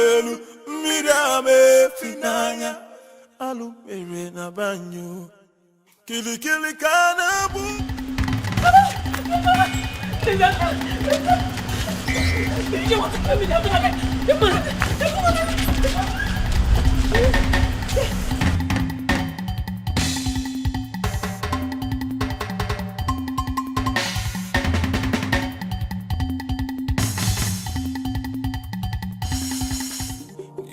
Elu mirame finanya alu mere na banyo kili kanabu. You want to kill me?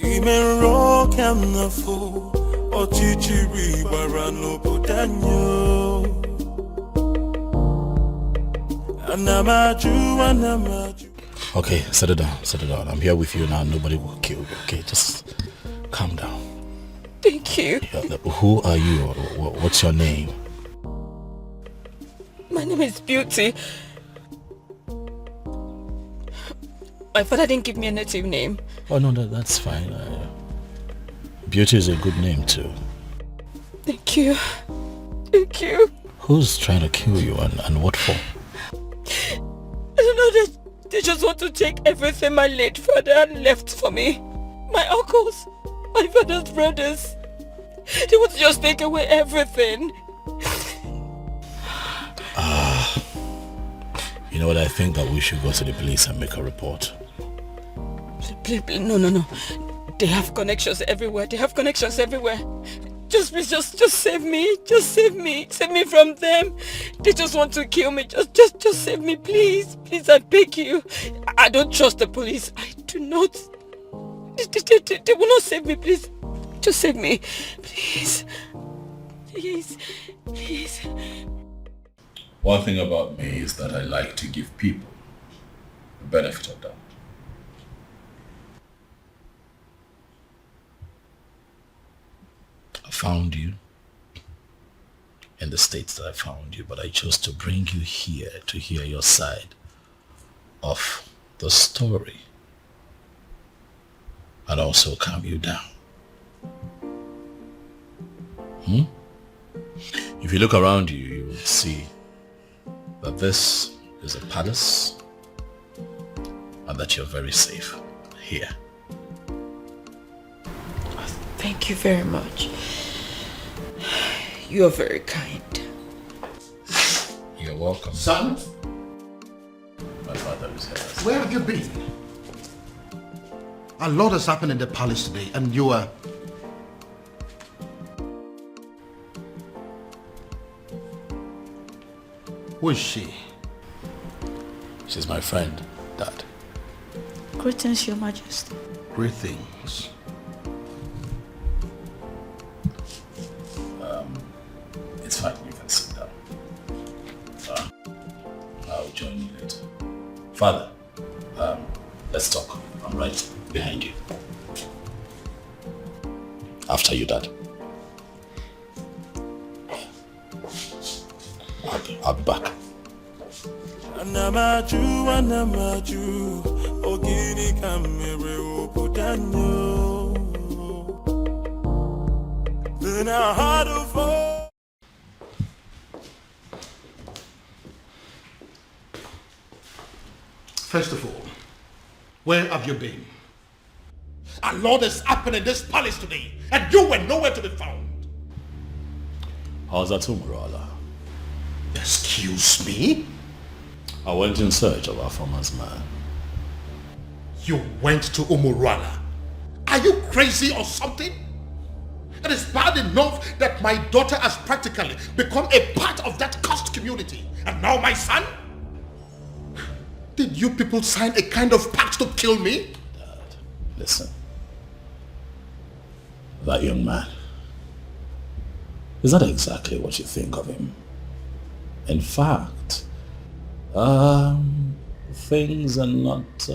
Even rock and the fool or chichiri barano budanyo. Anamaju. Okay, settle down. I'm here with you now. Nobody will kill you. Okay, just calm down. Thank you. Who are you? What's your name? My name is Beauty. My father didn't give me a native name. Oh no, that's fine. Beauty is a good name too. Thank you. Thank you. Who's trying to kill you and what for? I don't know, they just want to take everything my late father left for me. My uncles, my father's brothers. They want to just take away everything. You know what, I think that we should go to the police and make a report. Please, no. They have connections everywhere. Just please, just save me. Just save me. Save me from them. They just want to kill me. Just save me, please. Please, I beg you. I don't trust the police. I do not. They will not save me, please. Just save me. Please. Please. One thing about me is that I like to give people the benefit of doubt. I found you in the states that I found you, but I chose to bring you here to hear your side of the story and also calm you down. If you look around you, you will see that this is a palace and that you're very safe here. Thank you very much. You are very kind. You're welcome. Son? My father is here. Where have you been? A lot has happened in the palace today and you are... Who is she? She's my friend, Dad. Greetings, Your Majesty. Greetings. It's fine, you can sit down. I'll join you later. Father, let's talk. I'm right behind you. After you, Dad. I'll be back. Anamaju, ogini kamere obudanyo. Then I had to fall. First of all, where have you been? A lot has happened in this palace today and you were nowhere to be found. How's that, Umbrella? Excuse me? I went in search of our farmer's man. You went to Umurala? Are you crazy or something? It is bad enough that my daughter has practically become a part of that cursed community. And now my son? Did you people sign a kind of pact to kill me? Dad, listen. That young man, is that exactly what you think of him? In fact, things are not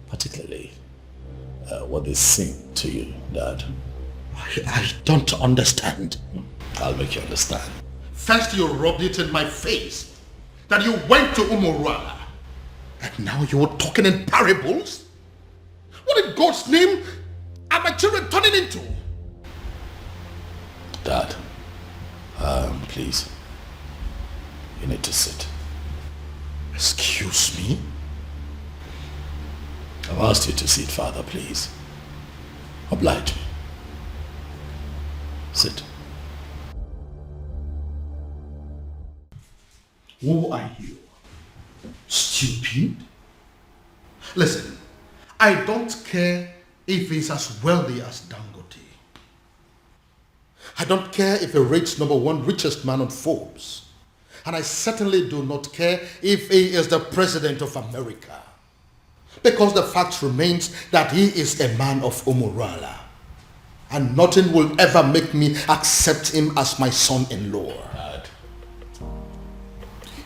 particularly what they seem to you, Dad. I don't understand. I'll make you understand. First you rubbed it in my face that you went to Umurala. And now you're talking in parables? What in God's name are my children turning into? Dad, please, you need to sit. Excuse me? I've asked you to sit, Father, please. Oblige me. Sit. Who are you? Stupid? Listen, I don't care if he's as wealthy as Dangote. I don't care if he rates #1 richest man on Forbes. And I certainly do not care if he is the president of America. Because the fact remains that he is a man of Umurala. And nothing will ever make me accept him as my son-in-law. Dad,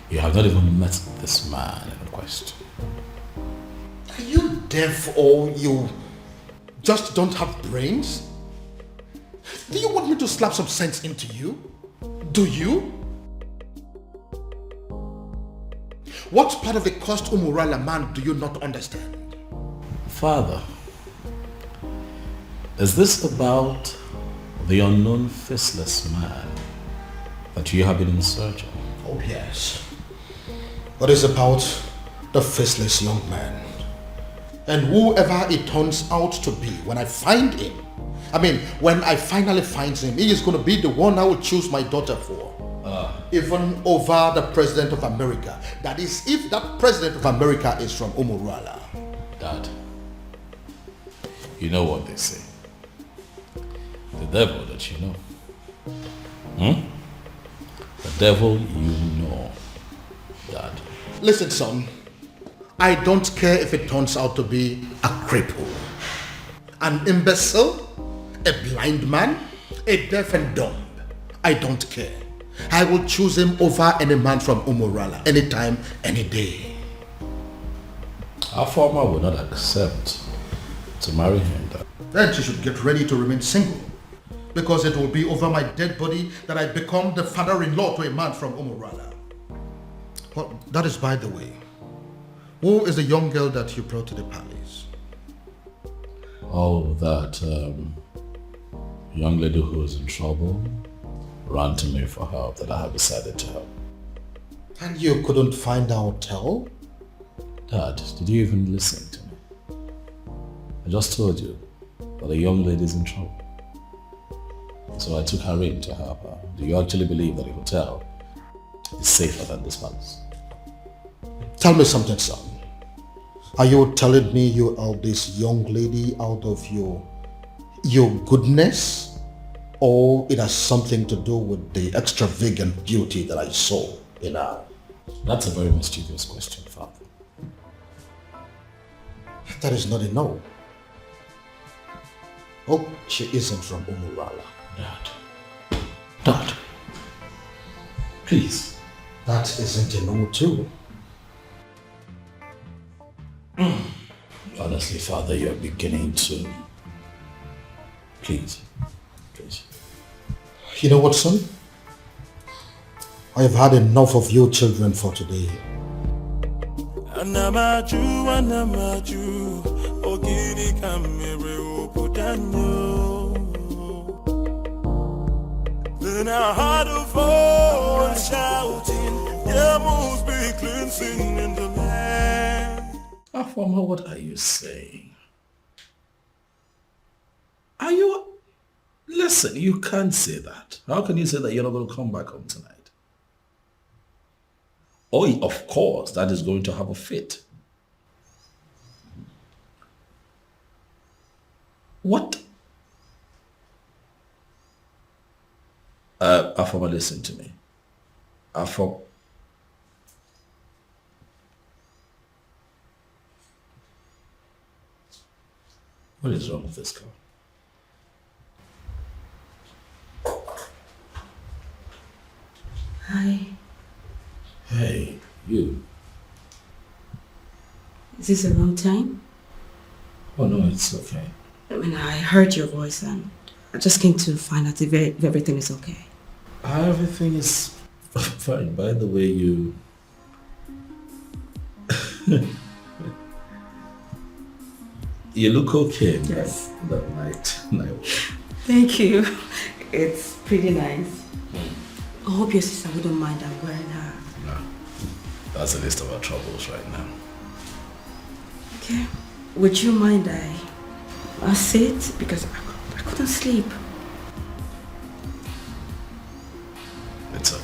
you have not even met this man in question. Are you deaf or you just don't have brains? Do you want me to slap some sense into you? Do you? What part of the cursed Umurala man do you not understand? Father, is this about the unknown faceless man that you have been in search of? Oh yes. What is about the faceless young man? And whoever it turns out to be, when I find him, when I finally find him, he is going to be the one I will choose my daughter for. Even over the President of America. That is, if that President of America is from Umurala. Dad, you know what they say. The devil that you know. The devil you know, Dad. Listen, son. I don't care if it turns out to be a cripple, an imbecile, a blind man, a deaf and dumb. I don't care. I will choose him over any man from Umurala, anytime, any day. Our farmer will not accept to marry him, Dad. Then she should get ready to remain single, because it will be over my dead body that I become the father-in-law to a man from Umurala. Well, that is by the way. Who is the young girl that you brought to the palace? Oh, that young lady who is in trouble ran to me for help that I have decided to help. And you couldn't find a hotel? Dad, did you even listen to me? I just told you that a young lady is in trouble. So I took her in to help her. Do you actually believe that a hotel is safer than this palace? Tell me something, son. Are you telling me you are this young lady out of your goodness? Or it has something to do with the extravagant beauty that I saw in her? That's a very mischievous question, Father. That is not a no. Oh, she isn't from Umurala. Dad, please. That isn't a no too. Honestly, Father, you're beginning to... Please. You know what, son? I have had enough of you children for today. Anamaju, ogini kamere opudanyo. Then I heard a voice shouting, there must be cleansing in the land. Afama, what are you saying? Are you... Listen, you can't say that. How can you say that you're not going to come back home tonight? Oh, of course, that is going to have a fit. What? Afama, listen to me. Afama. What is wrong with this girl? Hi. Hey, you. Is this the wrong time? Oh no, it's okay. I heard your voice and I just came to find out if everything is okay. Everything is fine. By the way, you... you look okay in Yes. that night. Thank you. It's pretty nice. I hope your sister wouldn't mind I'm wearing her. No, that's the least of our troubles right now. Okay. Would you mind I sit? Because I couldn't sleep. It's okay.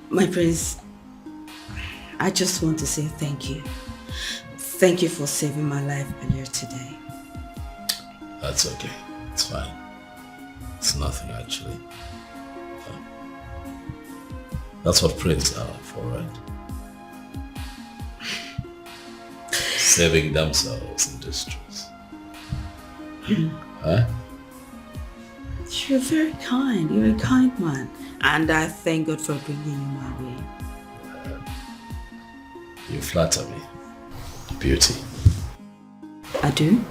My prince, I just want to say thank you. Thank you for saving my life earlier today. That's okay. It's fine. It's nothing actually. That's what princes are for, right? Saving themselves in distress. Huh? You're very kind. You're a kind man. And I thank God for bringing you my way. You flatter me. Beauty. I do?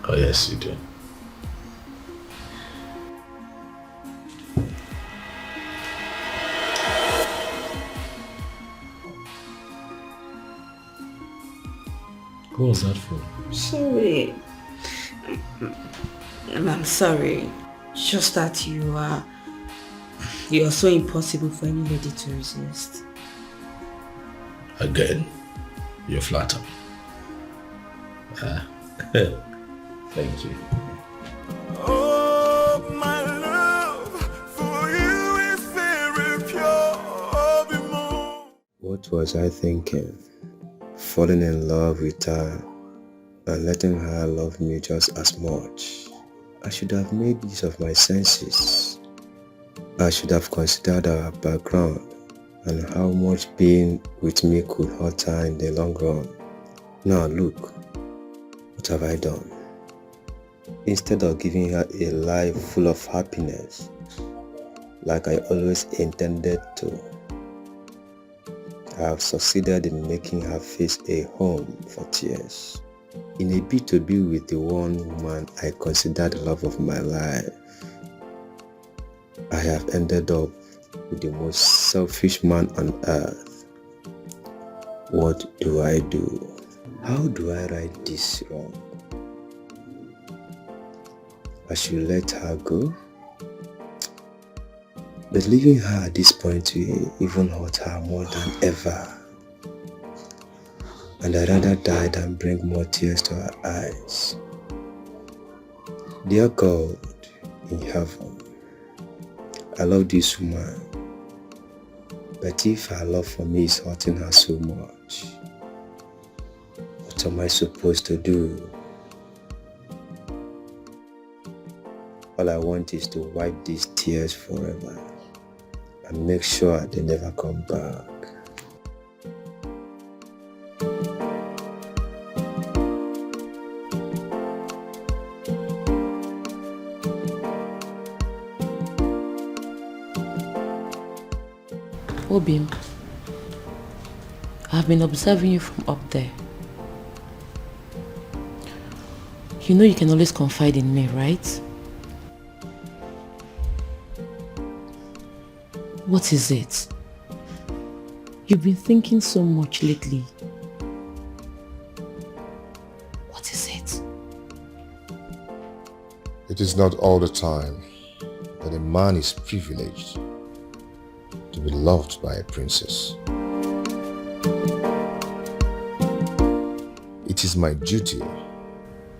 Oh yes, you do. Who was that for? Sorry. I'm sorry. Just that you're so impossible for any lady to resist. Again, you flatter me. Thank you. Oh, my love for you is very pure. What was I thinking? Falling in love with her and letting her love me just as much. I should have made use of my senses. I should have considered our background and how much being with me could hurt her in the long run. Now look, what have I done? Instead of giving her a life full of happiness, like I always intended to, I have succeeded in making her face a home for tears. In a bid to be with the one woman I consider the love of my life, I have ended up with the most selfish man on earth. What do I do? How do I right this wrong? I should let her go? But leaving her at this point will even hurt her more than ever. And I'd rather die than bring more tears to her eyes. Dear God in heaven, I love this woman, but if her love for me is hurting her so much, what am I supposed to do? All I want is to wipe these tears forever and make sure they never come back. Obim, I've been observing you from up there. You know you can always confide in me, right? What is it? You've been thinking so much lately. What is it? It is not all the time that a man is privileged to be loved by a princess. It is my duty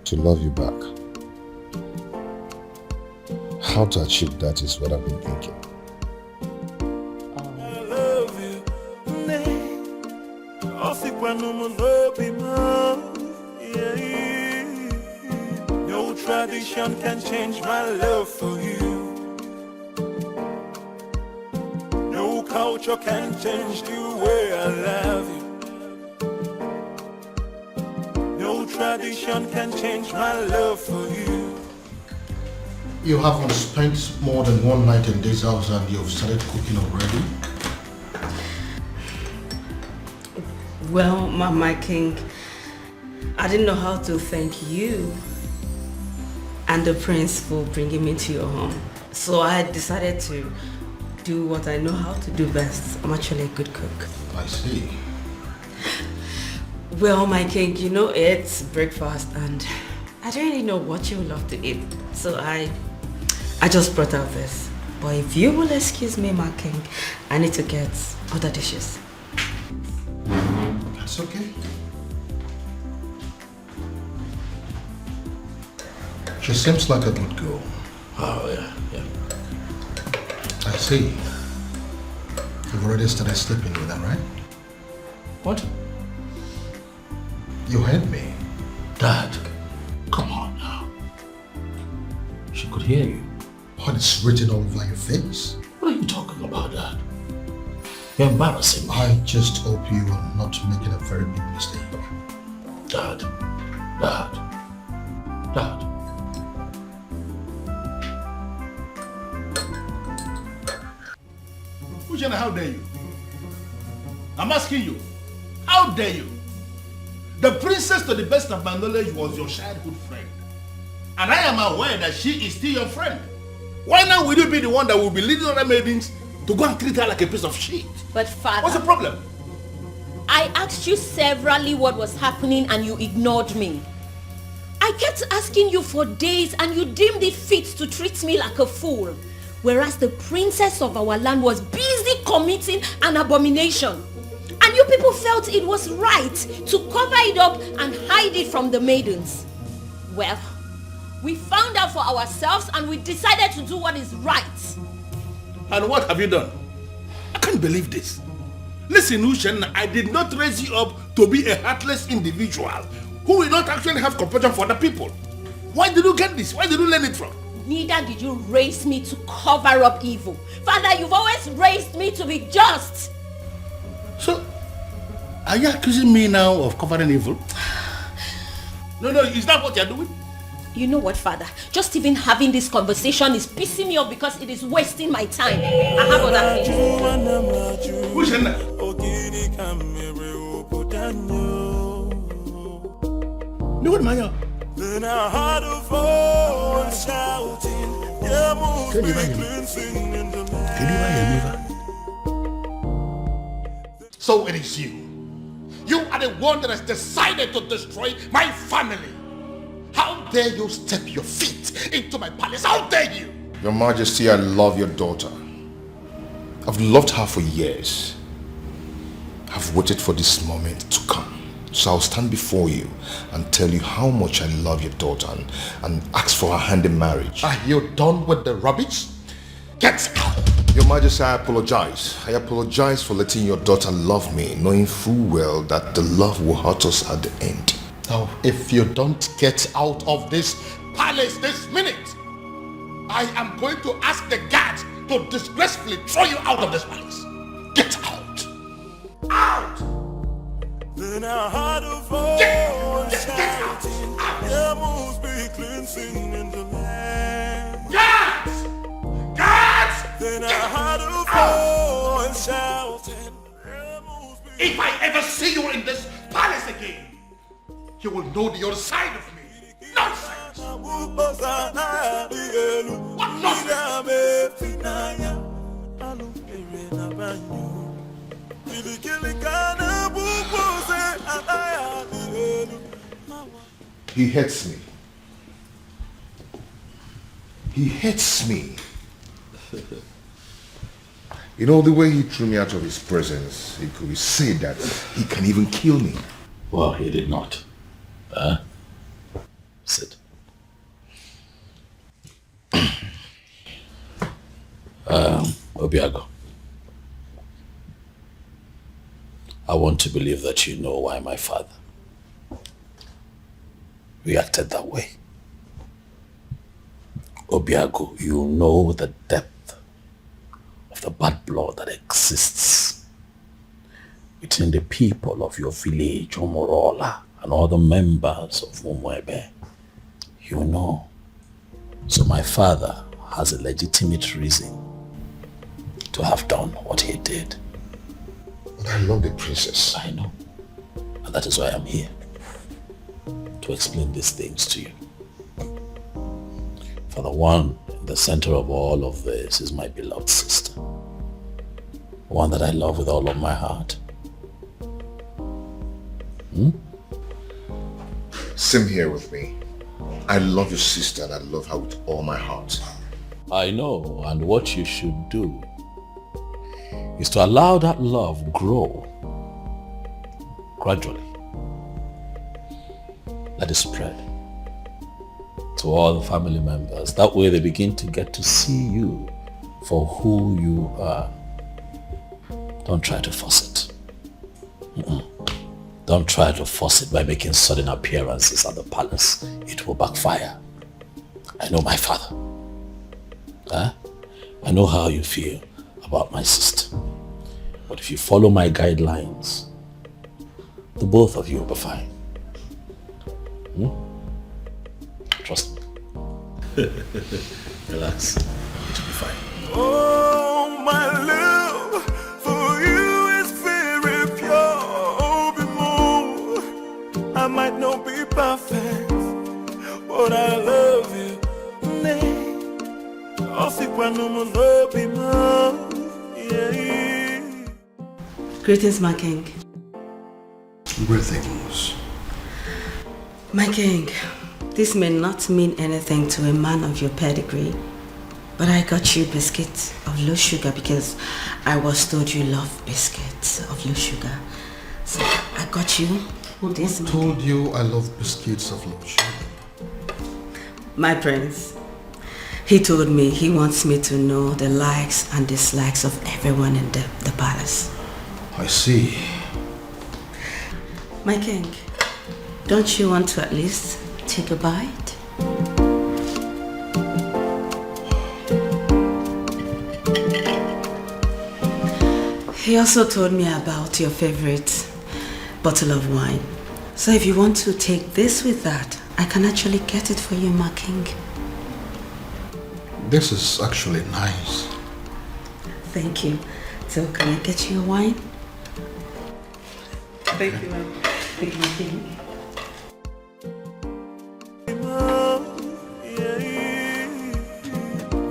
to love you back. How to achieve that is what I've been thinking. I love you. No tradition can change my love for you. No culture can change the way I love you. No tradition can change my love for you. You haven't spent more than one night in this house and you've started cooking already? Well, my king, I didn't know how to thank you and the prince for bringing me to your home. So I decided to do what I know how to do best. I'm actually a good cook. I see. Well, my king, you know it's breakfast and I don't really know what you would love to eat. So I just brought out this. But if you will excuse me, my king, I need to get other dishes. That's okay. She seems like a good girl. Oh, yeah. I see. You've already started sleeping with her, right? What? You heard me. Dad, come on now. She could hear you. What is written all over your face? What are you talking about, Dad? You're embarrassing me. I just hope you are not making a very big mistake. Dad. Ushana, how dare you? I'm asking you, how dare you? The princess, to the best of my knowledge, was your childhood friend. And I am aware that she is still your friend. Why now will you be the one that will be leading other maidens to go and treat her like a piece of shit? But father... What's the problem? I asked you severally what was happening and you ignored me. I kept asking you for days and you deemed it fit to treat me like a fool. Whereas the princess of our land was busy committing an abomination. And you people felt it was right to cover it up and hide it from the maidens. Well, we found out for ourselves and we decided to do what is right. And what have you done? I can't believe this. Listen, Ushen, I did not raise you up to be a heartless individual who will not actually have compassion for other people. Why did you get this? Where did you learn it from? Neither did you raise me to cover up evil. Father, you've always raised me to be just. So, are you accusing me now of covering evil? No, is that what you're doing? You know what, Father? Just even having this conversation is pissing me off because it is wasting my time. I have other things. Who's in there? No, what, Maya? Then I heard a voice shouting, yeah, move Can you me hear me? cleansing in the Can you buy a So it is you. You are the one that has decided to destroy my family. How dare you step your feet into my palace? How dare you? Your Majesty, I love your daughter. I've loved her for years. I've waited for this moment to come. So I'll stand before you and tell you how much I love your daughter and ask for her hand in marriage. Are you done with the rubbish? Get out! Your Majesty, I apologize. I apologize for letting your daughter love me, knowing full well that the love will hurt us at the end. Now, if you don't get out of this palace this minute, I am going to ask the guards to disgracefully throw you out of this palace. Get out! Out! Then I heard a voice shouting, yeah, move me cleansing in the land. Guards! Guards! Then I heard a voice shouting, yeah, move me. If I ever see you in this palace again, you will know the other side of me. Nonsense! What He hates me. He hates me. You know, the way he threw me out of his presence, it could be said that he can even kill me. Well, he did not. Sit. Obiago, I want to believe that you know why my father reacted that way. Obiago, you know the depth of the bad blood that exists between the people of your village, Omorola, and other members of Umwebe. You know. So my father has a legitimate reason to have done what he did. But I love the princess. I know. And that is why I'm here. To explain these things to you. For the one in the center of all of this is my beloved sister. One that I love with all of my heart. Same here with me. I love your sister and I love her with all my heart. I know, and what you should do is to allow that love grow gradually. Let it spread to all the family members. That way they begin to get to see you for who you are. Don't try to force it. Don't try to force it by making sudden appearances at the palace. It will backfire. I know my father. I know how you feel about my sister. But if you follow my guidelines, the both of you will be fine. Trust me. Relax. It will be fine. Oh, my love for you is very pure. Be more. I might not be perfect, but I love you. Greetings, my king. Greetings. My king, this may not mean anything to a man of your pedigree, but I got you biscuits of low sugar because I was told you love biscuits of low sugar. So I got you this. Who told you I love biscuits of low sugar? My prince. He told me he wants me to know the likes and dislikes of everyone in the palace. I see. My king, don't you want to at least take a bite? He also told me about your favorite bottle of wine. So if you want to take this with that, I can actually get it for you, my king. This is actually nice. Thank you. So can I get you a wine? Thank you, ma'am. Thank you, my king.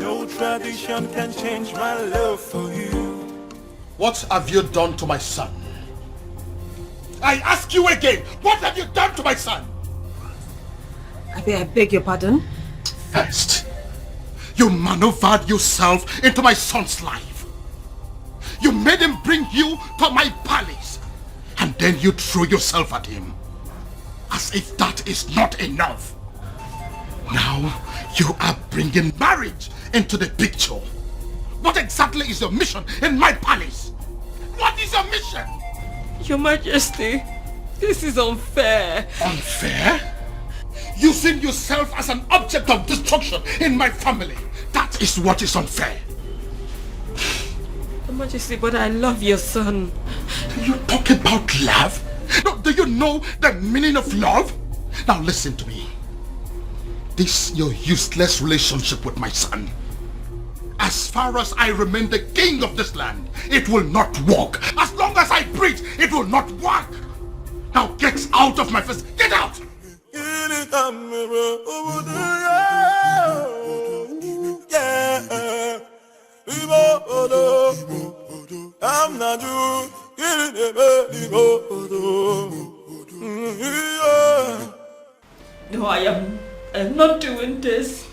No tradition can change my love for you. What have you done to my son? I ask you again, what have you done to my son? I beg your pardon? First, you maneuvered yourself into my son's life. You made him bring you to my palace. And then you threw yourself at him. As if that is not enough. Now, you are bringing marriage into the picture. What exactly is your mission in my palace? What is your mission? Your Majesty, this is unfair. Unfair? Using yourself as an object of destruction in my family. That is what is unfair. Your Majesty, but I love your son. You talk about love? No, do you know the meaning of love? Now listen to me. This your useless relationship with my son. As far as I remain the king of this land, it will not work. As long as I breathe, it will not work. Now get out of my face. Get out! I'm not you. No, I am not doing this.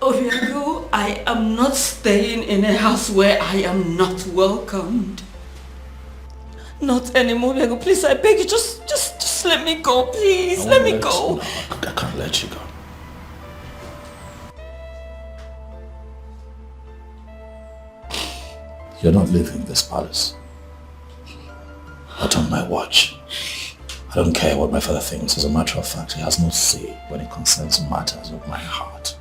Obiago, I am not staying in a house where I am not welcomed. Not anymore, Obiago. Please, I beg you, just let me go, please. Let me go. No, I can't let you go. You're not leaving this palace. Not on my watch. I don't care what my father thinks. As a matter of fact, he has no say when it concerns matters of my heart.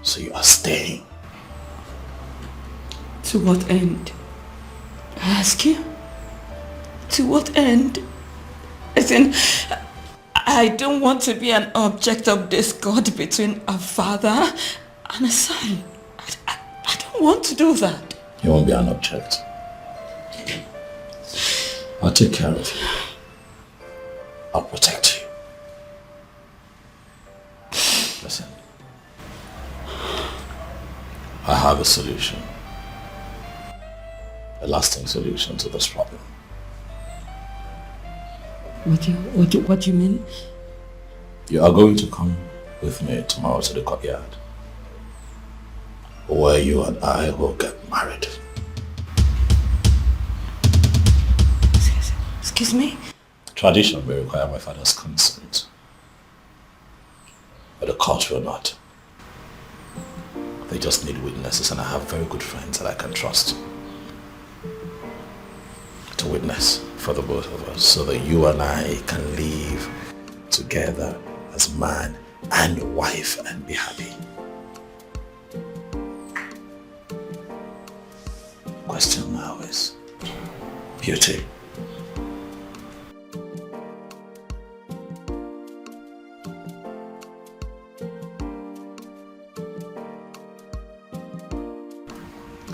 So you are staying. To what end? I ask you? To what end? As in, I don't want to be an object of discord between a father and a son. I don't want to do that. You won't be an object. I'll take care of you. I'll protect you. Listen. I have a solution. A lasting solution to this problem. What do you mean? You are going to come with me tomorrow to the courtyard, where you and I will get married. Excuse me? Tradition may require my father's consent, but the court will not. They just need witnesses, and I have very good friends that I can trust to witness for the both of us, so that you and I can live together as man and wife and be happy. Question now is beauty.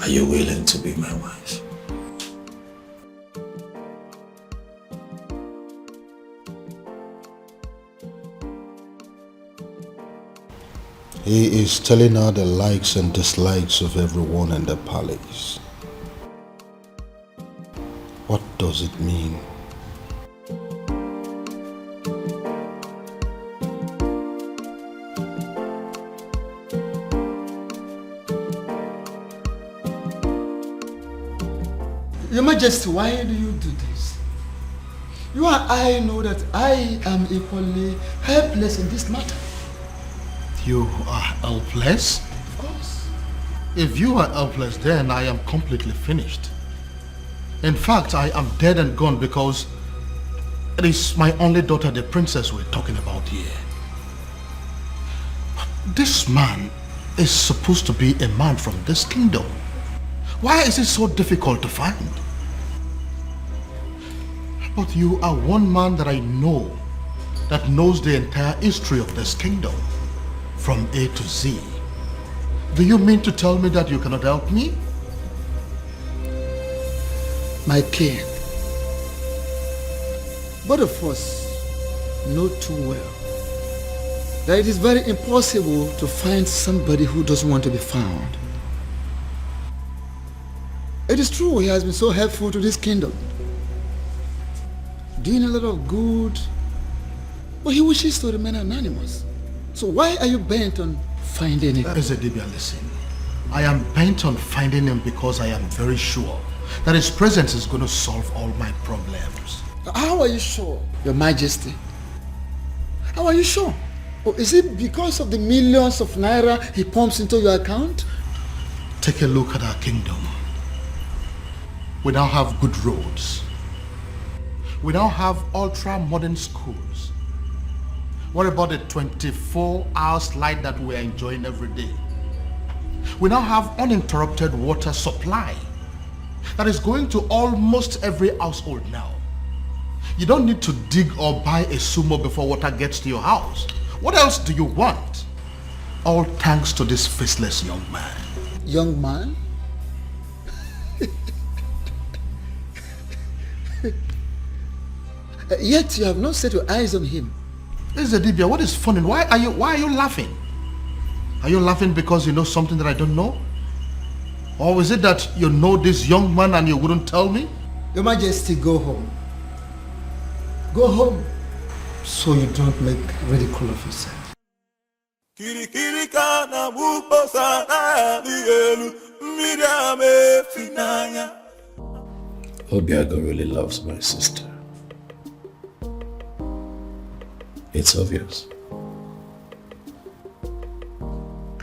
Are you willing to be my wife? He is telling her the likes and dislikes of everyone in the palace. What does it mean? Your Majesty, why do you do this? You and I know that I am equally helpless in this matter. You are helpless? Of course. If you are helpless, then I am completely finished. In fact, I am dead and gone because it is my only daughter, the princess, we're talking about here. This man is supposed to be a man from this kingdom. Why is it so difficult to find? But you are one man that I know that knows the entire history of this kingdom from A to Z. Do you mean to tell me that you cannot help me? My king, both of us know too well that it is very impossible to find somebody who doesn't want to be found. It is true he has been so helpful to this kingdom, doing a lot of good, but he wishes to remain anonymous. So why are you bent on finding him? Ezedibia, listen. I am bent on finding him because I am very sure that his presence is going to solve all my problems. How are you sure, Your Majesty? How are you sure? Or is it because of the millions of naira he pumps into your account? Take a look at our kingdom. We now have good roads. We now have ultra-modern schools. What about the 24-hour light that we are enjoying every day? We now have uninterrupted water supply that is going to almost every household now. You don't need to dig or buy a sumo before water gets to your house. What else do you want? All thanks to this faceless young man. Young man? Yet you have not set your eyes on him. Ezedibia, what is funny? Why are you laughing? Are you laughing because you know something that I don't know? Or is it that you know this young man and you wouldn't tell me? Your Majesty, go home. Go home so you don't make ridicule of yourself. Obiago really loves my sister. It's obvious.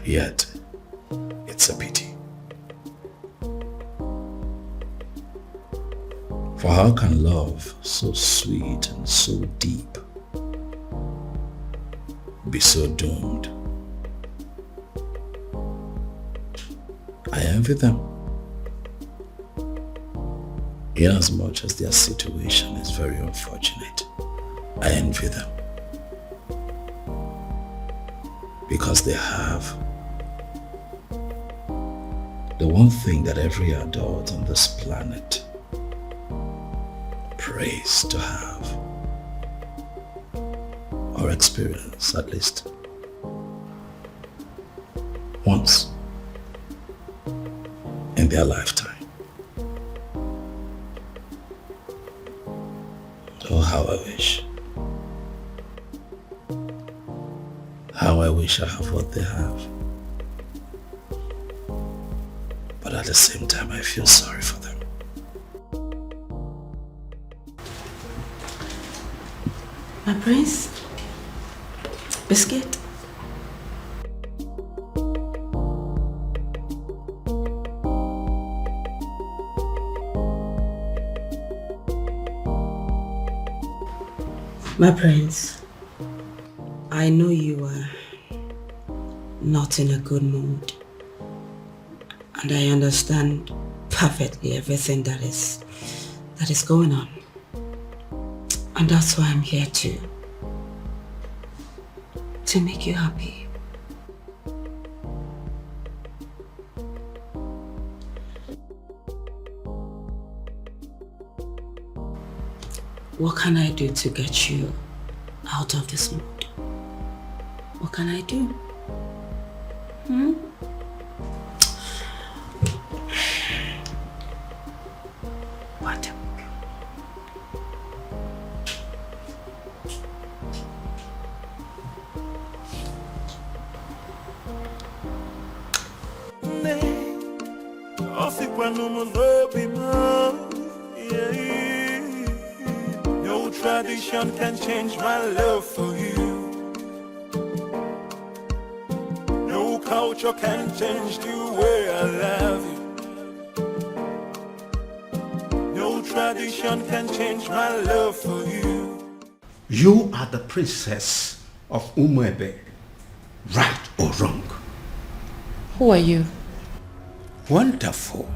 Yet, it's a pity. For how can love so sweet and so deep be so doomed? I envy them, inasmuch as their situation is very unfortunate. I envy them because they have the one thing that every adult on this planet prays to have, or experience at least once in their lifetime. Oh, how I wish. How I wish I have what they have. But at the same time, I feel sorry for them. My prince? Biscuit? My prince, I know you are not in a good mood, and I understand perfectly everything that is going on. And that's why I'm here to make you happy. What can I do to get you out of this mood? What can I do? What? No tradition can change my love for you. No culture can change the way I love you. No tradition can change my love for you. You are the princess of Umuebe, right or wrong? Who are you? Wonderful.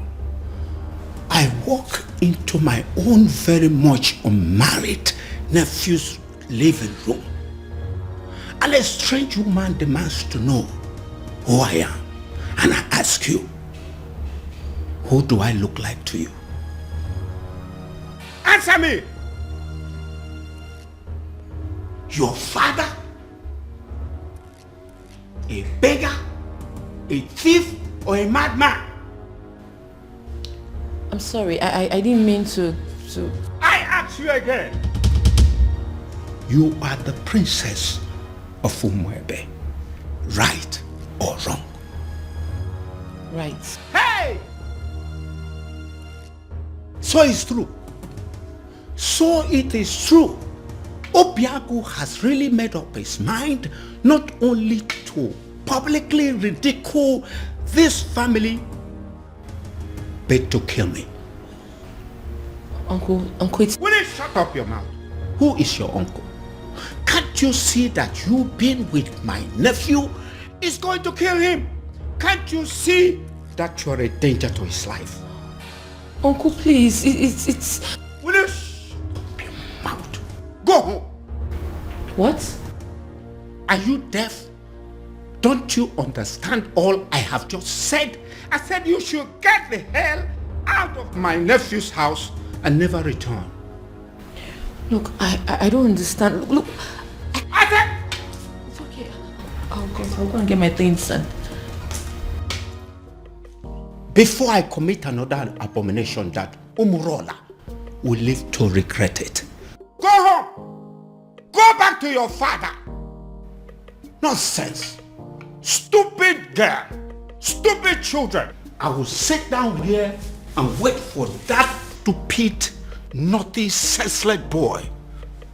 I walk into my own very much unmarried nephew's living room, and a strange woman demands to know who I am. And I ask you, who do I look like to you? Answer me! Your father? A beggar? A thief? Or a madman? I'm sorry, I didn't mean to... I ask you again. You are the princess of Umuebe, right or wrong? Right. Hey! So it's true. So it is true. Obiago has really made up his mind not only to publicly ridicule this family, but to kill me. Uncle, it's... Will you shut up your mouth? Who is your uncle? Can't you see that you being with my nephew is going to kill him? Can't you see that you're a danger to his life? Uncle, please, it's... Will you shut up your mouth? Go home. What? Are you deaf? Don't you understand all I have just said? I said you should get the hell out of my nephew's house and never return. Look, I don't understand. Look, I said... it's okay. I'll go and get my things done. Before I commit another abomination that Umurola will live to regret it. Go home! Go back to your father! Nonsense! Stupid girl! Stupid children! I will sit down here and wait for that stupid, naughty, senseless boy.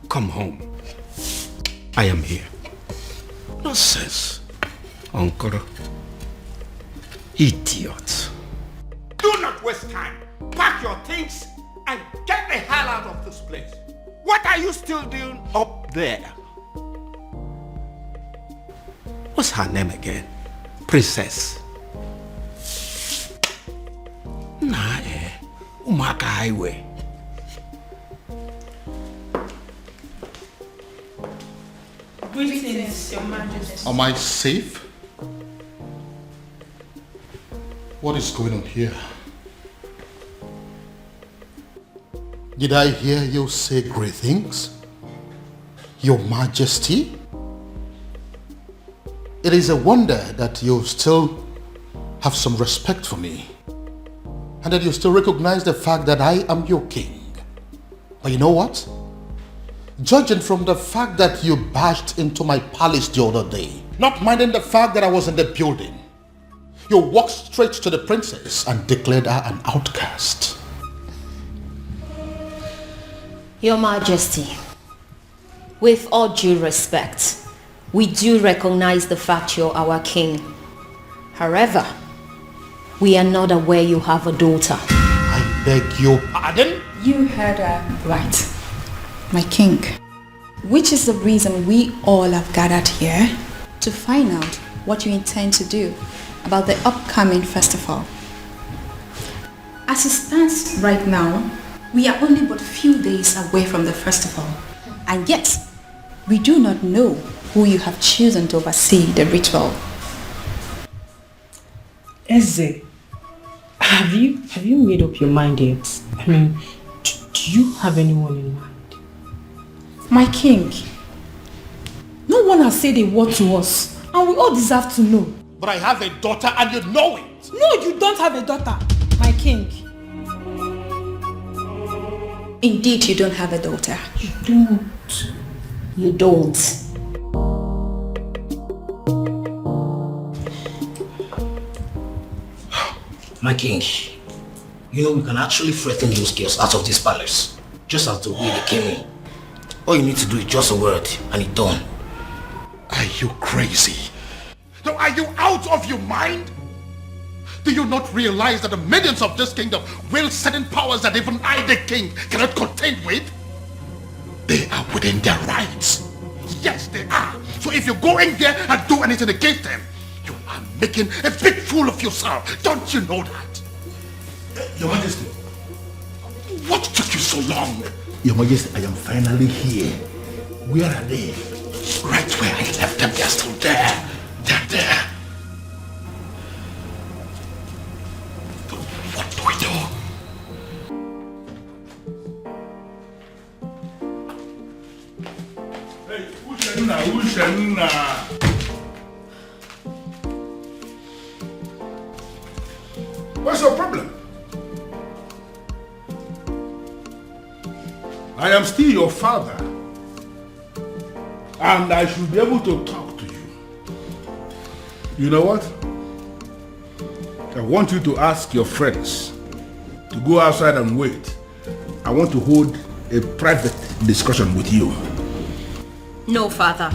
Come home. I am here. Nonsense. Uncle. Idiot. Do not waste time. Pack your things and get the hell out of this place. What are you still doing up there? What's her name again? Princess. Nah, Umaka Highway. Greetings, Your Majesty. Am I safe? What is going on here? Did I hear you say great things? Your Majesty? It is a wonder that you still have some respect for me, and that you still recognize the fact that I am your king. But you know what? Judging from the fact that you barged into my palace the other day Not minding the fact that I was in the building. You walked straight to the princess and declared her an outcast. Your Majesty, with all due respect, we do recognize the fact you're our king. However, we are not aware you have a daughter. I beg your pardon? You heard her right, my king. Which is the reason we all have gathered here to find out what you intend to do about the upcoming festival. As it stands right now, we are only but few days away from the festival, and yet we do not know who you have chosen to oversee the ritual. Eze, have you made up your mind yet? I mean, do you have anyone in mind? My king, no one has said a word to us, and we all deserve to know. But I have a daughter and you know it. No, you don't have a daughter, my king. Indeed, you don't have a daughter. You don't. You don't. My king, you know we can actually threaten those girls out of this palace, just as the way they came in. All you need to do is just a word, and it's done. Are you crazy? No, are you out of your mind? Do you not realize that the millions of this kingdom wield certain powers that even I, the king, cannot contend with? They are within their rights. Yes, they are. So if you go in there and do anything against them, you are making a big fool of yourself. Don't you know that? Your Majesty. What took you so long? Your Majesty, I am finally here. Where are they? Right where I left them, they're still there. They're there. But what do we do? Hey, Ushenna. What's your problem? I am still your father, and I should be able to talk to you. You know what? I want you to ask your friends to go outside and wait. I want to hold a private discussion with you. No, father.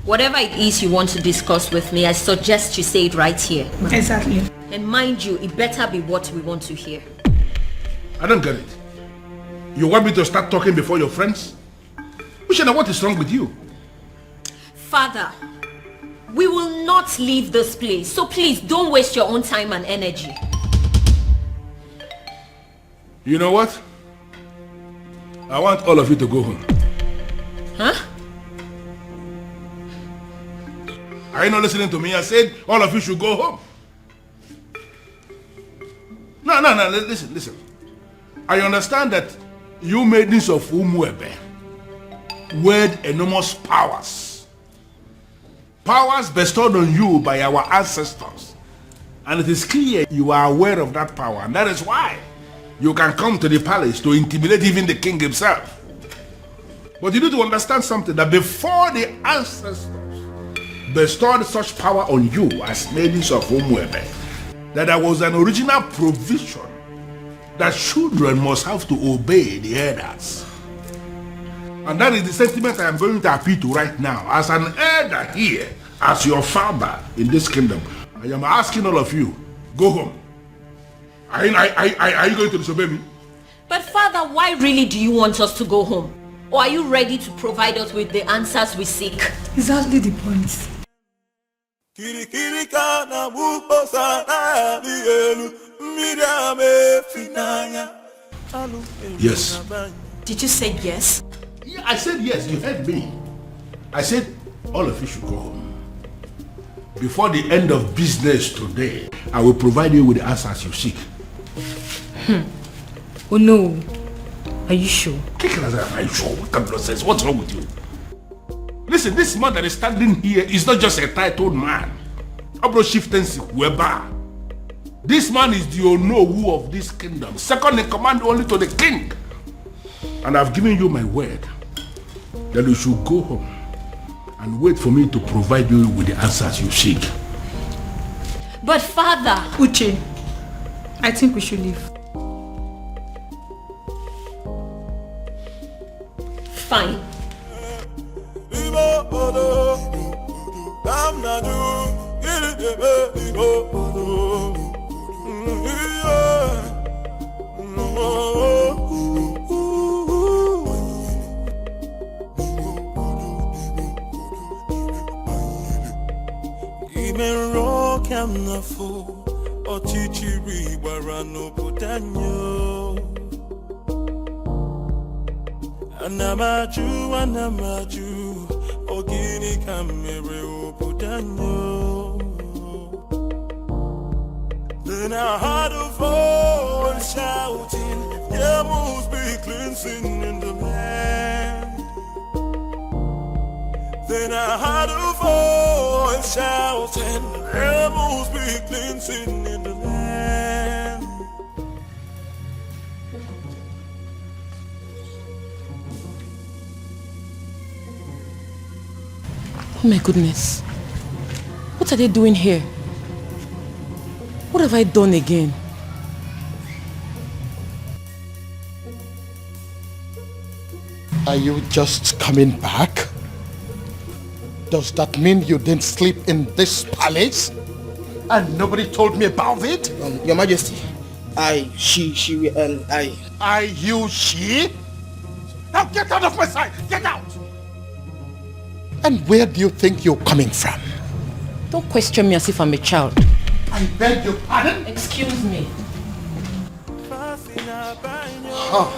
Whatever it is you want to discuss with me, I suggest you say it right here. Exactly. And mind you, it better be what we want to hear. I don't get it. You want me to start talking before your friends? Ushena, what is wrong with you? Father, we will not leave this place, so please don't waste your own time and energy. You know what? I want all of you to go home. Huh? Are you not listening to me? I said all of you should go home. No, listen. I understand that you maidens of Umuebe wield enormous powers. Powers bestowed on you by our ancestors. And it is clear you are aware of that power. And that is why you can come to the palace to intimidate even the king himself. But you need to understand something, that before the ancestors bestowed such power on you as maidens of Umuebe, that there was an original provision that children must have to obey the elders. And that is the sentiment I am going to appeal to right now. As an elder here, as your father in this kingdom, I am asking all of you, go home. Are you going to disobey me? But father, why really do you want us to go home? Or are you ready to provide us with the answers we seek? Exactly the point. Yes. Did you say yes? Yeah, I said yes, you heard me. I said all of you should go home. Before the end of business today, I will provide you with the answers you seek. Oh no. Are you sure? Are you sure? What kind of nonsense? What's wrong with you? Listen, this man that is standing here is not just a titled man. This man is the Onowu of this kingdom, second in command only to the king. And I've given you my word that you should go home and and wait for me to provide you with the answers you seek. But father... Uche, I think we should leave. Fine. Anamaju, ogini kamere obudanyo. Then I heard a voice shouting, there must be cleansing in the land. Then I heard a voice shouting, there must be cleansing in the land. Oh my goodness. What are they doing here? What have I done again? Are you just coming back? Does that mean you didn't sleep in this palace? And nobody told me about it? Your Majesty, she, she? Now get out of my sight! Get out! And where do you think you're coming from? Don't question me as if I'm a child. I beg your pardon? Excuse me. Huh.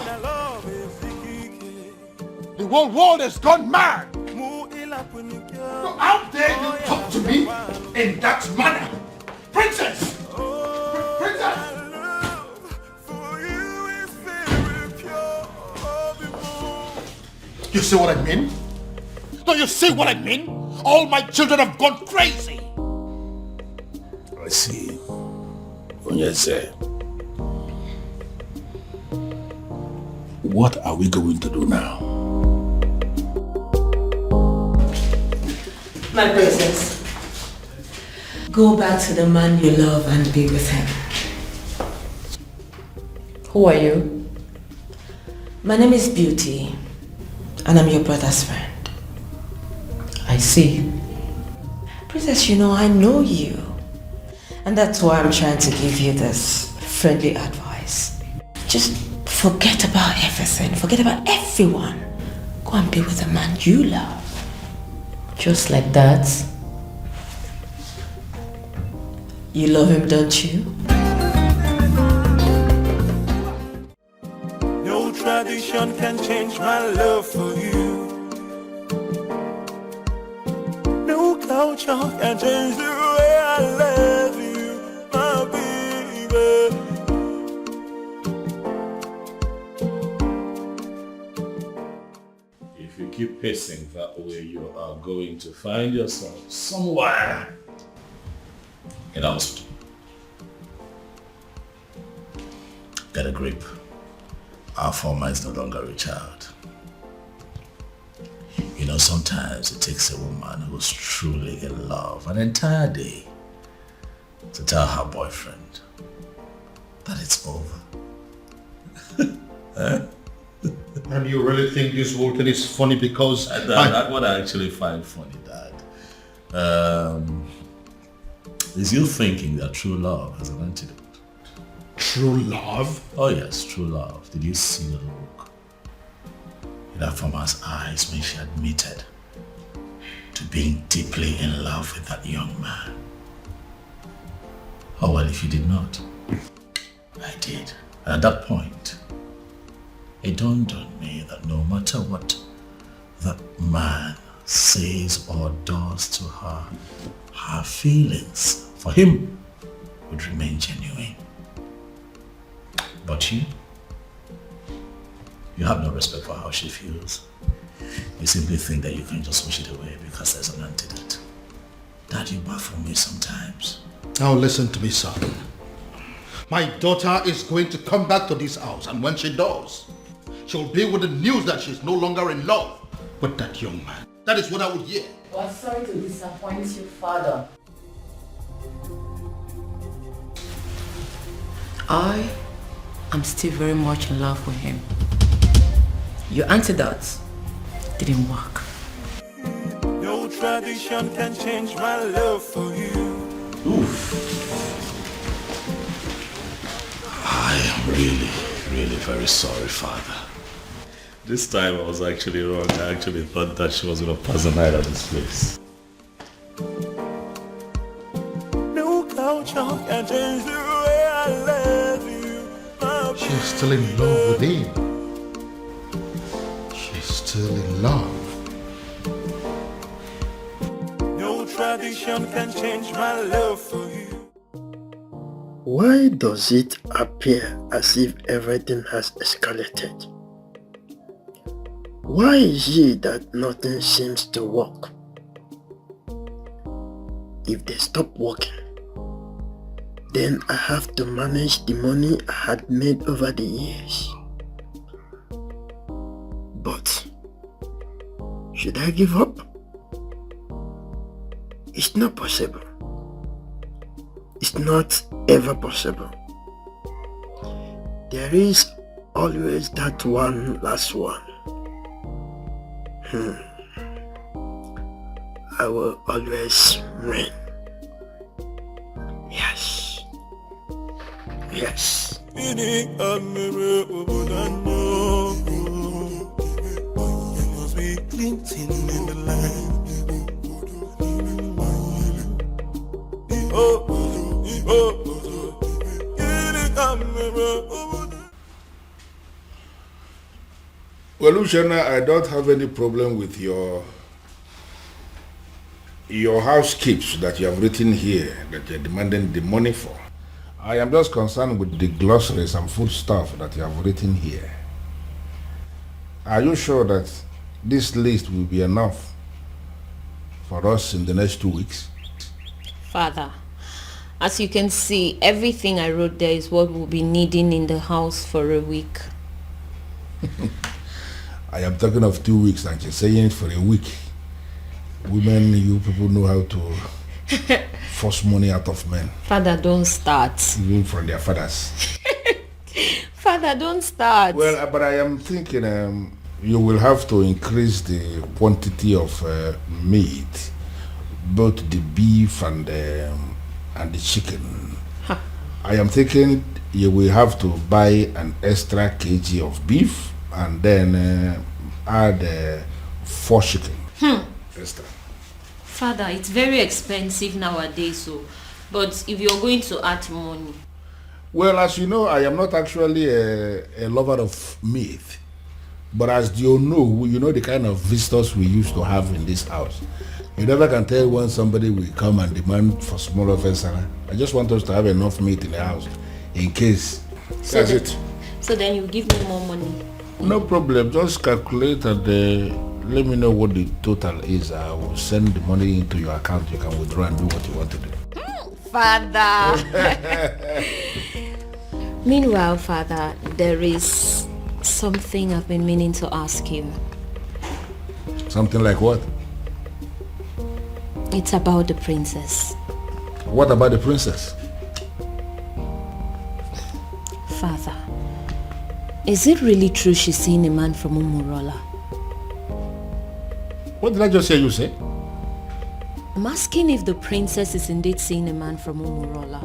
The whole world has gone mad! So how dare you talk to me in that manner? Princess! Princess! You see what I mean? Do you see what I mean? All my children have gone crazy! I see. Onyeze. What are we going to do now? My princess, go back to the man you love and be with him. Who are you? My name is Beauty, and I'm your brother's friend. I see. Princess, you know, I know you. And that's why I'm trying to give you this friendly advice. Just forget about everything. Forget about everyone. Go and be with the man you love. Just like that? You love him, don't you? No tradition can change my love for you. No culture can change the way I love you, my baby. If you keep pacing that way, you are going to find yourself somewhere in a hospital. Get a grip. Our former is no longer a child. You know, sometimes it takes a woman who's truly in love an entire day to tell her boyfriend that it's over. And you really think this whole thing is funny because... That's what I actually find funny, Dad. Is you thinking that true love has an antidote? True love? Oh yes, true love. Did you see the look in that former's eyes when she admitted to being deeply in love with that young man? Oh well, if you did not, I did. And at that point, it dawned on me that no matter what that man says or does to her, her feelings for him would remain genuine. But you have no respect for how she feels. You simply think that you can just wish it away because there's an antidote. Dad, you baffle me sometimes. Now listen to me, son. My daughter is going to come back to this house, and when she does, she'll be with the news that she's no longer in love with that young man. That is what I would hear. Well, sorry to disappoint you, Father. I am still very much in love with him. Your antidote didn't work. No tradition can change my love for you. Oof. I am really very sorry, Father. This time I was actually wrong. I actually thought that she was going to pass the night at this place. No culture can change the way I love you. She's still in love with him. She's still in love. No tradition can change my love for you. Why does it appear as if everything has escalated? Why is it that nothing seems to work? If they stop working, then I have to manage the money I had made over the years. But should I give up? It's not possible. It's not ever possible. There is always that one last one. I will always win. Yes. Yes. You must be glinting in the light. Well, Luciana, I don't have any problem with your house keeps that you have written here that you're demanding the money for. I am just concerned with the glossaries and food stuff that you have written here. Are you sure that this list will be enough for us in the next 2 weeks? Father, as you can see, everything I wrote there is what we'll be needing in the house for a week. I am talking of 2 weeks and you're saying it for a week. Women, you people know how to force money out of men. Father, don't start. Even from their fathers. Father, don't start. Well, but I am thinking you will have to increase the quantity of meat, both the beef and the chicken. Huh. I am thinking you will have to buy an extra kg of beef and then add 4 chicken. Extra. Father, it's very expensive nowadays, but if you're going to add money. Well, as you know, I am not actually a lover of meat. But as you know the kind of visitors we used to have in this house. You never can tell when somebody will come and demand for small offense. I just want us to have enough meat in the house in case. That's it. So then you give me more money. No problem. Just calculate and let me know what the total is. I will send the money into your account. You can withdraw and do what you want to do. Father. Meanwhile, Father, there is something I've been meaning to ask you. Something like what? It's about the princess. What about the princess? Father, is it really true she's seeing a man from Umurola? What did I just hear you say? I'm asking if the princess is indeed seeing a man from Umurola.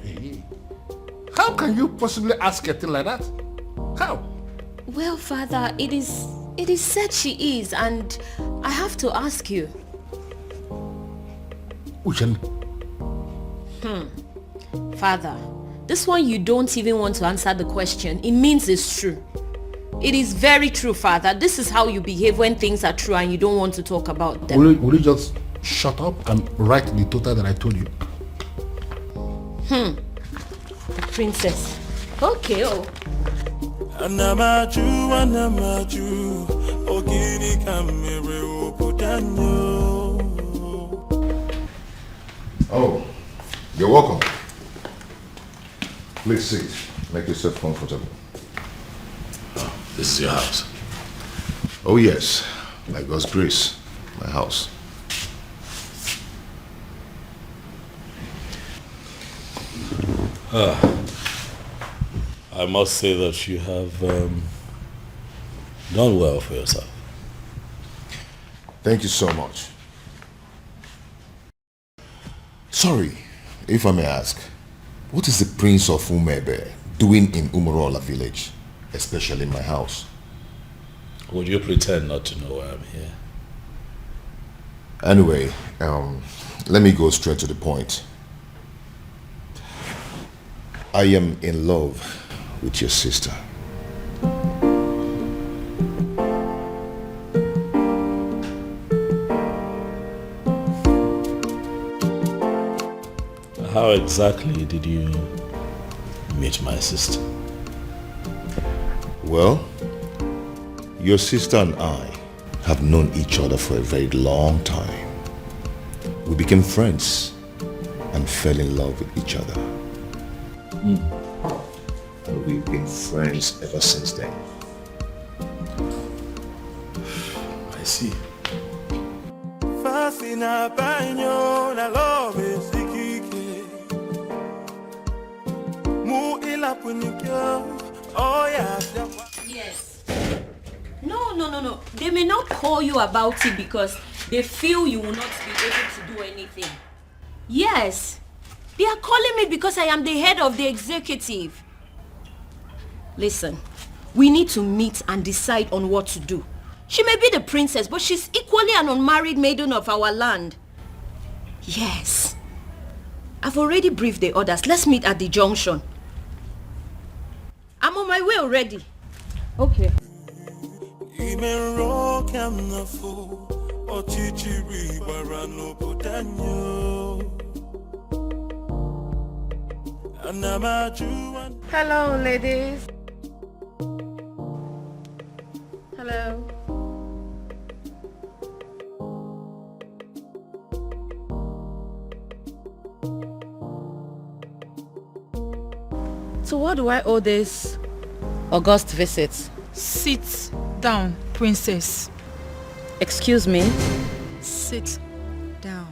Hey. How can you possibly ask a thing like that? How? Well, Father, it is said she is, and I have to ask you. Uchenna. Father, this one you don't even want to answer the question. It means it's true. It is very true, Father. This is how you behave when things are true and you don't want to talk about them. Will you just shut up and write the total that I told you? The princess. Okay, Oh, you're welcome. Please sit. Make yourself comfortable. Oh, this is your house? Oh yes, by God's grace, my house. I must say that you have done well for yourself. Thank you so much. Sorry, if I may ask, what is the Prince of Umebe doing in Umurola village, especially in my house? Would you pretend not to know why I'm here? Anyway, let me go straight to the point. I am in love with your sister. How exactly did you meet my sister? Well, your sister and I have known each other for a very long time. We became friends and fell in love with each other. And we've been friends ever since then. I see. Fascina baño na love sikike. Mu ila punikyo. Oh yeah. Yes. No. They may not call you about it because they feel you will not be able to do anything. Yes. They are calling me because I am the head of the executive. Listen, we need to meet and decide on what to do. She may be the princess, but she's equally an unmarried maiden of our land. Yes. I've already briefed the others. Let's meet at the junction. I'm on my way already. Okay. Hello, ladies. Hello. So what do I owe this august visit? Sit down, princess. Excuse me? Sit down.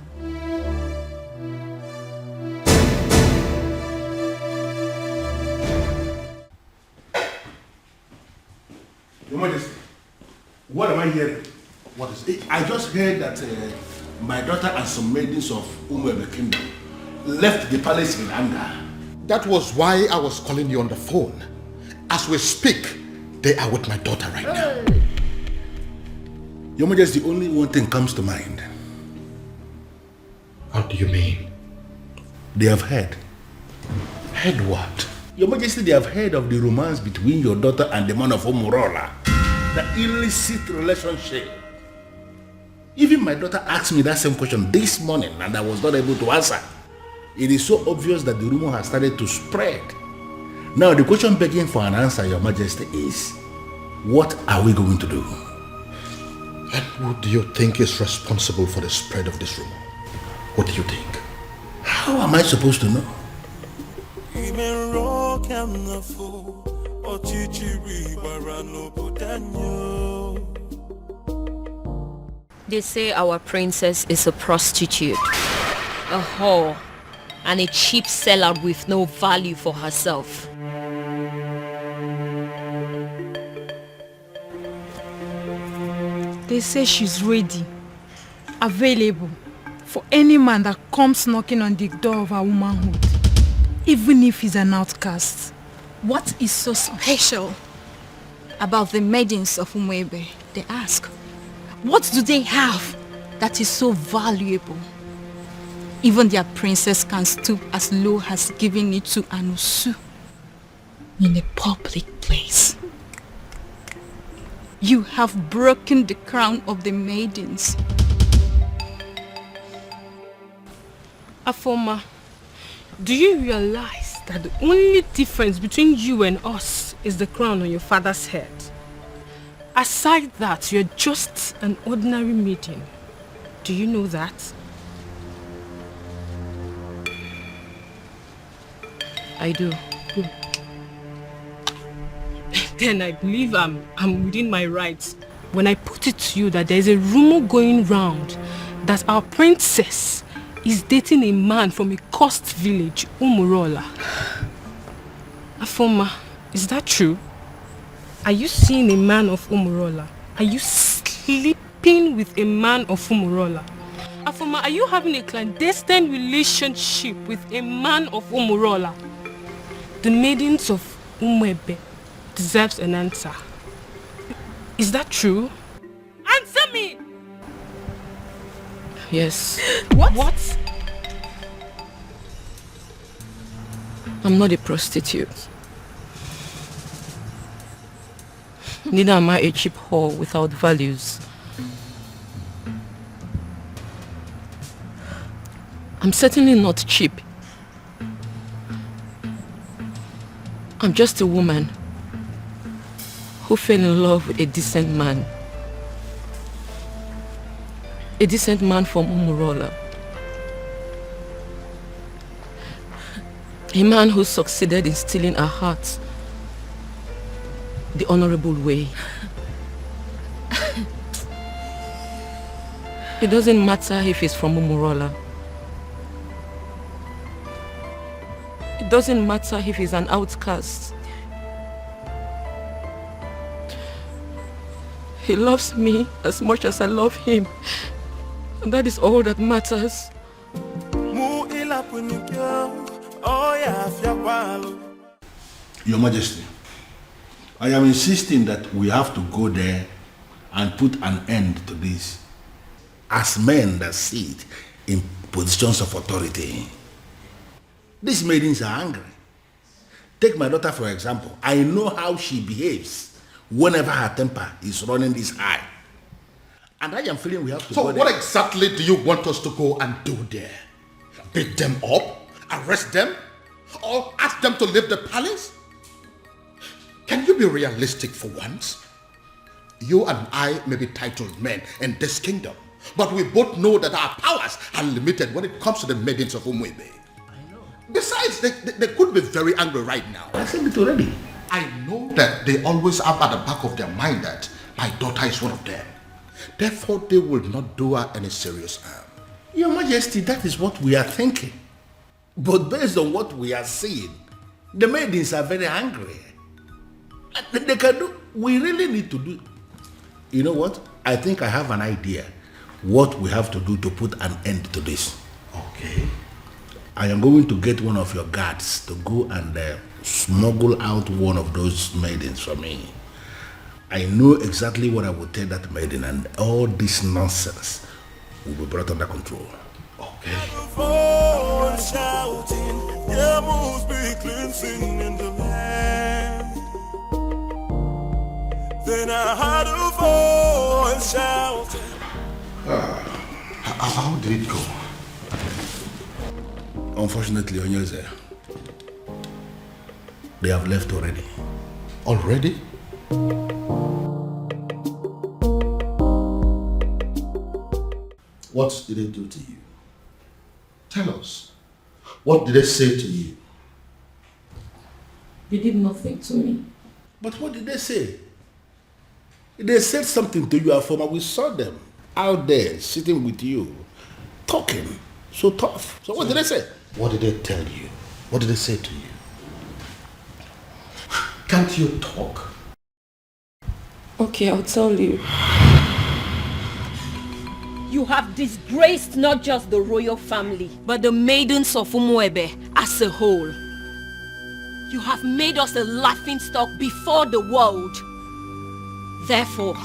Your Majesty, what am I hearing? What is it? I just heard that my daughter and some maidens of Umwebe Kingdom left the palace in anger. That was why I was calling you on the phone. As we speak, they are with my daughter right now. Your Majesty, only one thing comes to mind. How do you mean? They have heard. Heard what? Your Majesty, they have heard of the romance between your daughter and the man of Umurola. The illicit relationship. Even my daughter asked me that same question this morning and I was not able to answer. It is so obvious that the rumor has started to spread. Now the question begging for an answer, Your Majesty, is what are we going to do? And who do you think is responsible for the spread of this rumor? What do you think? How am I supposed to know? They say our princess is a prostitute, a whore, and a cheap sellout with no value for herself. They say she's ready, available for any man that comes knocking on the door of her womanhood, even if he's an outcast. What is so special about the maidens of Umwebe? They ask. What do they have that is so valuable? Even their princess can stoop as low as giving it to Anusu in a public place. You have broken the crown of the maidens. Afoma, do you realize that the only difference between you and us is the crown on your father's head? Aside that, you're just an ordinary maiden. Do you know that? I do. Then I believe I'm within my rights when I put it to you that there's a rumor going round that our princess is dating a man from a coast village, Umurola. Afoma, is that true? Are you seeing a man of Umurola? Are you sleeping with a man of Umurola? Afoma, are you having a clandestine relationship with a man of Umurola? The maidens of Umwebe deserves an answer. Is that true? Answer me! Yes. What? I'm not a prostitute. Neither am I a cheap whore without values. I'm certainly not cheap. I'm just a woman who fell in love with a decent man. A decent man from Umurola. A man who succeeded in stealing her heart the honorable way. It doesn't matter if he's from Umurola. It doesn't matter if he's an outcast. He loves me as much as I love him. And that is all that matters. Your Majesty, I am insisting that we have to go there and put an end to this. As men that sit in positions of authority, these maidens are angry. Take my daughter for example. I know how she behaves whenever her temper is running this high. And I am feeling we have to go there. So what exactly do you want us to go and do there? Beat them up? Arrest them? Or ask them to leave the palace? Can you be realistic for once? You and I may be titled men in this kingdom, but we both know that our powers are limited when it comes to the maidens of Umwebe. Besides, they could be very angry right now. I said it already. I know that they always have at the back of their mind that my daughter is one of them. Therefore, they will not do her any serious harm. Your Majesty, that is what we are thinking. But based on what we are seeing, the maidens are very angry. They can do. We really need to do. You know what? I think I have an idea what we have to do to put an end to this. Okay. I am going to get one of your guards to go and smuggle out one of those maidens for me. I know exactly what I will tell that maiden, and all this nonsense will be brought under control. Okay. Then I heard a voice shouting. How did it go? Unfortunately, Onyeze, they have left already. Already? What did they do to you? Tell us. What did they say to you? They did nothing to me. But what did they say? They said something to you, Afoma. We saw them out there sitting with you, talking so tough. So what did they say? What did they tell you? What did they say to you? Can't you talk? Okay, I'll tell you. You have disgraced not just the royal family, but the maidens of Umwebe as a whole. You have made us a laughingstock before the world. Therefore,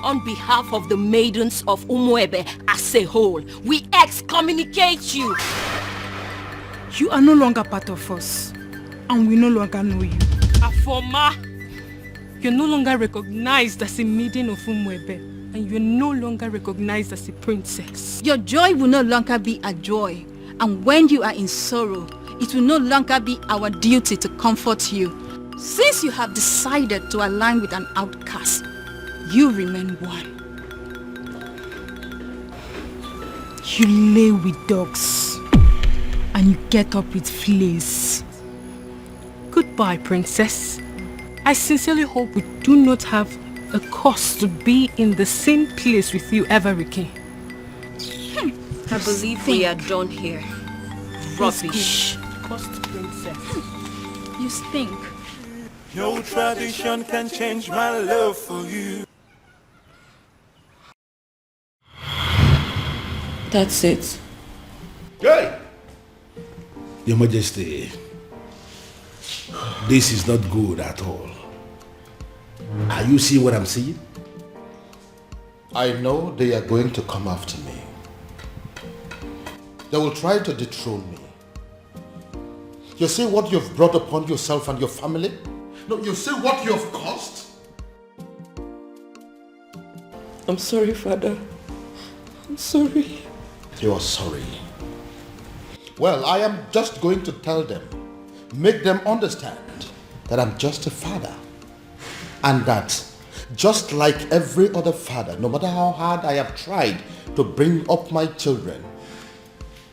on behalf of the maidens of Umwebe as a whole, we excommunicate you. You are no longer part of us, and we no longer know you. Afoma, you're no longer recognized as a maiden of Umwebe, and you're no longer recognized as a princess. Your joy will no longer be a joy, and when you are in sorrow, it will no longer be our duty to comfort you. Since you have decided to align with an outcast, you remain one. You lay with dogs, and you get up with fleas. Goodbye, princess. I sincerely hope we do not have a cause to be in the same place with you ever again. I believe we are done here. Rubbish. Cost princess. You you stink. No tradition can change my love for you. That's it. Hey! Your Majesty, this is not good at all. Are you seeing what I'm seeing? I know they are going to come after me. They will try to dethrone me. You see what you've brought upon yourself and your family? No, you see what you have caused? I'm sorry, Father. I'm sorry. You are sorry. Well, I am just going to tell them, make them understand that I'm just a father. And that just like every other father, no matter how hard I have tried to bring up my children,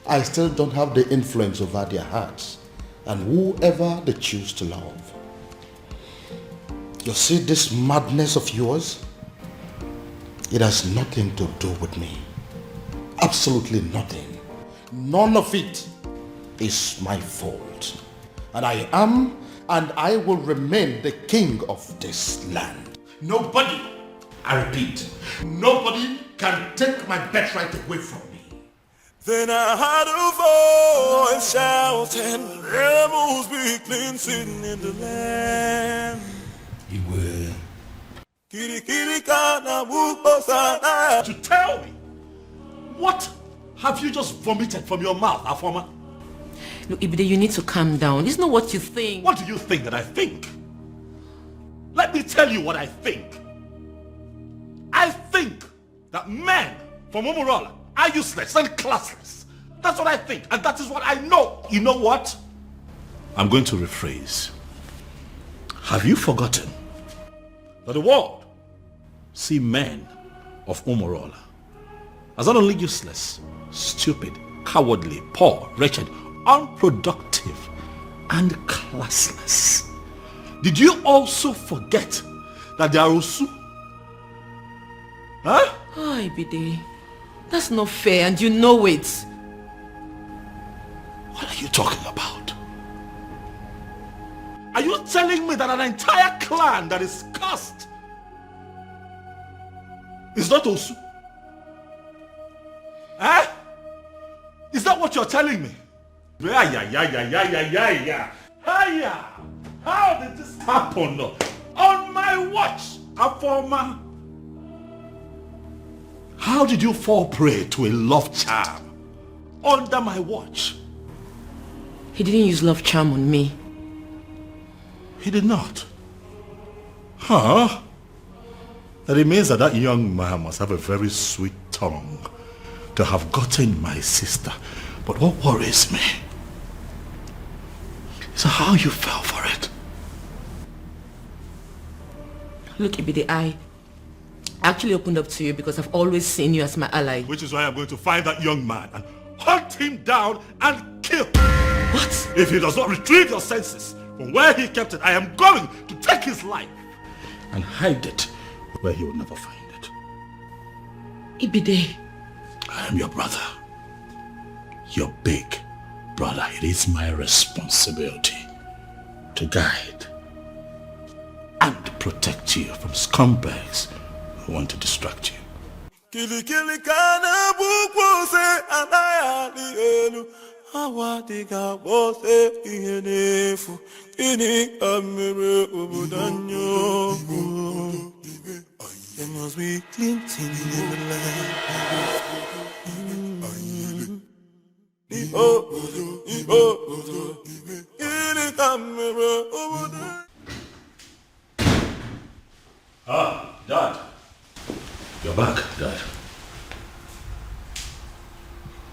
I still don't have the influence over their hearts and whoever they choose to love. You see this madness of yours? It has nothing to do with me. Absolutely nothing. None of it is my fault. And I am and I will remain the king of this land. Nobody, I repeat, nobody can take my birthright away from me. Then I heard a voice shouting, rebels be cleansing in the land. You will. To tell me, what have you just vomited from your mouth, Afoma? Look, Ibide, you need to calm down. It's not what you think. What do you think that I think? Let me tell you what I think. I think that men from Umurola are useless and classless. That's what I think, and that is what I know. You know what? I'm going to rephrase. Have you forgotten that the world see men of Umurola as not only useless, stupid, cowardly, poor, wretched, unproductive, and classless? Did you also forget that they are Osu? Huh? Oh, Ibide, that's not fair and you know it. What are you talking about? Are you telling me that an entire clan that is cursed is not Osu? Eh? Is that what you're telling me? Yeah. How did this happen? On my watch, Afoma. How did you fall prey to a love charm under my watch? He didn't use love charm on me. He did not. Huh? That it means that that young man must have a very sweet tongue to have gotten my sister. But what worries me is how you fell for it. Look, Ibide, I actually opened up to you because I've always seen you as my ally. Which is why I'm going to find that young man and hunt him down and kill. What? If he does not retrieve your senses from where he kept it, I am going to take his life and hide it where he will never find it. Ibide. I am your brother. Your big brother. It is my responsibility to guide and protect you from scumbags who want to distract you. Kili kana bukose anaya elu awadiga bose ihenefu ini amere obudanyo. There must be cleansing in the land. Ah, Dad. You're back, Dad.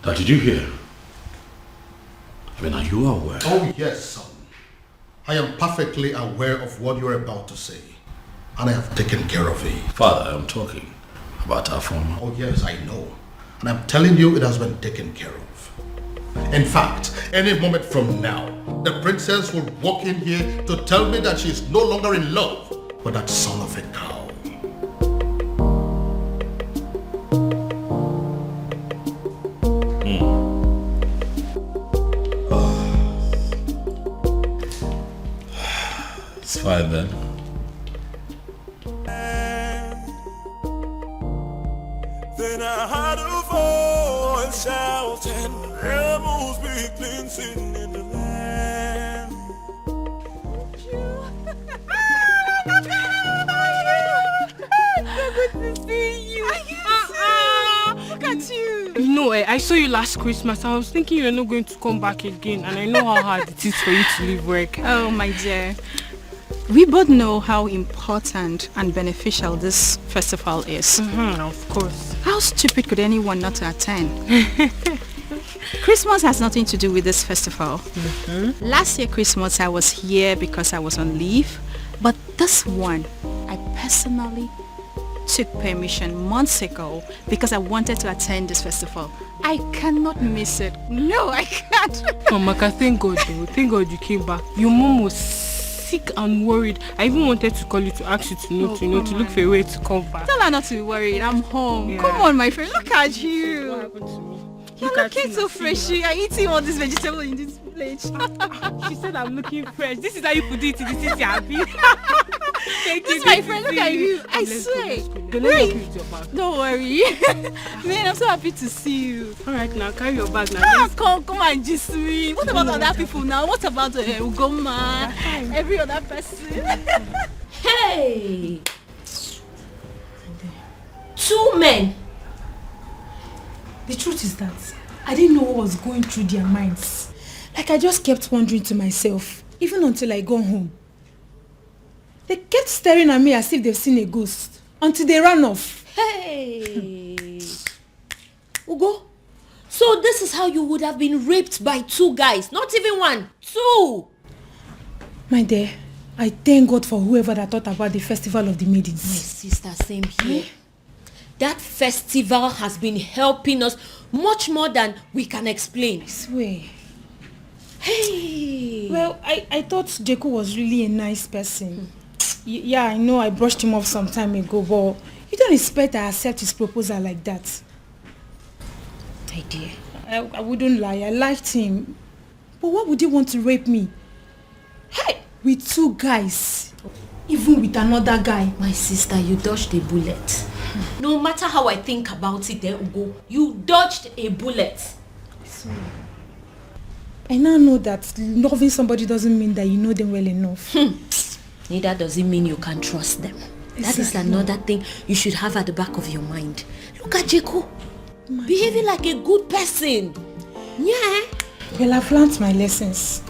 Dad, did you hear? I mean, are you aware? Oh yes, son. I am perfectly aware of what you're about to say. And I have taken care of it. Father, I'm talking about our former. Oh yes, I know. And I'm telling you it has been taken care of. In fact, any moment from now, the princess will walk in here to tell me that she is no longer in love with that son of a cow. fine then. Then I heard a voice shouting, there must be cleansing in the land. So good to see you. Look at you. No, I saw you last Christmas. I was thinking you're not going to come back again, and I know how hard it is for you to leave work. Oh, my dear. We both know how important and beneficial this festival is. Of course. How stupid could anyone not to attend? Christmas has nothing to do with this festival. Last year Christmas I was here because I was on leave, but this one I personally took permission months ago because I wanted to attend this festival. I cannot miss it. No, I can't. Oh, Maka, thank God though. Thank God you came back. Your mom was sick and worried. I even wanted to call you to ask you to look for a way to come back. Tell her not to be worried. I'm home. Yeah. Come on, my friend. Look at you. What happened to me? You're looking so fresh. You're eating all this vegetable in this plate. She said I'm looking fresh. This is how you put it. This is happy. Thank This you. is my friend. Look at you. I Let's swear. go. Let me help you with your bag. Don't worry. Man, I'm so happy to see you. Alright, now carry your bag now. Come and just me. What about other people now? What about Ugoma? Every other person? Hey! 2 men. The truth is that I didn't know what was going through their minds. Like I just kept wondering to myself, even until I got home. They kept staring at me as if they've seen a ghost, until they ran off. Hey! Ugo, so this is how you would have been raped by 2 guys, not even 1, 2! My dear, I thank God for whoever that thought about the Festival of the Maidens. My sister, same here. That festival has been helping us much more than we can explain. I swear. Hey! Well, I thought Jeku was really a nice person. Yeah, I know I brushed him off some time ago, but you don't expect I accept his proposal like that. My dear. I wouldn't lie, I liked him. But why would he want to rape me? Hey! With 2 guys. Even with another guy. My sister, you dodged a bullet. No matter how I think about it, Ugo, you dodged a bullet. I now know that loving somebody doesn't mean that you know them well enough. Neither does it mean you can trust them. That is another thing you should have at the back of your mind. Look at Jeko. Behaving like a good person. Yeah. Well, I've learned my lessons.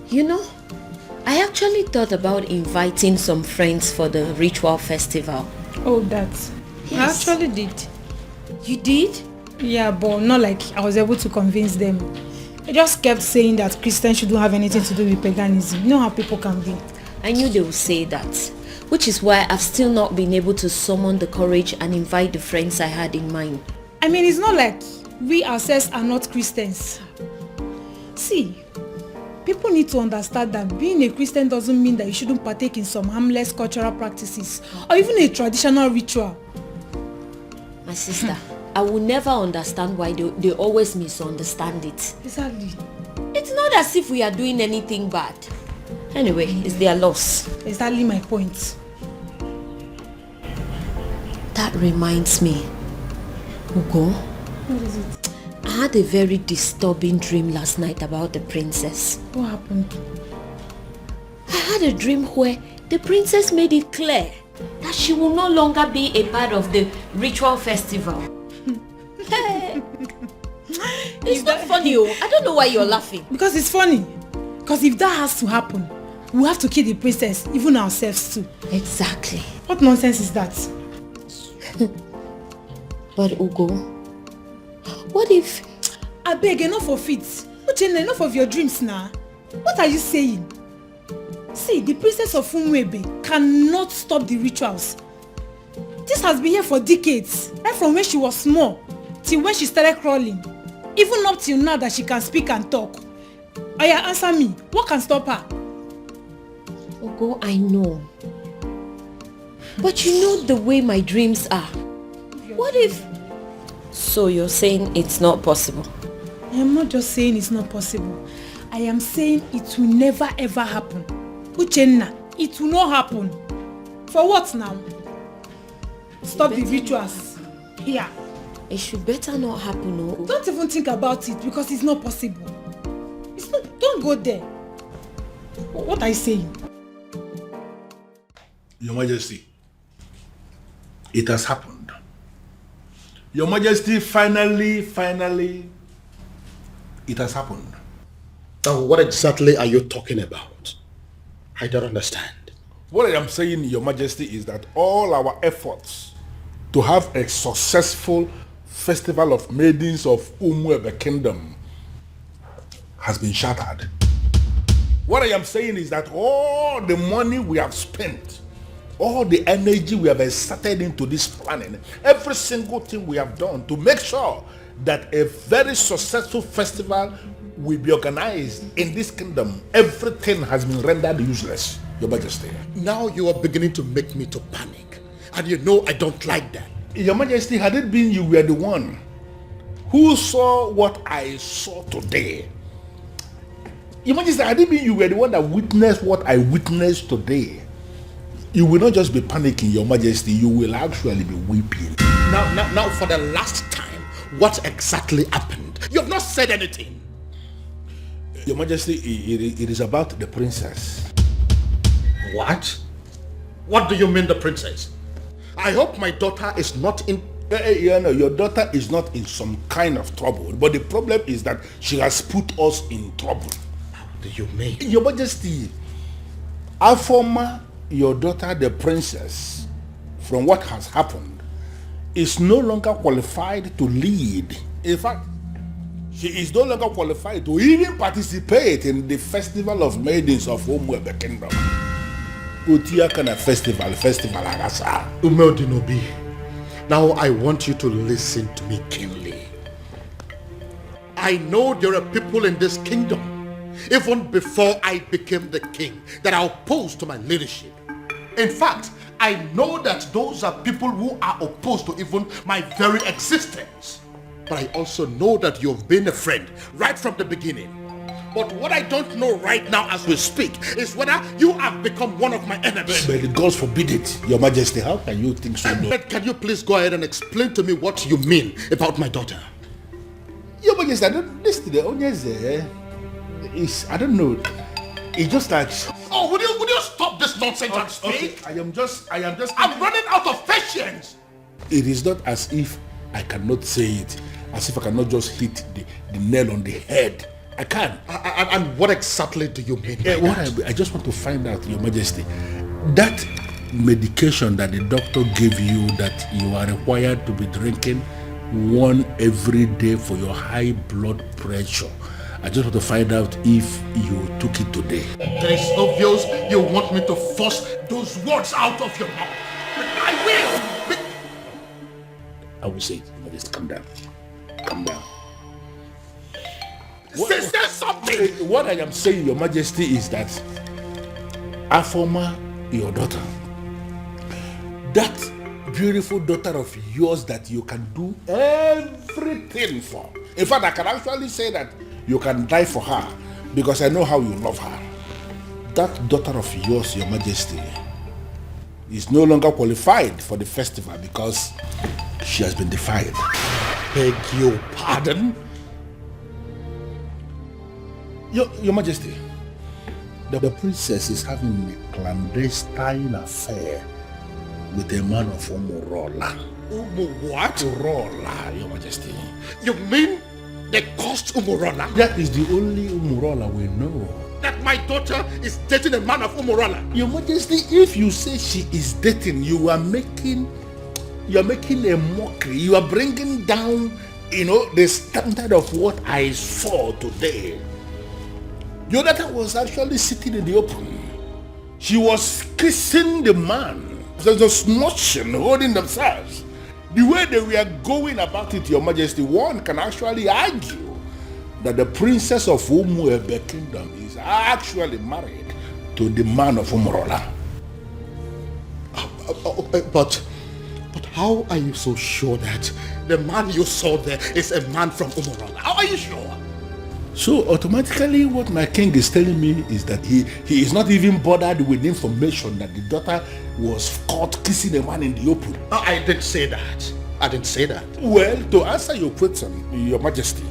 You know, I actually thought about inviting some friends for the ritual festival. Oh, that. Yes. I actually did. You did? Yeah, but not like I was able to convince them. I just kept saying that Christians shouldn't have anything to do with paganism. You know how people can be. I knew they would say that, which is why I've still not been able to summon the courage and invite the friends I had in mind. I mean, it's not like we ourselves are not Christians. See, people need to understand that being a Christian doesn't mean that you shouldn't partake in some harmless cultural practices or even a traditional ritual. My sister, I will never understand why they always misunderstand it. Exactly. It's not as if we are doing anything bad. Anyway, it's their loss. Exactly my point. That reminds me, Ugo. What is it? I had a very disturbing dream last night about the princess. What happened? I had a dream where the princess made it clear that she will no longer be a part of the ritual festival. It's not funny, oh. I don't know why you're laughing. Because it's funny. Because if that has to happen, we have to kill the princess, even ourselves too. Exactly. What nonsense is that? But Ugo, what if... I beg, enough of it. Uchenna, enough of your dreams now. What are you saying? See, the princess of Philmond cannot stop the rituals. This has been here for decades, right from when she was small till when she started crawling. Even up till now that she can speak and talk. Oya, answer me. What can stop her? Ugo, I know. But you know the way my dreams are. What if... So you're saying it's not possible? I am not just saying it's not possible. I am saying it will never ever happen. Uchenna, it will not happen. For what now? Stop the rituals here. It should better not happen, no? Don't even think about it because it's not possible. It's not, don't go there. What are you saying? Your Majesty, it has happened. Your Majesty, finally, it has happened. Now, what exactly are you talking about? I don't understand. What I am saying, Your Majesty, is that all our efforts to have a successful festival of maidens of Umuebe Kingdom has been shattered. What I am saying is that all the money we have spent, all the energy we have exerted into this planning, every single thing we have done to make sure that a very successful festival will be organized in this kingdom, everything has been rendered useless, Your Majesty. Now you are beginning to make me to panic. And you know I don't like that. Your Majesty, had it been you were the one who saw what I saw today, Your Majesty, had it been you were the one that witnessed what I witnessed today, you will not just be panicking, Your Majesty, you will actually be weeping. Now, for the last time, what exactly happened? You have not said anything. Your Majesty, it is about the princess. What? What do you mean, the princess? I hope my daughter is not in... Your daughter is not in some kind of trouble, but the problem is that she has put us in trouble. How do you mean? Your Majesty, Afoma, your daughter, the princess, from what has happened, is no longer qualified to lead. In fact, she is no longer qualified to even participate in the festival of maidens of Umuebe Kingdom. Utia kana festival agasa. Umeodinobi, now I want you to listen to me keenly. I know there are people in this kingdom, even before I became the king, that are opposed to my leadership. In fact, I know that those are people who are opposed to even my very existence. But I also know that you've been a friend right from the beginning. But what I don't know right now as we speak is whether you have become one of my enemies. But God forbid it, Your Majesty. How can you think so? But can you please go ahead and explain to me what you mean about my daughter? Your Majesty, I don't listen to the onions there. I don't know. It's just like... Oh, would you stop this nonsense and speak? Okay, I am just... I'm running out of patience. It is not as if I cannot say it, as if I cannot just hit the nail on the head. I can. And what exactly do you mean? I just want to find out, Your Majesty, that medication that the doctor gave you that you are required to be drinking one every day for your high blood pressure, I just want to find out if you took it today. It is obvious you want me to force those words out of your mouth. I will. I will say it. Just calm down. Calm down. Say something. What I am saying, Your Majesty, is that Afoma, your daughter, that beautiful daughter of yours that you can do everything for. In fact, I can actually say that you can die for her because I know how you love her. That daughter of yours, Your Majesty, is no longer qualified for the festival because she has been defiled. Beg your pardon? Your Majesty, the princess is having a clandestine affair with a man of Umurola. What? Umurola, Your Majesty. You mean they caused Umurola? That is the only Umurola we know. That my daughter is dating a man of Umurola? Your Majesty, if you say she is dating, you are making a mockery. You are bringing down, the standard of what I saw today. Your daughter was actually sitting in the open. She was kissing the man. There's a smooching, holding themselves. The way they were going about it, Your Majesty, one can actually argue that the princess of Umuebe Kingdom is actually married to the man of Umurola. But how are you so sure that the man you saw there is a man from Umurola? How are you sure? So automatically what my king is telling me is that he is not even bothered with information that the daughter was caught kissing a man in the open. I didn't say that. I didn't say that. Well, to answer your question, Your Majesty,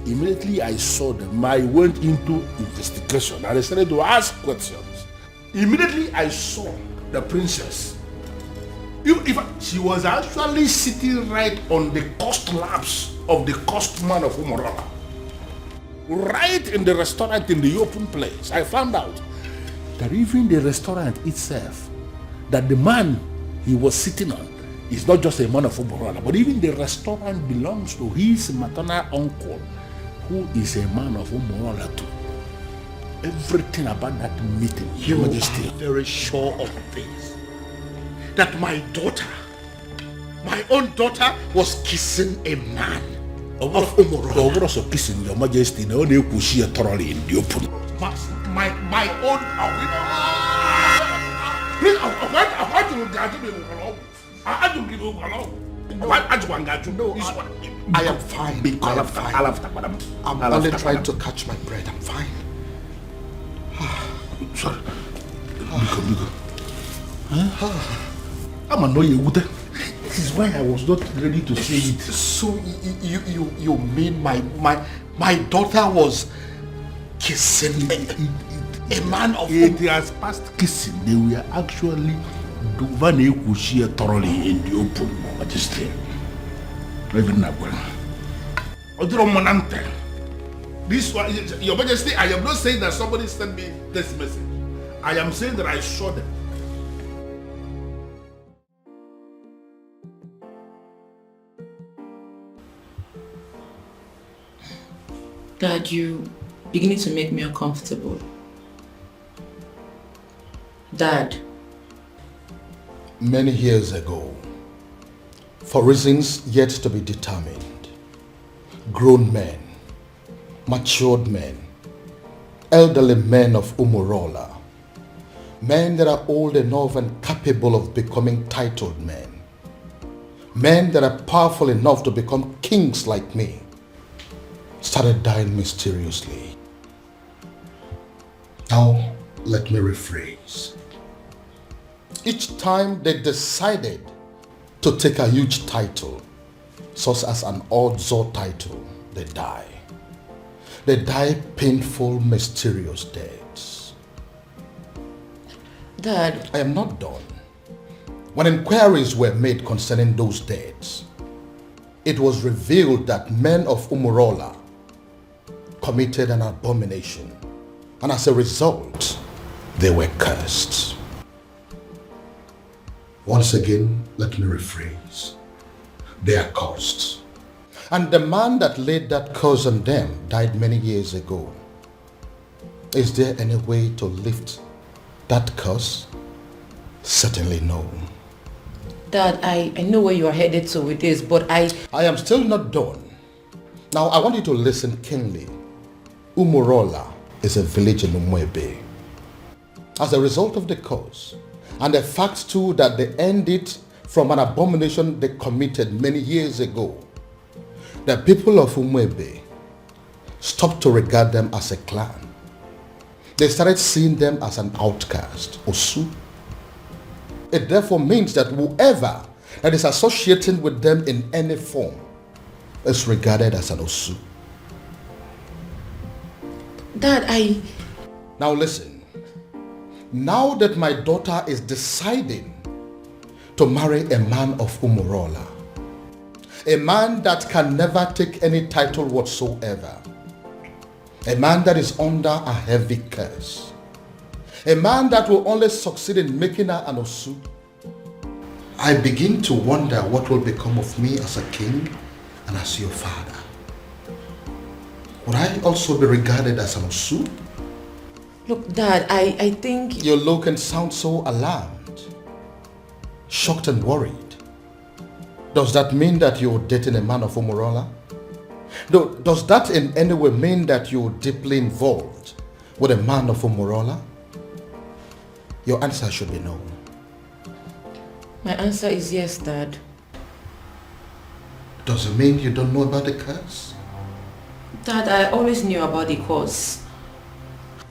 immediately I saw them, I went into investigation and I started to ask questions. Immediately I saw the princess. She was actually sitting right on the cost laps of the cost man of Umorola. Right in the restaurant in the open place, I found out that even the restaurant itself, that the man he was sitting on is not just a man of Umorola, but even the restaurant belongs to his maternal uncle, who is a man of Umorola too. Everything about that meeting, Your Majesty. Are very sure of this. That my daughter, my own daughter, was kissing a man of Umorola. Also kissing, Your Majesty, no one could see thoroughly in the open. My own. Please, I am fine. I'm only trying to catch my breath. I'm fine. Sorry. Biko. I'm annoyed. This is why I was not ready to say it. So you mean my daughter was kissing a man of it has passed kissing. They were actually doing thoroughly in the open, Majesty. Even now, this one, Your Majesty, I am not saying that somebody sent me this message. I am saying that I saw them. Dad, you beginning to make me uncomfortable. Dad. Many years ago, for reasons yet to be determined, grown men, matured men, elderly men of Umorola, men that are old enough and capable of becoming titled men that are powerful enough to become kings like me, started dying mysteriously. Now, let me rephrase. Each time they decided to take a huge title, such as an Odzo title, they die. They die painful, mysterious deaths. Dad, I am not done. When inquiries were made concerning those deaths, it was revealed that men of Umorola committed an abomination, and as a result, they were cursed. Once again, let me rephrase. They are cursed. And the man that laid that curse on them died many years ago. Is there any way to lift that curse? Certainly no. Dad, I know where you are headed to with this, but I am still not done. Now, I want you to listen keenly. Umorola is a village in Umwebe. As a result of the curse, and the fact too that they ended from an abomination they committed many years ago, the people of Umwebe stopped to regard them as a clan. They started seeing them as an outcast, Osu. It therefore means that whoever that is associating with them in any form is regarded as an Osu. Dad, Now listen. Now that my daughter is deciding to marry a man of Umorola, a man that can never take any title whatsoever, a man that is under a heavy curse, a man that will only succeed in making her an Osu, I begin to wonder what will become of me as a king and as your father. Would I also be regarded as an Osu? Look, Dad, I think... You look and sound so alarmed, shocked and worried. Does that mean that you're dating a man of Umorola? Does that in any way mean that you're deeply involved with a man of Umorola? Your answer should be no. My answer is yes, Dad. Does it mean you don't know about the curse? Dad, I always knew about the cause.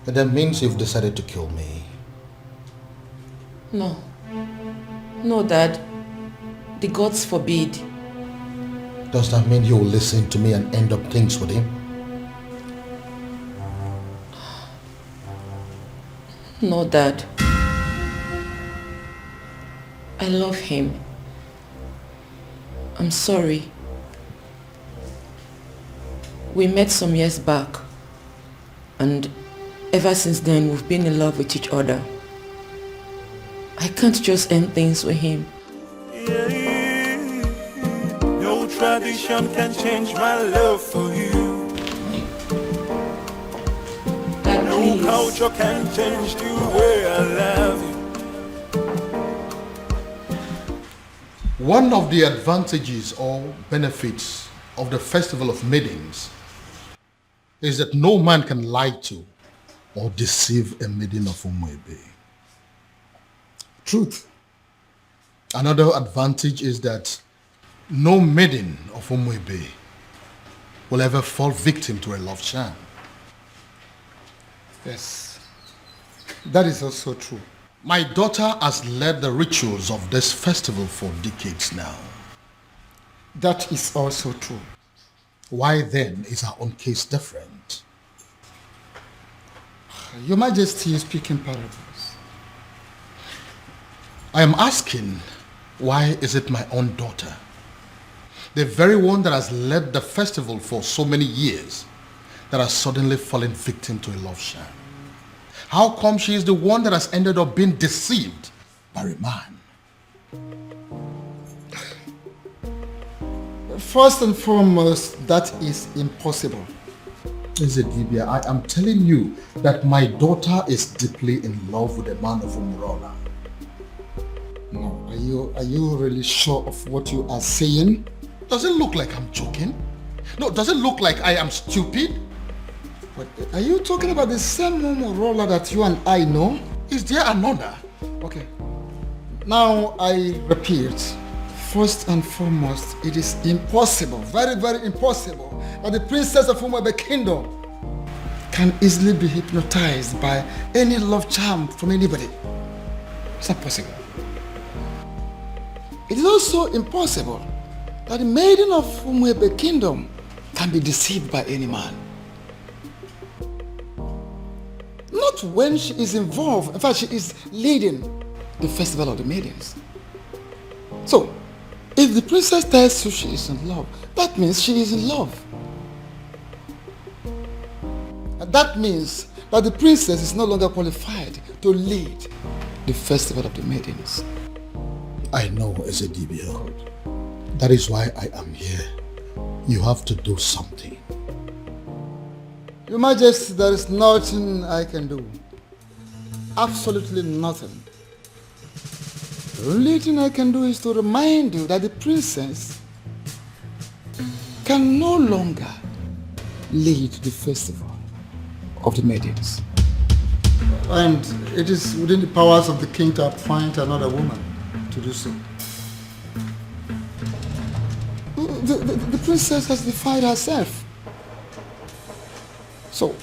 That means you've decided to kill me. No. No, Dad. The gods forbid. Does that mean you'll listen to me and end up things with him? No, Dad. I love him. I'm sorry. We met some years back, and ever since then we've been in love with each other. I can't just end things with him. No tradition can change my love for you. Dad, no please. culture can change the way I love you. One of the advantages or benefits of the Festival of Maidens is that no man can lie to or deceive a maiden of Umuebe. Truth. Another advantage is that no maiden of Umuebe will ever fall victim to a love charm. Yes. That is also true. My daughter has led the rituals of this festival for decades now. That is also true. Why then is our own case different? Your Majesty is speaking parables. I am asking, why is it my own daughter, the very one that has led the festival for so many years, that has suddenly fallen victim to a love sham? How come she is the one that has ended up being deceived by a man? First and foremost, that is impossible. Ezedibia, I am telling you that my daughter is deeply in love with a man of Umurola. No, are you really sure of what you are saying? Does it look like I'm joking? No, does it look like I am stupid? But are you talking about the same Umurola that you and I know? Is there another? Okay. Now I repeat, first and foremost, it is impossible, very, very impossible, that the princess of Umuebe Kingdom can easily be hypnotized by any love charm from anybody. It's not possible. It is also impossible that the maiden of Umuebe Kingdom can be deceived by any man. Not when she is involved. In fact, she is leading the festival of the maidens. So, if the princess tells you she is in love, that means she is in love. And that means that the princess is no longer qualified to lead the festival of the maidens. I know, Ezedibia. That is why I am here. You have to do something. Your Majesty, there is nothing I can do. Absolutely nothing. The only thing I can do is to remind you that the princess can no longer lead the festival of the maidens. And it is within the powers of the king to appoint another woman to do so. The princess has defied herself. So,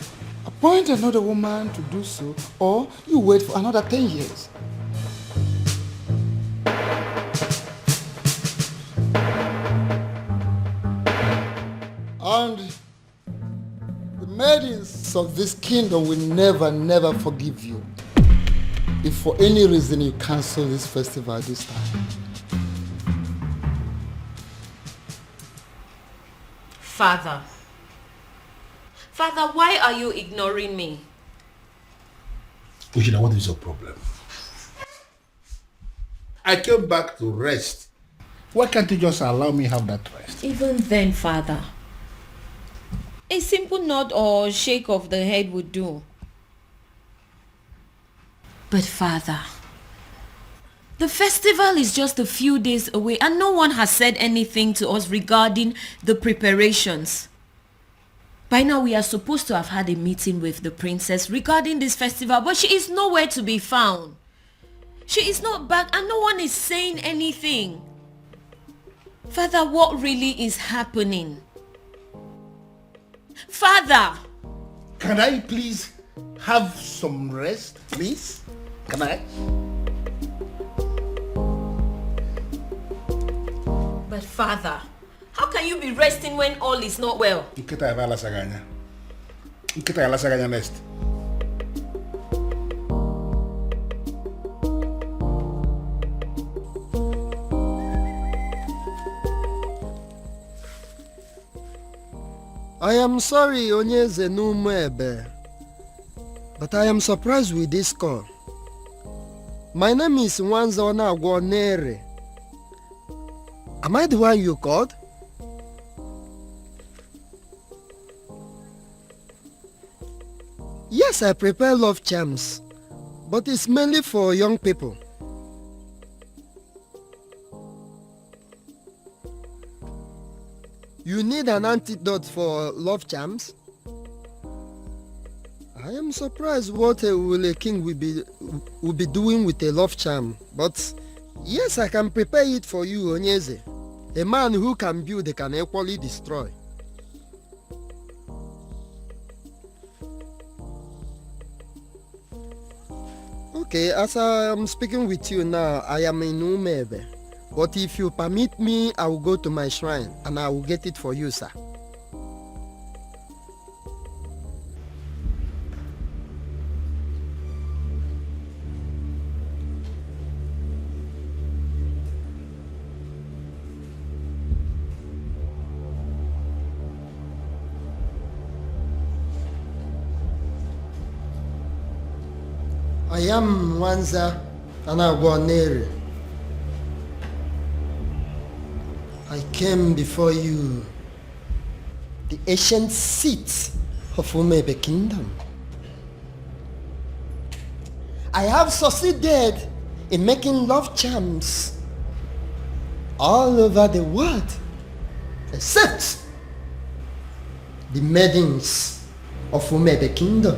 appoint another woman to do so, or you wait for another 10 years. And the maidens of this kingdom will never forgive you if for any reason you cancel this festival this time. Father, why are you ignoring me? Ujina, what is your problem? I came back to rest. Why can't you just allow me have that rest? Even then, Father, a simple nod or shake of the head would do. But Father, the festival is just a few days away and no one has said anything to us regarding the preparations. By now we are supposed to have had a meeting with the princess regarding this festival, but she is nowhere to be found. She is not back and no one is saying anything. Father, what really is happening? Father! Can I please have some rest, please? Can I? But Father, how can you be resting when all is not well? Nkita ya bala saganya. Nkita ya la saganya next. I am sorry, Onyeze Numebe, but I am surprised with this call. My name is Nwanzona Agwonere. Am I the one you called? Yes, I prepare love charms, but it's mainly for young people. You need an antidote for love charms? I am surprised what a king will be doing with a love charm, but yes, I can prepare it for you, Onyeze. A man who can build can equally destroy. Okay, as I am speaking with you now, I am in Umebe. But if you permit me, I will go to my shrine and I will get it for you, sir. I am Nwanza Anagwonere. I came before you, the ancient seat of Umebe Kingdom. I have succeeded in making love charms all over the world, except the maidens of Umebe Kingdom.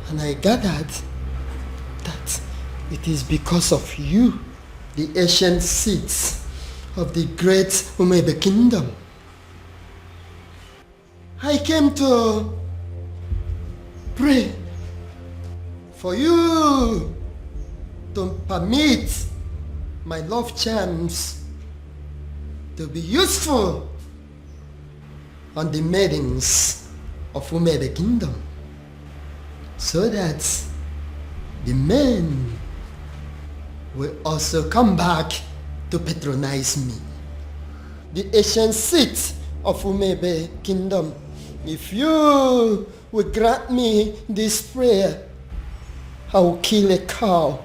And I gathered that it is because of you, the ancient seats of the great Umebe Kingdom. I came to pray for you to permit my love charms to be useful on the maidens of Umebe Kingdom, so that the men will also come back to patronize me. The ancient seat of Umebe Kingdom, if you will grant me this prayer, I will kill a cow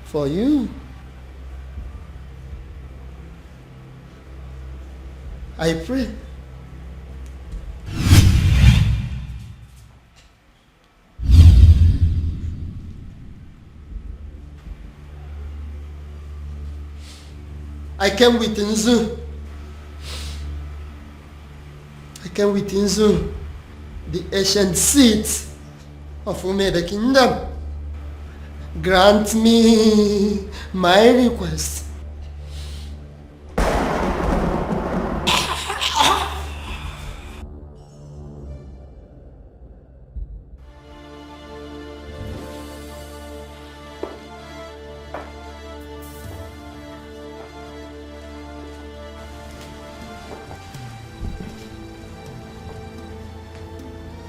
for you. I pray. I came with Nzu. I came with Nzu, the ancient seat of Umebe Kingdom. Grant me my request.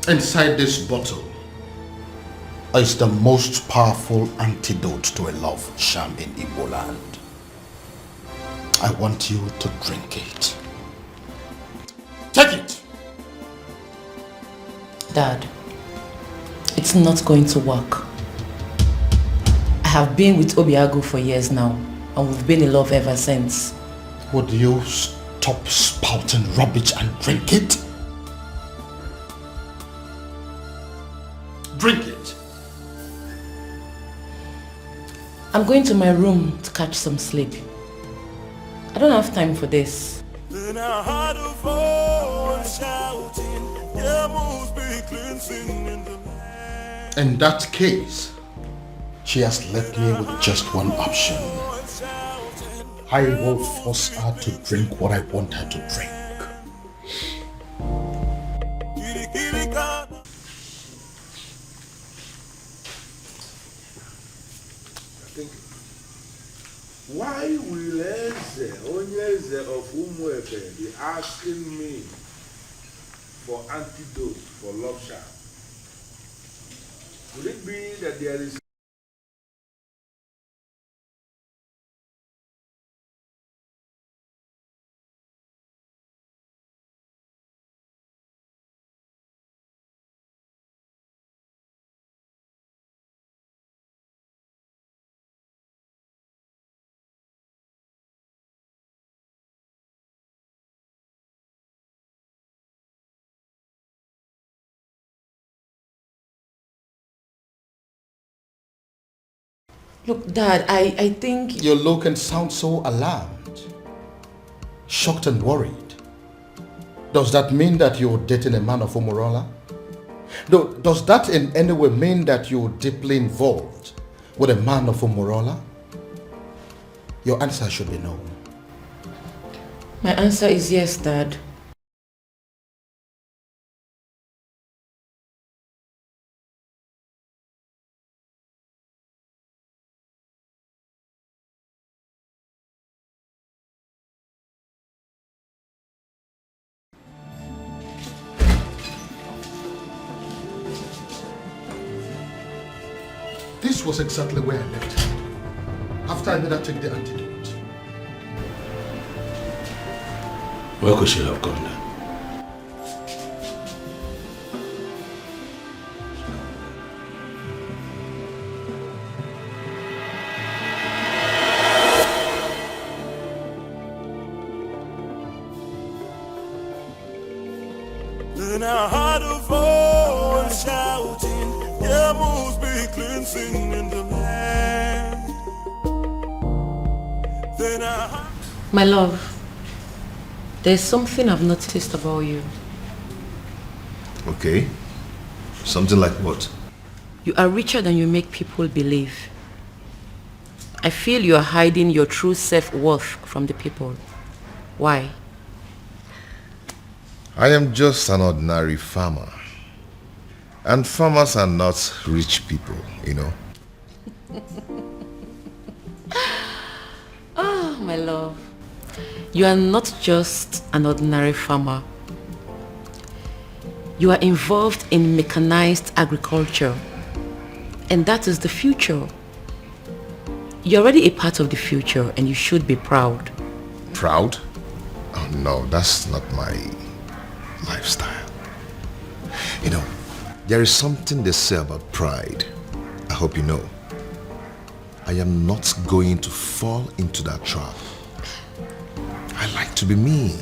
Inside this bottle is the most powerful antidote to a love charm in Igbo land. I want you to drink it. Take it! Dad, it's not going to work. I have been with Obiago for years now, and we've been in love ever since. Would you stop spouting rubbish and drink it? Drink it. I'm going to my room to catch some sleep. I don't have time for this. Then I heard a voice shouting, "There must be cleansing in the land." In that case, she has left me with just one option. I will force her to drink what I want her to drink. thinking. Why will Eze, Onyeze of Umuefe, be asking me for antidote for love charm? Could it be that there is Look, Dad, I think... You look and sound so alarmed, shocked and worried. Does that mean that you're dating a man of Umurola? Does that in any way mean that you're deeply involved with a man of Umurola? Your answer should be no. My answer is yes, Dad. This was exactly where I left her after I made her take the antidote. Where could she have gone then? Then I heard a voice shouting, there must be cleansing in the land. Then I heard... My love, there's something I've noticed about you. Okay. Something like what? You are richer than you make people believe. I feel you are hiding your true self-worth from the people. Why? I am just an ordinary farmer. And farmers are not rich people, you know. Oh, my love. You are not just an ordinary farmer. You are involved in mechanized agriculture. And that is the future. You're already a part of the future and you should be proud. Proud? Oh no, that's not my lifestyle. You know, there is something they say about pride. I hope you know. I am not going to fall into that trap. I like to be me.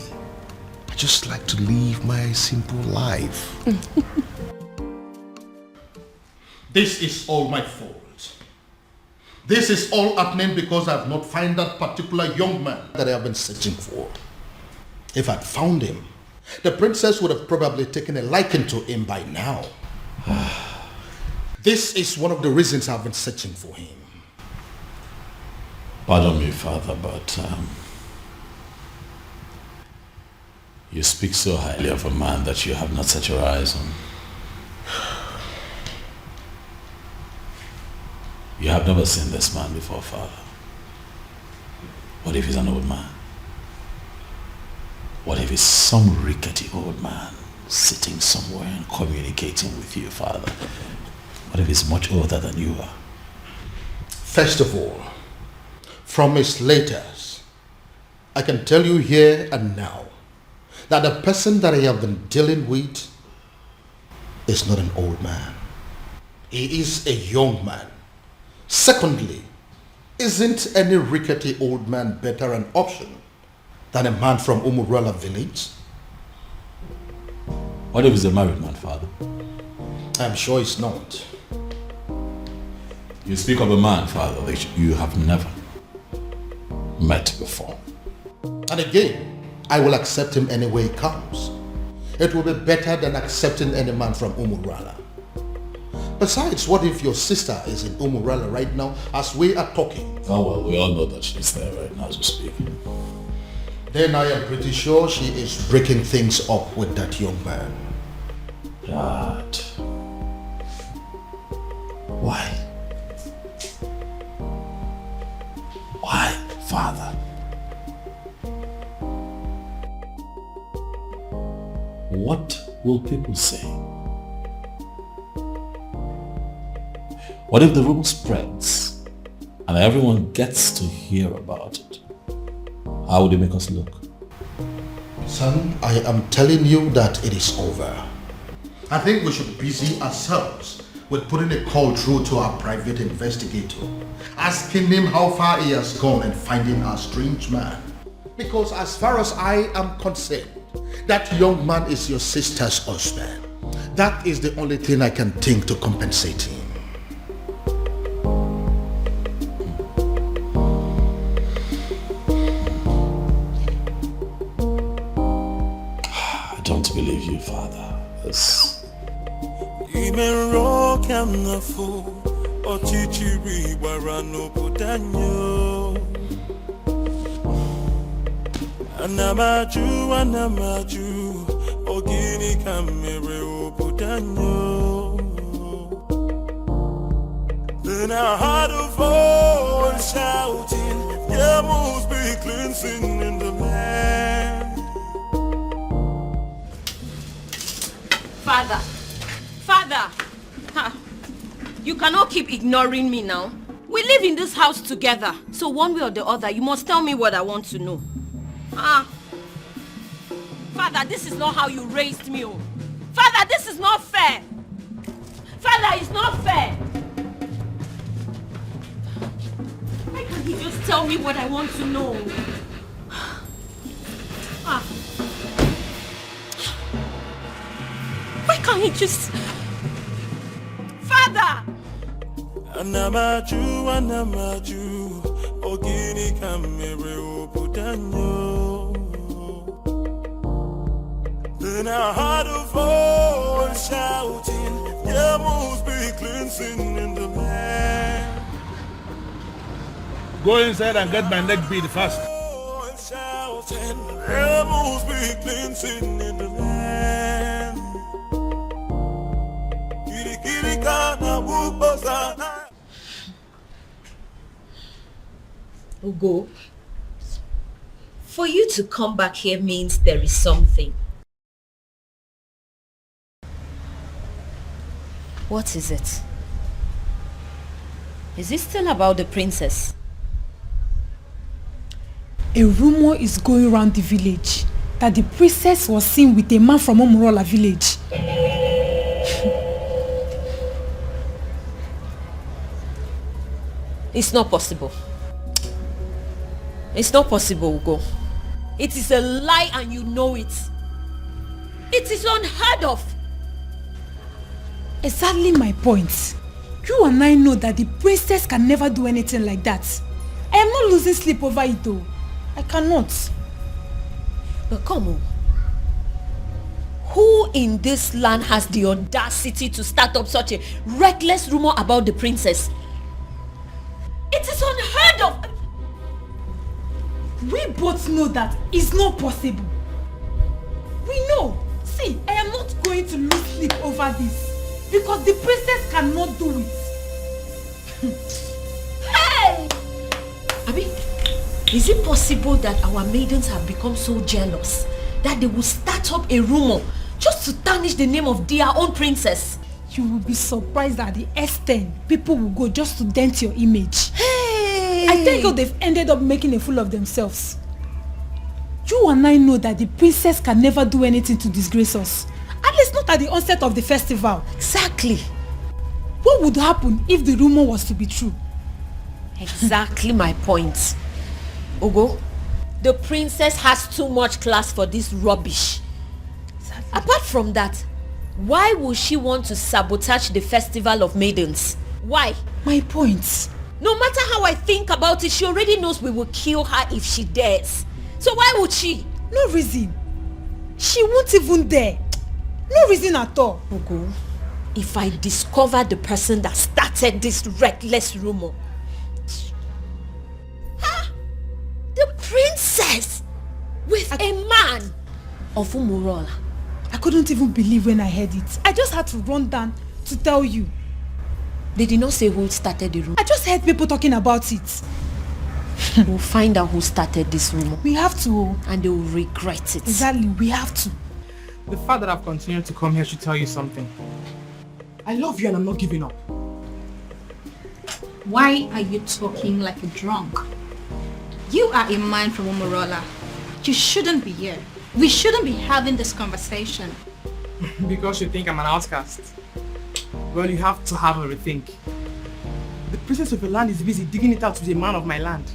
I just like to live my simple life. This is all my fault. This is all happening because I have not found that particular young man that I have been searching for. If I'd found him, the princess would have probably taken a liking to him by now. This is one of the reasons I've been searching for him. Pardon me, Father, but you speak so highly of a man that you have not set your eyes on. You have never seen this man before, Father. What if he's an old man? What if he's some rickety old man sitting somewhere and communicating with you, Father? What if he's much older than you are? First of all, from his letters, I can tell you here and now that the person that I have been dealing with is not an old man. He is a young man. Secondly, isn't any rickety old man better an option than a man from Umurala village? What if he's a married man, Father? I'm sure he's not. You speak of a man, Father, that you have never met before. And again, I will accept him any way he comes. It will be better than accepting any man from Umurala. Besides, what if your sister is in Umurala right now as we are talking? Oh well, we all know that she's there right now as we speak. Then I am pretty sure she is breaking things up with that young man. Dad. Why? father. What will people say? What if the rumor spreads and everyone gets to hear about it? How would it make us look? Son, I am telling you that it is over. I think we should busy ourselves with putting a call through to our private investigator, asking him how far he has gone in finding our strange man. Because as far as I am concerned, that young man is your sister's husband. That is the only thing I can think to compensate him. I don't believe you, Father. Even rock and the fool, or chichiri, barano putanyo. Anamaju, ogini kamere putanyo. Then I heard a voice shouting, there must be cleansing in the land. Father, you cannot keep ignoring me now. We live in this house together, so one way or the other, you must tell me what I want to know. Father, this is not how you raised me. Oh. Father, this is not fair. Father, it's not fair. Why can't he just tell me what I want to know? Why can't he just... Father! Anamaju, ogini kamere putanyo. Then I heard a voice shouting, there must be cleansing in the land. Go inside and get my neck beat fast. Shouting, there must be cleansing in the land. Ugo, for you to come back here means there is something. What is it? Is it still about the princess? A rumor is going around the village that the princess was seen with a man from Omurola village. It's not possible. It's not possible, Ugo. It is a lie and you know it. It is unheard of. Exactly my point. You and I know that the princess can never do anything like that. I am not losing sleep over it though. I cannot. But come on. Who in this land has the audacity to start up such a reckless rumor about the princess? It is unheard of. We both know that it's not possible. We know. See, I am not going to lose sleep over this. Because the princess cannot do it. Hey! Abi, is it possible that our maidens have become so jealous that they will start up a rumor just to tarnish the name of their own princess? You will be surprised at the extent people will go just to dent your image. Hey! I think they've ended up making a fool of themselves. You and I know that the princess can never do anything to disgrace us. At least not at the onset of the festival. Exactly. What would happen if the rumor was to be true? Exactly my point. Ugo, the princess has too much class for this rubbish. Exactly. Apart from that, why would she want to sabotage the festival of maidens? Why? My point. No matter how I think about it, she already knows we will kill her if she dares. So why would she? No reason. She won't even dare. No reason at all. Ugo, if I discover the person that started this reckless rumor. The princess with a man of Umurola. I couldn't even believe when I heard it. I just had to run down to tell you. They did not say who started the rumor. I just heard people talking about it. We'll find out who started this rumor. We have to. And they will regret it. Exactly, we have to. The fact that I've continued to come here should tell you something. I love you and I'm not giving up. Why are you talking like a drunk? You are a man from Omorola. You shouldn't be here. We shouldn't be having this conversation. Because you think I'm an outcast. Well, you have to have a rethink. The princess of your land is busy digging it out with a man of my land.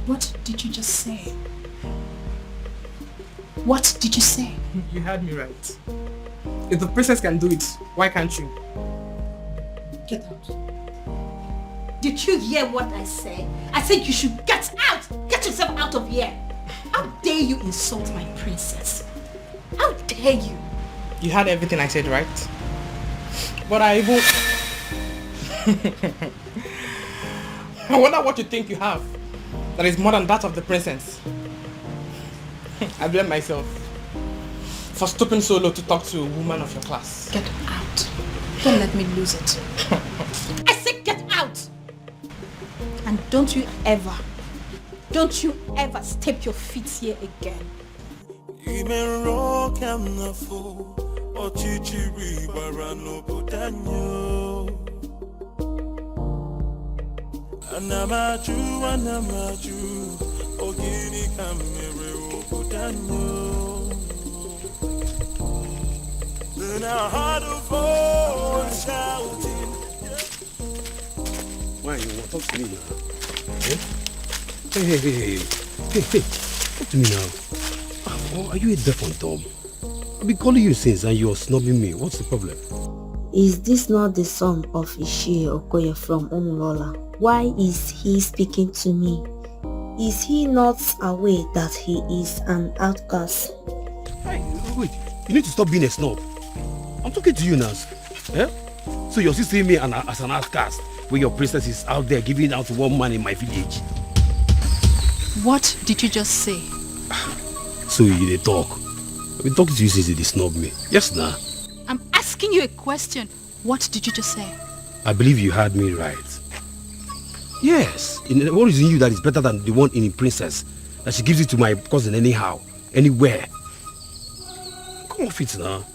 What did you just say? What did you say? You heard me right. If the princess can do it, why can't you? Get out. Did you hear what I said? I said you should get out! Get yourself out of here! How dare you insult my princess? How dare you? You heard everything I said, right? But I even... I wonder what you think you have that is more than that of the princess. I blame myself for stooping so low to talk to a woman of your class. Get out. Don't let me lose it. I said get out! And don't you ever step your feet here again. Anamaju, ogini kamere obudanyo. Then I heard a voice shouting. Why you want to talk to me now? Eh? Hey, talk to me now. Oh, are you a deaf and dumb? I've been calling you since and you're snubbing me. What's the problem? Is this not the son of Ishie Okoye from Umulola? Why is he speaking to me? Is he not aware that he is an outcast? Hey, wait, you need to stop being a snob. I'm talking to you now. Eh? So you're still seeing me as an outcast when your princess is out there giving out to one man in my village. What did you just say? So you dey talk. I've been talking to you since you snub me. Yes, nah. I'm asking you a question. What did you just say? I believe you heard me right. Yes. What is in you that is better than the one in the princess? That she gives it to my cousin anyhow, anywhere. Come off it now.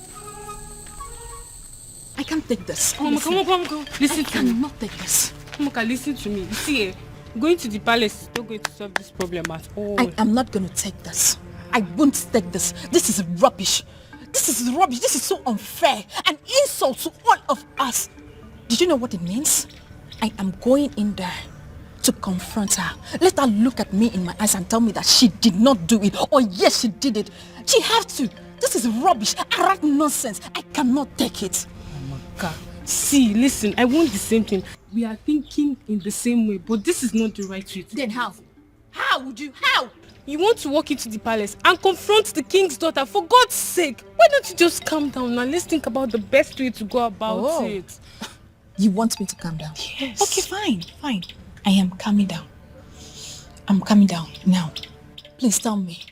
I can't take this. Come on. Listen to me. I cannot take this. Moka, listen to me. You see, going to the palace is not going to solve this problem at all. I am not going to take this. I won't take this. This is rubbish. This is rubbish. This is so unfair. An insult to all of us. Did you know what it means? I am going in there to confront her. Let her look at me in my eyes and tell me that she did not do it. Or yes, she did it. She has to. This is rubbish. Arrant nonsense. I cannot take it. Moka, see, listen, I want the same thing. We are thinking in the same way, but this is not the right way. Then how? How would you? How? You want to walk into the palace and confront the king's daughter, for God's sake. Why don't you just calm down and let's think about the best way to go about it. You want me to calm down? Yes. Okay, fine. I am calming down. I'm calming down now. Please tell me,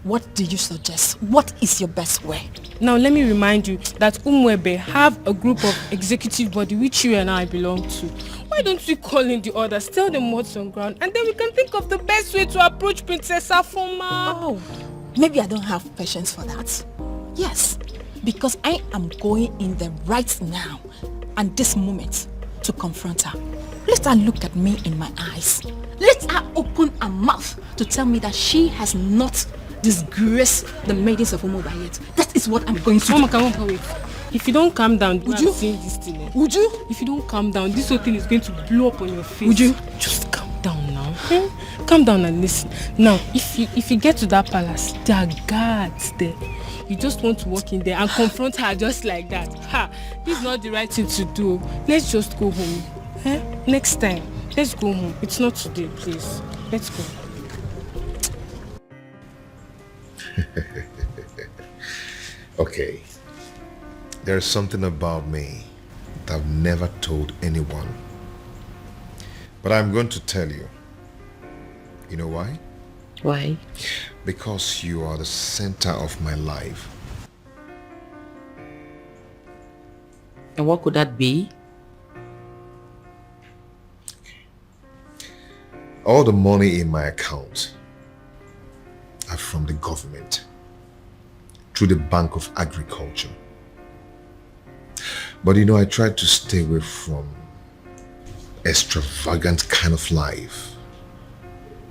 what do you suggest? What is your best way? Now let me remind you that Umwebe have a group of executive body which you and I belong to. Why don't we call in the others, tell them what's on ground, and then we can think of the best way to approach Princess Afoma. Oh, maybe I don't have patience for that. Yes, because I am going in there right now and this moment to confront her. Let her look at me in my eyes. Let her open her mouth to tell me that she has not disgraced the maidens of Umuba yet. That is what I'm going to do. Mama, come on, wait. If you don't calm down, would you? This thing, Would you? If you don't calm down, this whole thing is going to blow up on your face. Would you? Just calm down now. Okay? Calm down and listen. Now, if you get to that palace, there are guards there. You just want to walk in there and confront her just like that. Ha! This is not the right thing to do. Let's just go home. Eh? Next time, let's go home. It's not today, please. Let's go. Okay. There's something about me that I've never told anyone. But I'm going to tell you. You know why? Why? Because you are the center of my life. And what could that be? All the money in my account are from the government through the Bank of Agriculture. But you know, I try to stay away from extravagant kind of life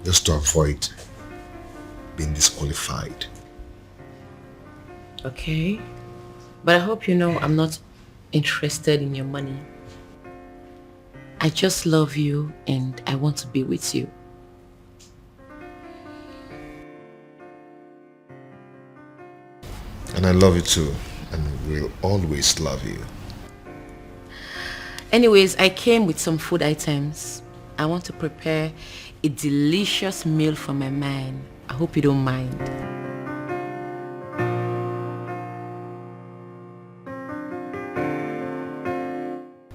just to avoid being disqualified. Okay. But I hope you know I'm not interested in your money. I just love you and I want to be with you. And I love you too, and will always love you. Anyways, I came with some food items. I want to prepare a delicious meal for my man. I hope you don't mind.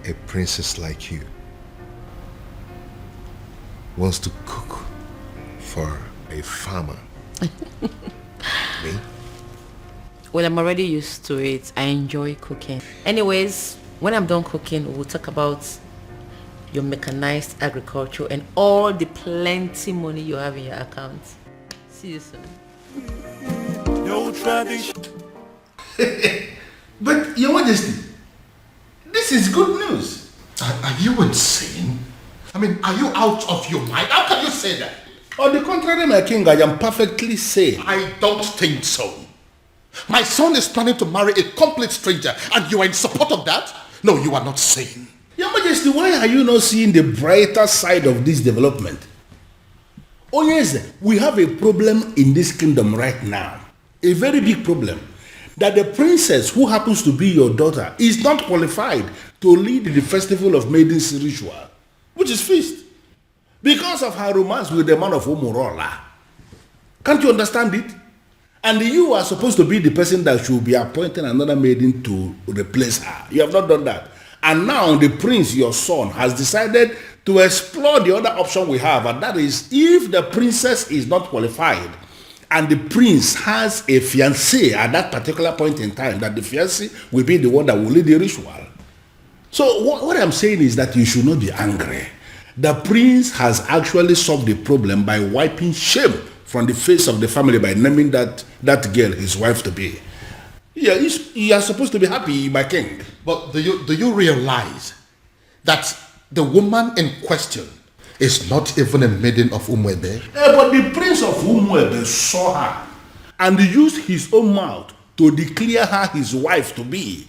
A princess like you wants to cook for a farmer. Me? Well, I'm already used to it. I enjoy cooking. Anyways, when I'm done cooking, we'll talk about your mechanized agriculture and all the plenty money you have in your account. See you soon. No tradition. But, Your Majesty, this is good news. Are you insane? I mean, are you out of your mind? How can you say that? On the contrary, my king, I am perfectly sane. I don't think so. My son is planning to marry a complete stranger and you are in support of that? No, you are not sane. Your Majesty, why are you not seeing the brighter side of this development? Oh yes, we have a problem in this kingdom right now. A very big problem. That the princess who happens to be your daughter is not qualified to lead the festival of maidens ritual, which is feast, because of her romance with the man of Umurola. Can't you understand it? And you are supposed to be the person that should be appointing another maiden to replace her. You have not done that. And now the prince, your son, has decided to explore the other option we have, and that is if the princess is not qualified and the prince has a fiancé at that particular point in time, that the fiancé will be the one that will lead the ritual. So what I'm saying is that you should not be angry. The prince has actually solved the problem by wiping shame from the face of the family by naming that girl his wife to be. Yeah, you are supposed to be happy, my king. But do you realize that the woman in question is not even a maiden of Umuebe? But the prince of Umuebe saw her and used his own mouth to declare her his wife to be.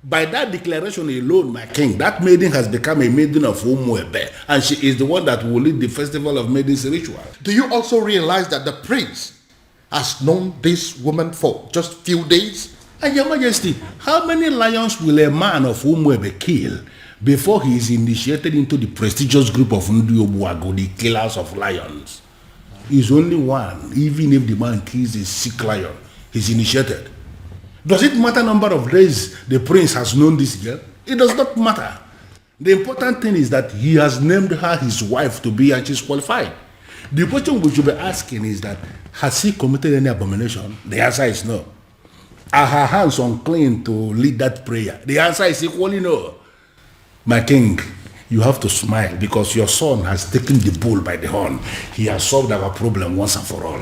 By that declaration alone, my king, that maiden has become a maiden of Umuebe, and she is the one that will lead the festival of maidens ritual. Do you also realize that the prince has known this woman for just few days? And Your Majesty, how many lions will a man of Umuebe kill before he is initiated into the prestigious group of Ndiobuago, the killers of lions? He's only one. Even if the man kills a sick lion, he's initiated. Does it matter number of days the prince has known this girl? It does not matter. The important thing is that he has named her his wife to be, and she's qualified. The question we should be asking is that, has he committed any abomination? The answer is no. Are her hands unclean to lead that prayer? The answer is equally no. My king, you have to smile because your son has taken the bull by the horn. He has solved our problem once and for all.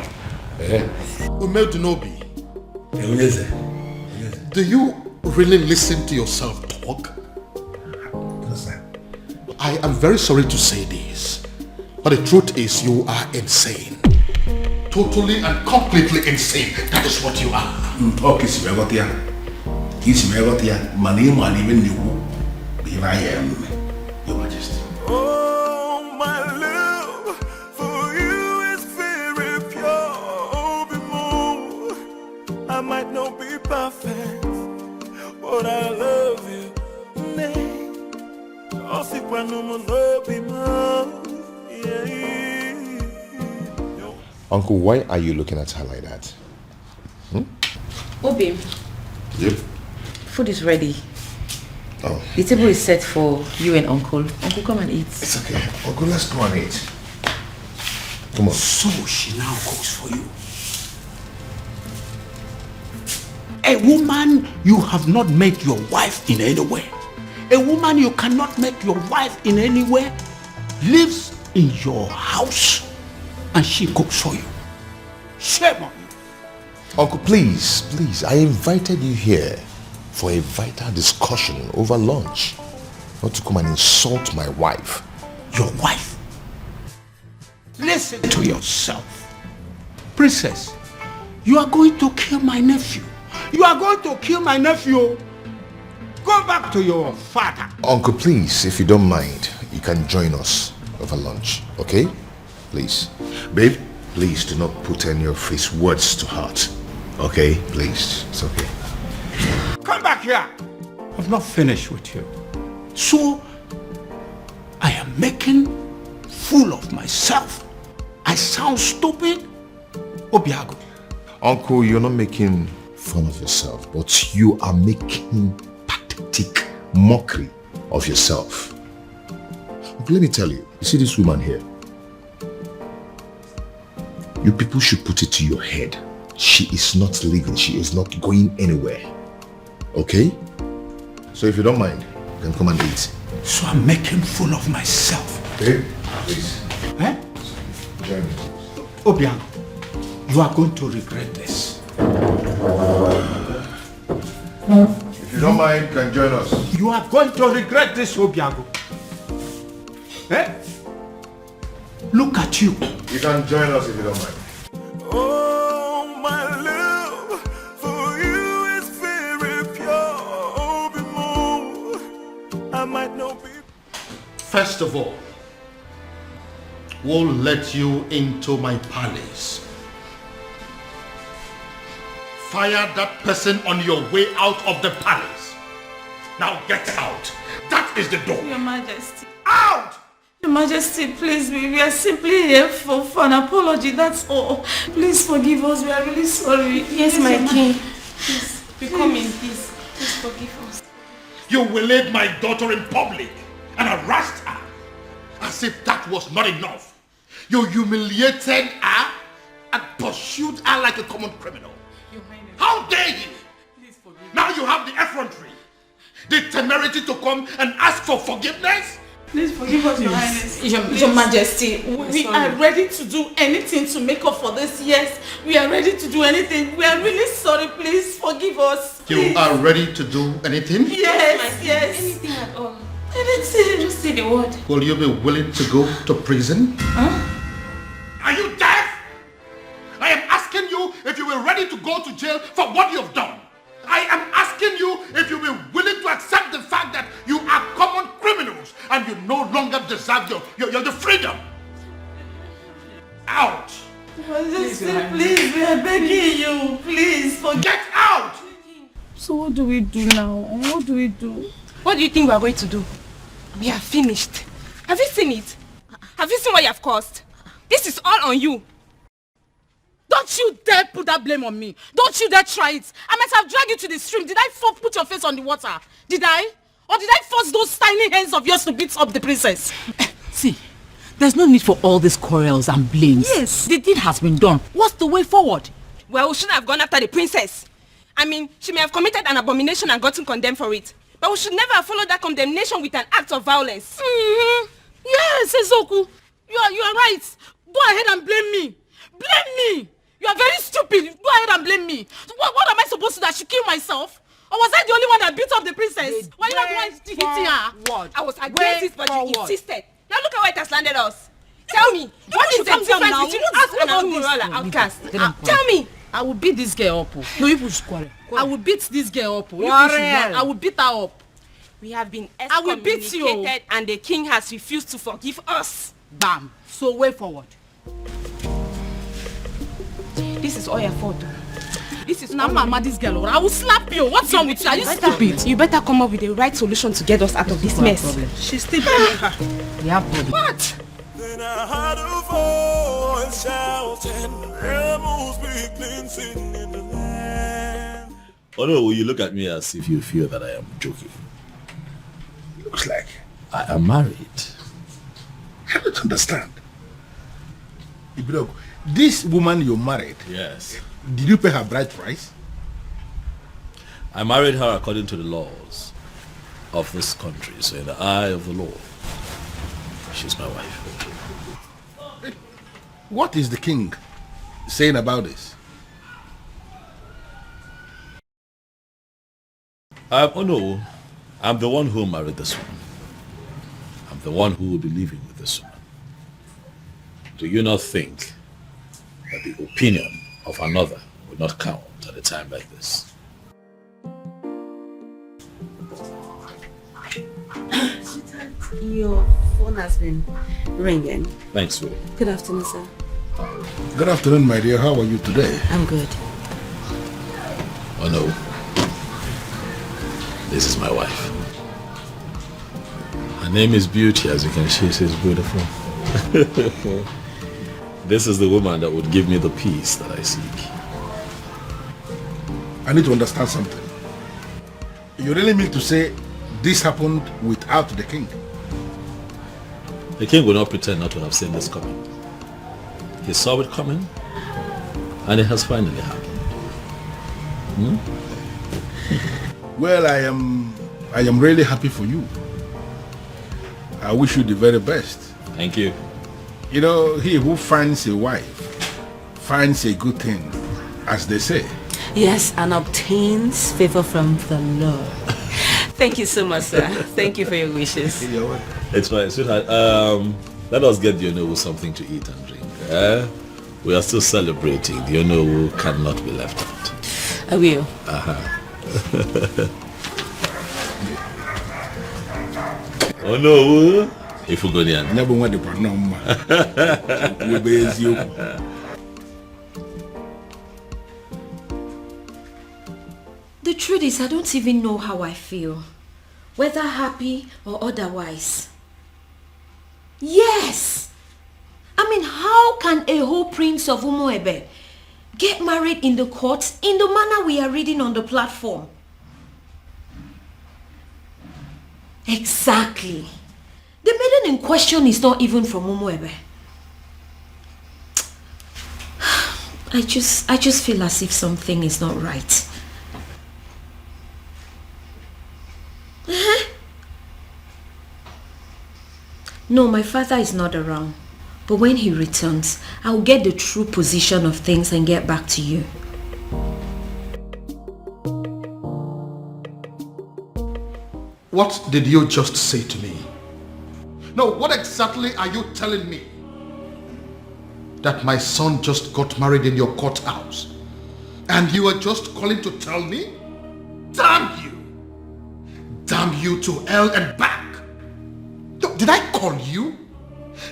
Umedunobi, do you really listen to yourself talk? I am very sorry to say this, but the truth is you are insane. Totally and completely insane. That is what you are. Okay, Simegotia. Here I am, Your Majesty. Oh, my love for you is very pure. Oh, be more. I might not be perfect, but I love you. Uncle, why are you looking at her like that? Obi. Yep. Food is ready. Oh. The table is set for you and Uncle. Uncle, come and eat. It's okay. Uncle, let's go and eat. Come on. So she now cooks for you. A woman you have not met your wife in any way. A woman you cannot make your wife in any way lives in your house and she cooks for you. Shame on you. Uncle, please, I invited you here for a vital discussion over lunch. Not to come and insult my wife. Your wife? Listen to yourself. Princess, you are going to kill my nephew. You are going to kill my nephew. Go back to your father. Uncle, please, if you don't mind, you can join us over lunch, okay? Please. Babe, please do not put any of his words to heart. Okay? Please. It's okay. Come back here. I've not finished with you. So, I am making fool of myself. I sound stupid? Obiago. Uncle, you're not making fun of yourself, but you are making pathetic mockery of yourself. Uncle, let me tell you, you see this woman here? You people should put it to your head. She is not leaving. She is not going anywhere. Okay? So if you don't mind, then come and eat. So I'm making fool of myself. Babe, please. Eh? Join me. Obiang, you are going to regret this. If you don't mind, you can join us. You are going to regret this, Obiago. Eh? Look at you. You can join us if you don't mind. Oh, my love for you is very pure. Oh, be more. I might not be. First of all, we'll let you into my palace. Fire that person on your way out of the palace. Now get out. That is the door. Your Majesty. Out! Your Majesty, please, we are simply here for an apology, that's all. Please forgive us, we are really sorry. Yes, my king. Please, we come in peace. Please forgive us. You waylaid my daughter in public and harassed her as if that was not enough. You humiliated her and pursued her like a common criminal. How dare you? Please forgive now you have the effrontery, the temerity to come and ask for forgiveness? Please forgive us, Your Highness. Your Majesty, we are ready to do anything to make up for this. Yes, we are ready to do anything. We are really sorry. Please forgive us. Please. You are ready to do anything? Yes. Anything at all. Anything. Just say the word. Will you be willing to go to prison? Huh? Are you deaf? I am asking you if you were ready to go to jail for what you have done. I am asking you if you were willing to accept the fact that you are common criminals and you no longer deserve your freedom. Out! Majesty, please, we are begging you. Please, get out! So what do we do now? What do we do? What do you think we are going to do? We are finished. Have you seen it? Have you seen what you have caused? This is all on you. Don't you dare put that blame on me. Don't you dare try it. I might have dragged you to the stream. Did I put your face on the water? Did I? Or did I force those tiny hands of yours to beat up the princess? See, there's no need for all these quarrels and blames. Yes. The deed has been done. What's the way forward? Well, we shouldn't have gone after the princess. I mean, she may have committed an abomination and gotten condemned for it. But we should never have followed that condemnation with an act of violence. Yes, Ezoku. You are right. Go ahead and blame me. Blame me. You are very stupid. Go ahead and blame me. What am I supposed to do? I should kill myself? Or was I the only one that beat up the princess? Why you not the one hitting her? I was against it, but you insisted. Now look at where it has landed us. Tell me, what is the difference between us and Umurola outcast? Tell me. I will beat this girl up. No, you push quarrel. I will beat this girl up. Quarrel. I will beat her up. We have been I will beat you. excommunicated and the king has refused to forgive us. Bam. So way forward. This is all your fault. This is now mama, this girl. I will slap you. What's wrong with you? Are you stupid? You better come up with the right solution to get us out of this mess. She's still blaming her. We have problem. What? Then I heard a voice shouting, rebels begin singing in the land. Oh no, you look at me as if you feel that I am joking. Looks like I am married. I don't understand. Ibrogo, this woman you married, yes. Did you pay her bride price? I married her according to the laws of this country, so in the eye of the law. She's my wife. What is the king saying about this? Oh no, I'm the one who married this woman. I'm the one who will be living with this woman. Do you not think that the opinion of another will not count at a time like this? Your phone has been ringing. Thanks, Willie. Good afternoon, sir. Good afternoon, my dear. How are you today? I'm good. Oh no. This is my wife. Her name is Beauty, as you can see, she's beautiful. This is the woman that would give me the peace that I seek. I need to understand something. You really mean to say this happened without the king? The king will not pretend not to have seen this coming. He saw it coming, and it has finally happened. Well, I am really happy for you. I wish you the very best. Thank you. You know, he who finds a wife finds a good thing, as they say. Yes, and obtains favor from the Lord. Thank you so much, sir. Thank you for your wishes. It's fine, sweetheart. Let us get the Onowu something to eat and drink. We are still celebrating. The Onowu cannot be left out. I will. Onowu, if we go there. The truth is, I don't even know how I feel. Whether happy or otherwise. Yes! I mean, how can a whole prince of Umuebe get married in the courts in the manner we are reading on the platform? Exactly. The maiden in question is not even from Umuebe. I just feel as if something is not right. No, my father is not around. But when he returns, I'll get the true position of things and get back to you. What did you just say to me? No, what exactly are you telling me? That my son just got married in your courthouse, and you are just calling to tell me? Damn you! Damn you to hell and back! No, did I call you?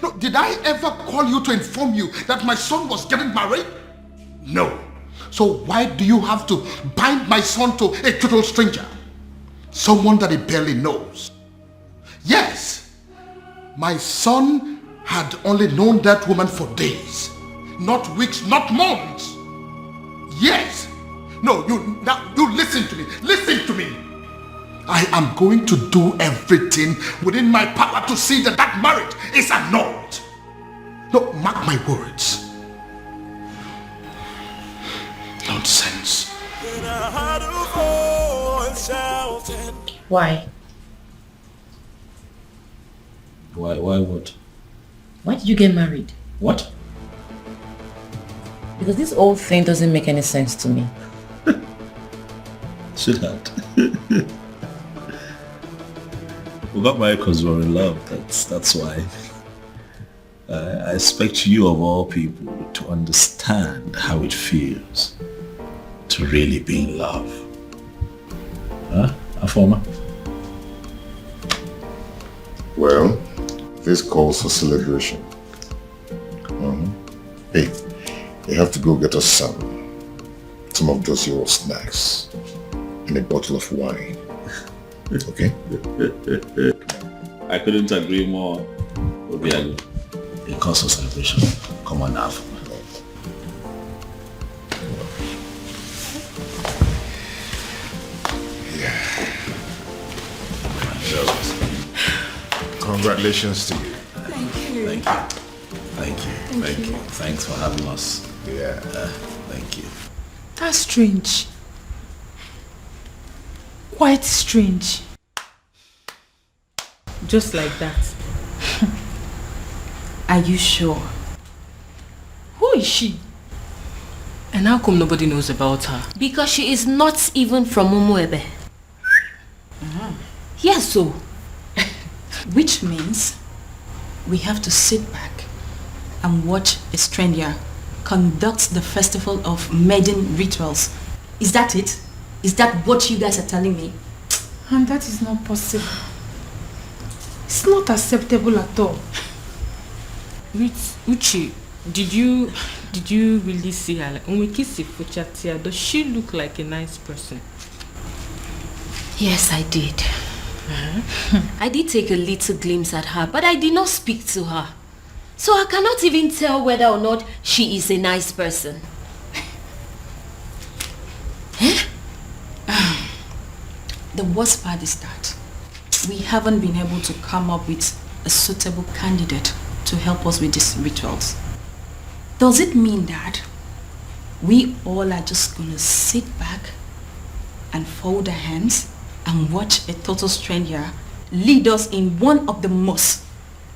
No, did I ever call you to inform you that my son was getting married? No. So why do you have to bind my son to a total stranger? Someone that he barely knows. Yes, my son had only known that woman for days, not weeks, not months. Yes. No, you listen to me. Listen to me. I am going to do everything within my power to see that that marriage is annulled. No, mark my words. Nonsense. Why? Why what? Why did you get married? What? Because this whole thing doesn't make any sense to me. Sweetheart. We got married because we were in love. That's why. I expect you of all people to understand how it feels to really be in love. Huh, Afoma? Well, this calls for celebration. Hey, you have to go get us some of those your snacks and a bottle of wine. Okay? I couldn't agree more. Obiago. It calls for celebration. Come on now. Congratulations to you. Thank you. Thank you. Thanks for having us. Yeah. Thank you. That's strange. Quite strange. Just like that. Are you sure? Who is she? And how come nobody knows about her? Because she is not even from Umuebe. Yes, so. Which means we have to sit back and watch a stranger conduct the festival of maiden rituals. Is that it? Is that what you guys are telling me? And that is not possible. It's not acceptable at all. Uchi, did you really see her? Like, when we kiss Fuchatia, does she look like a nice person? Yes, I did. I did take a little glimpse at her, but I did not speak to her. So I cannot even tell whether or not she is a nice person. The worst part is that we haven't been able to come up with a suitable candidate to help us with these rituals. Does it mean that we all are just gonna sit back and fold our hands and watch a total stranger lead us in one of the most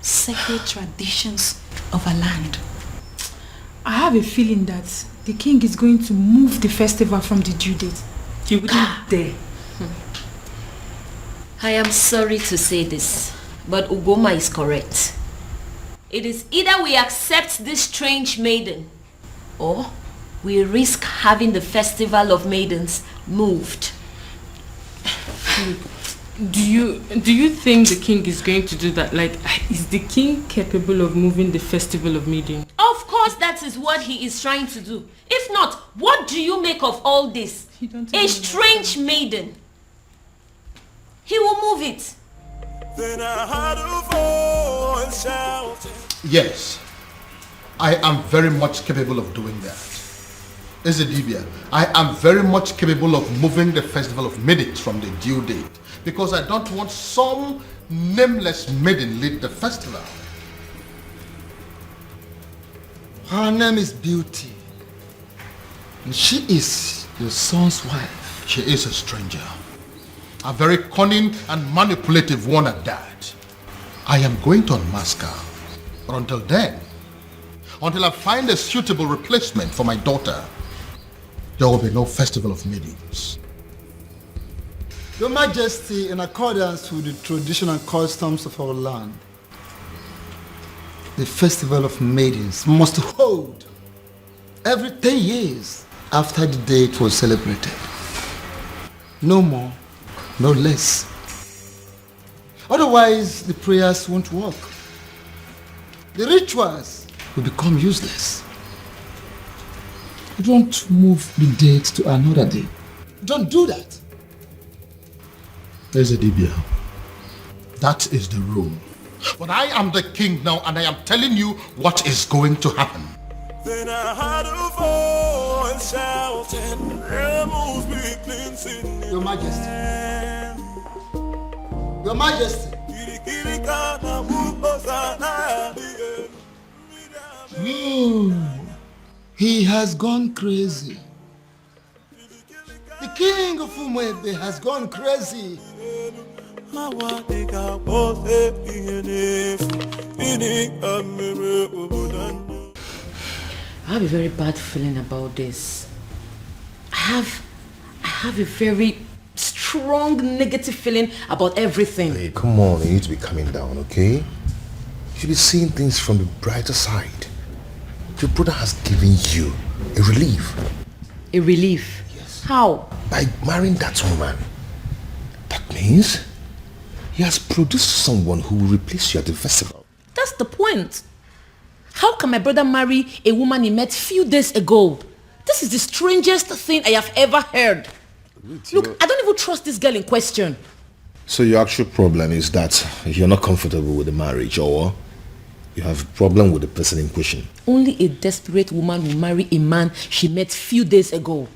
sacred traditions of our land? I have a feeling that the king is going to move the festival from the due date. He wouldn't dare. I am sorry to say this, but Ugoma is correct. It is either we accept this strange maiden, or we risk having the festival of maidens moved. Do you think the king is going to do that? Like, is the king capable of moving the festival of maiden? Of course that is what he is trying to do. If not, what do you make of all this? A strange maiden. He will move it. Then I heard a voice shouting. Yes, I am very much capable of doing that. Ezedibia, I am very much capable of moving the festival of maidens from the due date, because I don't want some nameless maiden lead the festival. Her name is Beauty, and she is your son's wife. She is a stranger, a very cunning and manipulative one at that. I am going to unmask her, but until then, until I find a suitable replacement for my daughter, there will be no festival of maidens. Your Majesty, in accordance with the traditional customs of our land, the festival of maidens must hold every 10 years after the date was celebrated. No more, no less. Otherwise, the prayers won't work. The rituals will become useless. Don't move the date to another day. Don't do that. Ezedibia, that is the rule. But I am the king now, and I am telling you what is going to happen. Then I heard a voice shouting, "Rebels be cleansing." Your Majesty. Your Majesty. He has gone crazy. The king of Umuebe has gone crazy. I have a very bad feeling about this. I have a very strong negative feeling about everything. Hey, come on, you need to be calming down, okay? You should be seeing things from the brighter side. Your brother has given you a relief. A relief? Yes. How? By marrying that woman. That means he has produced someone who will replace you at the festival. That's the point. How can my brother marry a woman he met few days ago? This is the strangest thing I have ever heard. Look, I don't even trust this girl in question. So your actual problem is that you're not comfortable with the marriage, or you have a problem with the person in question? Only a desperate woman will marry a man she met few days ago.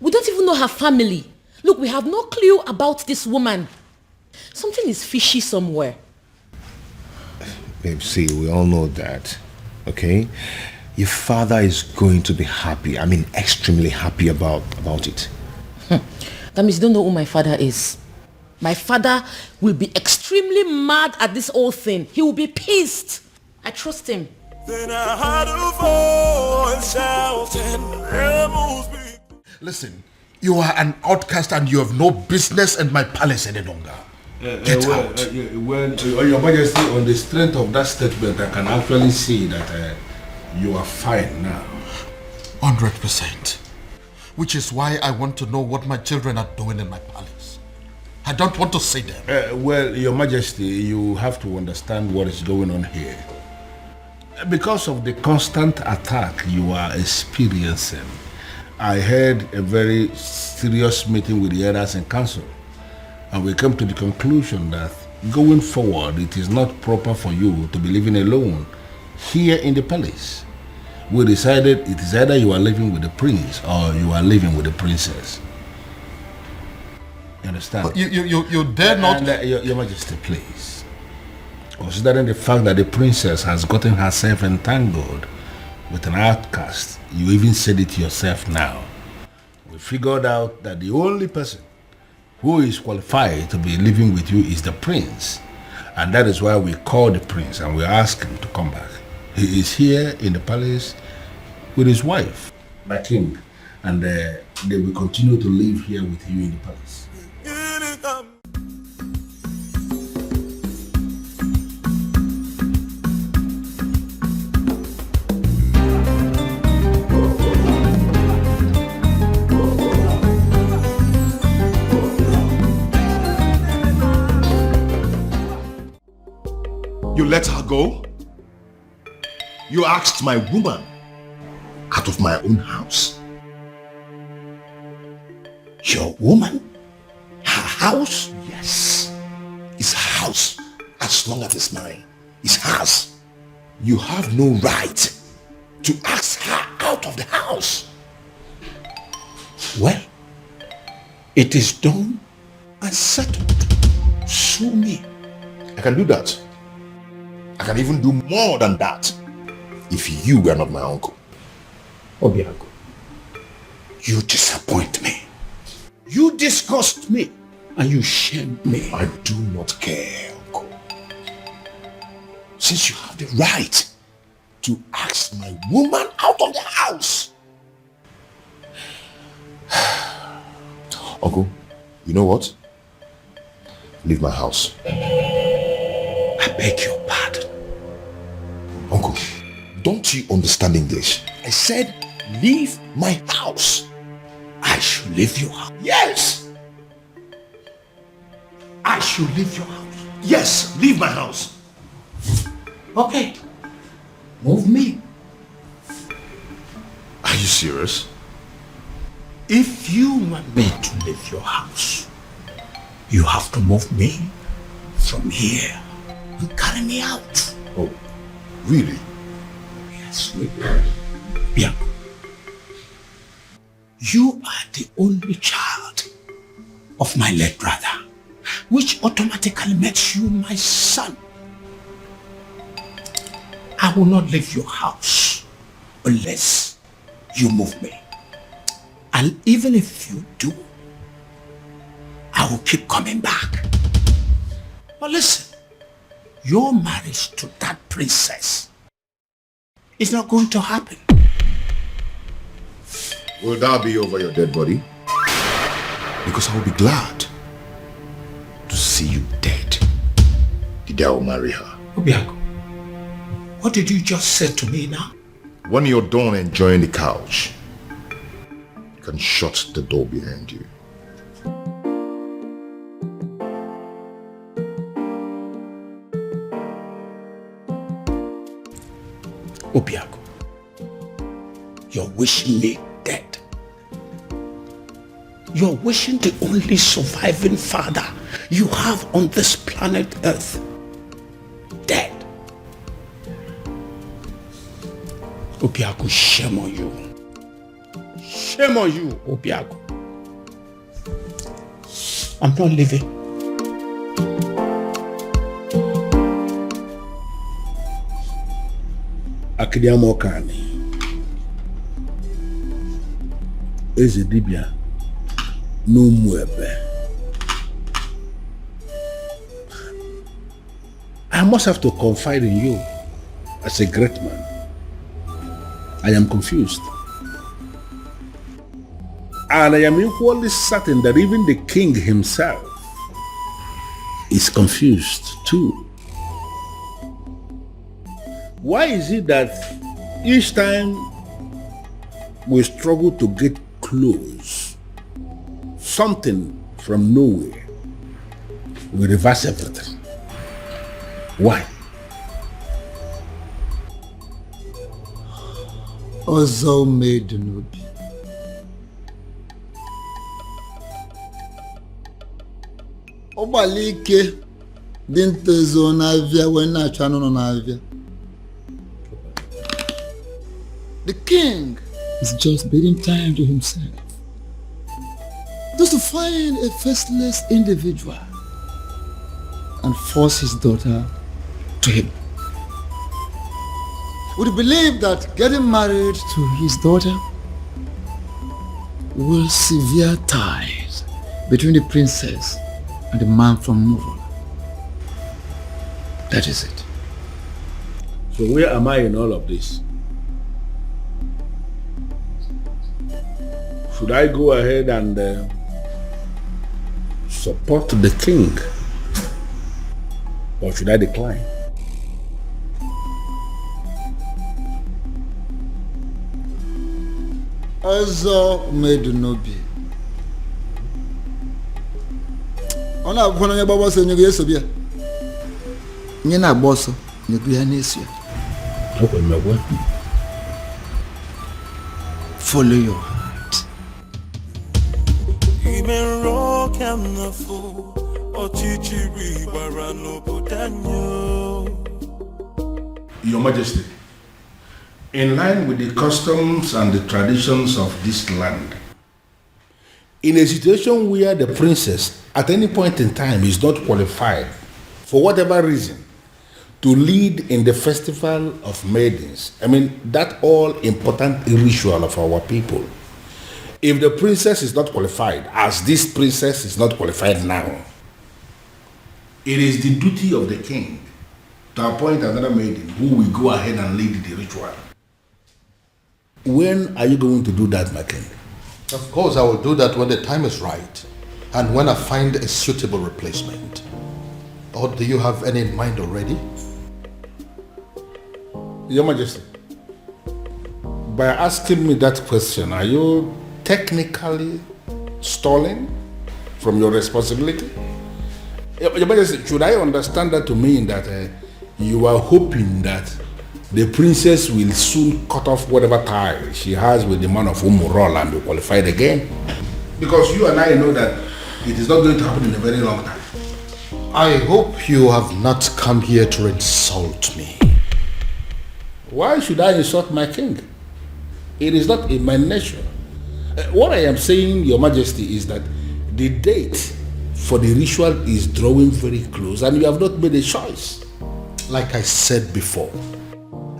We don't even know her family. Look, we have no clue about this woman. Something is fishy somewhere. Babe, see, we all know that, okay? Your father is going to be happy. I mean, extremely happy about it. That means you don't know who my father is. My father will be extremely mad at this whole thing. He will be pissed. I trust him. Then I heard a voice shouting, "There must be." Listen, you are an outcast and you have no business in my palace any longer. Get out. Your Majesty, on the strength of that statement, I can actually see that you are fine now. 100%. Which is why I want to know what my children are doing in my palace. I don't want to see them. Well, Your Majesty, you have to understand what is going on here. Because of the constant attack you are experiencing, I had a very serious meeting with the elders in council, and we came to the conclusion that going forward, it is not proper for you to be living alone here in the palace. We decided it is either you are living with the prince or you are living with the princess. You understand? You dare not... Your Majesty, please. Considering the fact that the princess has gotten herself entangled with an outcast, you even said it yourself now. We figured out that the only person who is qualified to be living with you is the prince. And that is why we called the prince and we asked him to come back. He is here in the palace with his wife, my king, and they will continue to live here with you in the palace. You let her go? You asked my woman out of my own house. Your woman? Her house? Yes. It's her house. As long as it's mine. It's hers. You have no right to ask her out of the house. Well, it is done and settled. Sue me. I can do that. I can even do more than that if you were not my uncle. Obiago, you disappoint me. You disgust me. And you shame me. I do not care, uncle. Since you have the right to ask my woman out of the house. Uncle, you know what? Leave my house. I beg your pardon. Uncle, don't you understand English? I said, leave my house. I should leave your house. Yes! I should leave your house. Yes, leave my house. Okay. Move me. Are you serious? If you want me to leave your house, you have to move me from here and carry me out. Oh, really? Yes, really. Yeah. You are the only child of my late brother, which automatically makes you my son. I will not leave your house unless you move me. And even if you do, I will keep coming back. But listen, your marriage to that princess is not going to happen. Will that be over your dead body? Because I will be glad to see you dead. The day I will marry her. Obiago, what did you just say to me now? When you're done enjoying the couch, you can shut the door behind you. Obiago, you're wishing me dead. You're wishing the only surviving father you have on this planet Earth dead. Obiago, shame on you. Shame on you, Obiago. I'm not leaving. Akidiamokani Eze dibia n'Umuebe. I must have to confide in you. as a great man. I am confused. And I am equally certain that even the king himself is confused too. Why is it that each time we struggle to get close, something from nowhere will reverse everything? Why? Ọzọ made n'obi. Ọgbalị ike dị ntezo n'avịa wee na-achọ anụ nọ n'avịa. The king is just bidding time to himself. Just to find a faceless individual and force his daughter to him. Would you believe that getting married to his daughter will sever ties between the princess and the man from Murola? That is it. So where am I in all of this? Should I go ahead and support the king? Or should I decline? Ọzọ made n'obi. Ọ na-abụkwa na onye gbagba ọsọ nyego ya eso bịa. Onye na-agba ọsọ nyego ya na-eso ya. Follow your heart. Even rock and the fool, Ochichiri Barano Budanyo. Your Majesty, in line with the customs and the traditions of this land, in a situation where the princess at any point in time is not qualified, for whatever reason, to lead in the festival of maidens, I mean, that all important ritual of our people, if the princess is not qualified, as this princess is not qualified now, it is the duty of the king to appoint another maiden who will go ahead and lead the ritual. When are you going to do that, my king? Of course, I will do that when the time is right and when I find a suitable replacement. Or do you have any in mind already? Your Majesty, by asking me that question, are you technically stalling from your responsibility? Your Majesty, should I understand that to mean that you are hoping that the princess will soon cut off whatever tie she has with the man of Umurola and be qualified again? Because you and I know that it is not going to happen in a very long time. I hope you have not come here to insult me. Why should I insult my king? It is not in my nature. What I am saying, Your Majesty, is that the date for the ritual is drawing very close and you have not made a choice. Like I said before,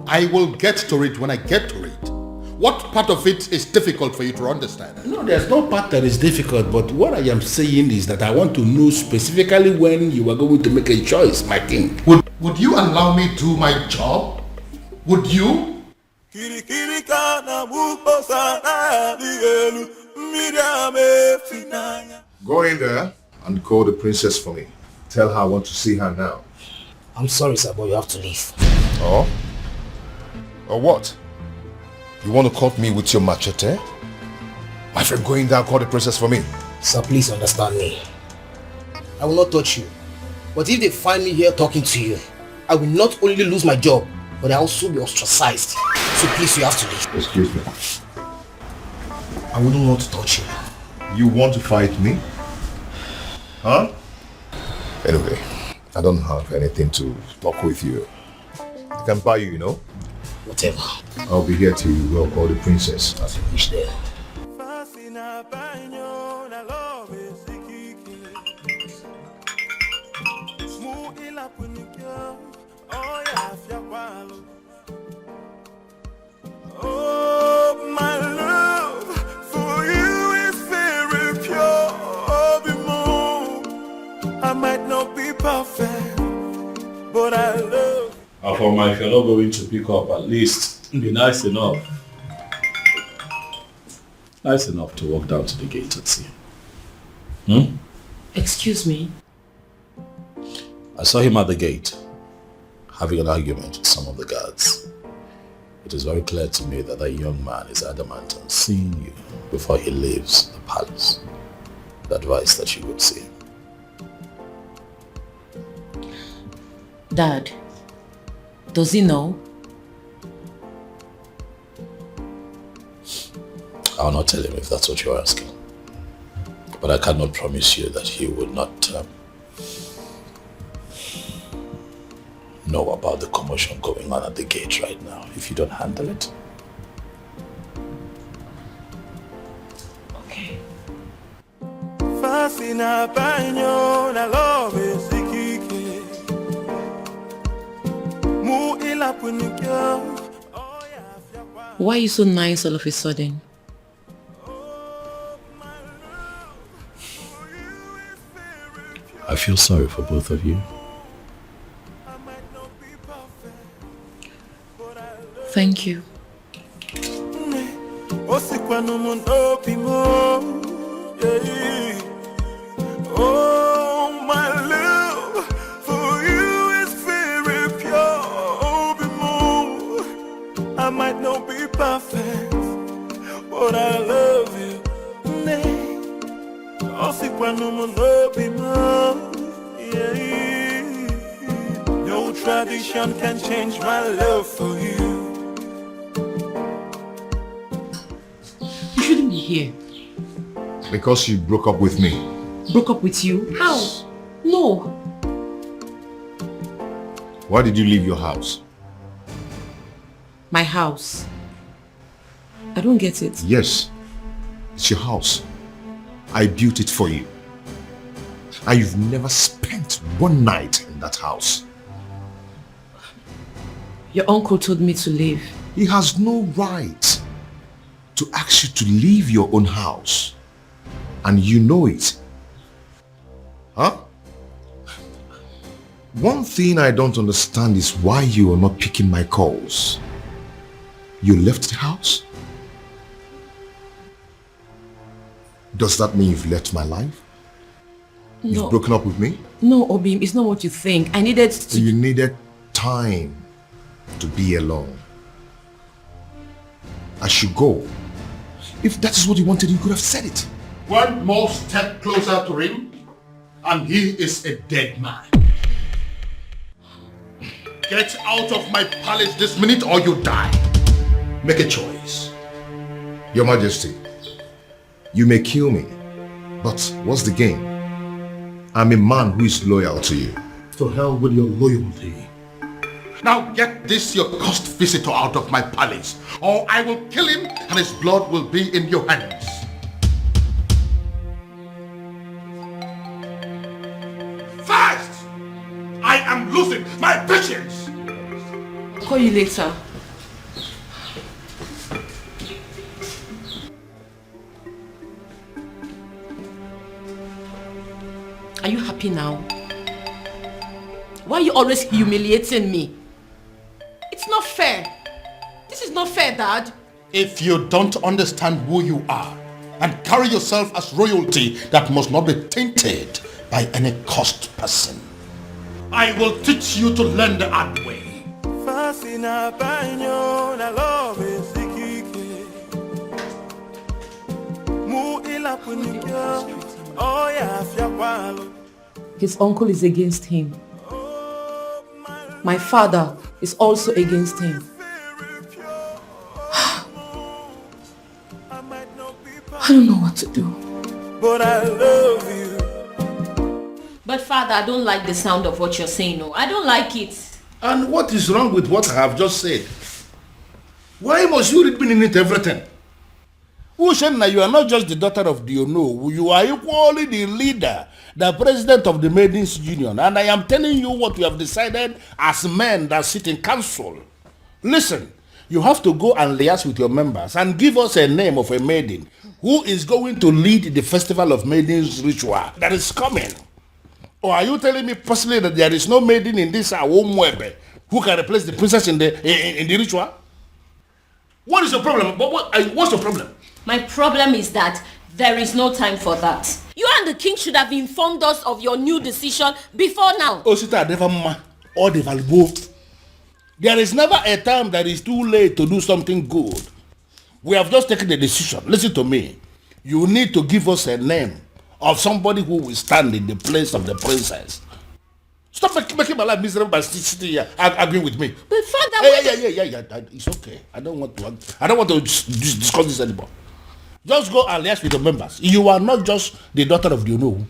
I will get to it when I get to it. What part of it is difficult for you to understand? No, there's no part that is difficult, but what I am saying is that I want to know specifically when you are going to make a choice, my king. Would you allow me to do my job? Would you? Go in there and call the princess for me. Tell her I want to see her now. I'm sorry, sir, but you have to leave. Oh? Or what? You want to cut me with your machete? My friend, go in there and call the princess for me. Sir, please understand me. I will not touch you. But if they find me here talking to you, I will not only lose my job, but I will also be ostracized. So please, you have to leave. Excuse me. I wouldn't want to touch you. You want to fight me? Huh? Anyway, I don't have anything to talk with you. I can buy you, you know? Whatever. I'll be here till you go call the princess. As you wish there. Oh, my love for you is very pure. I might not be perfect, but I love. Afoma, if you're not going to pick up, at least be nice enough. Nice enough to walk down to the gate and see him. Excuse me? I saw him at the gate, having an argument with some of the guards. It is very clear to me that that young man is adamant on seeing you before he leaves the palace. The advice that you would see him. Dad, does he know? I'll not tell him if that's what you're asking. But I cannot promise you that he would not know about the commotion going on at the gate right now if you don't handle it. Okay. Why are you so nice all of a sudden? I feel sorry for both of you. Thank you. Oh, my love for you is very pure. I might not be perfect, but I love you. No tradition can change my love for you. You shouldn't be here. Because you broke up with me. Broke up with you? How? No. Why did you leave your house? My house. I don't get it. Yes, it's your house. I built it for you. And you've never spent one night in that house. Your uncle told me to leave. He has no right to ask you to leave your own house. And you know it. Huh? One thing I don't understand is why you are not picking my calls. You left the house? Does that mean you've left my life? No. You've broken up with me? No, Obim, it's not what you think. I needed to... You needed time to be alone. I should go. If that is what you wanted, you could have said it. One more step closer to him, and he is a dead man. Get out of my palace this minute or you die. Make a choice. Your Majesty, you may kill me, but what's the gain? I'm a man who is loyal to you. To hell with your loyalty. Now get this your cursed visitor out of my palace, or I will kill him and his blood will be in your hands. Fast! I am losing my patience! I'll call you later. Are you happy now? Why are you always humiliating me? It's not fair. This is not fair, Dad. If you don't understand who you are and carry yourself as royalty that must not be tainted by any cursed person, I will teach you to learn the hard way. His uncle is against him. My father is also against him. I don't know what to do. But I love you. But Father, I don't like the sound of what you're saying. No, I don't like it. And what is wrong with what I have just said? Why must you read meaning into everything? Ushenna, you are not just the daughter of the Ono. You are equally the leader, the president of the Maidens Union. And I am telling you what we have decided as men that sit in council. Listen, you have to go and liaise with your members and give us a name of a maiden who is going to lead the Festival of Maidens ritual that is coming. Or are you telling me personally that there is no maiden in this Awomwebe who can replace the princess in the ritual? What is your problem? What's your problem? My problem is that there is no time for that. You and the king should have informed us of your new decision before now. Osita never or the valuable. There is never a time that is too late to do something good. We have just taken the decision. Listen to me. You need to give us a name of somebody who will stand in the place of the princess. Stop making my life miserable by sitting here arguing with me. But father, yeah. It's okay. I don't want to discuss this anymore. Just go and liaise with the members. You are not just the daughter of the Ono.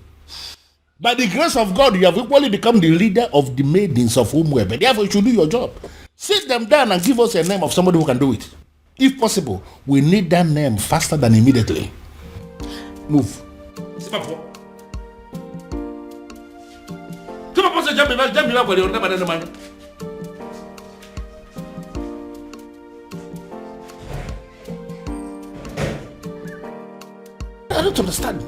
By the grace of God, you have equally become the leader of the maidens of Umwebe. Therefore, you should do your job. Sit them down and give us a name of somebody who can do it. If possible, we need that name faster than immediately. Move. I don't understand.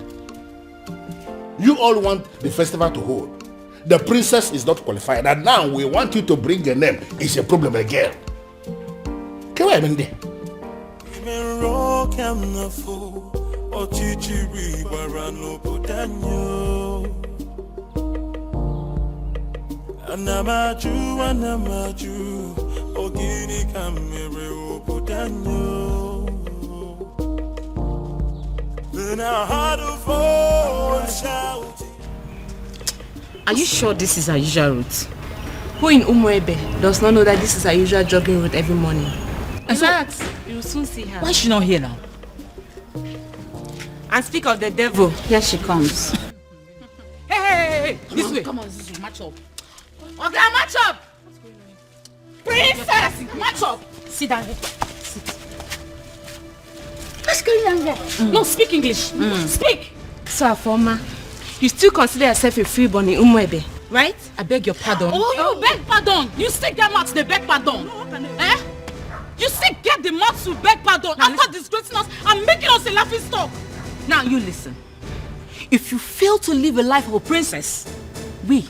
You all want the festival to hold. The princess is not qualified, and now we want you to bring a name. It's a problem again. Come on, Mindy. Anamaju, ogini kamere obudanyo. Then I had a voice shouting. Are you sure this is our usual route? Who in Umwebe does not know that this is our usual jogging route every morning? In fact, you will soon see her. Why is she not here now? And speak of the devil, here she comes. Hey, this way. Come on, match up. Okay, match up. Princess, match up. Sit down here. Sit. What's going on there? No, speak English. Speak. So, Afoma, you still consider yourself a freeborn in Umwebe, right? I beg your pardon. Oh, you beg pardon. You still get mouth to beg pardon. Eh? You still get the mouth to beg pardon after disgracing us and making us a laughing stock. Now you listen. If you fail to live a life of a princess, we,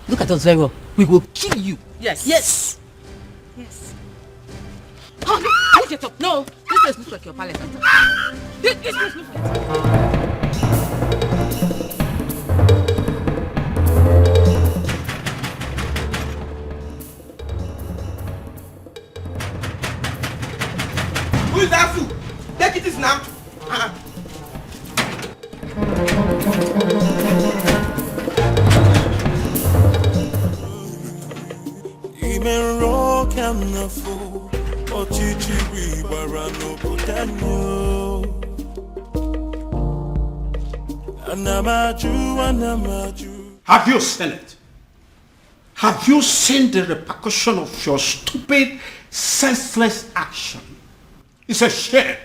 look at us very well, we will kill you. Yes. Yes. Yes. Oh, no. Get up. No, this place looks like your palace. This place looks like... Who is that fool? Take it now. Have you seen it? Have you seen the repercussion of your stupid, senseless action? It's a shame.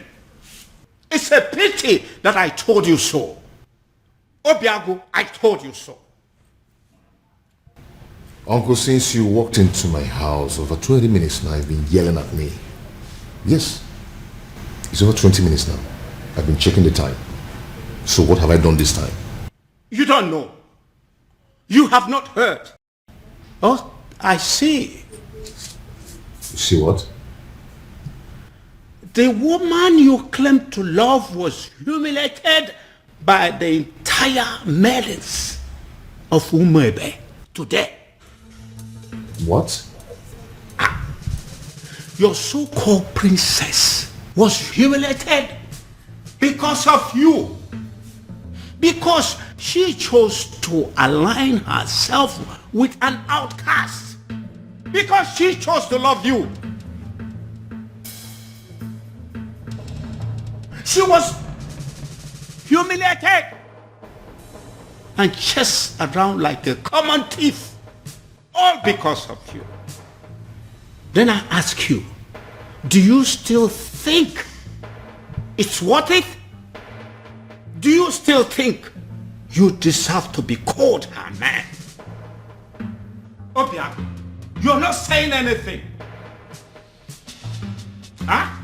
It's a pity that I told you so. Obiago, I told you so. Uncle, since you walked into my house over 20 minutes now, you've been yelling at me. Yes. It's over 20 minutes now. I've been checking the time. So what have I done this time? You don't know. You have not heard. Oh, I see. You see what? The woman you claim to love was humiliated by the entire maidens of Umwebe today. What? Your so-called princess was humiliated because of you. Because she chose to align herself with an outcast. Because she chose to love you. She was humiliated and chased around like a common thief, all because of you. Then I ask you, do you still think it's worth it? Do you still think you deserve to be called her man? Obia, you're not saying anything. Huh?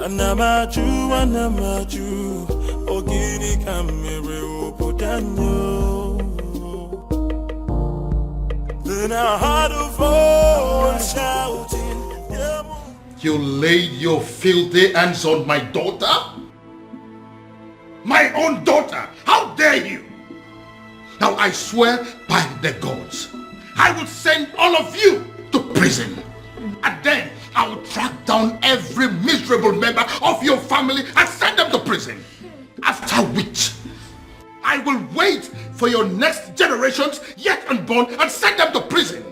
Anamaju, Ogini kamere obodanyo. Then I heard a voice shouting, You laid your filthy hands on my daughter? My own daughter! How dare you! Now I swear by the gods, I will send all of you to prison. And then I will track down every miserable member of your family and send them to prison. After which, I will wait for your next generations yet unborn and send them to prison.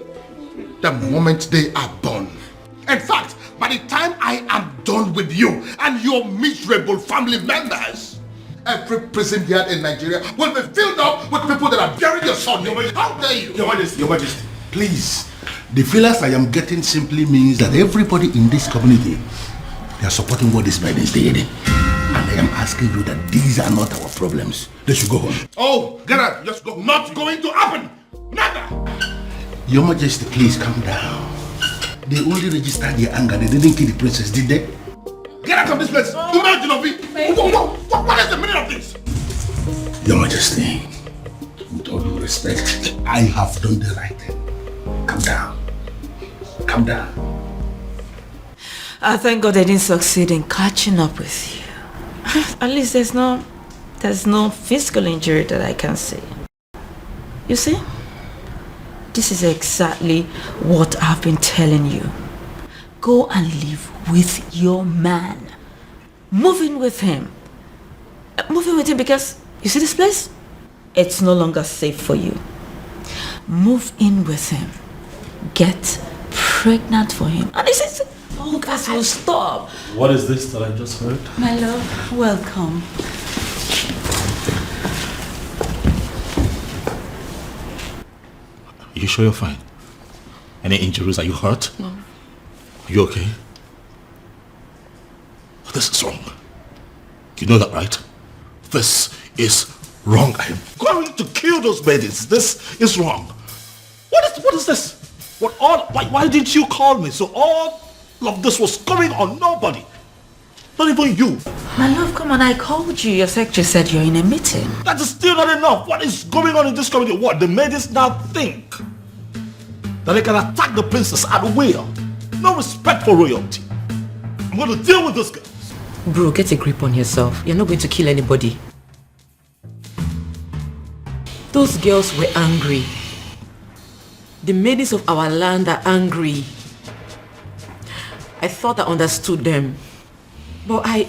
The moment they are born. In fact, by the time I am done with you and your miserable family members, every prison yard in Nigeria will be filled up with people that are burying your son. How dare you? Your Majesty, please. The feelers I am getting simply means that everybody in this community, they are supporting what this man is doing. And I am asking you that these are not our problems. They should go home. Oh, get out. Just go. Not going to happen. Never. Your Majesty, please calm down. They only registered their anger. They didn't kill the princess, did they? Get out of this place. What is the meaning of this? Your Majesty, with all due respect, I have done the right thing. Calm down. Calm down. I thank God I didn't succeed in catching up with you. At least there's no physical injury that I can see. You see? This is exactly what I've been telling you. Go and live with your man. Move in with him. Move in with him because, you see this place? It's no longer safe for you. Move in with him. Get pregnant for him. And this is, oh guys, will stop. What is this that I just heard? My love, welcome. You sure you're fine? Any injuries? Are you hurt? No. Are you okay? This is wrong. You know that, right? This is wrong. I am going to kill those babies. This is wrong. What is this? Why didn't you call me? So all of this was going on nobody. Not even you. My love, come on, I called you. Your secretary said you're in a meeting. That is still not enough. What is going on in this community? What? The ladies now think that they can attack the princess at will. No respect for royalty. I'm going to deal with this girl. Bro, get a grip on yourself. You're not going to kill anybody. Those girls were angry. The maidens of our land are angry. I thought I understood them. But I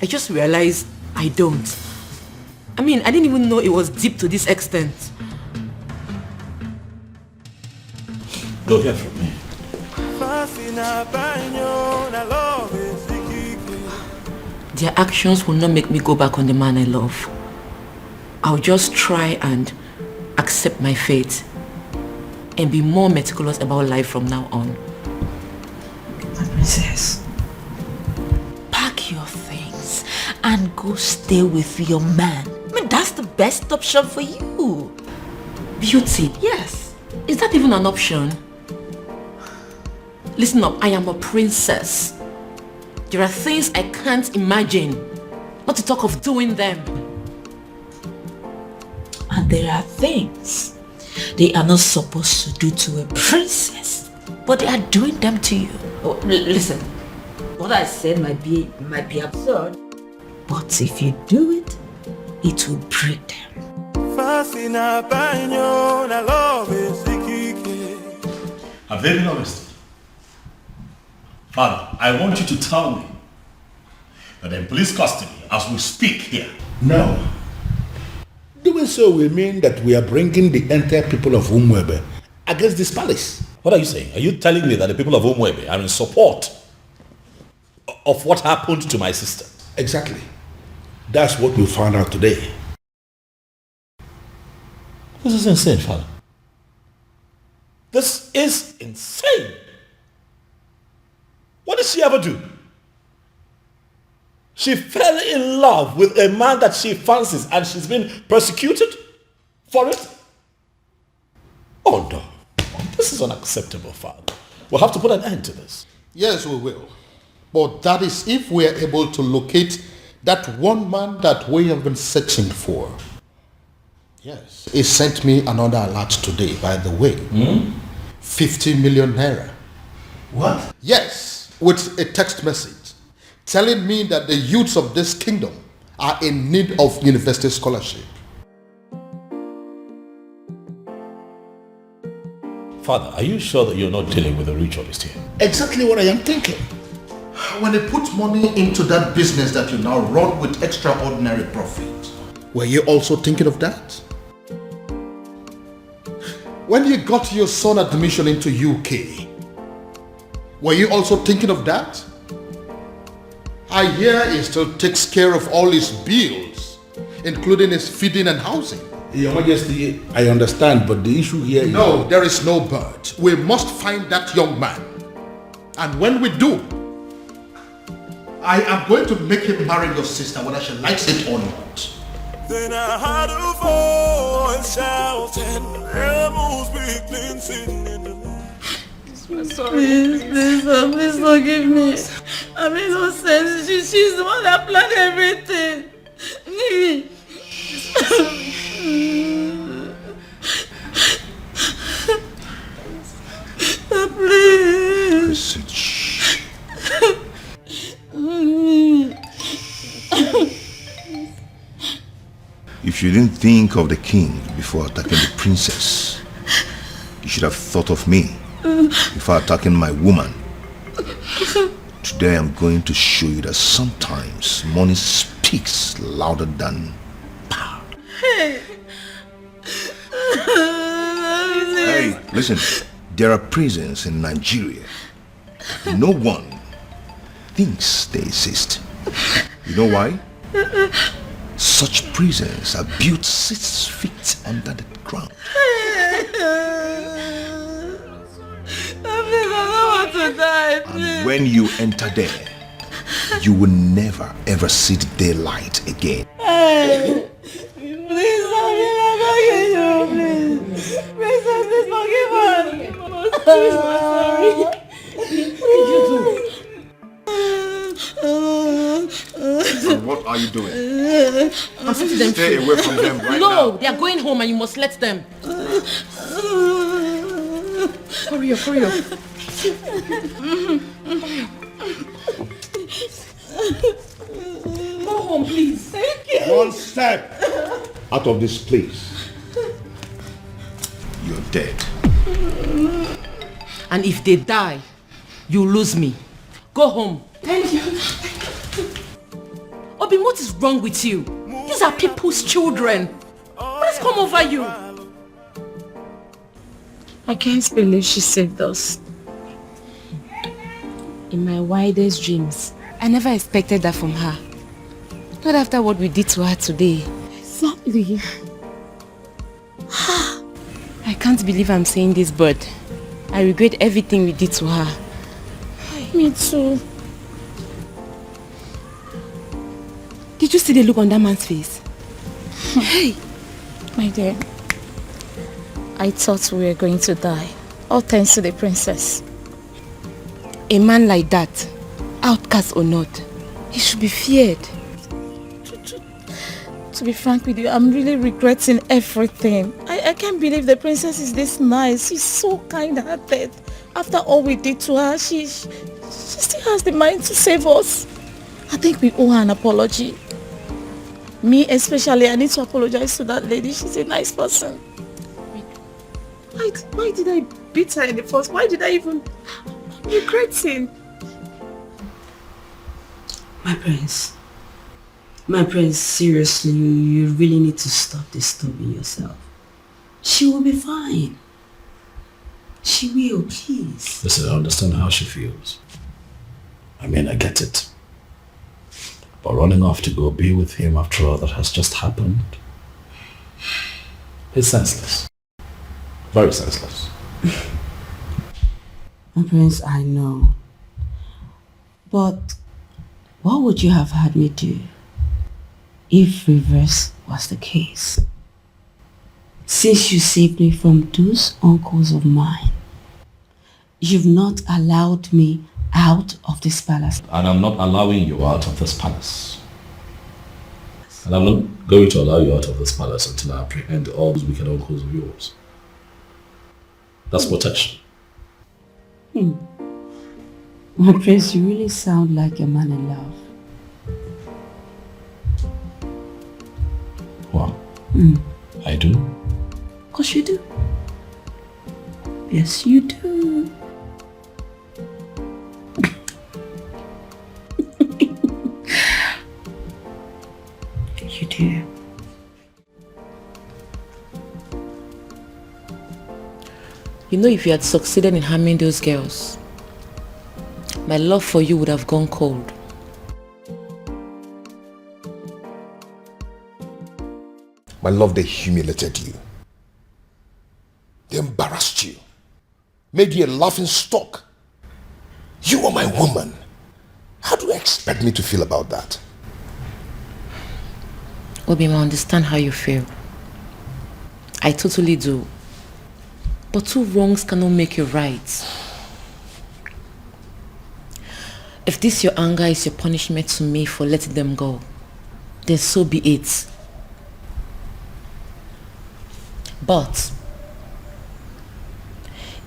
just realized I don't. I mean, I didn't even know it was deep to this extent. Don't hear from me. Their actions will not make me go back on the man I love. I'll just try and accept my fate and be more meticulous about life from now on. My princess, pack your things and go stay with your man. I mean, that's the best option for you. Beauty? Yes. Is that even an option? Listen up, I am a princess. There are things I can't imagine, not to talk of doing them. And there are things they are not supposed to do to a princess, but they are doing them to you. Oh, listen, what I said might be absurd, but if you do it, it will break them. I'm very honest. Father, I want you to tell me that in police custody as we speak here. No. Doing so will mean that we are bringing the entire people of Umwebe against this palace. What are you saying? Are you telling me that the people of Umwebe are in support of what happened to my sister? Exactly. That's what we found out today. This is insane, Father. This is insane. What did she ever do? She fell in love with a man that she fancies and she's been persecuted for it? Oh no. This is unacceptable, Father. We'll have to put an end to this. Yes, we will. But that is if we are able to locate that one man that we have been searching for. Yes. He sent me another alert today, by the way. 50 million naira. What? Yes, with a text message telling me that the youths of this kingdom are in need of university scholarship. Father, are you sure that you're not dealing with a ritualist here? Exactly what I am thinking. When they put money into that business that you now run with extraordinary profit, were you also thinking of that? When you got your son admission into UK, were you also thinking of that? I hear he still takes care of all his bills, including his feeding and housing. Your Majesty, I understand, but the issue here is... No, there is no but. We must find that young man. And when we do, I am going to make him marry your sister, whether she likes it or not. Then I heard a voice shouting, Amos weakling sitting in the I'm sorry. Please forgive me. I made no sense. She's the one that planned everything. Please. If you didn't think of the king before attacking the princess, you should have thought of me before attacking my woman. Today I'm going to show you that sometimes money speaks louder than power. Hey. Hey, listen, there are prisons in Nigeria. No one thinks they exist. You know why? Such prisons are built 6 feet under the ground. I don't want to die, please. And when you enter there, you will never ever see the daylight again. Hey, please forgive me, please. Please forgive us. Please, I'm sorry. What did you do? And what are you doing? I'm setting them Stay free. away from them right now. No, they are going home and you must let them. Hurry up, hurry up. Go home, please. Thank you. One step out of this place. You're dead. And if they die, you lose me. Go home. Thank you. Obin, what is wrong with you? These are people's children. What has come over you? I can't believe she saved us. In my wildest dreams, I never expected that from her. Not after what we did to her today. Exactly. I can't believe I'm saying this, but I regret everything we did to her. Me too. Did you see the look on that man's face? Hey! My dear, I thought we were going to die. All thanks to the princess. A man like that, outcast or not, he should be feared. To be frank with you, I'm really regretting everything. I can't believe the princess is this nice. She's so kind-hearted. After all we did to her, she still has the mind to save us. I think we owe her an apology. Me especially, I need to apologize to that lady. She's a nice person. Why did I beat her in the first? Why did I even... I'm regretting. My prince, seriously, you really need to stop disturbing yourself. She will be fine. She will, please. Listen, I understand how she feels. I mean, I get it. But running off to go be with him after all that has just happened, it's senseless. Very senseless. My prince, I know. But what would you have had me do if reverse was the case? Since you saved me from those uncles of mine, you've not allowed me out of this palace. And I'm not allowing you out of this palace. And I'm not going to allow you out of this palace until I apprehend all those wicked uncles of yours. That's protection. My prince, you really sound like a man in love. Wow. I do? Of course you do. Yes, you do. You do. You know, if you had succeeded in harming those girls, my love for you would have gone cold. My love, they humiliated you. They embarrassed you. Made you a laughing stock. You are my woman. How do you expect me to feel about that? Obima, I understand how you feel. I totally do. But two wrongs cannot make you right. If this your anger is your punishment to me for letting them go, then so be it. But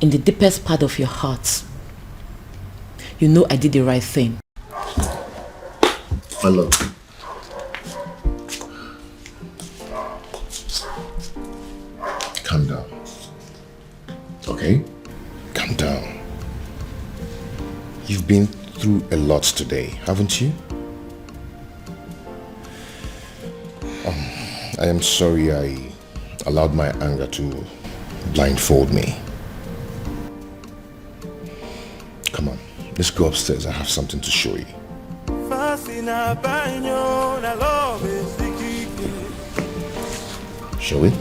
in the deepest part of your heart, you know I did the right thing. My love. Calm down. Okay? Calm down. You've been through a lot today, haven't you? I am sorry I allowed my anger to blindfold me. Come on, let's go upstairs. I have something to show you. Shall we?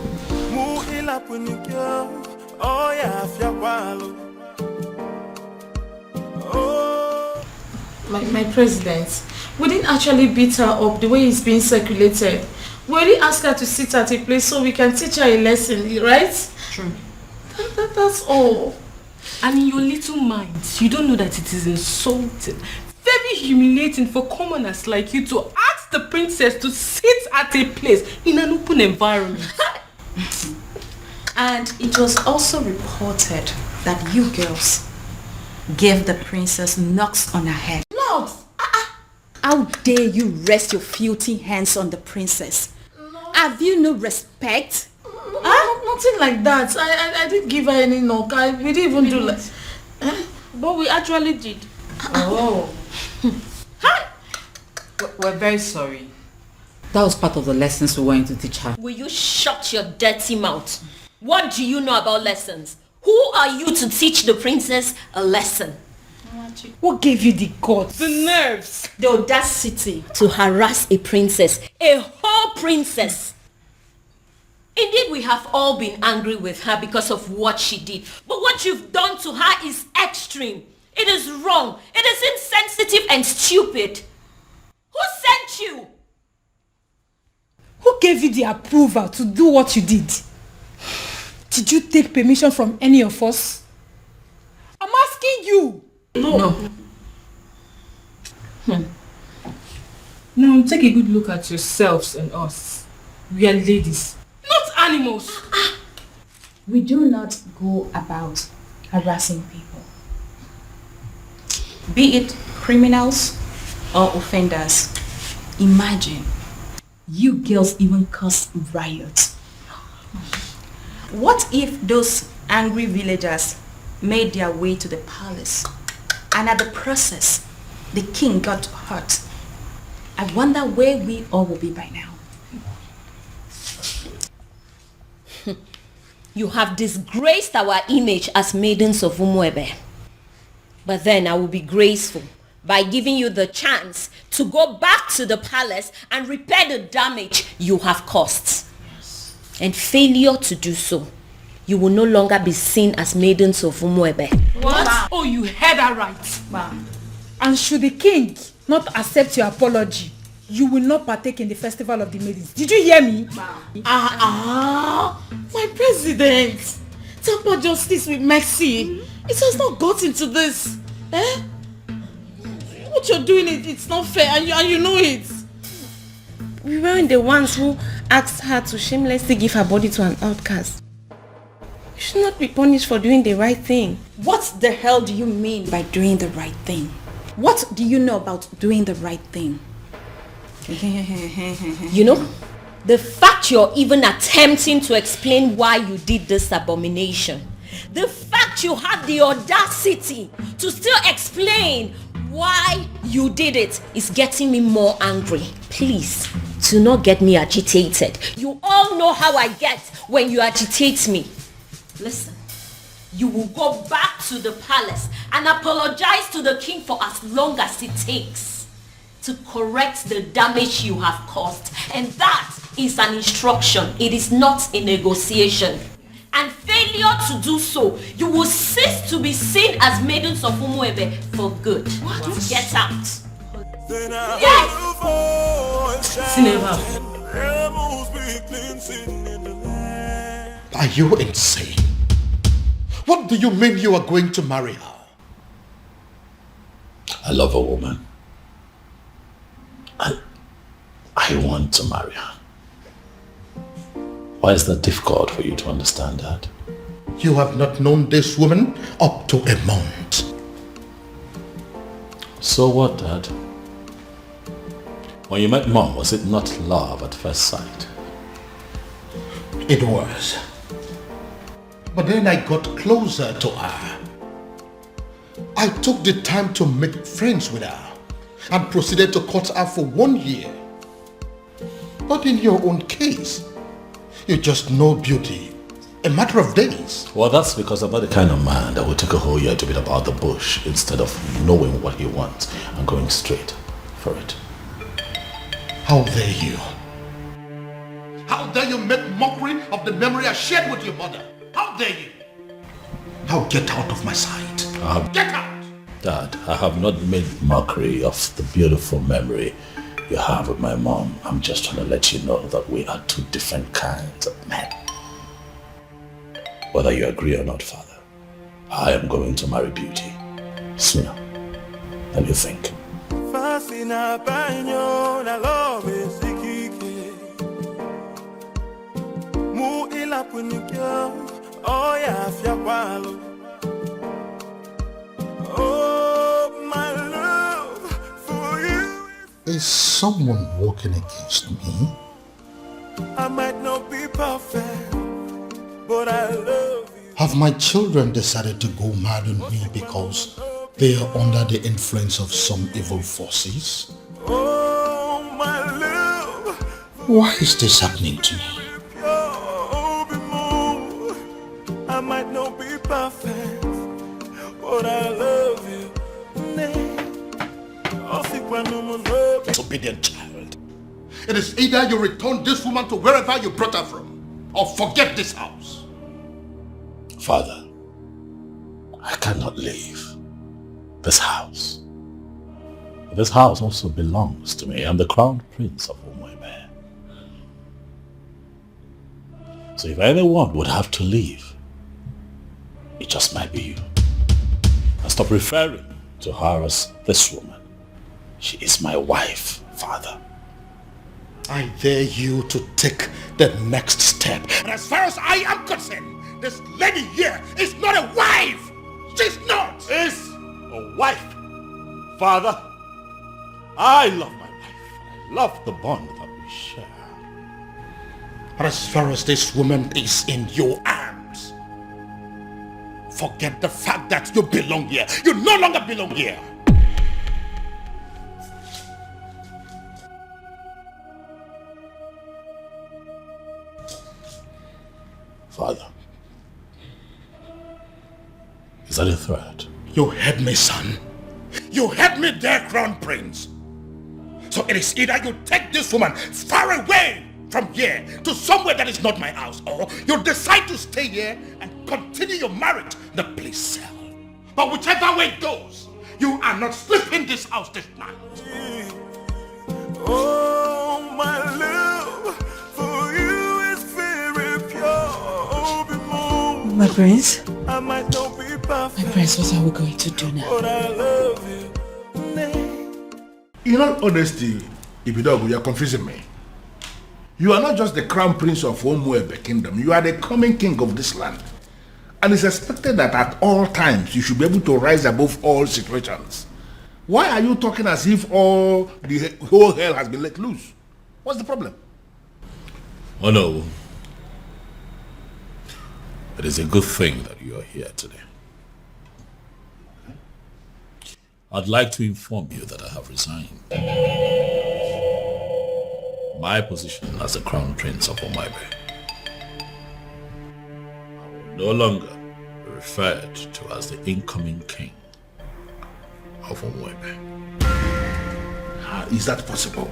My president, we didn't actually beat her up the way it's being circulated. We only asked her to sit at a place so we can teach her a lesson, right? True. That's all. And in your little minds, you don't know that it is insulting, very humiliating for commoners like you to ask the princess to sit at a place in an open environment. And it was also reported that you girls gave the princess knocks on her head. Knocks? How dare you rest your filthy hands on the princess? Have you no respect? Nothing like that. I didn't give her any knock. We didn't even do like... But we actually did. Oh. We're very sorry. That was part of the lessons we wanted to teach her. Will you shut your dirty mouth? What do you know about lessons? Who are you to teach the princess a lesson? What gave you the guts? The nerves. The audacity to harass a princess. A whole princess. Indeed, we have all been angry with her because of what she did. But what you've done to her is extreme. It is wrong. It is insensitive and stupid. Who sent you? Who gave you the approval to do what you did? Did you take permission from any of us? I'm asking you. No. Now take a good look at yourselves and us. We are ladies, not animals. We do not go about harassing people, be it criminals or offenders. Imagine, you girls even caused riots. What if those angry villagers made their way to the palace and at the process the king got hurt? I wonder where we all will be by now. You have disgraced our image as maidens of Umuebe. But then I will be graceful by giving you the chance to go back to the palace and repair the damage you have caused. Yes. And failure to do so, you will no longer be seen as maidens of Umuebe. What? Oh, you heard that right. And should the king not accept your apology, you will not partake in the festival of the maidens. Did you hear me? My president. Temper justice with mercy. It has not gotten to this. What you're doing, it's not fair, and you know it. We weren't the ones who asked her to shamelessly give her body to an outcast. You should not be punished for doing the right thing. What the hell do you mean by doing the right thing? What do you know about doing the right thing? You know, the fact you're even attempting to explain why you did this abomination, the fact you had the audacity to still explain why you did it is getting me more angry. Please, do not get me agitated. You all know how I get when you agitate me. Listen, you will go back to the palace and apologize to the king for as long as it takes to correct the damage you have caused. And that is an instruction. It is not a negotiation. And failure to do so, you will cease to be seen as maidens of Umuebe for good. What? Get out. Yes! Are you insane? What do you mean you are going to marry her? I love a woman. I want to marry her. Why is that difficult for you to understand that? You have not known this woman up to a month. So what, Dad? When you met Mom, was it not love at first sight? It was. But then I got closer to her. I took the time to make friends with her and proceeded to court her for 1 year. But in your own case, you just know beauty. A matter of days. Well, that's because I'm not the kind of man that will take a whole year to beat about the bush instead of knowing what he wants and going straight for it. How dare you? How dare you make mockery of the memory I shared with your mother? How dare you? Now get out of my sight. Get out! Dad, I have not made mockery of the beautiful memory you have with my mom. I'm just trying to let you know that we are two different kinds of men. Whether you agree or not, Father, I am going to marry Beauty sooner than you think. Oh, my love for you. Is someone walking against me? I might not be perfect, but I love you. Have my children decided to go mad on me because they are under the influence of some evil forces? Oh, my love. Why is this happening to me? I might not be perfect, but I love you. Disobedient child. It is either you return this woman to wherever you brought her from, or forget this house. Father, I cannot leave this house. This house also belongs to me. I'm the crown prince of Umuebe. So if anyone would have to leave, it just might be you. And stop referring to her as this woman. She is my wife, Father. I dare you to take the next step. And as far as I am concerned, this lady here is not a wife. She's not. Is a wife. Father, I love my wife. I love the bond that we share. But as far as this woman is in your arms, forget the fact that you belong here. You no longer belong here. Father, is that a threat? You heard me, son. You heard me there, Crown Prince. So it is either you take this woman far away from here to somewhere that is not my house, or you decide to stay here and continue your marriage in the police cell. But whichever way it goes, you are not sleeping in this house this night. Oh, my love for you is very pure. My prince? I might not be perfect, My prince, what are we going to do now? but I love you. In all honesty, Ibidogu, you are confusing me. You are not just the crown prince of Umuebe kingdom. You are the coming king of this land. And it's expected that at all times you should be able to rise above all situations. Why are you talking as if the whole hell has been let loose? What's the problem? Oh no. It is a good thing that you are here today. I'd like to inform you that I have resigned. My position as the Crown Prince of Umuebe. I will no longer be referred to as the incoming king of Umuebe. How is that possible?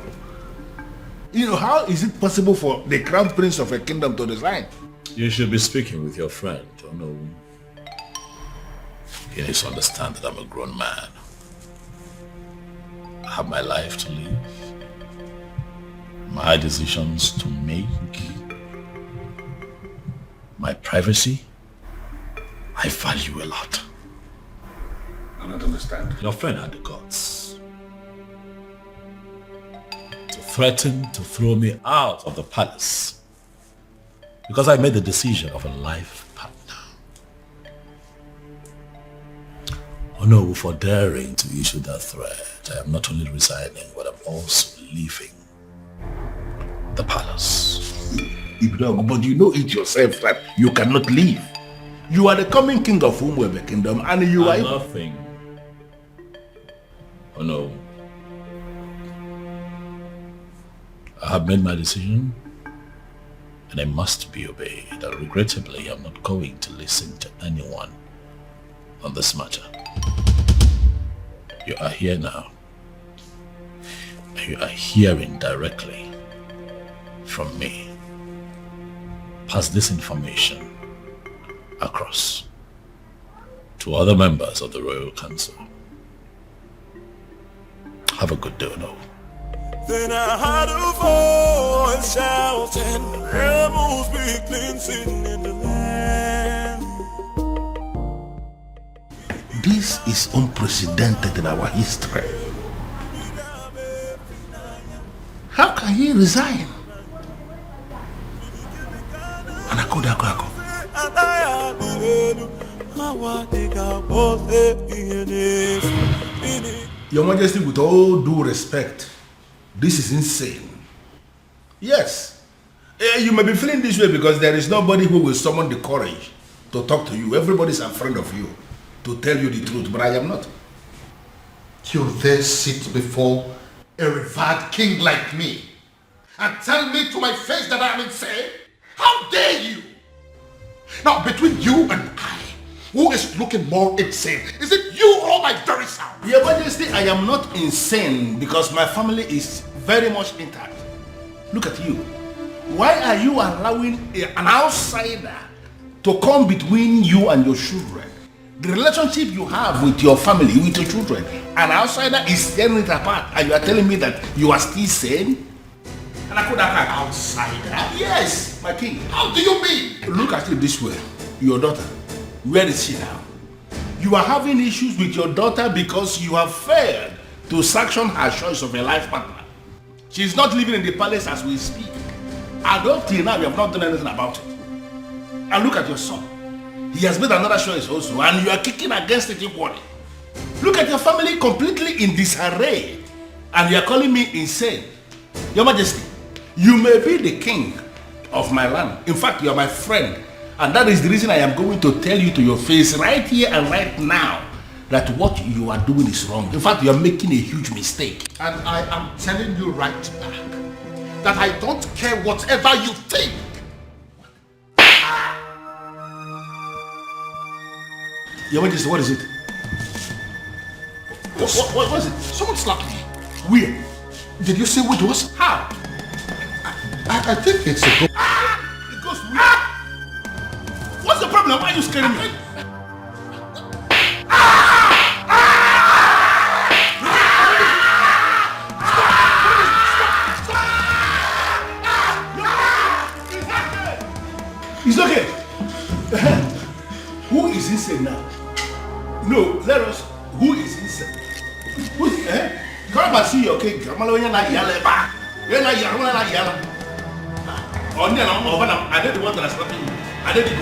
How is it possible for the Crown Prince of a kingdom to resign? You should be speaking with your friend, no. He needs to understand that I'm a grown man. I have my life to live, my decisions to make, my privacy. I value a lot. I don't understand. Your friend had the guts to threaten to throw me out of the palace because I made the decision of a life partner. Oh no, for daring to issue that threat, I am not only resigning, but I'm also leaving the palace. But you know it yourself that you cannot leave. You are the coming king of Umuebe kingdom and you are... Nothing. Oh no. I have made my decision and I must be obeyed. And regrettably, I'm not going to listen to anyone on this matter. You are here now. And you are hearing directly from me. Pass this information across to other members of the Royal Council. Have a good day, no. Then I heard a voice shouting, rebels be cleansing in the land. This is unprecedented in our history. How can he resign? Your Majesty, with all due respect, this is insane. Yes, you may be feeling this way because there is nobody who will summon the courage to talk to you. Everybody's a friend of you to tell you the truth, but I am not. You dare sit before a revered king like me and tell me to my face that I am insane? How dare you? Now, between you and I, who is looking more insane? Is it you or my very self? Your Majesty, I am not insane because my family is very much intact. Look at you. Why are you allowing an outsider to come between you and your children? The relationship you have with your family, with your children, an outsider is tearing it apart and you are telling me that you are still sane? And I could have an outsider? Yes, my king. How do you mean? Look at it this way. Your daughter, where is she now? You are having issues with your daughter because you have failed to sanction her choice of a life partner. She is not living in the palace as we speak. And up till now, you have not done anything about it. And look at your son. He has made another choice also, and you are kicking against it equally. Look at your family completely in disarray, and you are calling me insane. Your Majesty, you may be the king of my land. In fact, you are my friend. And that is the reason I am going to tell you to your face right here and right now that what you are doing is wrong. In fact, you are making a huge mistake. And I am telling you right back that I don't care whatever you think. Your Majesty, what is it? What is it? Someone slapped me. Where? Did you see what it was? How? I think it's a ghost. It goes where? What's the problem? Why are you scaring me? It's okay. Who is insane now? No, let us. Who is insane? Come and see your king. I'm alone. You're not yelling back. You're not yelling. I did the one that I slapped you. I did the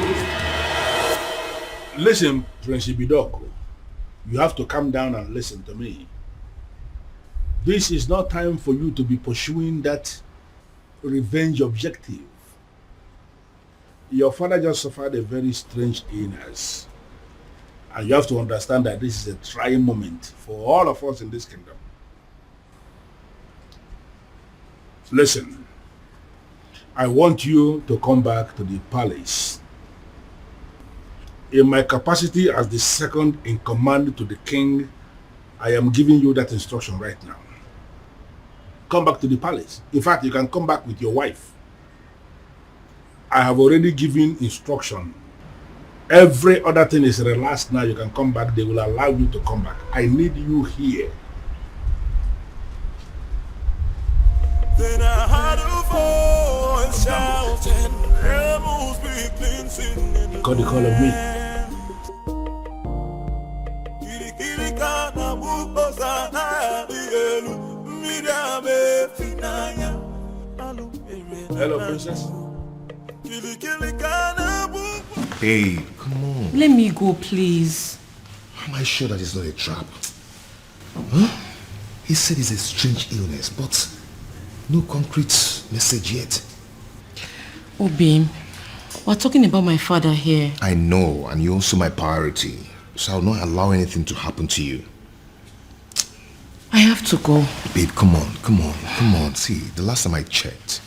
good. Listen, Prince Ibidoko. You have to calm down and listen to me. This is not time for you to be pursuing that revenge objective. Your father just suffered a very strange illness. And you have to understand that this is a trying moment for all of us in this kingdom. Listen, I want you to come back to the palace. In my capacity as the second in command to the king, I am giving you that instruction right now. Come back to the palace. In fact, you can come back with your wife. I have already given instruction. Every other thing is relaxed now. You can come back. They will allow you to come back. I need you here. Then I heard a voice shouting, rebels be cleansing in the Call the call of me. Hello, princess. Babe, come on. Let me go, please. Am I sure that it's not a trap? Huh? He said it's a strange illness, but no concrete message yet. Oh, babe, we're talking about my father here. I know, and you're also my priority, so I'll not allow anything to happen to you. I have to go. Babe, come on. See, the last time I checked,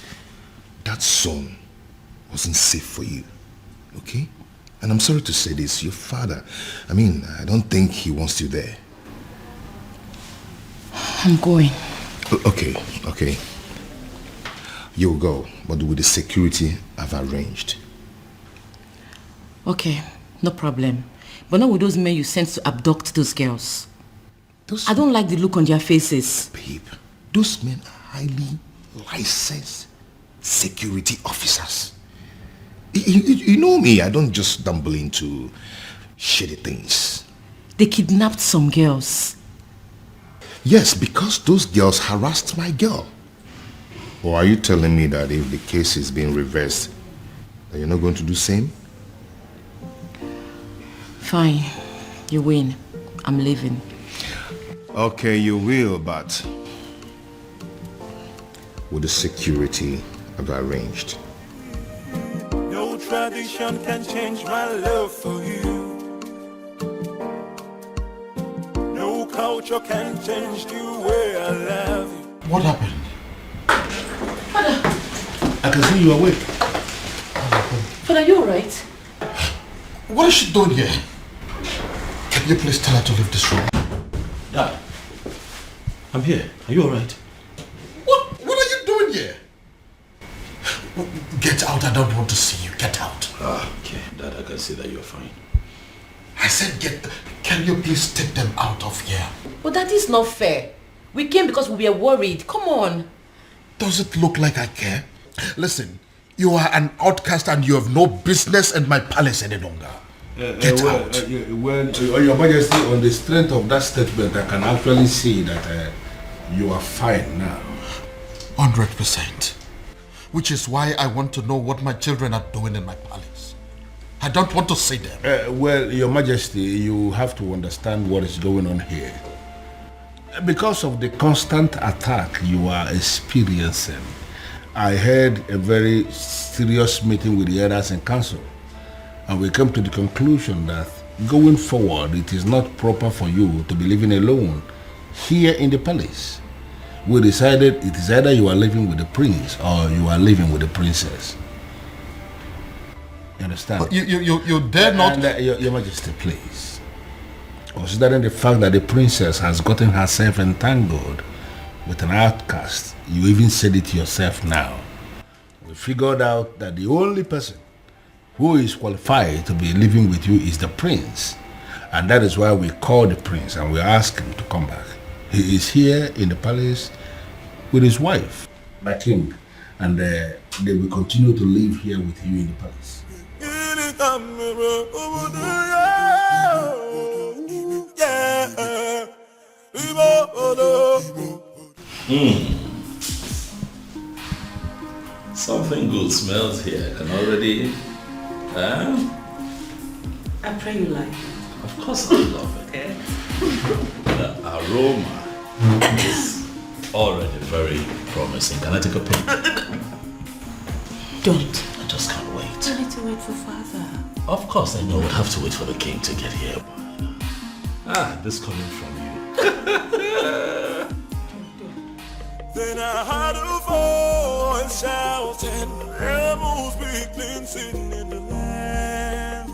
that son wasn't safe for you, okay? And I'm sorry to say this, your father, I don't think he wants you there. I'm going. Okay. You'll go, but with the security I've arranged. Okay, no problem. But not with those men you sent to abduct those girls. I don't like the look on their faces. Babe, those men are highly licensed security officers. You know me, I don't just stumble into shitty things. They kidnapped some girls. Yes, because those girls harassed my girl. Or are you telling me that if the case is being reversed, that you're not going to do the same? Fine, you win. I'm leaving. Okay, you will, but with the security I've arranged. No tradition can change my love for you. No culture can change the way I love you. What happened? Father! I can see you awake. Father, are you alright? What is she doing here? Can you please tell her to leave this room? Dad, I'm here. Are you alright? What are you doing here? Get out, I don't want to see you. Get out. Okay, Dad, I can see that you're fine. I said can you please take them out of here? But that is not fair. We came because we were worried. Come on. Does it look like I care? Listen, you are an outcast and you have no business in my palace any longer. Get out. Your Majesty, on the strength of that statement, I can actually see that you are fine now. 100%. Which is why I want to know what my children are doing in my palace. I don't want to see them. Well, Your Majesty, you have to understand what is going on here. Because of the constant attack you are experiencing, I had a very serious meeting with the elders in council, and we came to the conclusion that going forward, it is not proper for you to be living alone here in the palace. We decided it is either you are living with the prince or you are living with the princess. You understand? But you dare not... And, Your Majesty, please. Considering the fact that the princess has gotten herself entangled with an outcast, you even said it yourself now. We figured out that the only person who is qualified to be living with you is the prince. And that is why we called the prince and we asked him to come back. He is here in the palace with his wife, my king, and they will continue to live here with you in the palace. Yeah. Something good smells here. I can already... I pray you like it. Of course I love it. Okay. The aroma is already very promising. Can I take a peek? Don't. I just can't wait. I need to wait for father. Of course I know we'll have to wait for the king to get here. This coming from you. Then I heard a voice shouting, rebels be cleansing in the land.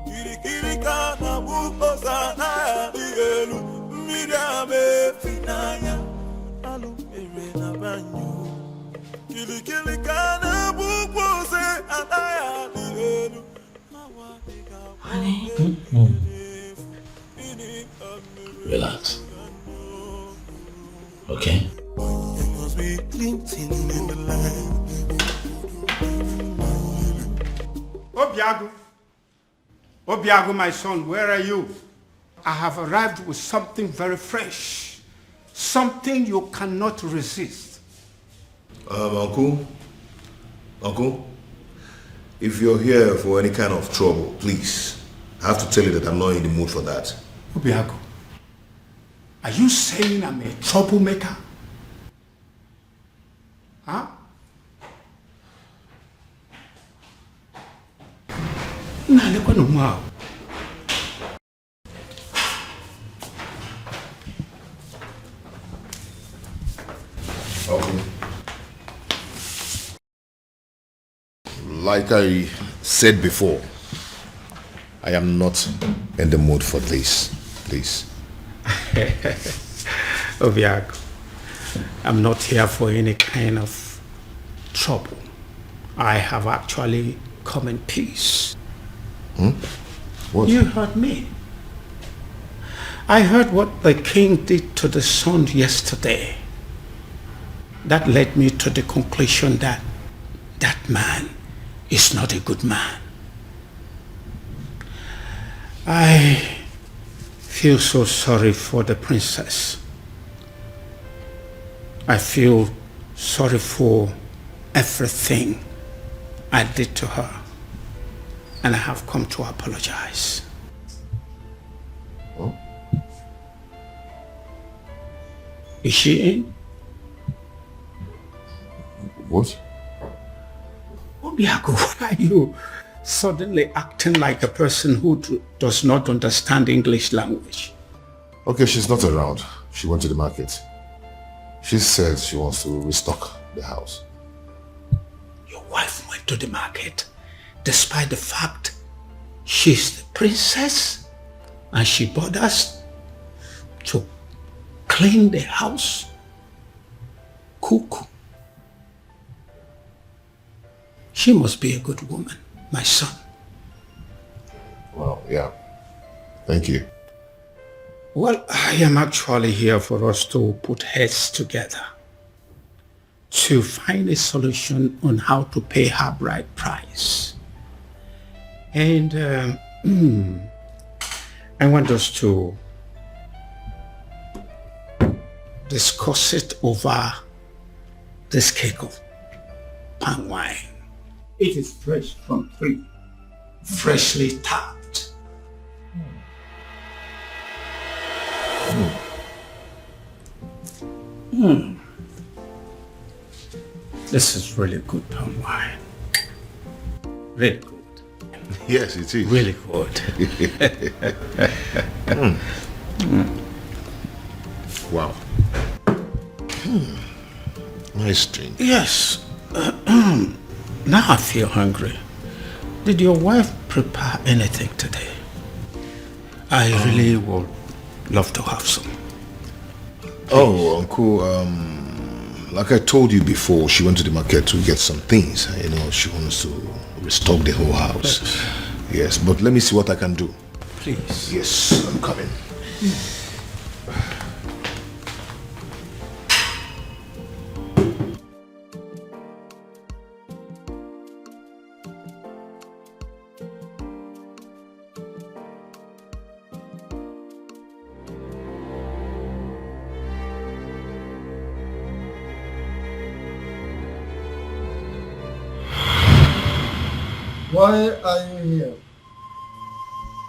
Kiri kiri kana buko sana dielu, midame finaya, alu na banyu. Kiri kiri kana buko se anaya dielu. Honey. Relax. Okay? Obiago, my son, where are you? I have arrived with something very fresh. Something you cannot resist. Uncle, if you're here for any kind of trouble, please, I have to tell you that I'm not in the mood for that. Obiago, are you saying I'm a troublemaker? Huh? Wow. Okay. Like I said before, I am not in the mood for this, please. Obiago, I'm not here for any kind of trouble. I have actually come in peace. What? You heard me. I heard what the king did to the son yesterday. That led me to the conclusion that that man is not a good man. I feel so sorry for the princess. I feel sorry for everything I did to her. And I have come to apologize. Oh? Is she in? What? Obiago, why are you suddenly acting like a person who does not understand English language? Okay, she's not around. She went to the market. She said she wants to restock the house. Your wife went to the market despite the fact she's the princess and she bothers to clean the house, cook. She must be a good woman, my son. Well, yeah. Thank you. Well, I am actually here for us to put heads together to find a solution on how to pay her bride price. And I want us to discuss it over this cake of palm wine. It is fresh from tree, freshly tapped. This is really good palm wine. Really good. Yes, it is. Really good. Wow. Nice drink. Yes. Now I feel hungry. Did your wife prepare anything today? I really would love to have some. Oh, Uncle, like I told you before, she went to the market to get some things. You know, she wants to restock the whole house. Yes, but let me see what I can do. Please. Yes, I'm coming. Why are you here?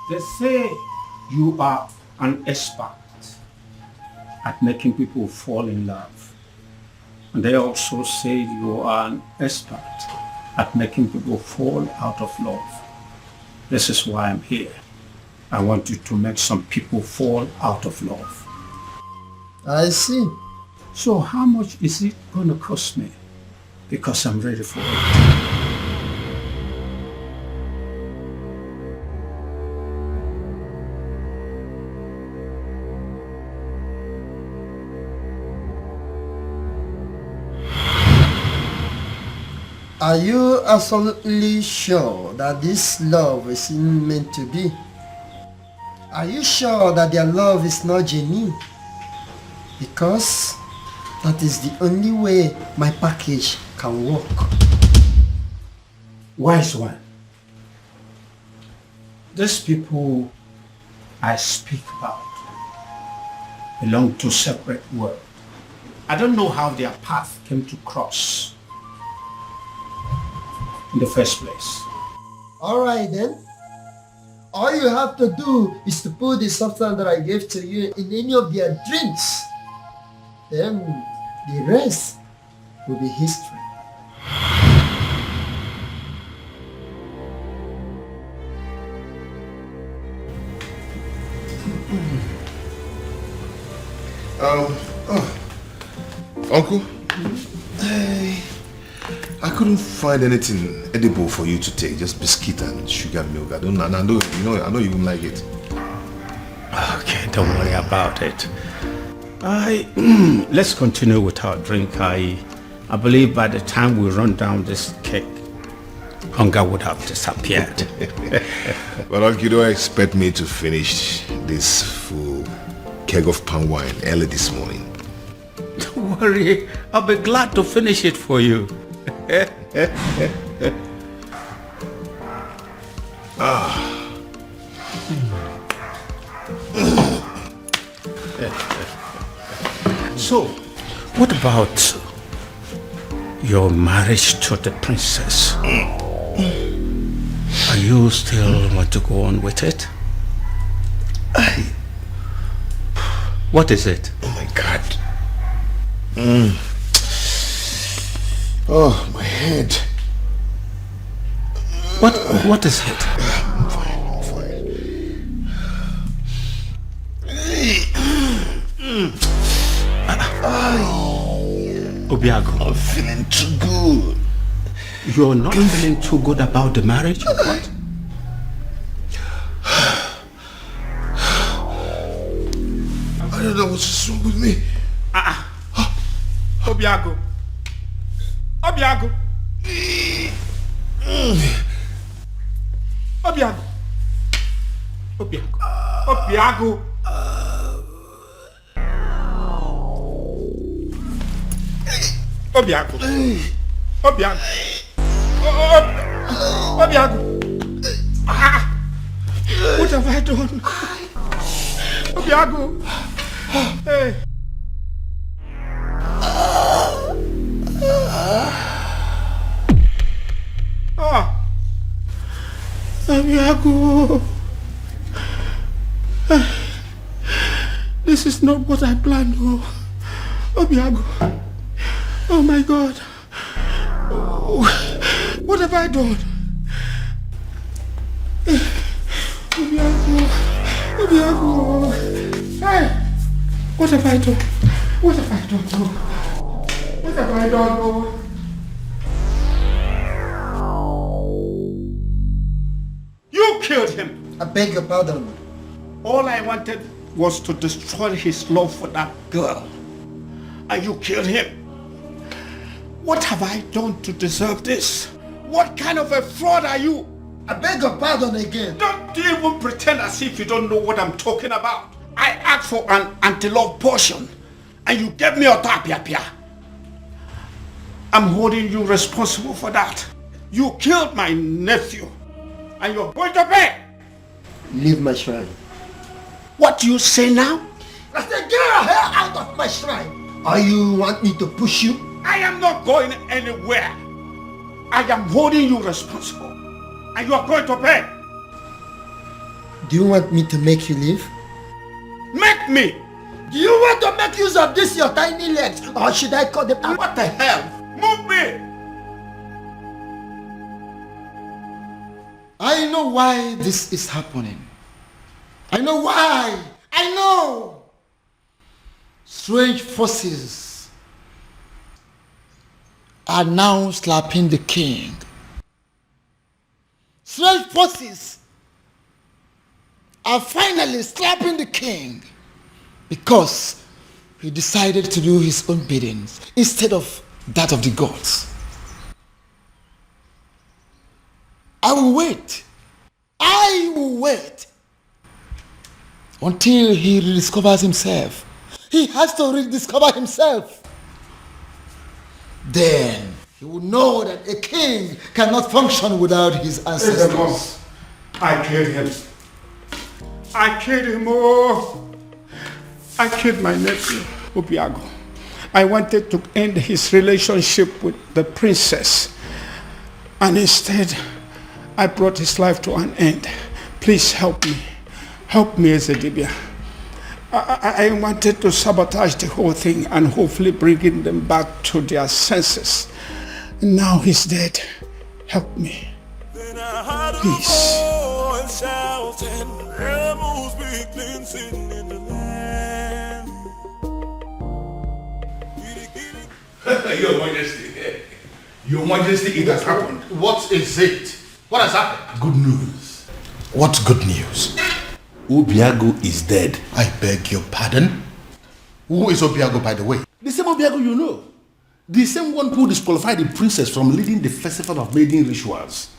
They say you are an expert at making people fall in love. And they also say you are an expert at making people fall out of love. This is why I'm here. I want you to make some people fall out of love. I see. So how much is it going to cost me? Because I'm ready for it. Are you absolutely sure that this love is meant to be? Are you sure that their love is not genuine? Because that is the only way my package can work. Wise one. These people I speak about belong to separate worlds. I don't know how their path came to cross in the first place. Alright then. All you have to do is to put the substance that I gave to you in any of their drinks. Then the rest will be history. Uncle, I couldn't find anything edible for you to take, just biscuit and sugar milk. I know you won't like it. Okay, don't worry about it. Let's continue with our drink. I believe by the time we run down this cake, hunger would have disappeared. But Uncle, you don't expect me to finish this full keg of palm wine early this morning. Don't worry, I'll be glad to finish it for you. So, what about your marriage to the princess? Are you still want to go on with it? What is it? Oh my God. Oh, my head. What is it? I'm fine. Obiago, I'm feeling too good. You're not feeling too good about the marriage or what? I don't know what's wrong with me. Obiago. Obiago. Obiago. Obiago. Obiago. Obiago. Obiago. Obiago. What have I done? Obiago. Hey. Obiago. This is not what I planned. Obiago. Oh my God. What have I done? Obiago. Hey. What have I done? What have I done? What have I done? You killed him. I beg your pardon. All I wanted was to destroy his love for that girl. And you killed him. What have I done to deserve this? What kind of a fraud are you? I beg your pardon again. Don't even pretend as if you don't know what I'm talking about. I asked for an anti-love potion and you gave me a tapia. I'm holding you responsible for that. You killed my nephew and you're going to pay. Leave my shrine. What do you say now? I said get your hair out of my shrine. Or you want me to push you? I am not going anywhere. I am holding you responsible. And you are going to pay. Do you want me to make you leave? Make me! Do you want to make use of this your tiny legs? Or should I cut them out? What the hell? Move me! I know why this is happening. I know why. I know. Strange forces are now slapping the king. Strange forces are finally slapping the king because he decided to do his own biddings instead of that of the gods. I will wait. I will wait until he rediscovers himself. He has to rediscover himself. Then he will know that a king cannot function without his ancestors. I killed him. I killed him. Oh, I killed my nephew, Obiago. I wanted to end his relationship with the princess. And instead, I brought his life to an end. Please help me. Help me, Ezedibia. I wanted to sabotage the whole thing and hopefully bringing them back to their senses. Now he's dead. Help me. Please. Your Majesty. Your Majesty, it has happened. What is it? What has happened? Good news. What good news? Obiago is dead. I beg your pardon? Who is Obiago, by the way? The same Obiago you know. The same one who disqualified the princess from leading the festival of maiden rituals.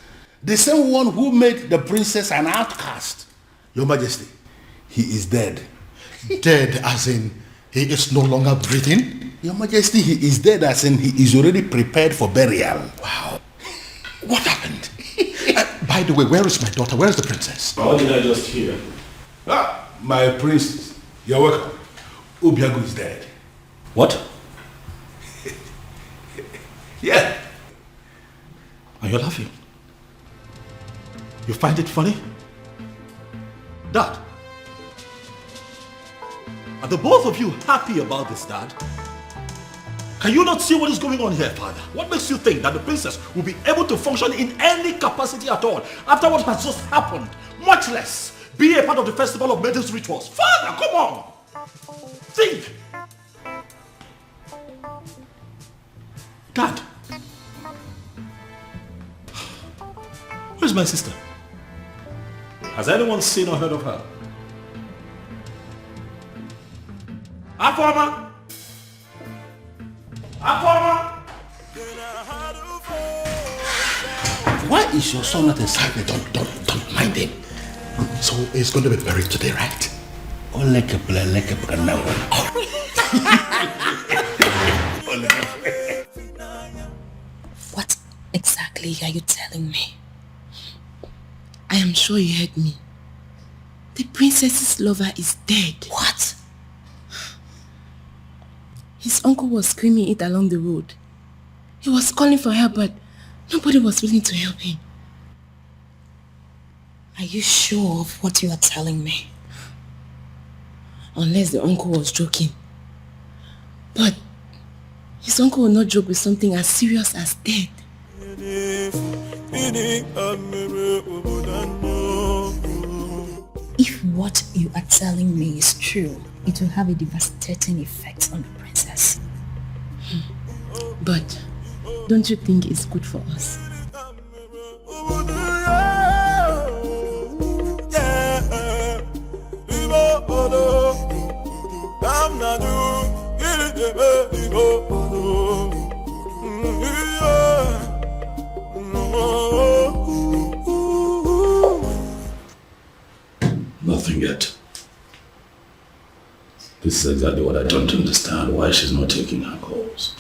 The same one who made the princess an outcast. Your Majesty, he is dead. Dead as in he is no longer breathing? Your Majesty, he is dead as in he is already prepared for burial. Wow. What happened? By the way, where is my daughter? Where is the princess? What did I just hear? Ah, my princess. You're welcome. Obiago is dead. What? Yeah. Are you laughing? You find it funny? Dad, are the both of you happy about this, Dad? Can you not see what is going on here, Father? What makes you think that the princess will be able to function in any capacity at all after what has just happened? Much less be a part of the festival of maidens rituals. Father, come on! Think! Dad, where's my sister? Has anyone seen or heard of her? Afoma! Afoma! Why is your son not inside me? Don't mind him. So he's going to be buried today, right? What exactly are you telling me? I am sure you heard me. The princess's lover is dead. What? His uncle was screaming it along the road. He was calling for help, but nobody was willing to help him. Are you sure of what you are telling me? Unless the uncle was joking. But his uncle will not joke with something as serious as death. If what you are telling me is true, it will have a devastating effect on the princess. But don't you think it's good for us? Nothing yet. This is exactly what I don't understand. Why she's not taking her calls.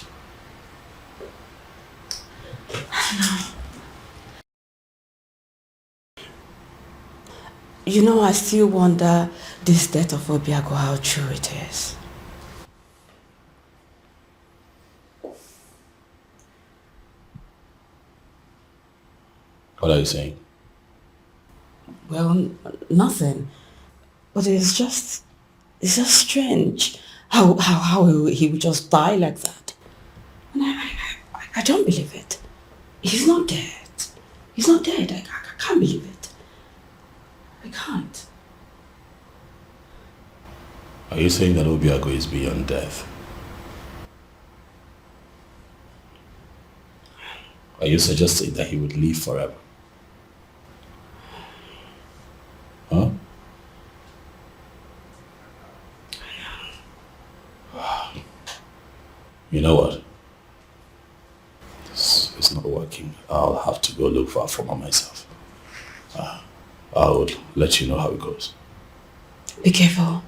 You know, I still wonder this death of Obiago, how true it is. What are you saying? Well, nothing. But it's just strange how he would just die like that. And I don't believe it. He's not dead. He's not dead. I can't believe it. I can't. Are you saying that Obiago is beyond death? Are you suggesting that he would live forever? Huh? You know what? This is not working. I'll have to go look for Afoma myself. I'll let you know how it goes. Be careful.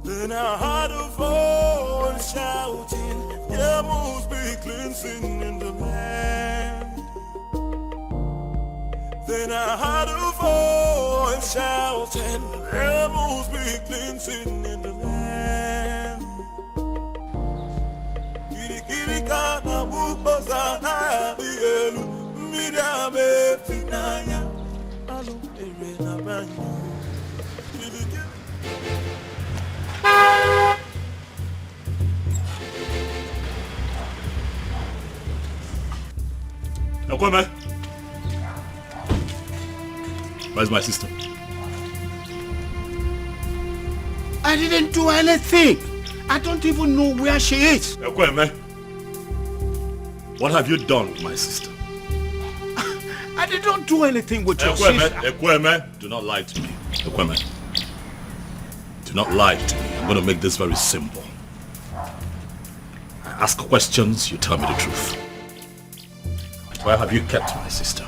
Then I heard a voice shouting, there must be cleansing in the land. Then I heard a voice shouting, there must be cleansing in the land. Kirikana mukosana bielu midame finaya alu erena banyu. Ekweme, where's my sister? I didn't do anything. I don't even know where she is. Ekweme, what have you done with my sister? I did not do anything with your sister. Ekweme, do not lie to me. Ekweme, do not lie to me. I'm going to make this very simple. I ask questions, you tell me the truth. Where have you kept my sister?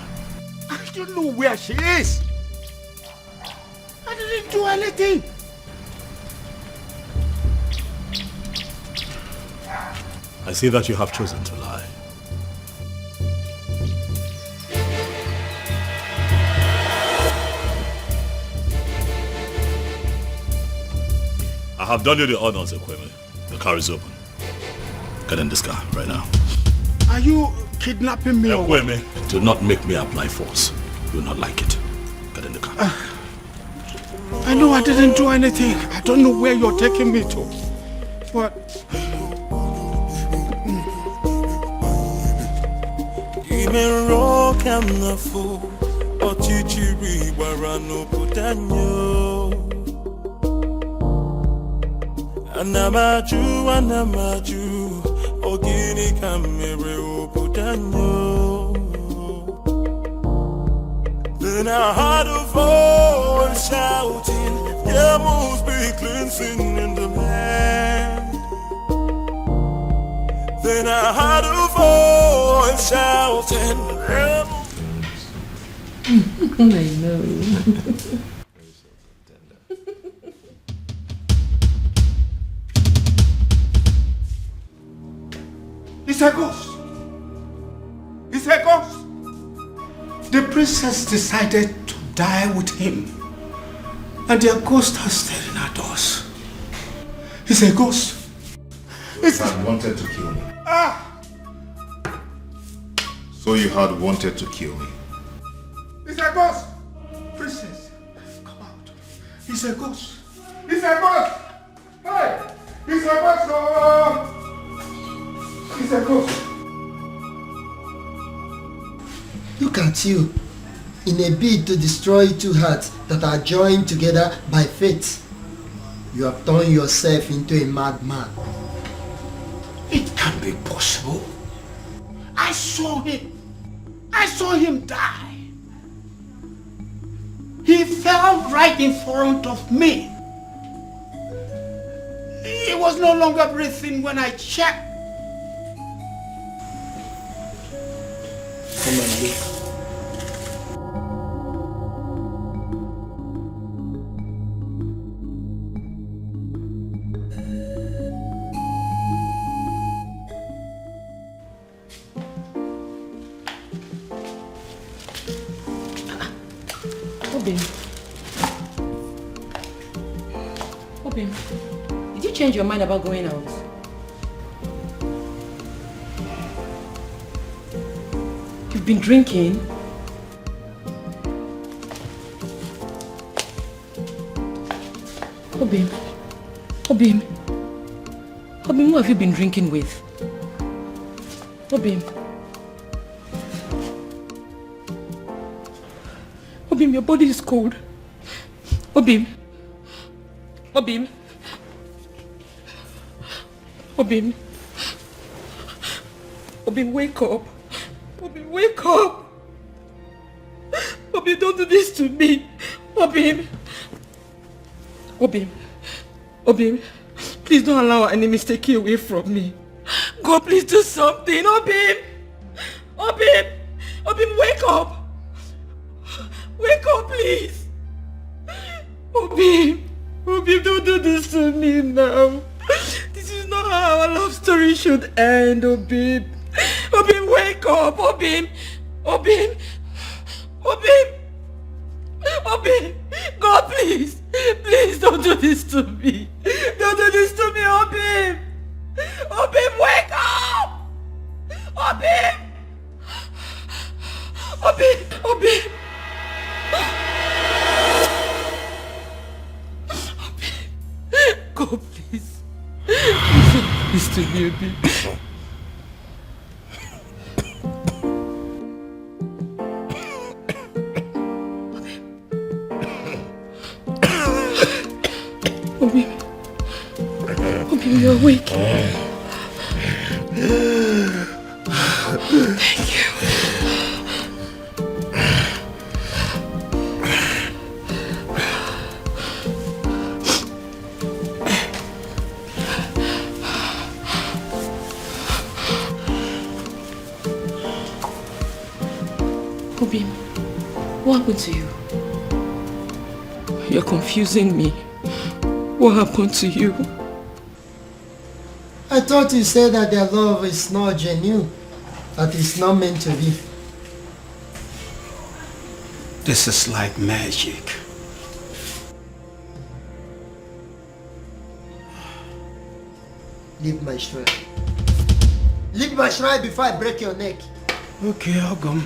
I don't know where she is. I didn't do anything. I see that you have chosen to lie. I have done you the honors, Ekweme. The car is open. Get in this car right now. Are you kidnapping me? Ekweme, do not make me apply force. You will not like it. Get in the car. I know I didn't do anything. I don't know where you're taking me to. But... Anamaju, ogini kamere oputanyo. Then I heard a voice shouting, there must be cleansing in the land. Then I heard a voice shouting, there I know. It's a ghost. It's a ghost. The princess decided to die with him. And their ghost are staring at us. It's a ghost. It's had wanted to kill me. So you had wanted to kill me. It's a ghost. Princess, come out. It's a ghost. It's a ghost. Hey, it's a ghost. Oh. It's a ghost. Look at you, in a bid to destroy two hearts that are joined together by fate. You have turned yourself into a madman. It can't be possible. I saw him. I saw him die. He fell right in front of me. He was no longer breathing when I checked. Come and look. Obim. Obim, did you change your mind about going out? You've been drinking? Obim. Obim. Obim, who have you been drinking with? Obim. Obim, your body is cold. Obim. Obim. Obim. Obim, wake up. Obim, wake up. Obim, don't do this to me. Obim. Obim. Obim. Please don't allow any mistake take you away from me. God, please do something. Obim. Obim. Obim, wake up. Wake up, please. Obim. Obim, don't do this to me now. This is not how our love story should end, Obim. Obim, wake up. Obim. Obim. Obim. Obim. God, please. Please don't do this to me. Don't do this to me, Obim. Obim, wake up. Obim. Obim. Obim. God, please. Please to me, Obim. Obim. Obim, you're awake. Thank you. Obim, what happened to you? You're confusing me. What happened to you? I thought you said that their love is not genuine, that it's not meant to be. This is like magic. Leave my shrine. Leave my shrine before I break your neck. Okay, Ogum.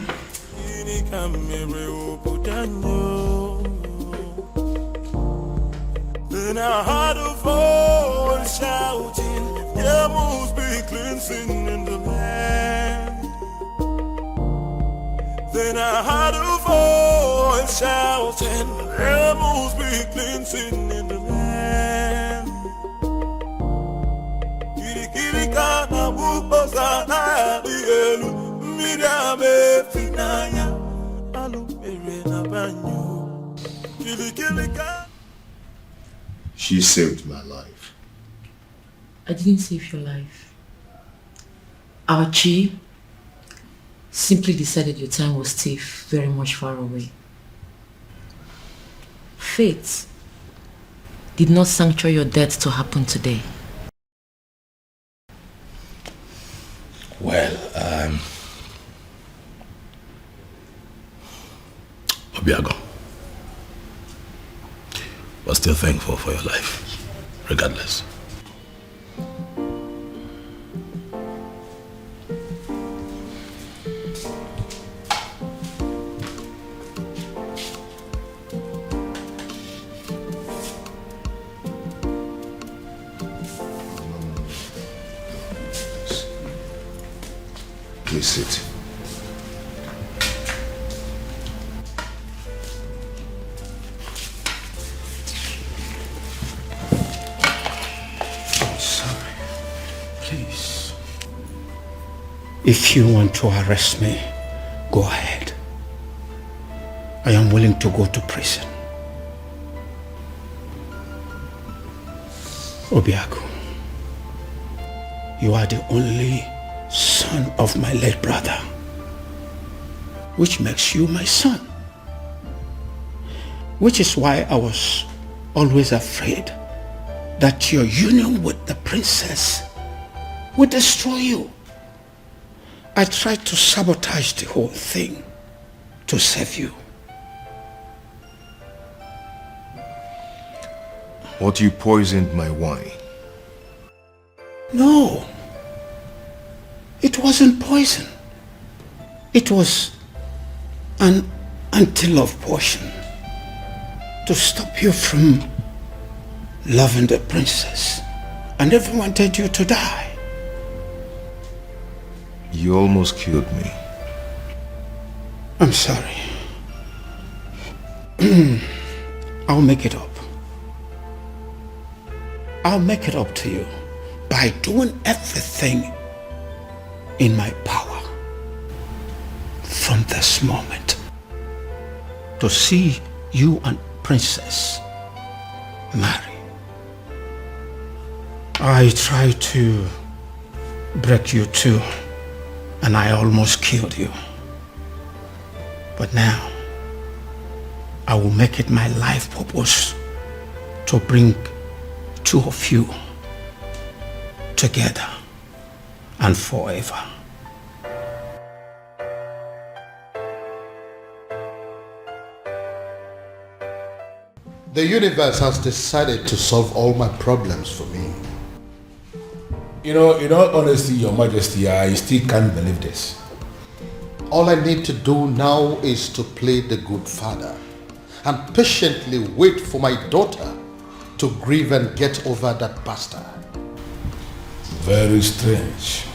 Then I heard a voice shouting, there must be cleansing in the land. Then I heard a voice shouting, there must be cleansing in the land. Kirikana buposa na digelu, midame finaya, alu na banyo. Kirikirika. She saved my life. I didn't save your life. Our chief simply decided your time was still very much far away. Fate did not sancture your death to happen today. Well, Obiago, but still thankful for your life, regardless. Please sit. Please. If you want to arrest me, go ahead. I am willing to go to prison. Obiaku, you are the only son of my late brother, which makes you my son. Which is why I was always afraid that your union with the princess would destroy you. I tried to sabotage the whole thing to save you. But you poisoned my wine. No. It wasn't poison. It was an anti-love potion to stop you from loving the princess. I never wanted you to die. You almost killed me. I'm sorry. I'll make it up. I'll make it up to you by doing everything in my power from this moment to see you and Princess marry. I tried to break you too, and I almost killed you. But now, I will make it my life purpose to bring two of you together and forever. The universe has decided to solve all my problems for me. You know, in all honesty, Your Majesty, I still can't believe this. All I need to do now is to play the good father and patiently wait for my daughter to grieve and get over that bastard. Very strange.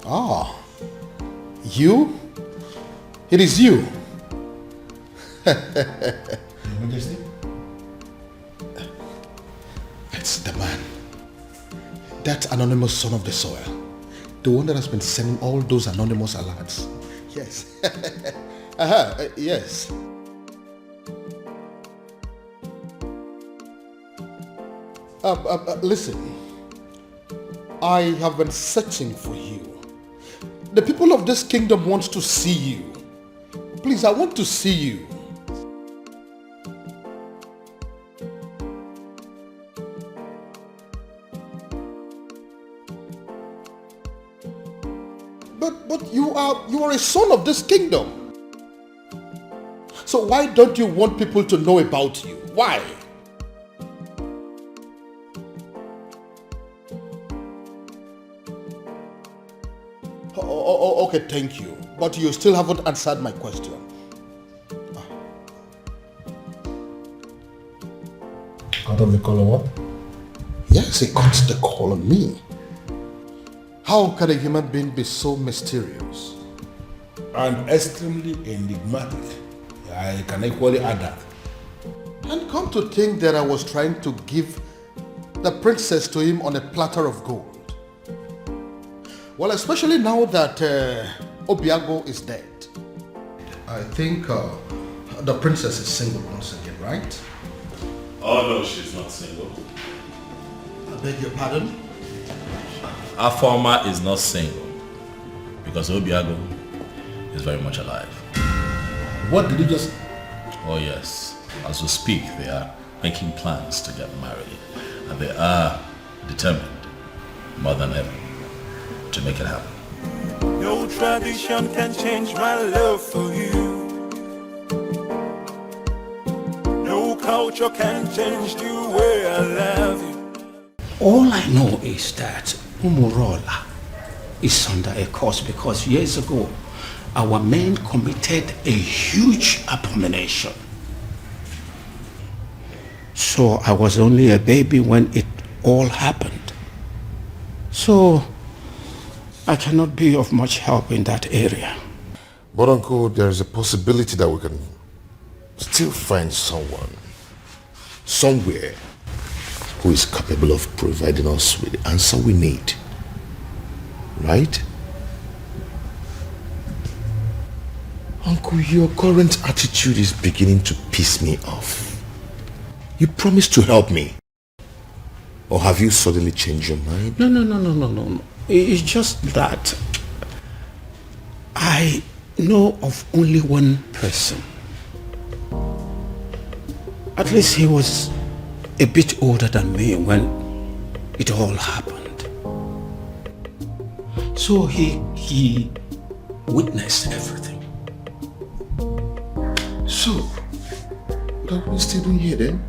Ah, you? It is you. Your Majesty? It's the man. That anonymous son of the soil. The one that has been sending all those anonymous alerts. Yes. Yes. Listen. I have been searching for you. The people of this kingdom want to see you. Please, I want to see you. But you are a son of this kingdom. So why don't you want people to know about you? Why? Okay, thank you. But you still haven't answered my question. Cut off the call on what? Yes, he cut the call on me. How can a human being be so mysterious? And extremely enigmatic. I can equally add that. And come to think that I was trying to give the princess to him on a platter of gold. Well, especially now that Obiago is dead. I think the princess is single once again, right? Oh no, she's not single. I beg your pardon? Afoma is not single because Obiago is very much alive. What did you just... Oh yes, as we speak they are making plans to get married and they are determined more than ever to make it happen. No tradition can change my love for you. No culture can change the way I love you. All I know is that Umurola is under a curse because years ago our men committed a huge abomination. So I was only a baby when it all happened. So I cannot be of much help in that area. But Uncle, there is a possibility that we can still find someone, somewhere, who is capable of providing us with the answer we need. Right? Uncle, your current attitude is beginning to piss me off. You promised to help me. Or have you suddenly changed your mind? No. It's just that I know of only one person. At least he was a bit older than me when it all happened. So he witnessed everything. So, what are we still doing here then?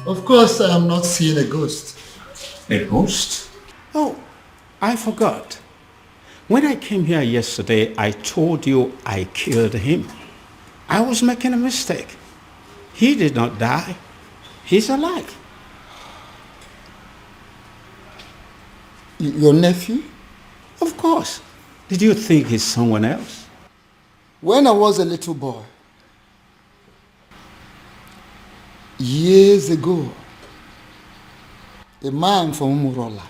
Of course, I am not seeing a ghost. A ghost? Oh, I forgot. When I came here yesterday, I told you I killed him. I was making a mistake. He did not die. He's alive. Your nephew? Of course. Did you think he's someone else? When I was a little boy, years ago, a man from Umurola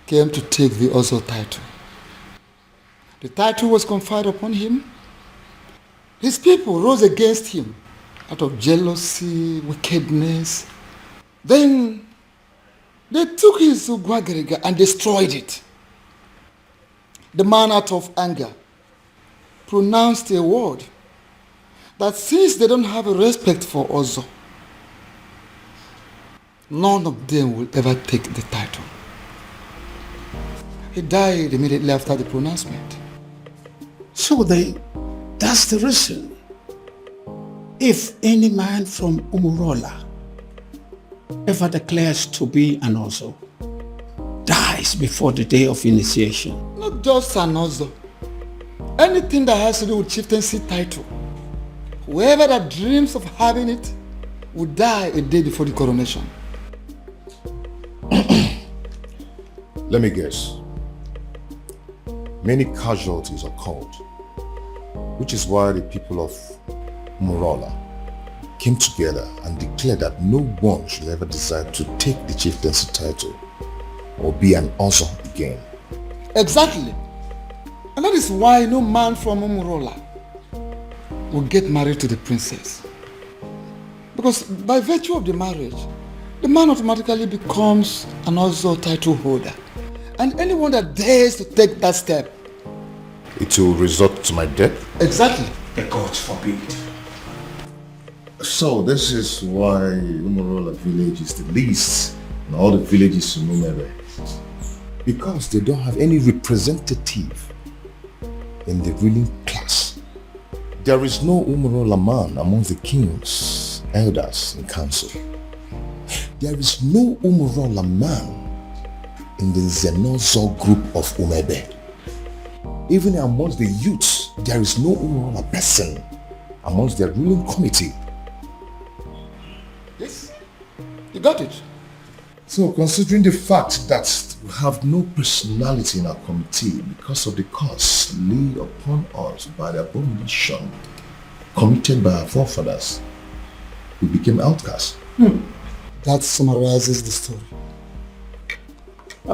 came to take the Ozo title. The title was conferred upon him. His people rose against him out of jealousy, wickedness. Then they took his Ugwagariga and destroyed it. The man, out of anger, pronounced a word that since they don't have a respect for Ozo, none of them will ever take the title. He died immediately after the pronouncement. So that's the reason. If any man from Umurola ever declares to be an Ozo, dies before the day of initiation. Not just an Ozo. Anything that has to do with chieftaincy title. Whoever that dreams of having it will die a day before the coronation. Let me guess. Many casualties occurred, which is why the people of Umurola came together and declared that no one should ever decide to take the chieftaincy title or be an Ozo again. Exactly. And that is why no man from Umurola will get married to the princess. Because by virtue of the marriage, the man automatically becomes an Ozo title holder. And anyone that dares to take that step, it will result to my death? Exactly. The gods forbid. So this is why Umurola village is the least in all the villages in Umere. Because they don't have any representative in the ruling class. There is no Umurola man among the king's elders in council. There is no Umurola man in the Zenozo group of Umebe. Even amongst the youths, there is no Umurola person amongst their ruling committee. Yes, you got it. So considering the fact that we have no personality in our committee because of the curse laid upon us by the abomination committed by our forefathers, we became outcasts. That summarizes the story.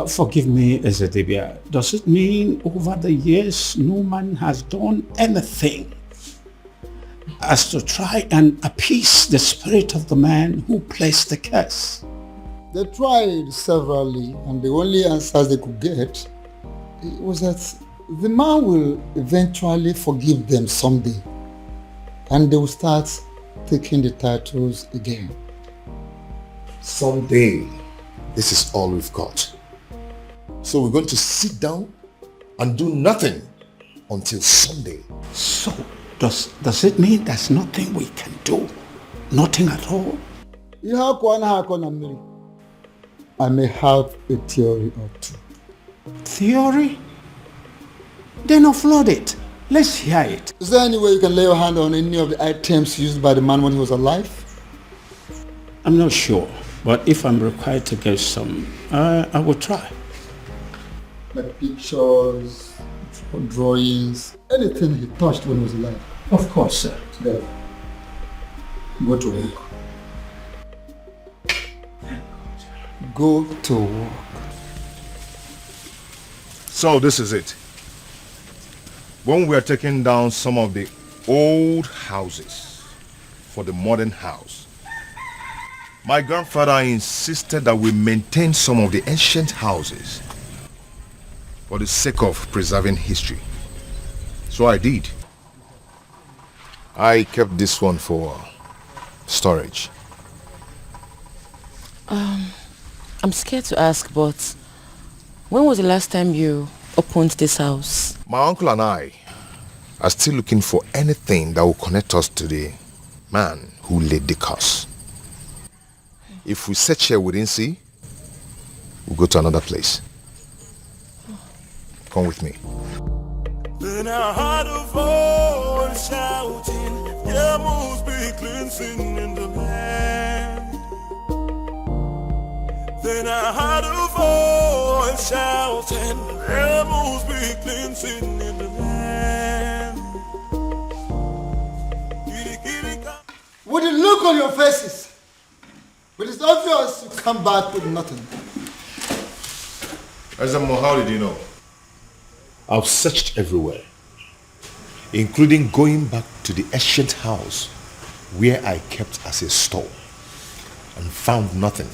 Forgive me, Ezedibia. Does it mean over the years no man has done anything as to try and appease the spirit of the man who placed the curse? They tried severally, and the only answers they could get was that the man will eventually forgive them someday, and they will start taking the titles again. Someday, this is all we've got. So we're going to sit down and do nothing until Sunday. So, does it mean there's nothing we can do? Nothing at all? I may have a theory or two. Theory? Then offload it. Let's hear it. Is there any way you can lay your hand on any of the items used by the man when he was alive? I'm not sure, but if I'm required to get some, I will try. Like pictures, drawings, anything he touched when he was alive. Of course, sir. There. Go to work. Go to work. So this is it. When we are taking down some of the old houses for the modern house, my grandfather insisted that we maintain some of the ancient houses for the sake of preserving history. So I did. I kept this one for storage. I'm scared to ask, but when was the last time you opened this house? My uncle and I are still looking for anything that will connect us to the man who laid the curse. If we search here we didn't see, we'll go to another place. Come with me. Then I heard a voice shouting, there must be cleansing in the land. Then I heard a voice shouting, there must be cleansing in the land. With the look on your faces, but it's obvious you come back with nothing. Azamo, how did you know? I've searched everywhere, including going back to the ancient house where I kept as a store and found nothing.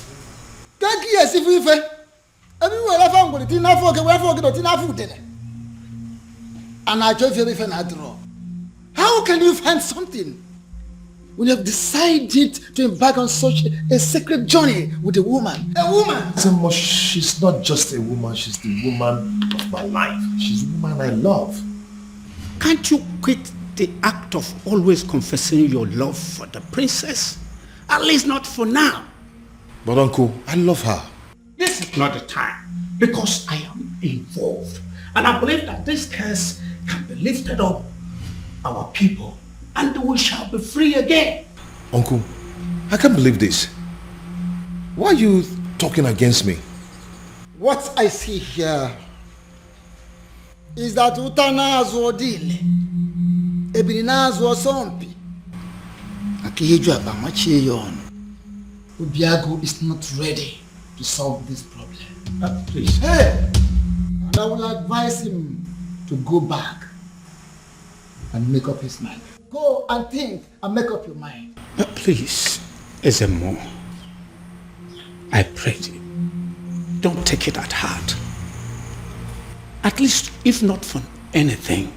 Thank you, as if we everywhere I found it, didn't forget, and I told you if I draw. How can you find something when you have decided to embark on such a sacred journey with a woman? A woman! Azamo, she's not just a woman, she's the woman of my life. She's the woman I love. Can't you quit the act of always confessing your love for the princess? At least not for now. But uncle, I love her. This is not the time, because I am involved. And I believe that this curse can be lifted up our people, and we shall be free again. Uncle, I can't believe this. Why are you talking against me? What I see here is that Utanazo Dile, Ebinazo Sompi, Akiyeju Abamachiyon, Ubiago is not ready to solve this problem. Please. Hey! And I will advise him to go back and make up his mind. Go and think and make up your mind. Please, Ezemo, I pray you, don't take it at heart. At least, if not for anything,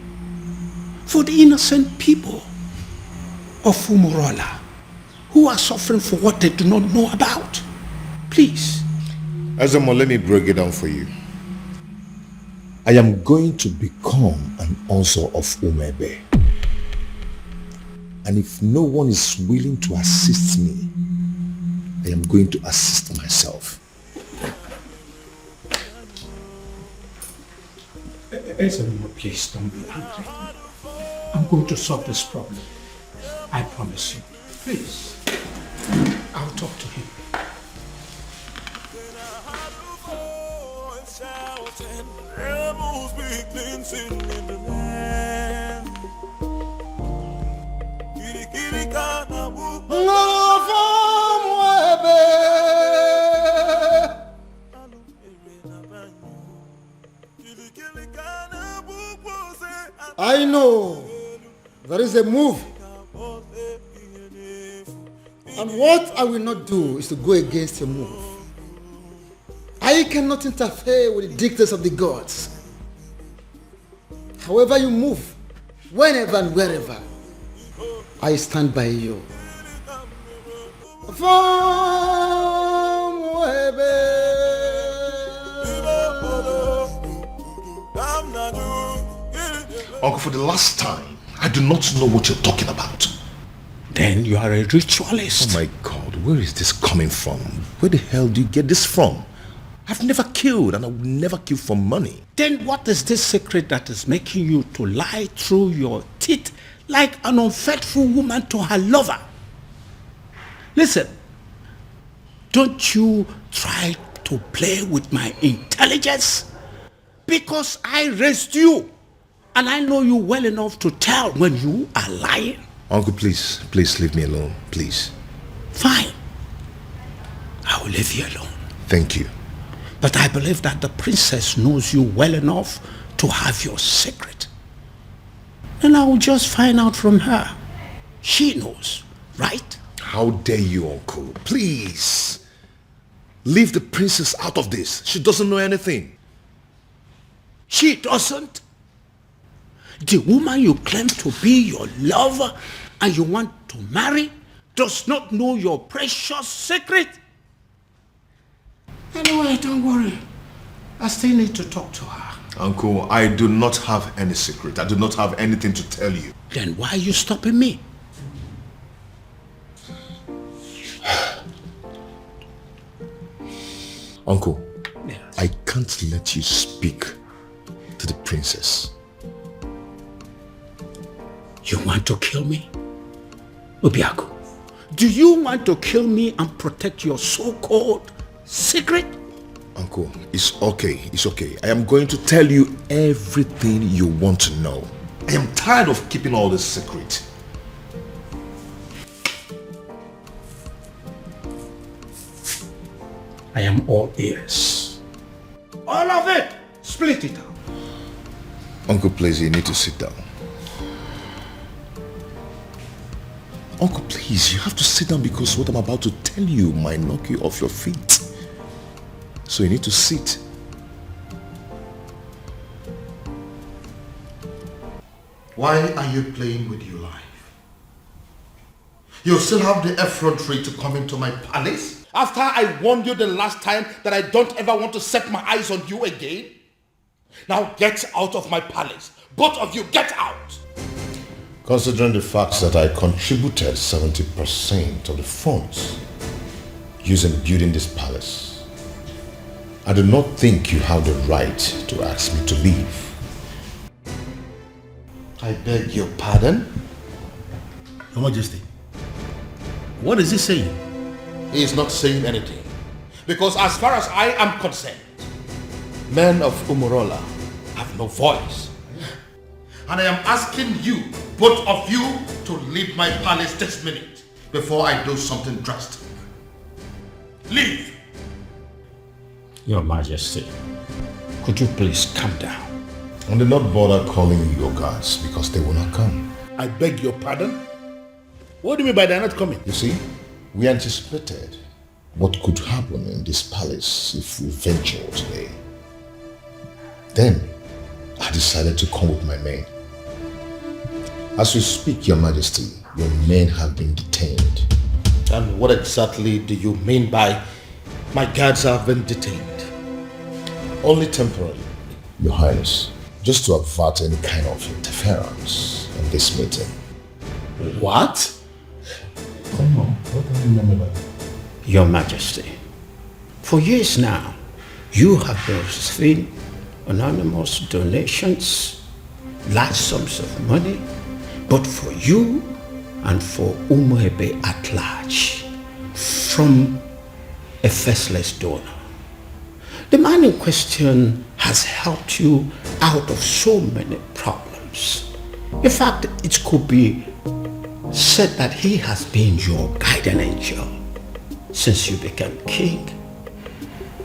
for the innocent people of Umurola who are suffering for what they do not know about. Please. Azamo, let me break it down for you. I am going to become an Onso of Umebe. And if no one is willing to assist me, I am going to assist myself. Ezemo, please don't be angry. I'm going to solve this problem. I promise you. Please. I'll talk to him. There must be cleansing in the land. I know there is a move, and what I will not do is to go against your move. I cannot interfere with the dictates of the gods. However you move, whenever and wherever, I stand by you. Uncle, for the last time, I do not know what you're talking about. Then you are a ritualist. Oh my God, where is this coming from? Where the hell do you get this from? I've never killed, and I will never kill for money. Then what is this secret that is making you to lie through your teeth like an unfaithful woman to her lover? Listen, don't you try to play with my intelligence, because I raised you and I know you well enough to tell when you are lying. Uncle, please leave me alone, please. Fine. I will leave you alone. Thank you. But I believe that the princess knows you well enough to have your secret. And I will just find out from her. She knows, right? How dare you, Uncle? Please. Leave the princess out of this. She doesn't know anything. She doesn't? The woman you claim to be your lover and you want to marry does not know your precious secret? Anyway, don't worry. I still need to talk to her. Uncle, I do not have any secret. I do not have anything to tell you. Then why are you stopping me? Uncle, I can't let you speak to the princess. You want to kill me? Obiaku, do you want to kill me and protect your so-called secret? Uncle, it's okay. It's okay. I am going to tell you everything you want to know. I am tired of keeping all this secret. I am all ears. All of it! Split it out. Uncle, please, you need to sit down. Uncle, please, you have to sit down because what I'm about to tell you might knock you off your feet. So you need to sit. Why are you playing with your life? You still have the effrontery to come into my palace? After I warned you the last time that I don't ever want to set my eyes on you again? Now get out of my palace. Both of you, get out! Considering the fact that I contributed 70% of the funds used in building this palace, I do not think you have the right to ask me to leave. I beg your pardon? Your Majesty, what is he saying? He is not saying anything. Because as far as I am concerned, men of Umurola have no voice. And I am asking you, both of you, to leave my palace this minute before I do something drastic. Leave! Your Majesty, could you please calm down? And do not bother calling your guards because they will not come. I beg your pardon? What do you mean by they're not coming? You see, we anticipated what could happen in this palace if we ventured today. Then, I decided to come with my men. As we speak, Your Majesty, your men have been detained. And what exactly do you mean by my guards have been detained? Only temporarily, Your Highness, just to avert any kind of interference in this meeting. What? Come on, what do you remember that? Your Majesty, for years now, you have been receiving anonymous donations, large sums of money, but for you and for Umuebe at large, from a faceless donor. The man in question has helped you out of so many problems. In fact, it could be said that he has been your guardian angel since you became king,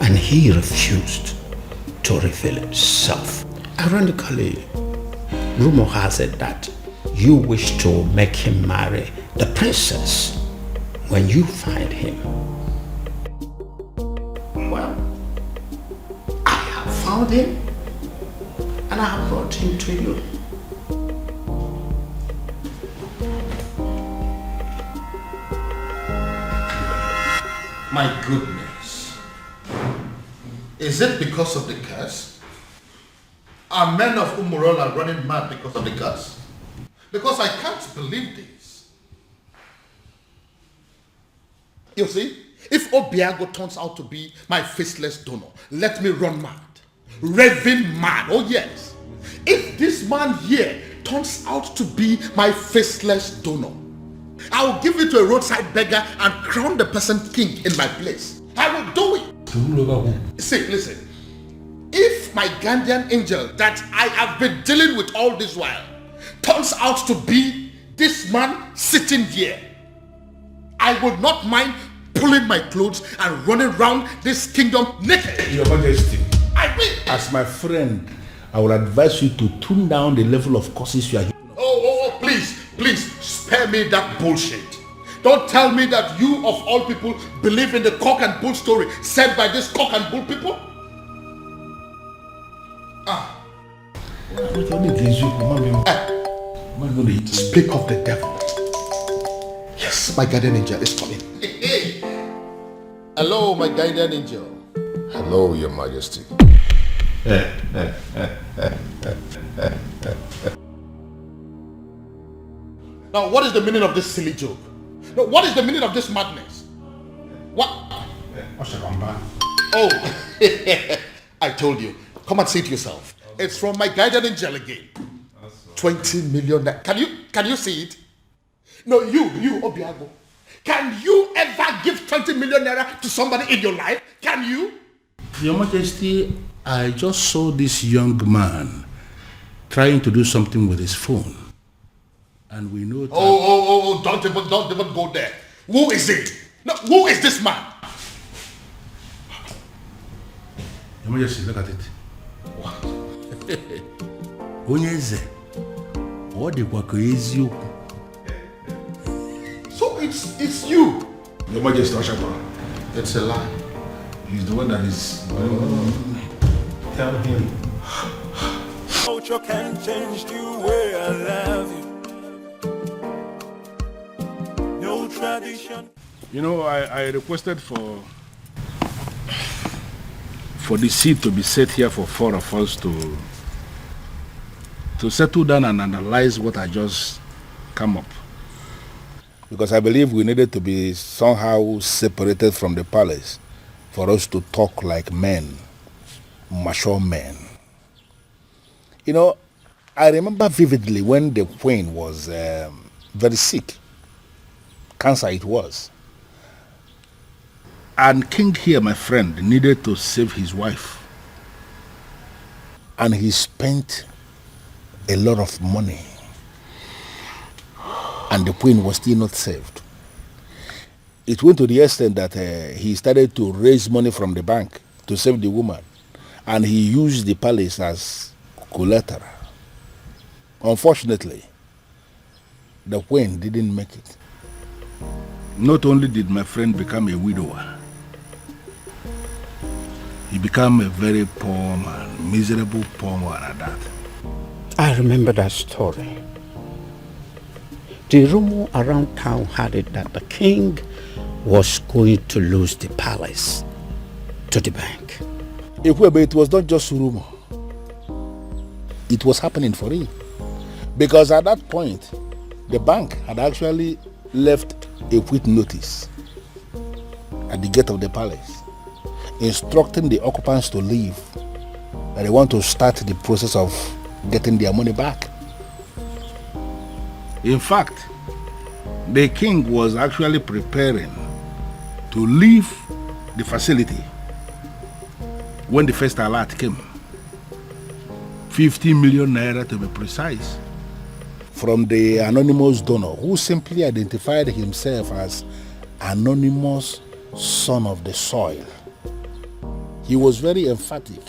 and he refused to reveal himself. Ironically, rumor has it that you wish to make him marry the princess when you find him. Well, I have found him and I have brought him to you. My goodness. Is it because of the curse? Are men of Umurola running mad because of the curse? Because I can't believe this. You see, if Obiago turns out to be my faceless donor, let me run mad. Raving mad, oh yes. If this man here turns out to be my faceless donor, I'll give it to a roadside beggar and crown the person king in my place. I will do it. See, listen. If my guardian angel that I have been dealing with all this while turns out to be this man sitting here, I would not mind pulling my clothes and running around this kingdom naked. Your Majesty, I will. as my friend, I would advise you to tune down the level of curses you are. Oh, please, spare me that bullshit. Don't tell me that you of all people believe in the cock and bull story said by this cock and bull people. Speak of the devil. Yes, my guardian angel is coming. Hello, my guardian angel. Hello, Your Majesty. Now, what is the meaning of this silly joke? No, what is the meaning of this madness? What? Oh, I told you. Come and see it yourself. It's from my guardian angel again. 20 million. Can you see it? No, you, Obiago. Can you ever give 20 million naira to somebody in your life? Can you? Your Majesty, I just saw this young man trying to do something with his phone. And we know that... Oh, don't even go there. Who is it? No, who is this man? Your Majesty, look at it. What? Onyeze. What the eziokwu? So it's you. Your Majesty, Oshaba. It's a lie. He's the one that is... Tell him. Culture can change the way I love you. No tradition. You know, I requested for the seat to be set here for 4 of us to settle down and analyze what I just come up. Because I believe we needed to be somehow separated from the palace for us to talk like men, mature men. You know, I remember vividly when the queen was very sick. Cancer it was. And King here, my friend, needed to save his wife. And he spent a lot of money. And the queen was still not saved. It went to the extent that he started to raise money from the bank to save the woman. And he used the palace as collateral. Unfortunately, the queen didn't make it. Not only did my friend become a widower, he became a very poor man, miserable poor man at that. I remember that story. The rumor around town had it that the king was going to lose the palace to the bank. It was not just rumor. It was happening for real. Because at that point, the bank had actually left a quit notice at the gate of the palace, instructing the occupants to leave, that they want to start the process of getting their money back. In fact, the king was actually preparing to leave the facility when the first alert came. 50 million naira to be precise. From the anonymous donor who simply identified himself as anonymous son of the soil. He was very emphatic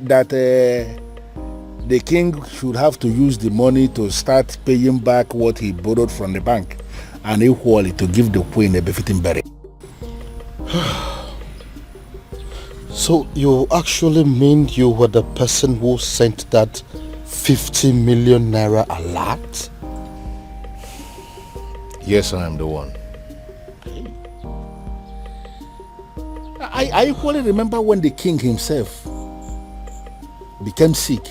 that the king should have to use the money to start paying back what he borrowed from the bank, and equally to give the queen a befitting burial. So you actually mean you were the person who sent that 50 million naira alert? Yes, I am the one. I equally remember when the king himself became sick.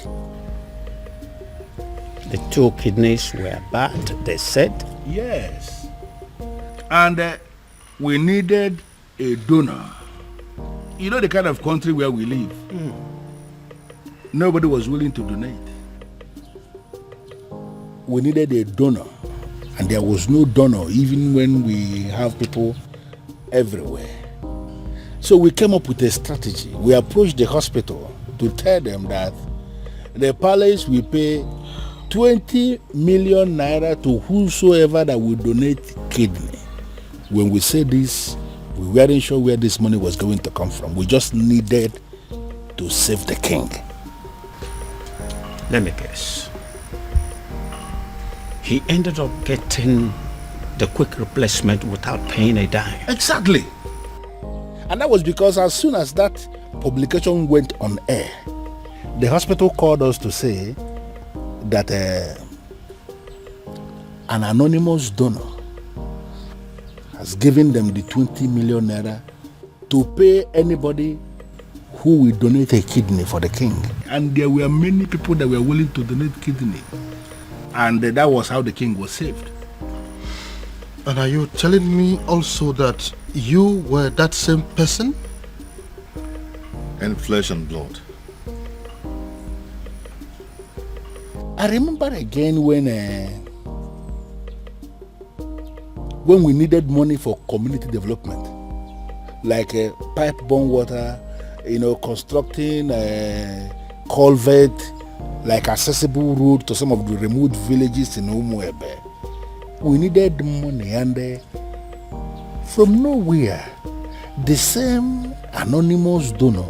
The 2 kidneys were bad, they said. Yes. And we needed a donor. You know the kind of country where we live. Nobody was willing to donate. We needed a donor, and there was no donor even when we have people everywhere. So we came up with a strategy. We approached the hospital to tell them that the palace will pay 20 million naira to whosoever that will donate kidney. When we said this, we weren't sure where this money was going to come from. We just needed to save the king. Let me guess. He ended up getting the quick replacement without paying a dime. Exactly. And that was because as soon as that publication went on air, the hospital called us to say that an anonymous donor has given them the 20 million naira to pay anybody who will donate a kidney for the king. And there were many people that were willing to donate kidney. And that was how the king was saved. And are you telling me also that you were that same person? In flesh and blood. I remember again when we needed money for community development, like pipe-borne water, constructing a culvert, like accessible road to some of the remote villages in Umuebe. We needed money, and from nowhere, the same anonymous donor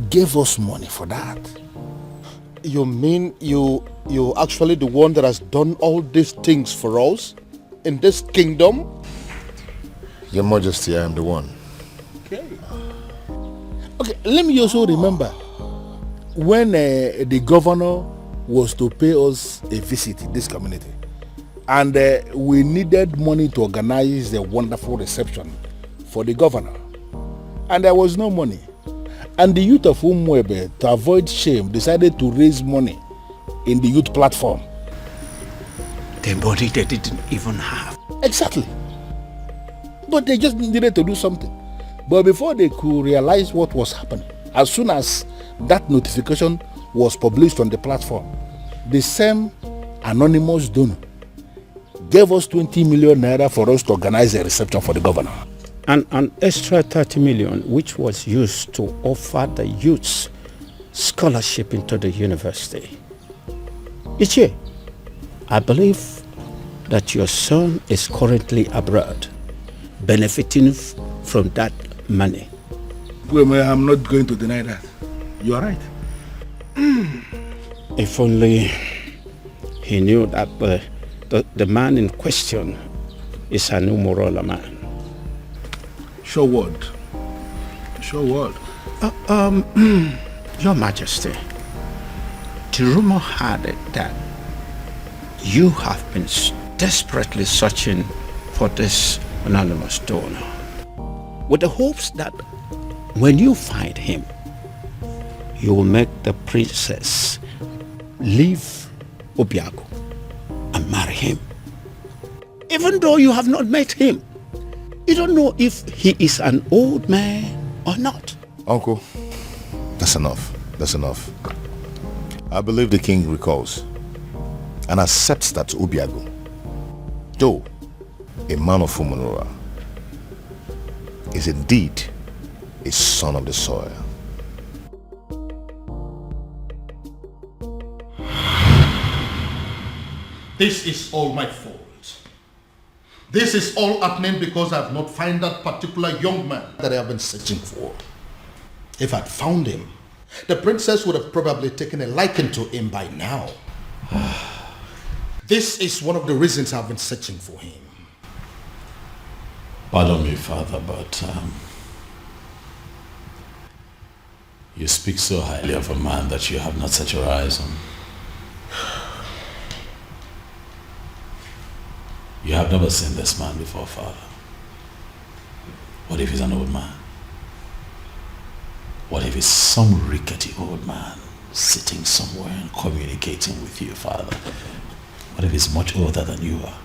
gave us money for that. You mean you actually the one that has done all these things for us in this kingdom? Your Majesty, I am the one. Okay, let me also remember when the governor was to pay us a visit in this community, and we needed money to organize the wonderful reception for the governor, and there was no money. And the youth of Umuebe, to avoid shame, decided to raise money in the youth platform. The money they didn't even have. Exactly. But they just needed to do something. But before they could realize what was happening, as soon as that notification was published on the platform, the same anonymous donor gave us 20 million naira for us to organize a reception for the governor. And an extra 30 million, which was used to offer the youths scholarship into the university. Ichie, I believe that your son is currently abroad, benefiting from that money. Well, I'm not going to deny that. You are right. If only he knew that the man in question is an Umurola man. Sure word. Sure word. Your Majesty, the rumor had it that you have been desperately searching for this anonymous donor, with the hopes that when you find him, you will make the princess leave Obiago and marry him. Even though you have not met him, you don't know if he is an old man or not. Uncle, that's enough. That's enough. I believe the king recalls and accepts that Obiago, though a man of Umunora, is indeed a son of the soil. This is all my fault. This is all happening because I have not found that particular young man that I have been searching for. If I'd found him, the princess would have probably taken a liking to him by now. This is one of the reasons I've been searching for him. Pardon me, Father, but you speak so highly of a man that you have not set your eyes on. You have never seen this man before, Father. What if he's an old man? What if he's some rickety old man sitting somewhere and communicating with you, Father? What if he's much older than you are?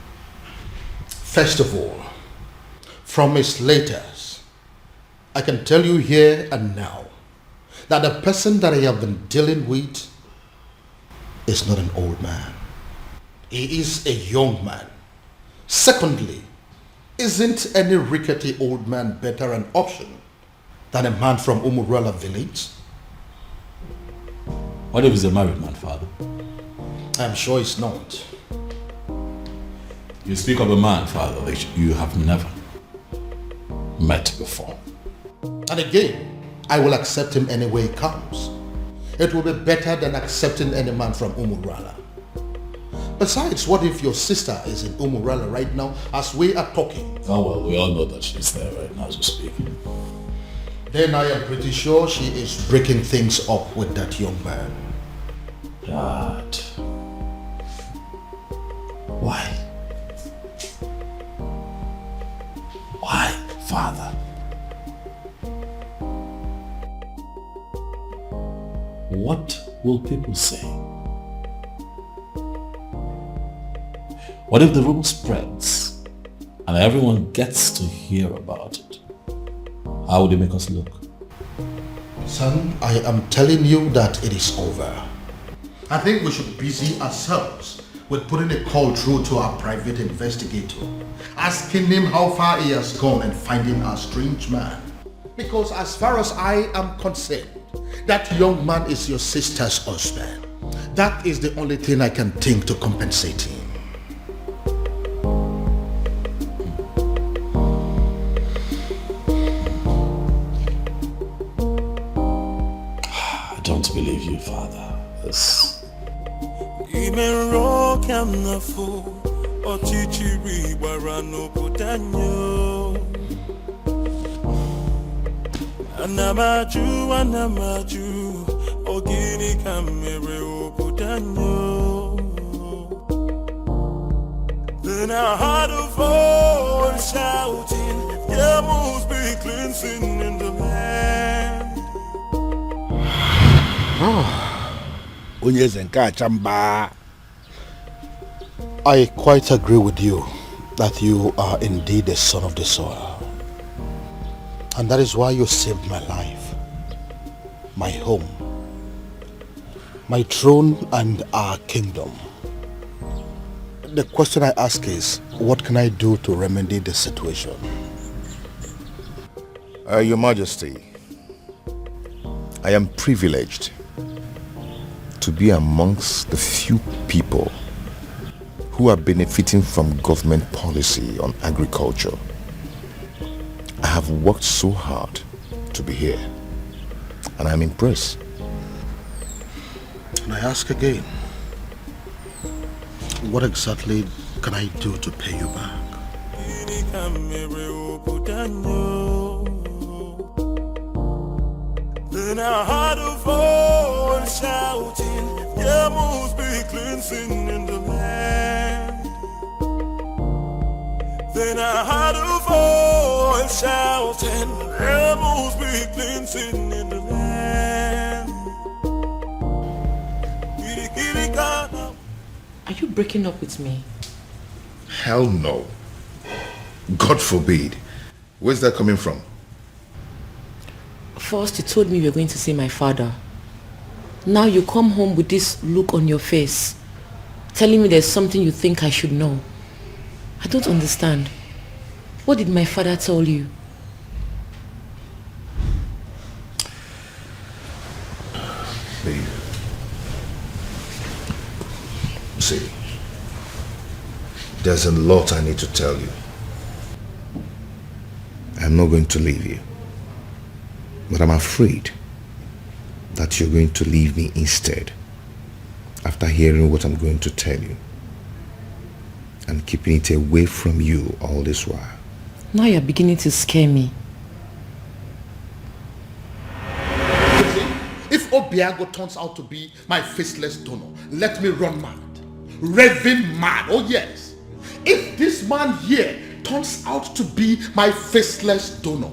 First of all, from his letters, I can tell you here and now that the person that I have been dealing with is not an old man. He is a young man. Secondly, isn't any rickety old man better an option than a man from Umurala village? What if he's a married man, Father? I'm sure he's not. You speak of a man, Father, that you have never met before. And again, I will accept him any way he comes. It will be better than accepting any man from Umurala. Besides, what if your sister is in Umurala right now as we are talking? Oh well, we all know that she's there right now as we speak. Then I am pretty sure she is breaking things up with that young man. Dad. Why? Why, Father? what will people say? What if the rumor spreads and everyone gets to hear about it? How would it make us look? Son, I am telling you that it is over. I think we should busy ourselves with putting a call through to our private investigator, asking him how far he has gone and finding our strange man. Because as far as I am concerned, that young man is your sister's husband. That is the only thing I can think to compensate him. I don't believe you, Father. This... Anamaju, ogini kamere obudanyo. Then I heard a voice shouting, there must be cleansing in the land. I quite agree with you that you are indeed the son of the soil. And that is why you saved my life, my home, my throne and our kingdom. The question I ask is, what can I do to remedy the situation? Your Majesty, I am privileged to be amongst the few people who are benefiting from government policy on agriculture. I have worked so hard to be here, and I'm impressed. And I ask again, what exactly can I do to pay you back? Then I heard a voice shouting, there must be cleansing in the land. Then I heard a voice shouting, there must be cleansing in the land. Are you breaking up with me? Hell no. God forbid. Where's that coming from? First you told me you were going to see my father. Now you come home with this look on your face, telling me there's something you think I should know. I don't understand. What did my father tell you? Babe. See, there's a lot I need to tell you. I'm not going to leave you, but I'm afraid that you're going to leave me instead after hearing what I'm going to tell you and keeping it away from you all this while. Now you're beginning to scare me. If Obiago turns out to be my faceless donor, let me run mad. Raving mad, oh yes. If this man here turns out to be my faceless donor,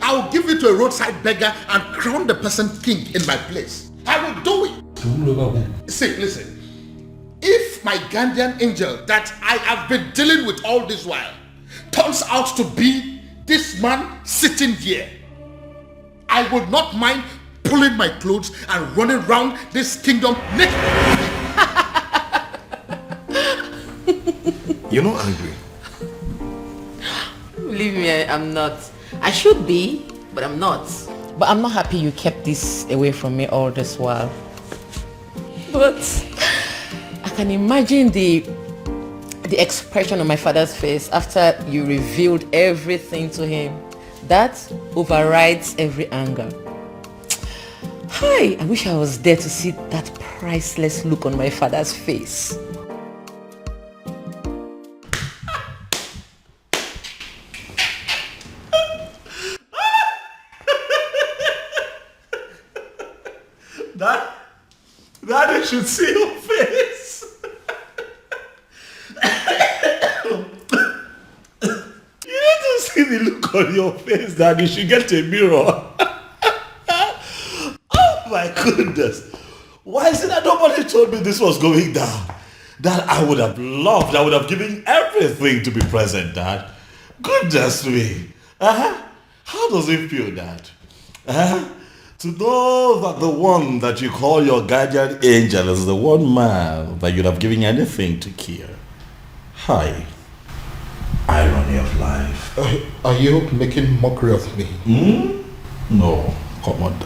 I will give it to a roadside beggar and crown the person king in my place. I will do it. See, listen. If my guardian angel that I have been dealing with all this while turns out to be this man sitting here, I would not mind pulling my clothes and running around this kingdom naked. You're not angry. Believe me, I'm not. I should be, but I'm not. But I'm not happy you kept this away from me all this while. But I can imagine the expression on my father's face after you revealed everything to him. That overrides every anger. Hi, I wish I was there to see that priceless look on my father's face. Daddy should see your face. You need to see the look on your face, Daddy. You should get a mirror. Oh My goodness. Why is it that nobody told me this was going down? Dad, I would have loved, I would have given everything to be present, Dad. Goodness me. How does it feel, Dad? To know that the one that you call your guardian angel is the one man that you'd have given anything to kill. Hi. Irony of life. Are you making mockery of me? No, come on.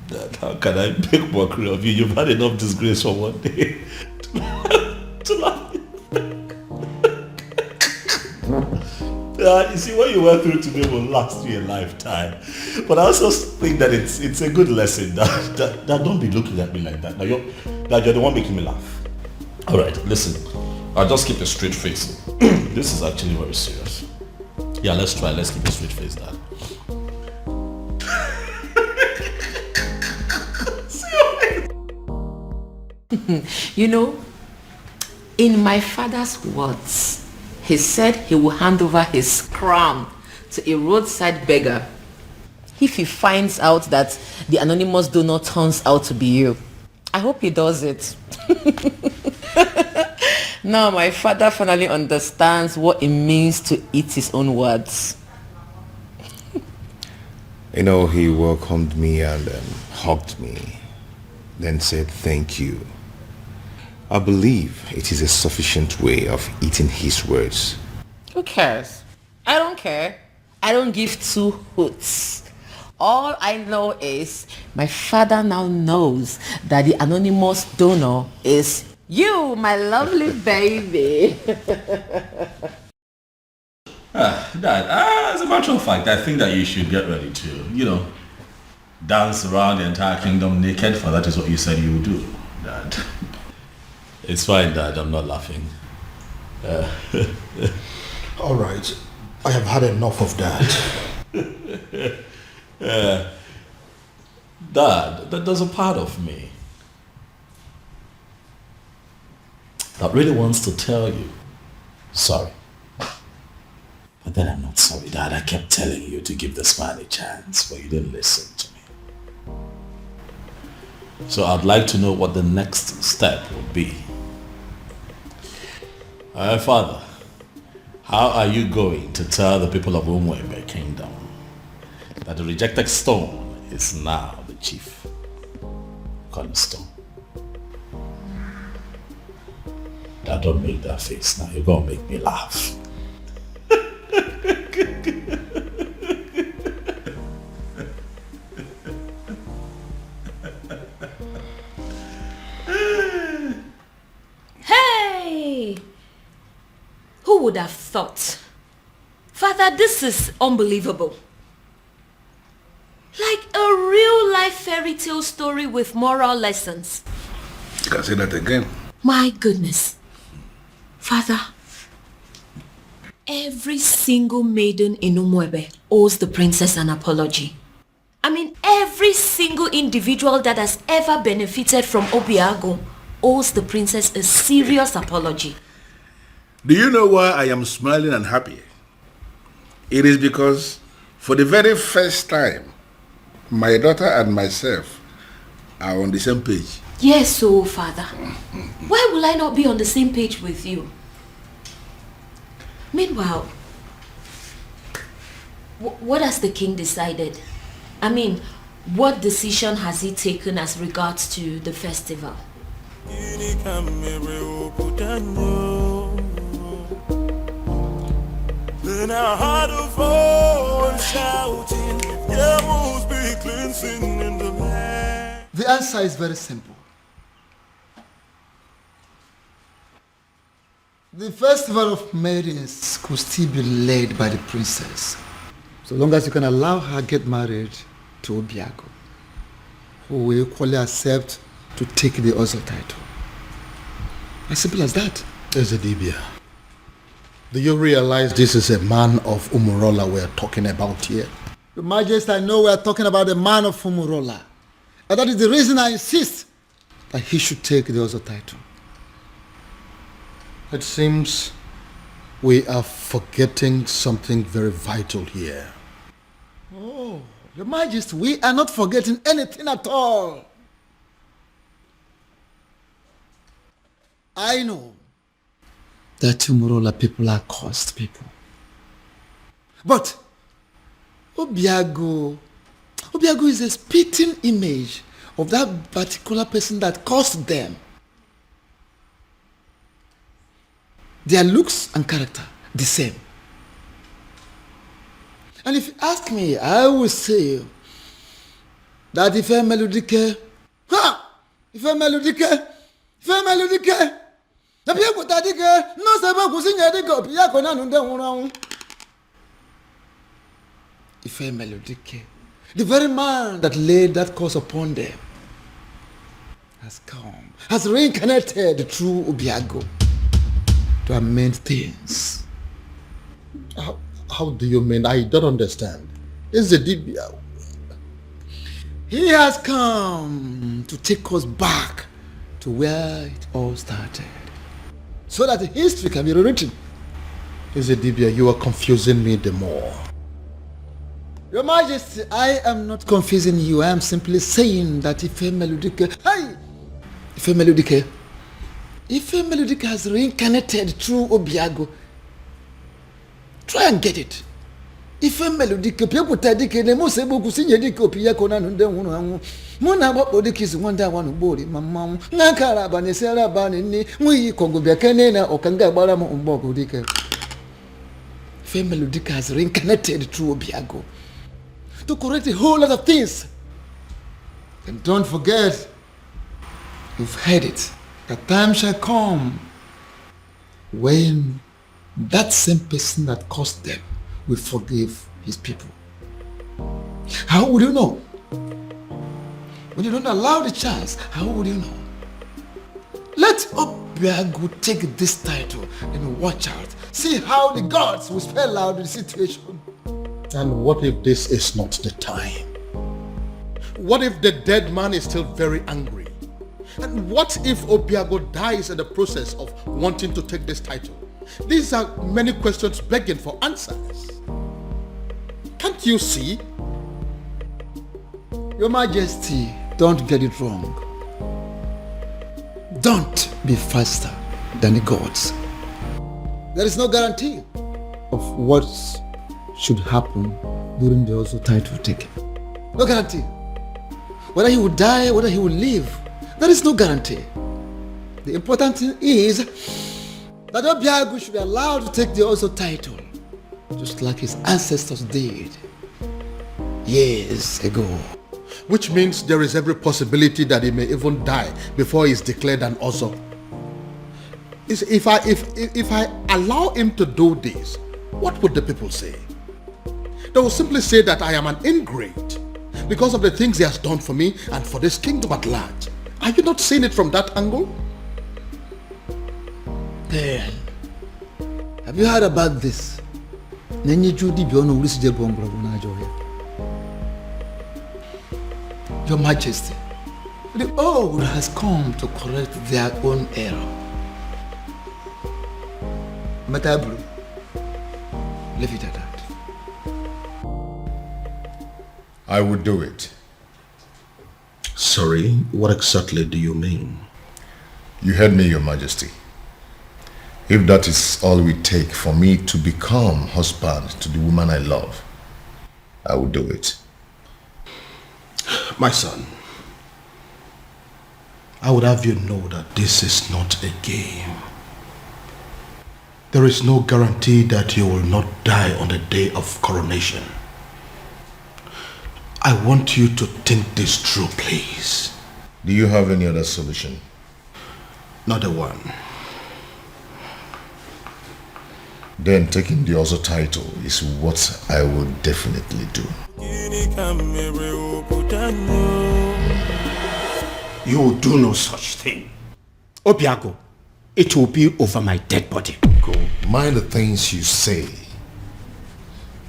Dad, how can I make mockery of you? You've had enough disgrace for one day to laugh. You see, what you went through today will last you a lifetime. But I also think that it's a good lesson. That don't be looking at me like that. Now you're the one making me laugh. All right, listen. I'll just keep a straight face. This is actually very serious. Yeah, let's try. Let's keep a straight face, Dad. You know, in my father's words, he said he will hand over his crown to a roadside beggar if he finds out that the anonymous donor turns out to be you. I hope he does it. Now my father finally understands what it means to eat his own words. You know, he welcomed me and hugged me, then said thank you. I believe it is a sufficient way of eating his words. Who cares? I don't care. I don't give two hoots. All I know is my father now knows that the anonymous donor is you, my lovely baby. Dad, as a matter of fact, I think that you should get ready to, dance around the entire kingdom naked, for that is what you said you would do, Dad. It's fine, Dad. I'm not laughing. All right. I have had enough of that. Dad, there's a part of me that really wants to tell you sorry. But then I'm not sorry, Dad. I kept telling you to give this man a chance, but you didn't listen to me. So I'd like to know what the next step would be. Father, how are you going to tell the people of Umwebe Kingdom that the rejected stone is now the chief cornerstone? Now don't make that face now. You're going to make me laugh. Hey! Who would have thought? Father, this is unbelievable. Like a real life fairy tale story with moral lessons. You can say that again. My goodness. Father, every single maiden in Umwebe owes the princess an apology. I mean, every single individual that has ever benefited from Obiago owes the princess a serious apology. Do you know why I am smiling and happy? It is because for the very first time, my daughter and myself are on the same page. Yes, so Father, why will I not be on the same page with you? Meanwhile, what has the king decided? I mean, what decision has he taken as regards to the festival? Then I heard a voice shouting, there must be cleansing in the land. The answer is very simple. The festival of maidens could still be led by the princess, so long as you can allow her get married to Obiago, who will equally accept to take the Ozo title. As simple as that. Ezedibia, do you realize this is a man of Umurola we're talking about here? Your Majesty, I know we're talking about the man of Umurola. And that is the reason I insist that he should take the Ozo title. It seems we are forgetting something very vital here. Oh, Your Majesty, we are not forgetting anything at all. I know that Umurola people are cursed people. But Obiago is a spitting image of that particular person that caused them. Their looks and character, the same. And if you ask me, I will say that if a melodique, the very man that laid that curse upon them has come, has reincarnated through Obiago to amend things. How do you mean? I don't understand. Is the Dibia? He has come to take us back to where it all started, so that history can be rewritten. Is the Dibia? You are confusing me the more. Your Majesty, I am not confusing you. I am simply saying that if a melodic has reincarnated through Obiago, try and get it. If a melodic people take the most able to sing a dick of Piacona and then Mona Bodic is one that one body, Mamma, Nakara Banesera Banini, we Congo Biacanena or Kanga Baramo on Bogo Dicker. Family Dick has reincarnated through Obiago to correct a whole lot of things. And don't forget, you've heard it, the time shall come when that same person that caused them will forgive his people. How would you know? When you don't allow the chance, how would you know? Let Obiago take this title and watch out. See how the gods will spell out the situation. And what if this is not the time? What if the dead man is still very angry? And what if Obiago dies in the process of wanting to take this title? These are many questions begging for answers. Can't you see? Your Majesty, don't get it wrong. Don't be faster than the gods. There is no guarantee of what should happen during the Ozo title taking. No guarantee. Whether he will die, whether he will live, there is no guarantee. The important thing is that Obiago should be allowed to take the Ozo title, just like his ancestors did years ago. Which means there is every possibility that he may even die before he is declared an Ozo. If I allow him to do this, what would the people say? They will simply say that I am an ingrate because of the things he has done for me and for this kingdom at large. Are you not seeing it from that angle? Then, have you heard about this? Your Majesty, the old has come to correct their own error. Matabru, leave it at that. I would do it. Sorry, what exactly do you mean? You heard me, Your Majesty. If that is all we take for me to become husband to the woman I love, I will do it. My son, I would have you know that this is not a game. There is no guarantee that you will not die on the day of coronation. I want you to think this through, please. Do you have any other solution? Not a one. Then taking the Ozo title is what I will definitely do. You will do no such thing. Obiago, it will be over my dead body. Go. Mind the things you say.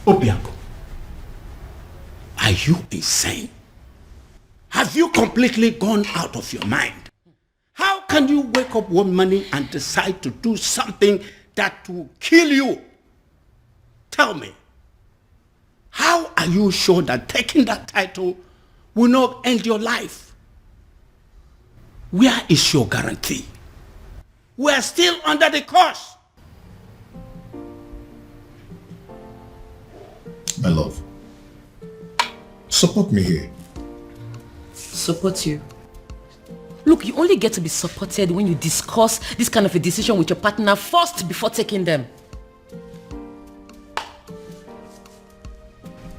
Obiago, are you insane? Have you completely gone out of your mind? How can you wake up one morning and decide to do something that will kill you? Tell me, How are you sure that taking that title will not end your life? Where is your guarantee? We are still under the curse. My love, support me here. Support you? Look, you only get to be supported when you discuss this kind of a decision with your partner first before taking them.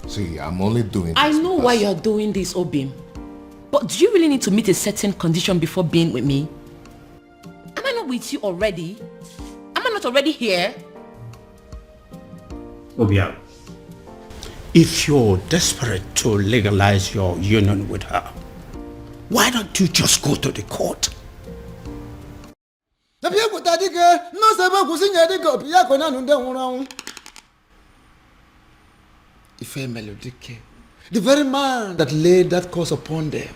See, I'm only doing this. I know why you're doing this, Obim. But do you really need to meet a certain condition before being with me? Am I not with you already? Am I not already here? Obia, if you're desperate to legalize your union with her, why don't you just go to the court? Ife Melodike, the very man that laid that curse upon them,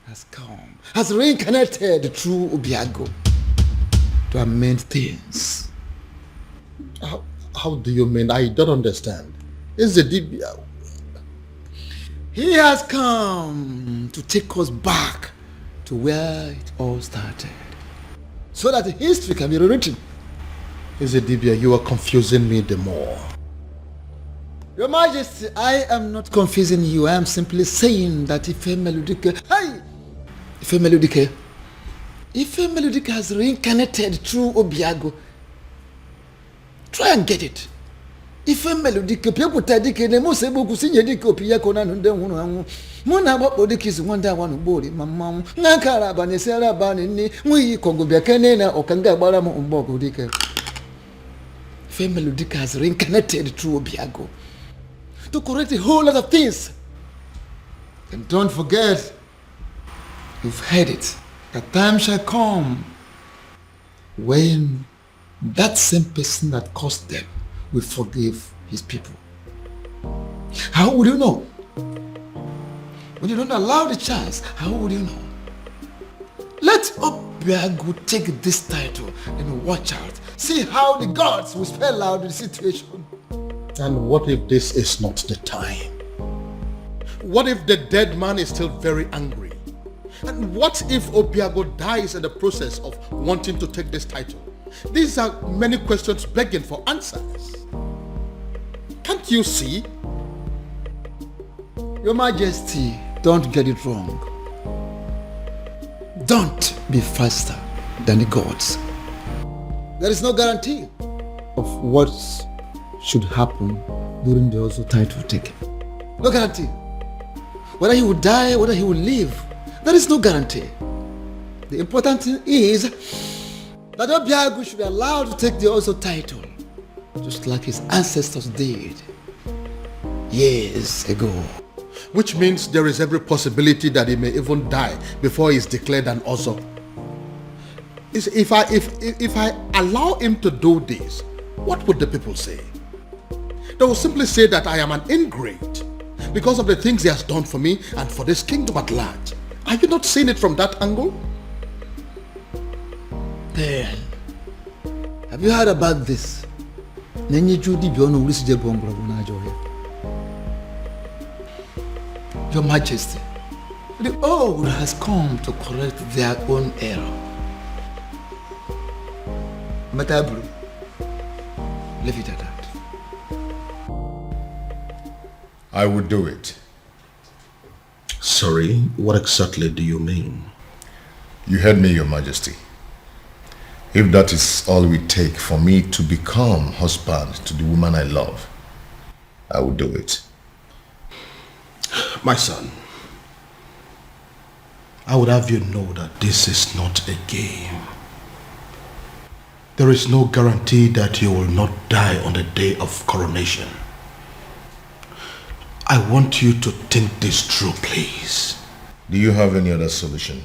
has come, has reincarnated through Obiago to amend things. How do you mean? I don't understand. Is the Dibia? He has come to take us back to where it all started, so that history can be rewritten. Is the Dibia? You are confusing me the more. Your Majesty, I am not confusing you. I am simply saying that Ife Melodike, Ife Melodike has reincarnated through Obiago. Try and get it. Ife Melodike, people tadike, ne mo sebo kusinye dike Obiago na nunde hunu angu. Muna babo dike is wanda wanu bori mamamu. Nakara bane sera bane ni mui kongo biakene na okanga bara mo umbogo dike. Ife Melodike has reincarnated through Obiago to correct a whole lot of things. And don't forget, you've heard it, a time shall come when that same person that caused them will forgive his people. How would you know? When you don't allow the chance, how would you know? Let Obiago take this title and watch out. See how the gods will spell out the situation. And what if this is not the time? What if the dead man is still very angry? And what if Obiago dies in the process of wanting to take this title? These are many questions begging for answers. Can't you see? Your Majesty, don't get it wrong. Don't be faster than the gods. There is no guarantee of what should happen during the also title taking. No guarantee. Whether he will die, whether he will live, there is no guarantee. The important thing is that Obiago should be allowed to take the also title, just like his ancestors did years ago. Which means there is every possibility that he may even die before he is declared an Ozo. If I allow him to do this, what would the people say? They will simply say that I am an ingrate because of the things he has done for me and for this kingdom at large. Are you not seeing it from that angle? Then, have you heard about this? Your Majesty, the old has come to correct their own error. Matabru, leave it at that. I would do it. Sorry, what exactly do you mean? You heard me, Your Majesty. If that is all we take for me to become husband to the woman I love, I will do it. My son, I would have you know that this is not a game. There is no guarantee that you will not die on the day of coronation. I want you to think this through, please. Do you have any other solution?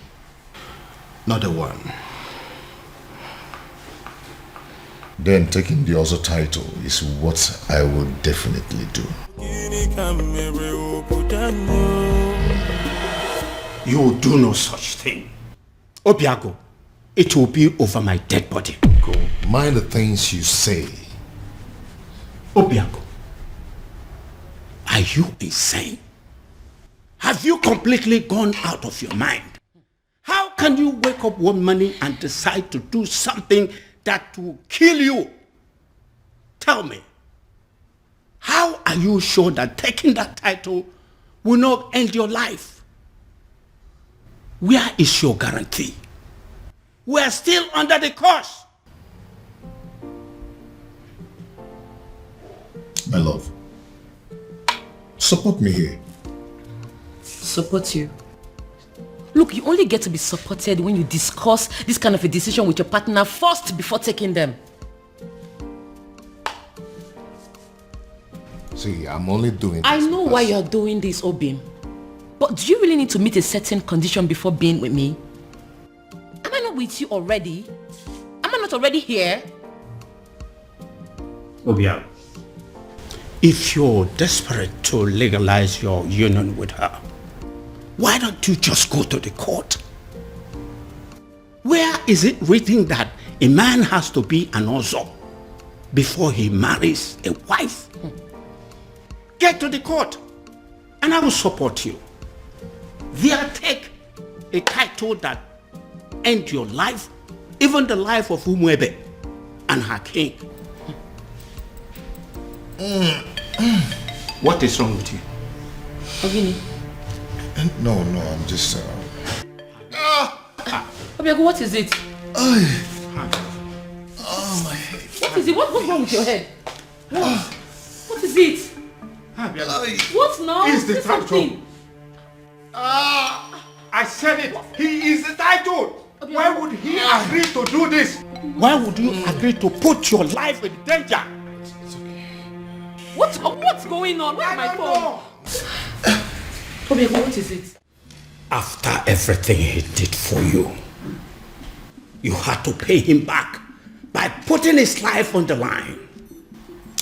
Not a one. Then taking the other title is what I will definitely do. You will do no such thing. Obiago, it will be over my dead body. Go. Mind the things you say. Obiago, Are you insane? Have you completely gone out of your mind? How can you wake up one morning and decide to do something that will kill you? Tell me, how are you sure that taking that title will not end your life? Where is your guarantee? We are still under the curse. My love, support me here. Support you? Look, you only get to be supported when you discuss this kind of a decision with your partner first before taking them. See, I'm only doing this. I know why you're doing this, Obim. But do you really need to meet a certain condition before being with me? Am I not with you already? Am I not already here? Obia, if you're desperate to legalize your union with her, why don't you just go to the court? Where is it written that a man has to be an Ozo before he marries a wife? Get to the court and I will support you. There, take a title that ends your life, even the life of Umwebe and her king. What is wrong with you? Ogini. No, I'm just... Obiago, what is it? Oh, my head. What is it? What's wrong with your head? What is it? What now? He's the Say title. something. I said it. He is the title. Why would he agree to do this? Why would you agree to put your life in danger? What's going on? Where's my phone? Obiago, what is it? After everything he did for you, you had to pay him back by putting his life on the line.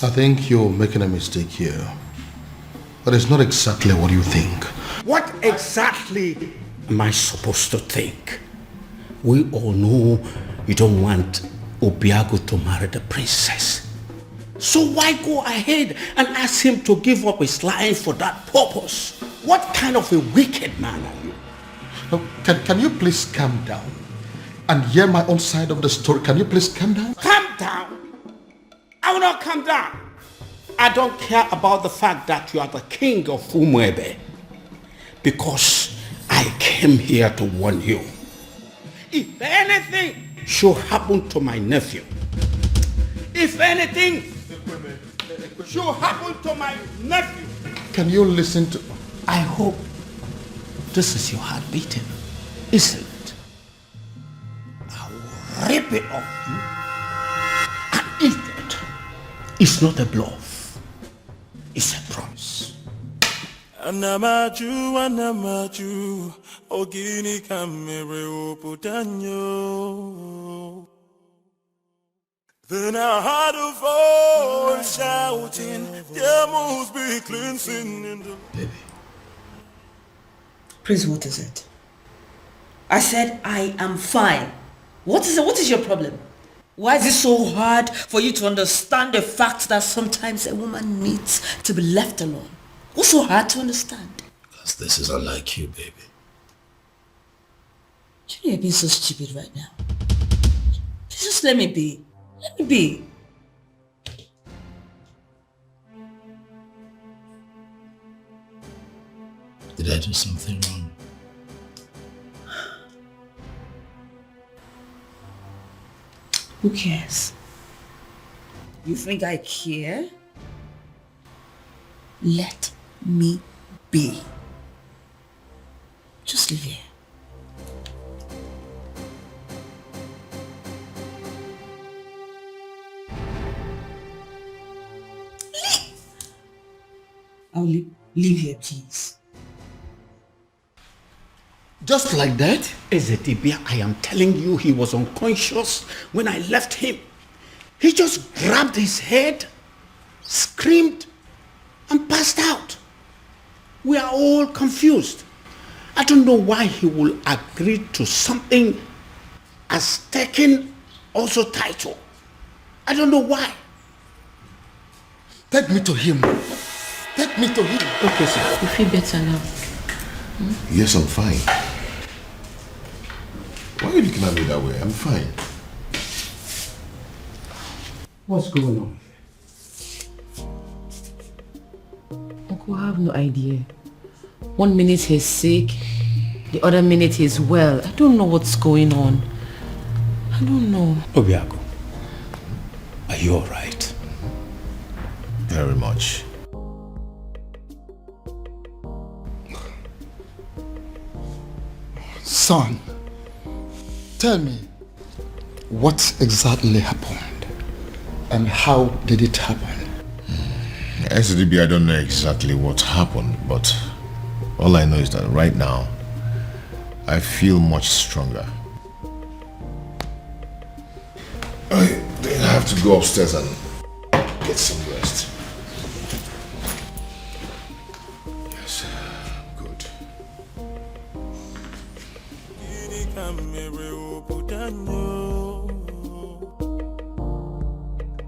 I think you're making a mistake here. But it's not exactly what you think. What exactly am I supposed to think? We all know you don't want Obiago to marry the princess. So why go ahead and ask him to give up his life for that purpose? What kind of a wicked man are you? Now, can you please calm down and hear my own side of the story? Can you please calm down? Calm down? I will not calm down. I don't care about the fact that you are the king of Umwebe, because I came here to warn you. If anything should happen to my nephew, if anything should happen to my nephew, Can you listen to... I hope this is your heart beating, isn't it? I will rip it off you and eat it. It's not a bluff. It's a promise. Anamaju, ogini kamere oputanyo. Then I heard a voice shouting, there must be cleansing in the... Baby. Prince, what is it? I said I am fine. What is it? What is your problem? Why is it so hard for you to understand the fact that sometimes a woman needs to be left alone? What's so hard to understand? Because this is unlike you, baby. You know you're being so stupid right now. Just let me be. Let me be. Did I do something wrong? Who cares? You think I care? Let me be. Just live here. I'll leave here, please. Just like that? Ezedibia, I am telling you, he was unconscious when I left him. He just grabbed his head, screamed, and passed out. We are all confused. I don't know why he will agree to something as taking also title. I don't know why. Take me to him. Take me to him. Okay, sir. You feel better now? Yes, I'm fine. Why are you looking at me that way? I'm fine. What's going on? Uncle, I have no idea. 1 minute he's sick, the other minute he's well. I don't know what's going on. I don't know. Obiago, are you alright? Very much. Son, tell me, what exactly happened? And how did it happen? SDB, I don't know exactly what happened, but all I know is that right now, I feel much stronger. I have to go upstairs and get some rest. Yes, good.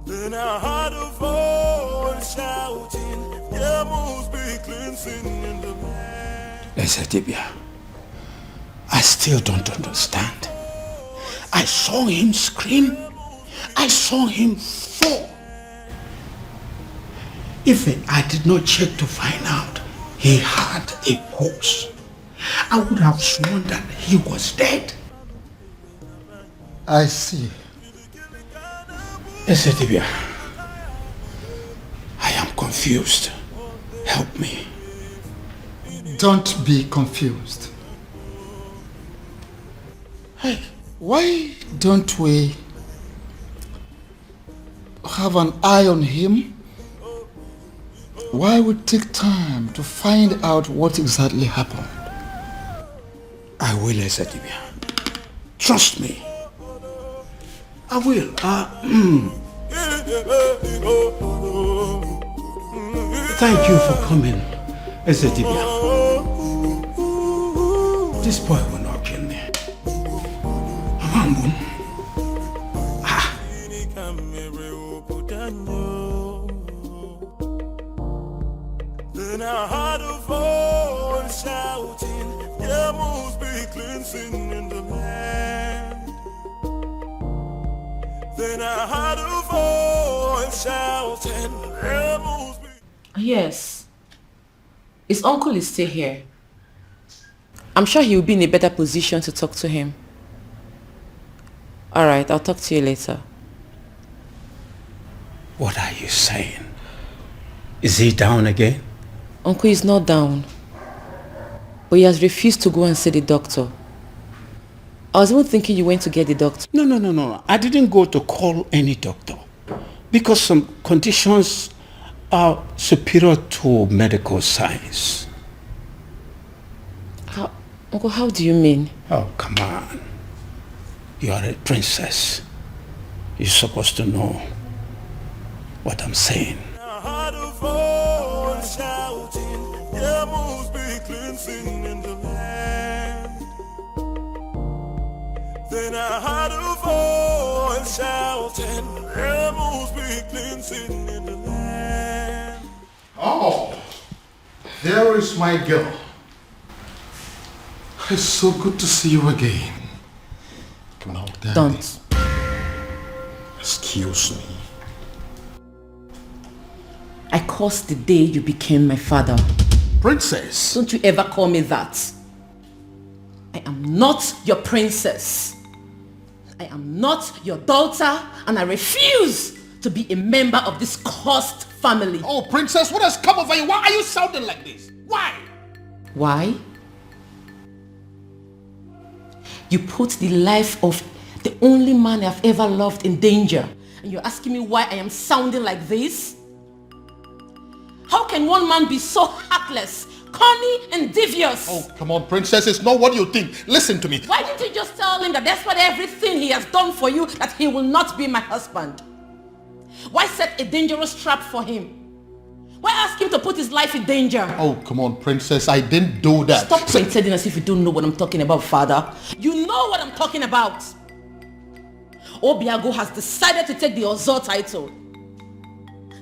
Then I heard a voice shouting, there must be cleansing in the land. Ezedibia, I still don't understand. I saw him scream. I saw him fall. If I did not check to find out he had a pulse, I would have sworn that he was dead. I see. Ezedibia, I am confused. Help me. Don't be confused. Hey, why don't we have an eye on him? Why we take time to find out what exactly happened? I will, Ezedibia. Trust me. I will. Thank you for coming, Ezedibia. This boy will not kill me. Amambun. Then I heard a voice shouting, there must be cleansing in the land. Then I heard a voice shouting, there must be... Yes. His uncle is still here. I'm sure he will be in a better position to talk to him. Alright, I'll talk to you later. What are you saying? Is he down again? Uncle is not down. But he has refused to go and see the doctor. I was even thinking you went to get the doctor. No. I didn't go to call any doctor. Because some conditions are superior to medical science. Uncle, how do you mean? Oh, come on. You are a princess. You're supposed to know what I'm saying. I heard a voice shouting, there must be cleansing in the land. Then I heard a voice shouting, there must be cleansing in the land. Oh, there is my girl. It's so good to see you again. Come on, Daddy. Don't. Excuse me. I cursed the day you became my father. Princess. Don't you ever call me that. I am not your princess. I am not your daughter, and I refuse to be a member of this cursed family. Oh, princess, what has come over you? Why are you sounding like this? Why? Why? You put the life of the only man I've ever loved in danger, and you're asking me why I am sounding like this? How can one man be so heartless, corny, and devious? Oh, come on, princess. It's not what you think. Listen to me. Why didn't you just tell him that despite everything he has done for you, that he will not be my husband? Why set a dangerous trap for him? Why ask him to put his life in danger? Oh, come on, princess. I didn't do that. Stop pretending as if you don't know what I'm talking about, father. You know what I'm talking about. Obiago has decided to take the Ozor title.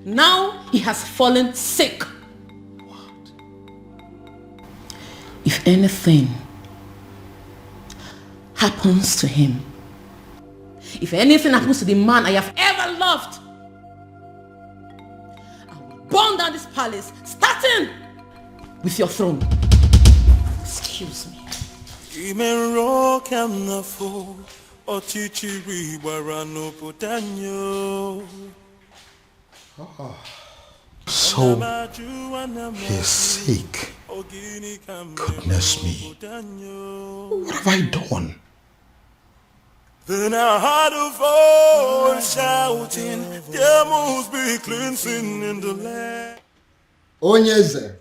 Now he has fallen sick. if anything happens to him, if anything happens to the man I have ever loved, I will burn down this palace, starting with your throne. Excuse me. So, he's sick. Goodness me. What have I done? Then I heard a voice shouting, there must be cleansing in the land. Onyeze,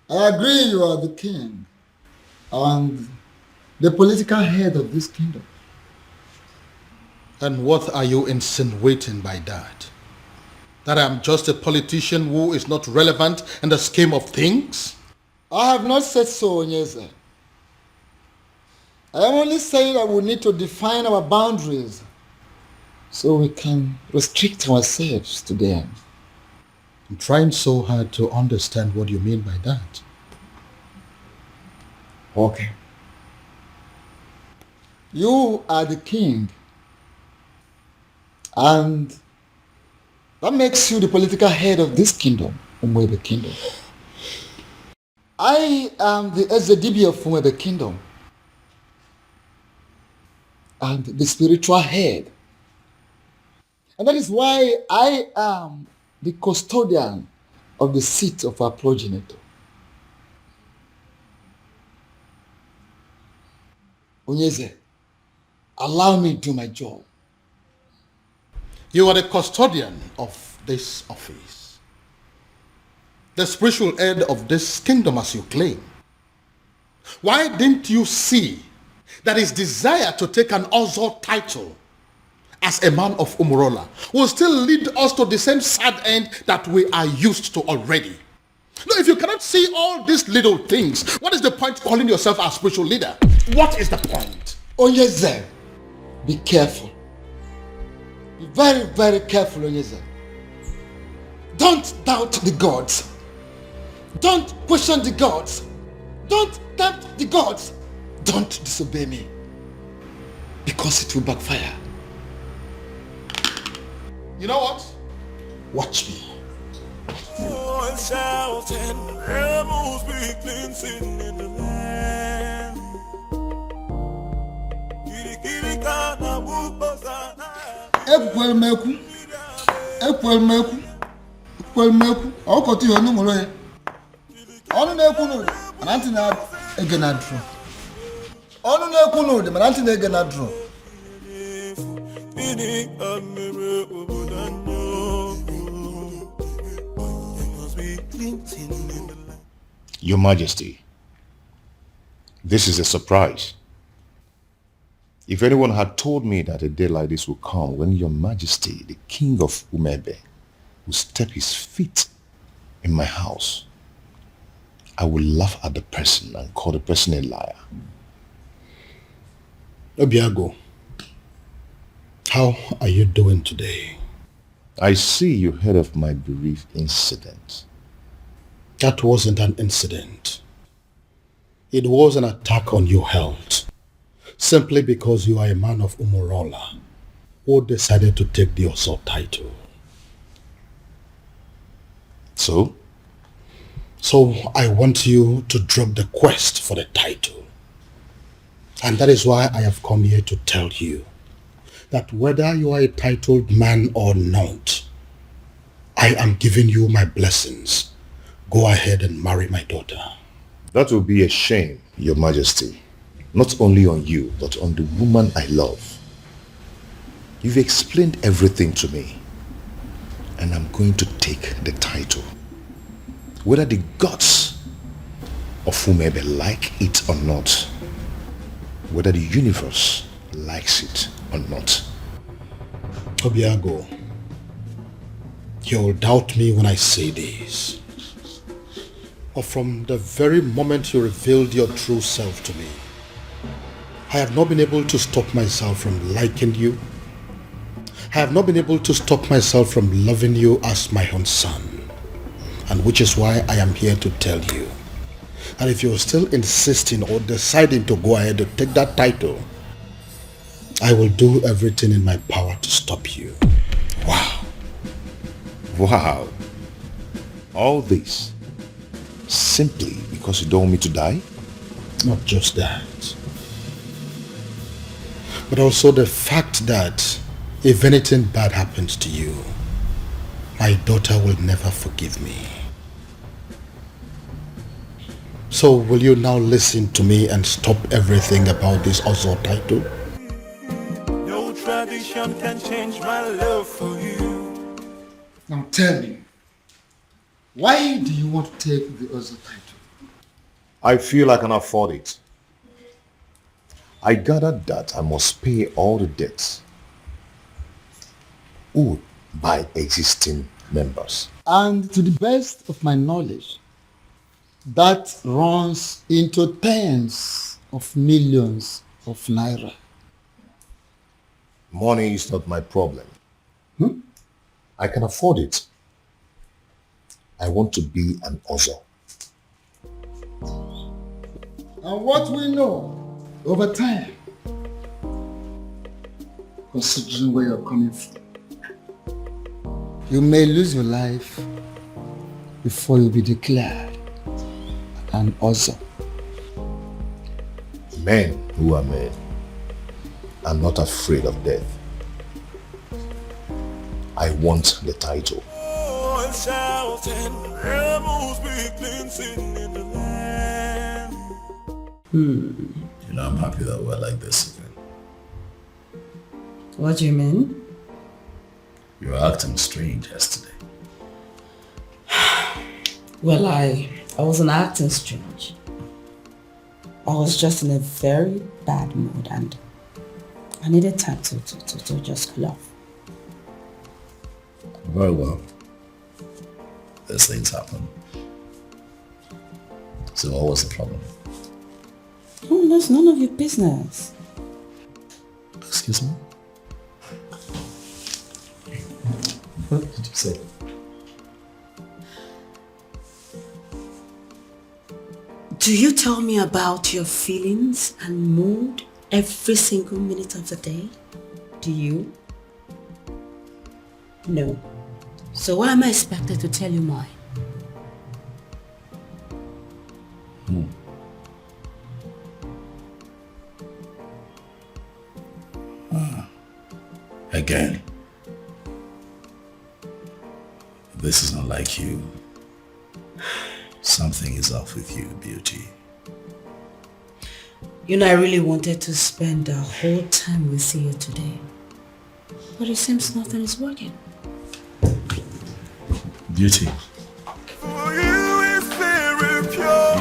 I agree you are the king and the political head of this kingdom. And what are you insinuating by that? That I'm just a politician who is not relevant in the scheme of things? I have not said so, Onyeze. I am only saying that we need to define our boundaries so we can restrict ourselves to them. I'm trying so hard to understand what you mean by that. Okay. You are the king, and that makes you the political head of this kingdom, Umwebe Kingdom. I am the Ezedibi of Umwebe Kingdom and the spiritual head. And that is why I am the custodian of the seat of our progenitor. Onyeze, allow me to do my job. You are the custodian of this office, the spiritual head of this kingdom as you claim. Why didn't you see that his desire to take an Ozo title as a man of Umurola will still lead us to the same sad end that we are used to already? No, if you cannot see all these little things, what is the point calling yourself a spiritual leader? What is the point? Onyeze, be careful. Be very, very careful, Onyeze. Don't doubt the gods. Don't question the gods. Don't tempt the gods. Don't disobey me, because it will backfire. You know what? Watch me. Shouting, there must be cleansing in the land. Ekwelmeku, ọkọtụ ihe ọnụ nwere ya. Ọnụ na-ekwu n'ụdị, mana ntị na-ege na drum. Ọnụ na-ekwu n'ụdị, mana ntị na-ege na drum. Your Majesty, this is a surprise. If anyone had told me that a day like this would come when Your Majesty, the King of Umebe, will step his feet in my house, I would laugh at the person and call the person a liar. Obiago, how are you doing today? I see you heard of my bereaved incident. That wasn't an incident. It was an attack on your health, simply because you are a man of Umurola who decided to take the Oso title. So? So I want you to drop the quest for the title. And that is why I have come here to tell you that whether you are a titled man or not, I am giving you my blessings. Go ahead and marry my daughter. That will be a shame, Your Majesty. Not only on you, but on the woman I love. You've explained everything to me, and I'm going to take the title. Whether the gods of Umebe like it or not, whether the universe likes it or not. Obiago, you'll doubt me when I say this. But from the very moment you revealed your true self to me, I have not been able to stop myself from liking you. I have not been able to stop myself from loving you as my own son. And which is why I am here to tell you And if you're still insisting or deciding to go ahead to take that title, I will do everything in my power to stop you. Wow. Wow. All this simply because you don't want me to die? Not just that, but also the fact that if anything bad happens to you, my daughter will never forgive me. So will you now listen to me and stop everything about this Ozo title? No tradition can change my love for you. Now tell me, why do you want to take the Ozo title? I feel I can afford it. I gathered that I must pay all the debts owed by existing members. And to the best of my knowledge, that runs into tens of millions of naira. Money is not my problem. I can afford it. I want to be an Ozo. And what we know over time, considering where you're coming from, you may lose your life before you'll be declared an Ozo. Men who are men are not afraid of death. I want the title. Oh, and shouting, rebels begin singing in the land. You know, I'm happy that we're like this again. What do you mean? You were acting strange yesterday. Well, I wasn't acting strange. I was just in a very bad mood and I needed time to just cool off. Very well. These things happen. So what was the problem? Oh, that's none of your business. Excuse me? What did you say? Do you tell me about your feelings and mood every single minute of the day? Do you? No. So why am I expected to tell you mine? Again. This is not like you. Something is off with you, beauty. You know, I really wanted to spend the whole time with you today. But it seems nothing is working. Beauty. For you is very pure.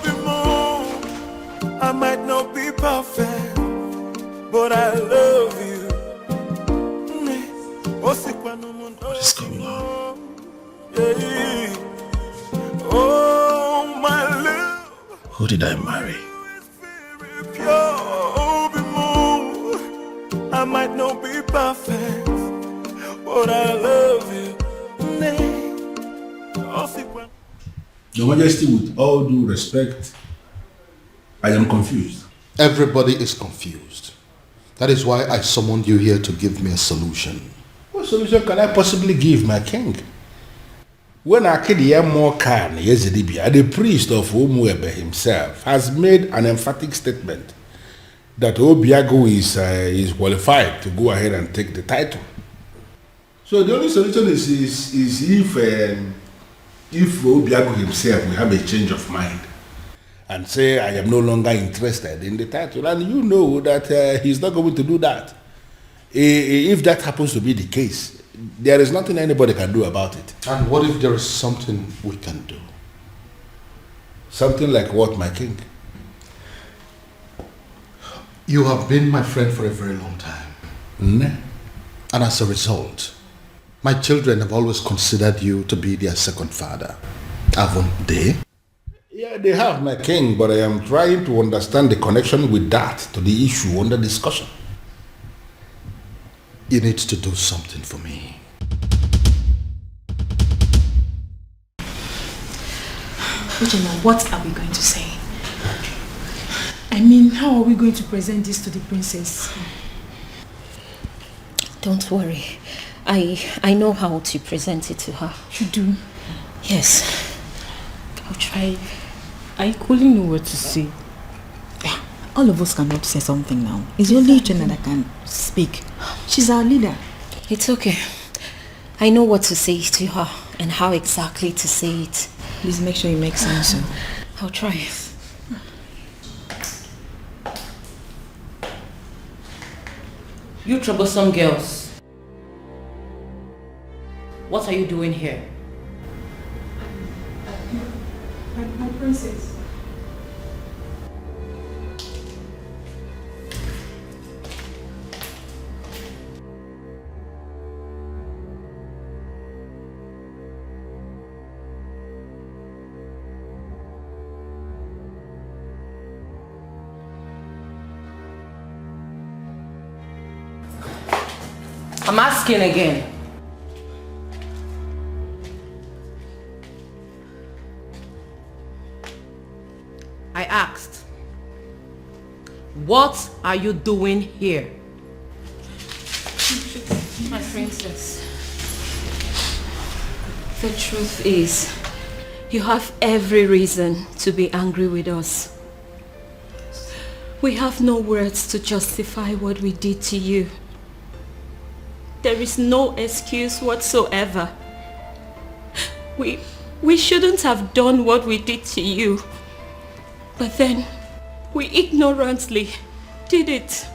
The moon. I might not be perfect, but I love you. What is going on? Oh, my love. Who did I marry? Pure, the moon. I might not be perfect, but I love you. Your Majesty, with all due respect, I am confused. Everybody is confused. That is why I summoned you here to give me a solution. What solution can I possibly give, my king? When Akediamo Khan Yezidibia, the priest of Umuebe himself, has made an emphatic statement that Obiago is qualified to go ahead and take the title. So the only solution is if Obiago himself will have a change of mind and say, I am no longer interested in the title. And you know that he's not going to do that. If that happens to be the case, there is nothing anybody can do about it. And what if there is something we can do? Something like what, my king? You have been my friend for a very long time. And as a result, my children have always considered you to be their second father. Haven't they? Yeah, they have, my king, but I am trying to understand the connection with that to the issue under discussion. You need to do something for me. Uchenna, what are we going to say? I mean, how are we going to present this to the princess? Don't worry. I know how to present it to her. You do? Yes. I'll try. I couldn't know what to say. All of us cannot say something now. It's only Uchenna that can speak. She's our leader. It's okay. I know what to say to her and how exactly to say it. Please make sure you make sense. I'll try. You troublesome girls. What are you doing here? My princess. I'm asking again. I asked, what are you doing here? My princess, the truth is, you have every reason to be angry with us. We have no words to justify what we did to you. There is no excuse whatsoever. We shouldn't have done what we did to you. But then, we ignorantly did it.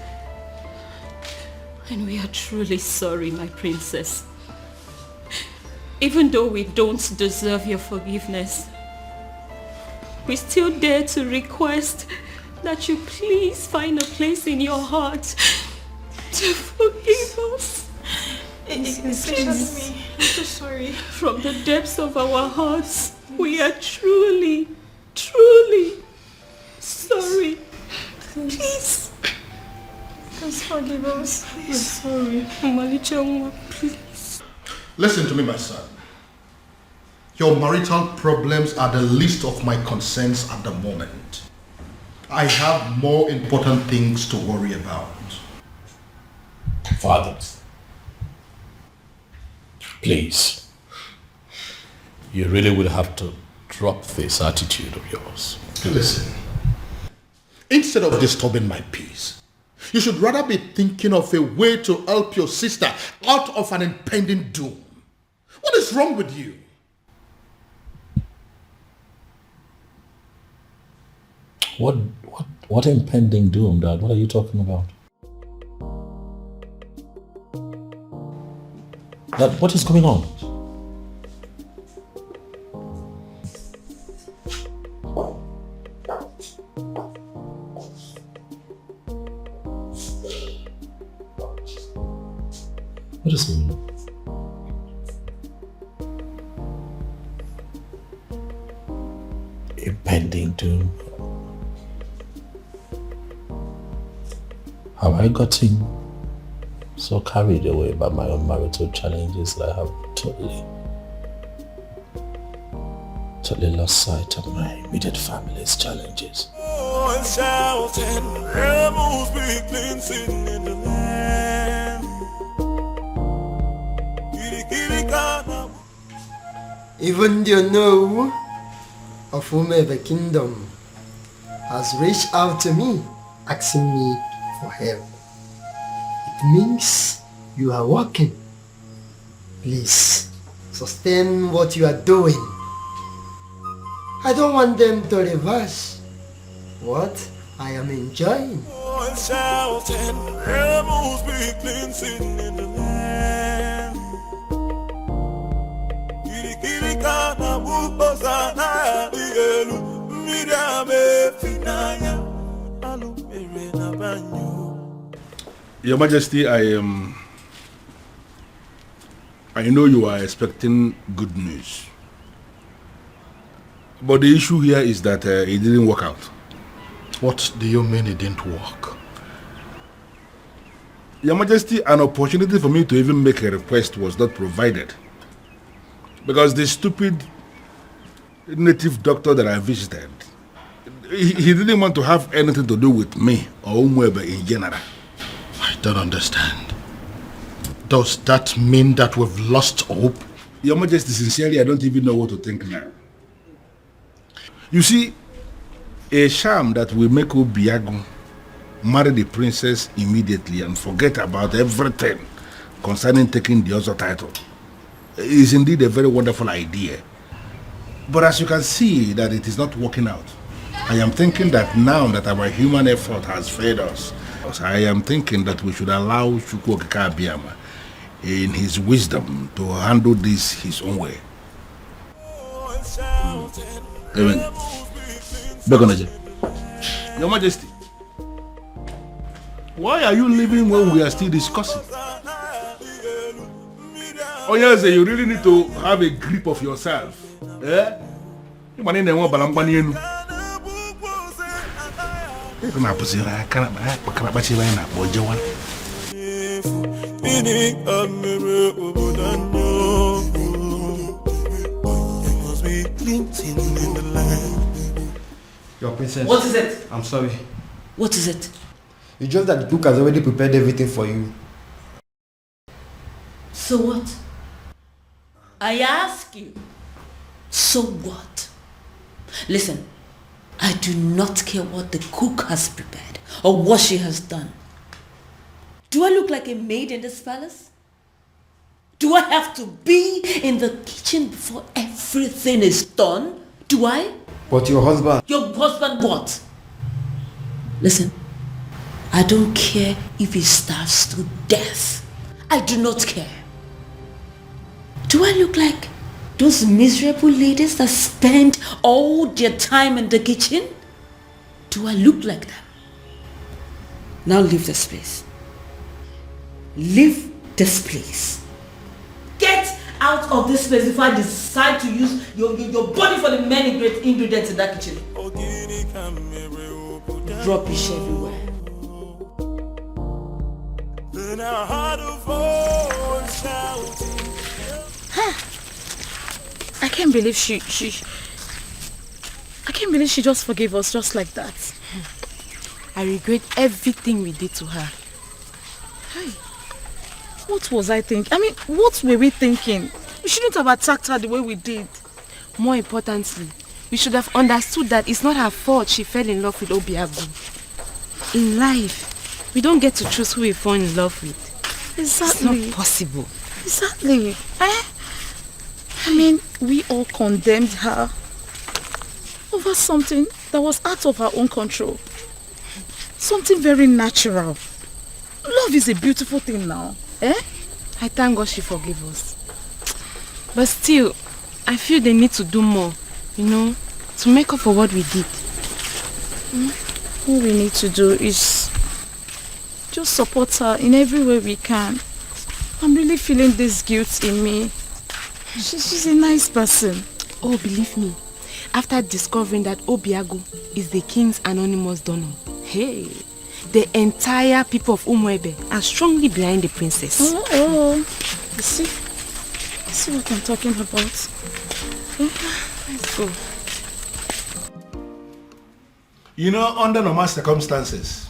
And we are truly sorry, my princess. Even though we don't deserve your forgiveness, we still dare to request that you please find a place in your heart to forgive us. Excuse me. I'm so sorry. From the depths of our hearts, we are truly, truly sorry. Please. Please forgive us. I'm sorry. Malicha, please. Listen to me, my son. Your marital problems are the least of my concerns at the moment. I have more important things to worry about. Father, please, you really would have to drop this attitude of yours. Listen, instead of disturbing my peace, you should rather be thinking of a way to help your sister out of an impending doom. What is wrong with you? What impending doom, Dad? What are you talking about? Dad, what is going on? What is going on? Impending doom. Have I gotten so carried away by my own marital challenges that I have totally lost sight of my immediate family's challenges? Even the know of whom the kingdom has reached out to me, asking me for help. It means you are working. Please, sustain what you are doing. I don't want them to reverse what I am enjoying. Your Majesty, I know you are expecting good news. But the issue here is that it didn't work out. What do you mean it didn't work? Your Majesty, an opportunity for me to even make a request was not provided. Because the stupid native doctor that I visited, he didn't want to have anything to do with me or Umwebe in general. I don't understand. Does that mean that we've lost hope? Your Majesty, sincerely, I don't even know what to think now. You see, a sham that will make Obiago marry the princess immediately and forget about everything concerning taking the other title is indeed a very wonderful idea. But as you can see that it is not working out, I am thinking that now that our human effort has failed us, I am thinking that we should allow Chukwuokika Abiyama in his wisdom to handle this his own way. Your Majesty, why are you leaving when we are still discussing? Oh yes, you really need to have a grip of yourself. Eh? Your princess. What is it? I'm sorry. What is it? It's just that the cook has already prepared everything for you. So what? I ask you. So what? Listen, I do not care what the cook has prepared or what she has done. Do I look like a maid in this palace? Do I have to be in the kitchen before everything is done? Do I? But your husband... Your husband what? Listen, I don't care if he starves to death. I do not care. Do I look like those miserable ladies that spend all their time in the kitchen? Do I look like them? Now leave this place. Leave this place. Get out of this place before I decide to use your body for the many great ingredients in that kitchen. Rubbish everywhere. I can't believe she just forgave us just like that. I regret everything we did to her. Hey, what was I thinking? I mean, what were we thinking? We shouldn't have attacked her the way we did. More importantly, we should have understood that it's not her fault she fell in love with Obiagu. In life, we don't get to choose who we fall in love with. Exactly. It's not possible. Exactly. I mean, we all condemned her over something that was out of her own control. Something very natural. Love is a beautiful thing now. Eh? I thank God she forgave us. But still, I feel they need to do more, to make up for what we did. All we need to do is just support her in every way we can. I'm really feeling this guilt in me. She's a nice person. Oh, believe me, after discovering that Obiagu is the king's anonymous donor, hey, the entire people of Umuebe are strongly behind the princess. Oh. You see what I'm talking about? Let's go. Under normal circumstances,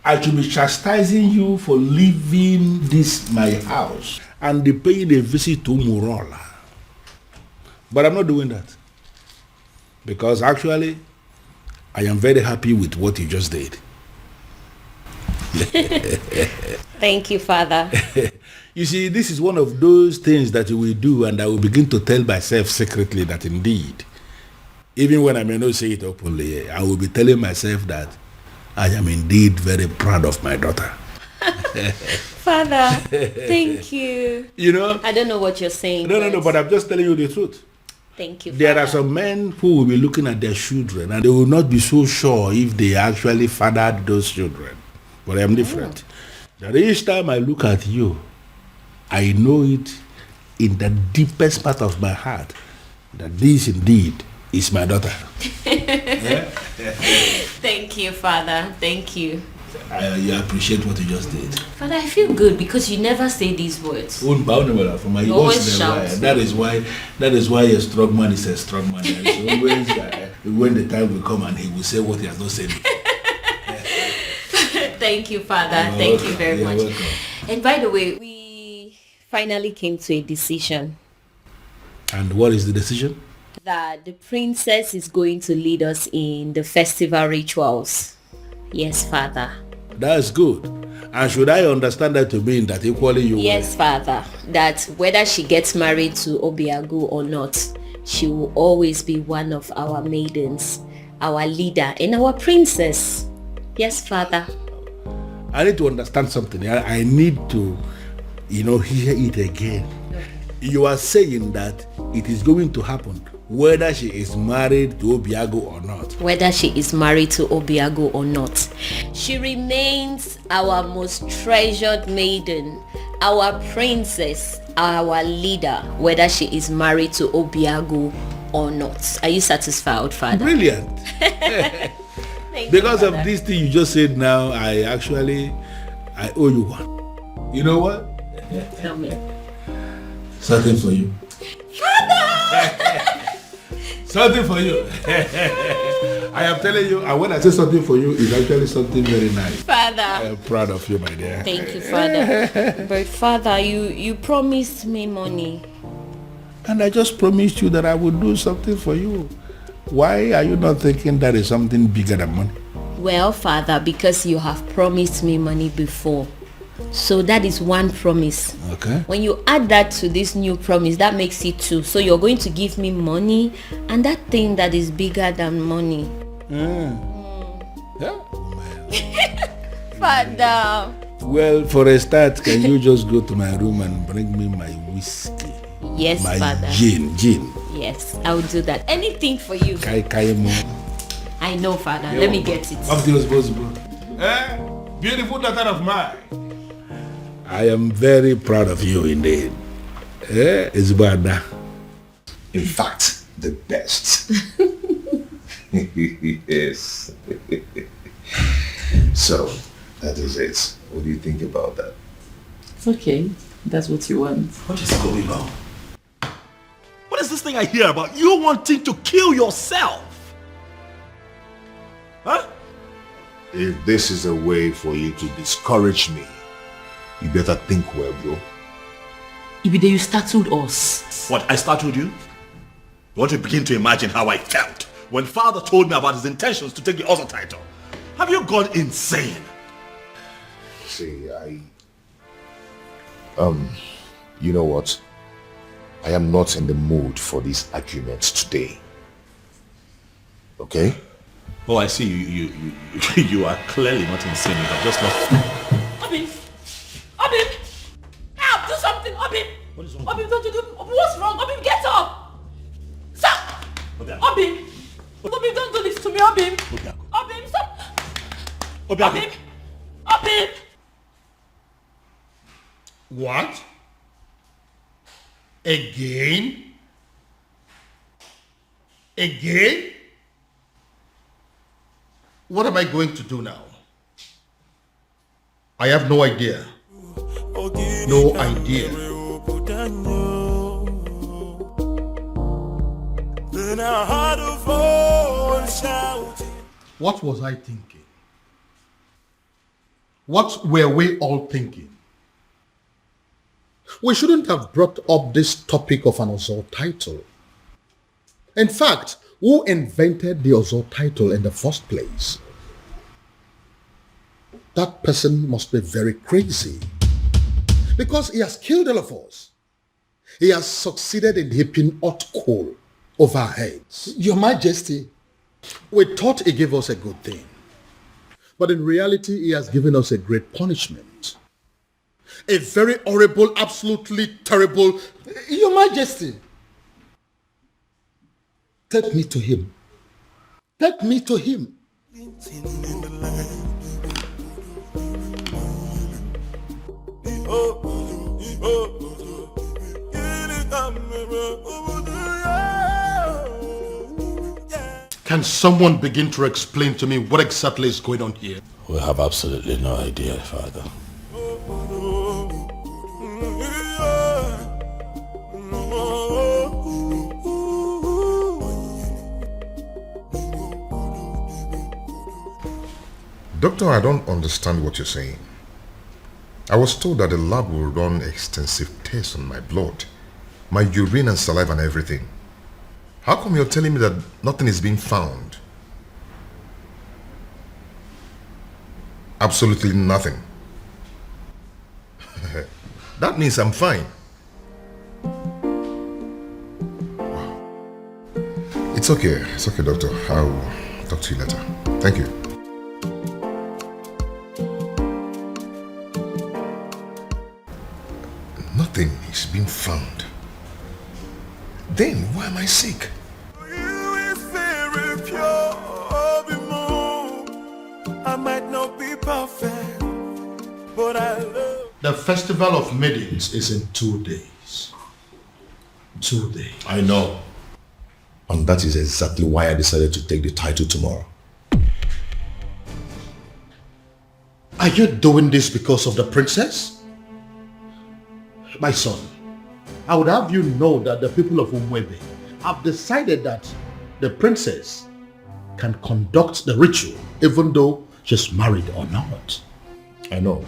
I should be chastising you for leaving this my house and paying a visit to Umurola. But I'm not doing that. Because actually, I am very happy with what you just did. Thank you, Father. You see, this is one of those things that you will do, and I will begin to tell myself secretly that indeed, even when I may not say it openly, I will be telling myself that I am indeed very proud of my daughter. Father, thank you. I don't know what you're saying. No, but I'm just telling you the truth. Thank you, There Father. are some men who will be looking at their children and they will not be so sure if they actually fathered those children. But I'm different. That each time I look at you, I know it in the deepest part of my heart that this indeed is my daughter. Thank you, Father. Thank you. You appreciate what you just did. Father, I feel good because you never say these words. You always shout. That is why a strong man is a strong man. Always, when the time will come and he will say what he has not said. Thank you, Father. You're Thank welcome. you very You're much. welcome. And by the way, we finally came to a decision And what is the decision? that the princess is going to lead us in the festival rituals. Yes, Father. That's good. And should I understand that to mean that equally you Yes, Father. That whether she gets married to Obiagu or not, she will always be one of our maidens, our leader, and our princess. Yes, Father. I need to understand something. I need to, hear it again. You are saying that it is going to happen whether she is married to Obiago or not. Whether she is married to Obiago or not, she remains our most treasured maiden, our princess, our leader, whether she is married to Obiago or not. Are you satisfied, Father? Brilliant. Because of this thing you just said now, I owe you one. You know what? Tell me. Something for you. Something for you. I am telling you, and when I say something for you, it's actually something very nice. Father. I am proud of you, my dear. Thank you, Father. But Father, you promised me money. And I just promised you that I would do something for you. Why are you not thinking that is something bigger than money? Well, Father, because you have promised me money before. So that is one promise. Okay. When you add that to this new promise, that makes it two. So you're going to give me money and that thing that is bigger than money. Yeah. Father. Well, for a start, can you just go to my room and bring me my whiskey? Yes, my Father. Gin. Yes, I will do that. Anything for you. I know, Father. Let me get it. Up to your responsible. Beautiful daughter of mine. I am very proud of you indeed. It's bad. In fact, the best. Yes. So, that is it. What do you think about that? It's okay. That's what you want. What is going on? What is this thing I hear about? You wanting to kill yourself? Huh? If this is a way for you to discourage me, you better think well, bro. Ibide, you startled us. What, I startled you? You want to begin to imagine how I felt when father told me about his intentions to take the other title. Have you gone insane? See, you know what? I am not in the mood for these arguments today. Okay? Oh, I see. You are clearly not insane. You are just not... Obim! Help! Do something! Obim! What is wrong? Obim, don't you do... What's wrong? Obim, get up! Stop! Obim! Obim, don't do this to me, Obim! Obim, stop! Obim! What? Again? Again? What am I going to do now? I have no idea. No idea. What was I thinking? What were we all thinking? We shouldn't have brought up this topic of an Ozor title. In fact, who invented the Ozor title in the first place? That person must be very crazy. Because he has killed all of us. He has succeeded in heaping hot coal over our heads. Your Majesty. We thought he gave us a good thing. But in reality, he has given us a great punishment. A very horrible, absolutely terrible... Your Majesty. Take me to him. Take me to him. Can someone begin to explain to me what exactly is going on here? We have absolutely no idea, Father. Doctor, I don't understand what you're saying. I was told that the lab will run extensive tests on my blood, my urine and saliva and everything. How come you're telling me that nothing is being found? Absolutely nothing. That means I'm fine. Wow. It's okay, doctor. I'll talk to you later. Thank you. Nothing is being found. Then why am I sick? I might not be perfect, but I love. The festival of maidens is in 2 days. 2 days. I know. And that is exactly why I decided to take the title tomorrow. Are you doing this because of the princess? My son, I would have you know that the people of Umwebe have decided that the princess can conduct the ritual even though she's married or not. I know.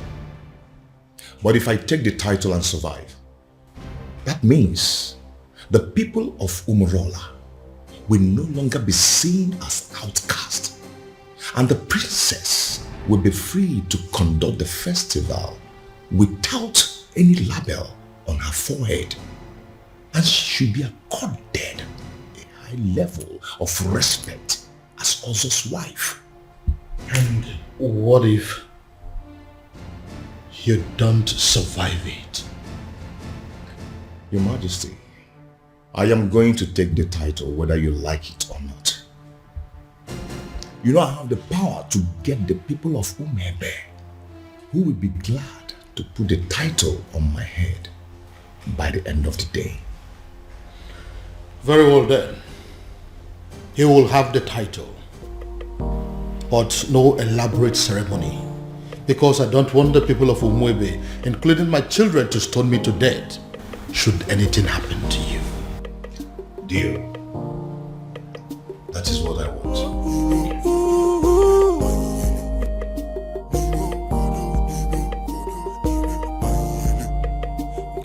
But if I take the title and survive, that means the people of Umurola will no longer be seen as outcast, and the princess will be free to conduct the festival without any label on her forehead, and she should be accorded a high level of respect as Ozo's wife. And what if you don't survive it? Your Majesty, I am going to take the title whether you like it or not. You know I have the power to get the people of Umebe who will be glad to put the title on my head by the end of the day. Very well then. He will have the title, but no elaborate ceremony, because I don't want the people of Umwebe, including my children, to stone me to death should anything happen to you. Dear, that is what I want.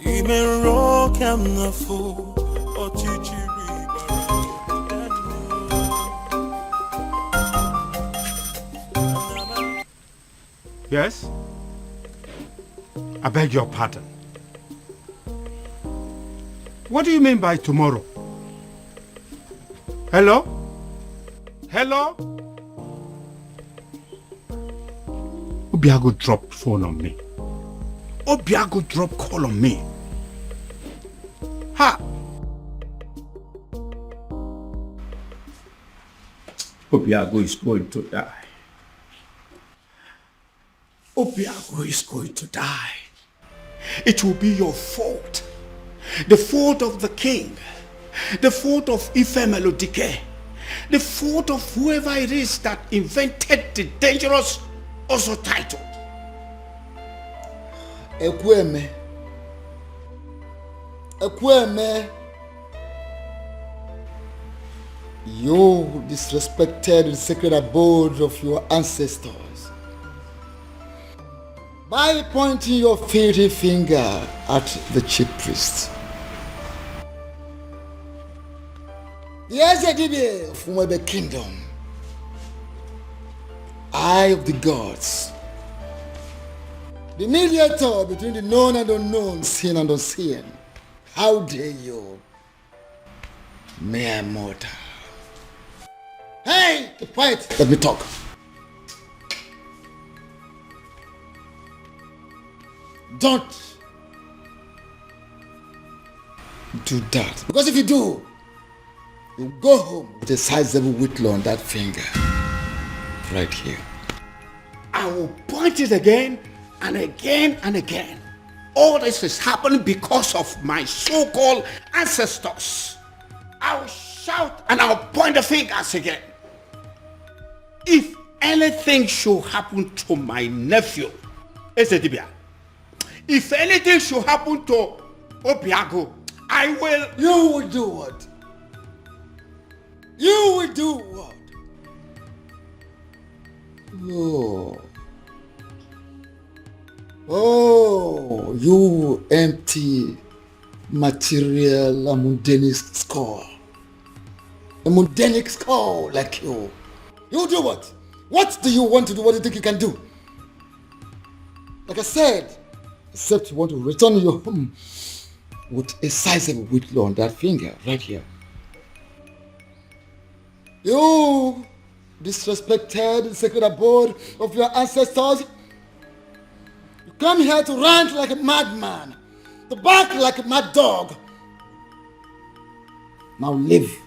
Even rock I'm not fool or chichi. Yes? I beg your pardon. What do you mean by tomorrow? Hello? Hello? Obiago dropped phone on me. Obiago dropped call on me. Ha! Obiago is going to die. Obiago is going to die. It will be your fault. The fault of the king. The fault of Ife Melodike. The fault of whoever it is that invented the dangerous Ozo title. Ekweme. Ekweme. You disrespected the sacred abode of your ancestors by pointing your filthy finger at the chief priest. The Ezedibe of Umwebe Kingdom, eye of the gods, the mediator between the known and unknown, seen and unseen. How dare you, mere mortal? Hey, keep quiet. Let me talk. Don't do that. Because if you do, you go home with a sizable whitlow on that finger. Right here. I will point it again and again and again. All this is happening because of my so-called ancestors. I'll shout and I'll point the fingers again. If anything should happen to my nephew, Esedibia, if anything should happen to Obiago, I will... You will do what? You will do what? Oh, you empty material, a mundane skull. A mundane skull like you. You do what? What do you want to do? What do you think you can do? Like I said, except you want to return your home with a sizable whitlow on that finger right here. You disrespected the sacred abode of your ancestors. You come here to rant like a madman, to bark like a mad dog. Now leave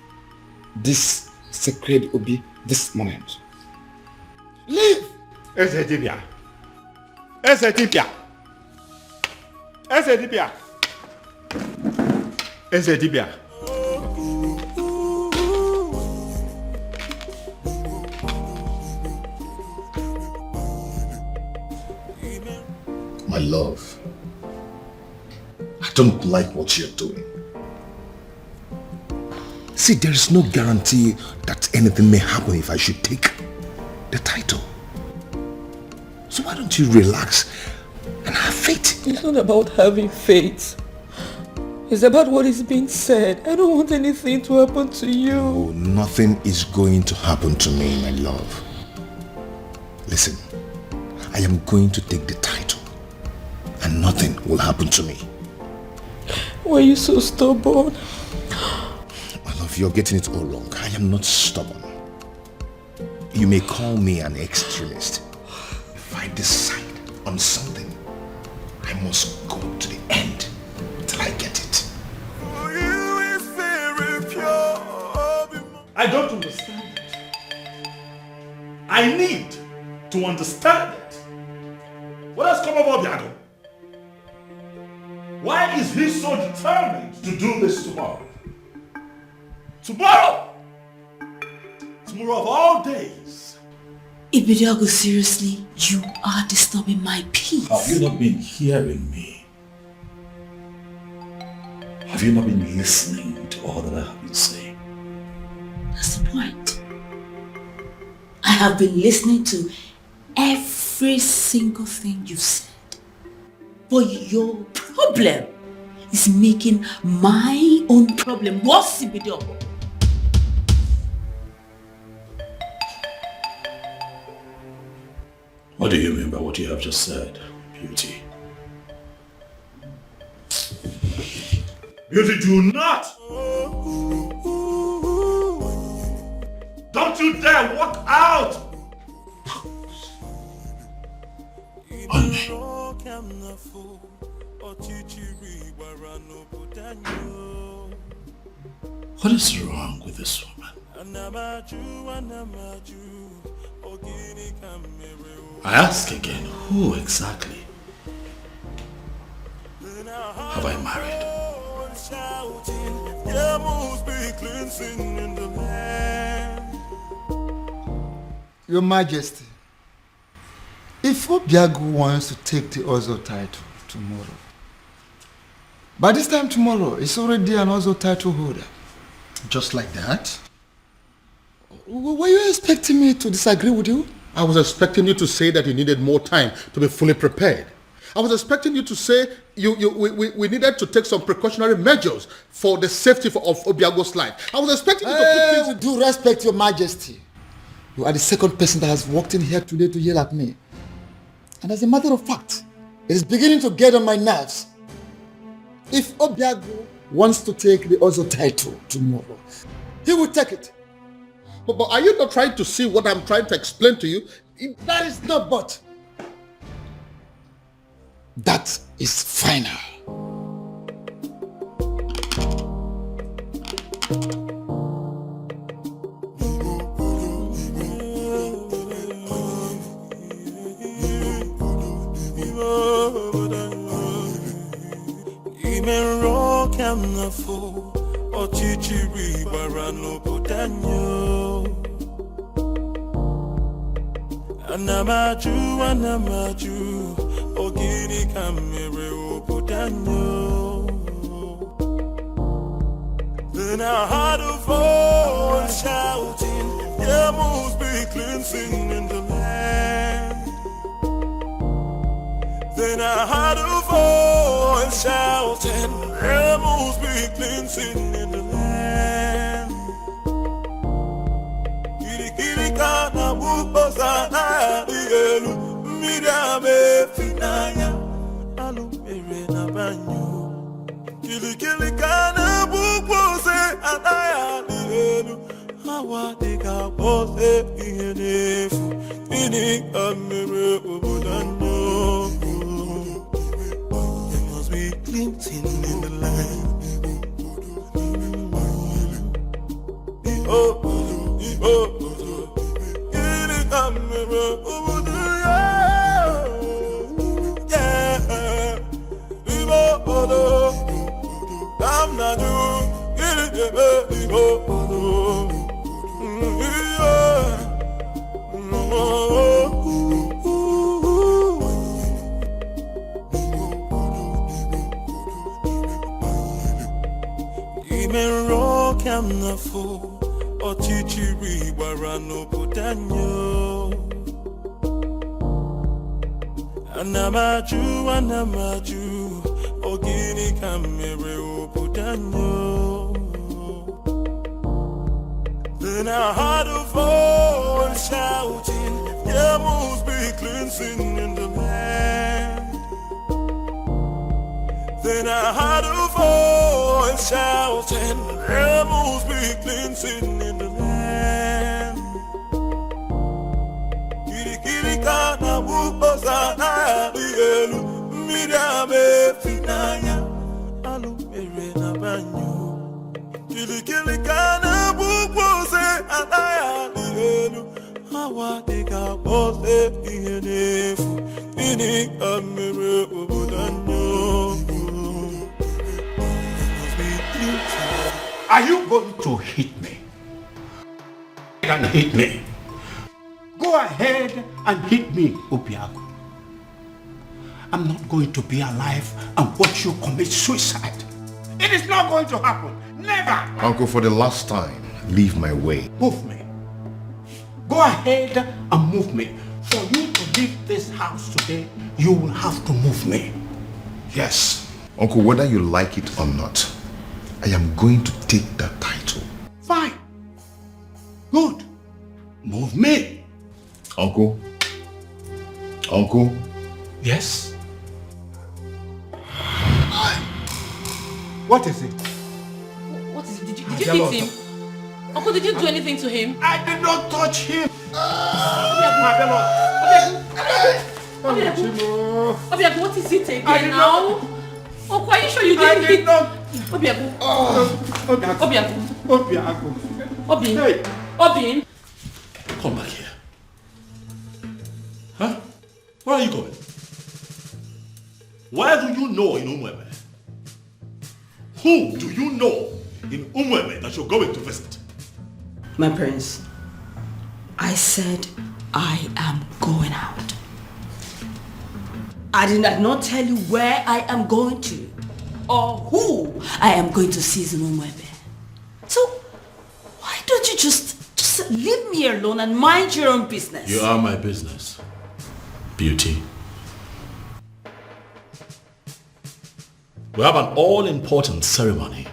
this sacred Obi this moment. Leave! Esedibia. Esedibia. Esedibia. Esedibia. My love, I don't like what you're doing. See, there is no guarantee that anything may happen if I should take the title. So why don't you relax and have faith? It's not about having faith. It's about what is being said. I don't want anything to happen to you. Oh, nothing is going to happen to me, my love. Listen, I am going to take the title and nothing will happen to me. Why are you so stubborn? My love, you're getting it all wrong. I am not stubborn. You may call me an extremist. If I decide on something, I must go to the end till I get it. I don't understand it. I need to understand it. What has come over Biago? Why is he so determined to do this tomorrow? Tomorrow! Tomorrow of all days. Ibiago, seriously, you are disturbing my peace. Have you not been hearing me? Have you not been listening to all that I have been saying? That's the point. I have been listening to every single thing you said. But your problem is making my own problem worse, Ibiago. What do you mean by what you have just said, Beauty? Beauty, do not! Don't you dare walk out! What is wrong with this woman? I ask again, who exactly have I married? Your Majesty, if Obiago wants to take the Ozo title tomorrow, by this time tomorrow, it's already an Ozo title holder. Just like that? Were you expecting me to disagree with you? I was expecting you to say that you needed more time to be fully prepared. I was expecting you to say we needed to take some precautionary measures for the safety of Obiago's life. I was expecting you to put things... With due respect, Your Majesty, you are the second person that has walked in here today to yell at me. And as a matter of fact, it is beginning to get on my nerves. If Obiago wants to take the Ozo title tomorrow, he will take it. But are you not trying to see what I'm trying to explain to you? That is not but. That is final. Anamaju, Ogini kamere oputanyo. Then I heard a voice shouting, there must be cleansing in the land. Then I heard a voice shouting, there must be cleansing in the land. Kirikana bukosana dielu, midame finaya, alumere na banyo. Kirikana bukose anaya dielu, hawa deka pose ihenefu, ini kamere obodanyo. There must be cleansing in the land. Ochichiri warano putanyo. Anamaju, Ogini kamere oputanyo. Then I heard a voice shouting, there must be cleansing in the land. Then I heard a voice shouting, there must be cleansing in the land. Kirikana bukosana dielu, midame finaya, alumere na banyo. Kirikana bukose anaya dielu, hawa deka pose ihenefu, ini kamere obodanyo. Are you going to hit me? And hit me. Go ahead and hit me, Obiago. I'm not going to be alive and watch you commit suicide. It is not going to happen. Never. Uncle, for the last time, leave my way. Move me. Go ahead and move me. For you to leave this house today, you will have to move me. Yes. Uncle, whether you like it or not, I am going to take that title. Fine. Good. Move me. Uncle? Uncle? Yes? What is it? What is it? Did you hit him? Uncle, did you do anything to him? I did not touch him. Obiago, what is it again now? Uncle, are you sure you didn't hit? Obiago. Obiago. Obi. Come back here. Huh? Where are you going? Where do you know in Umweme? Who do you know in Umweme that you're going to visit? My prince, I said I am going out. I did not tell you where I am going to or who I am going to see in Umweme. So why don't you just leave me alone and mind your own business? You are my business, Beauty. We have an all-important ceremony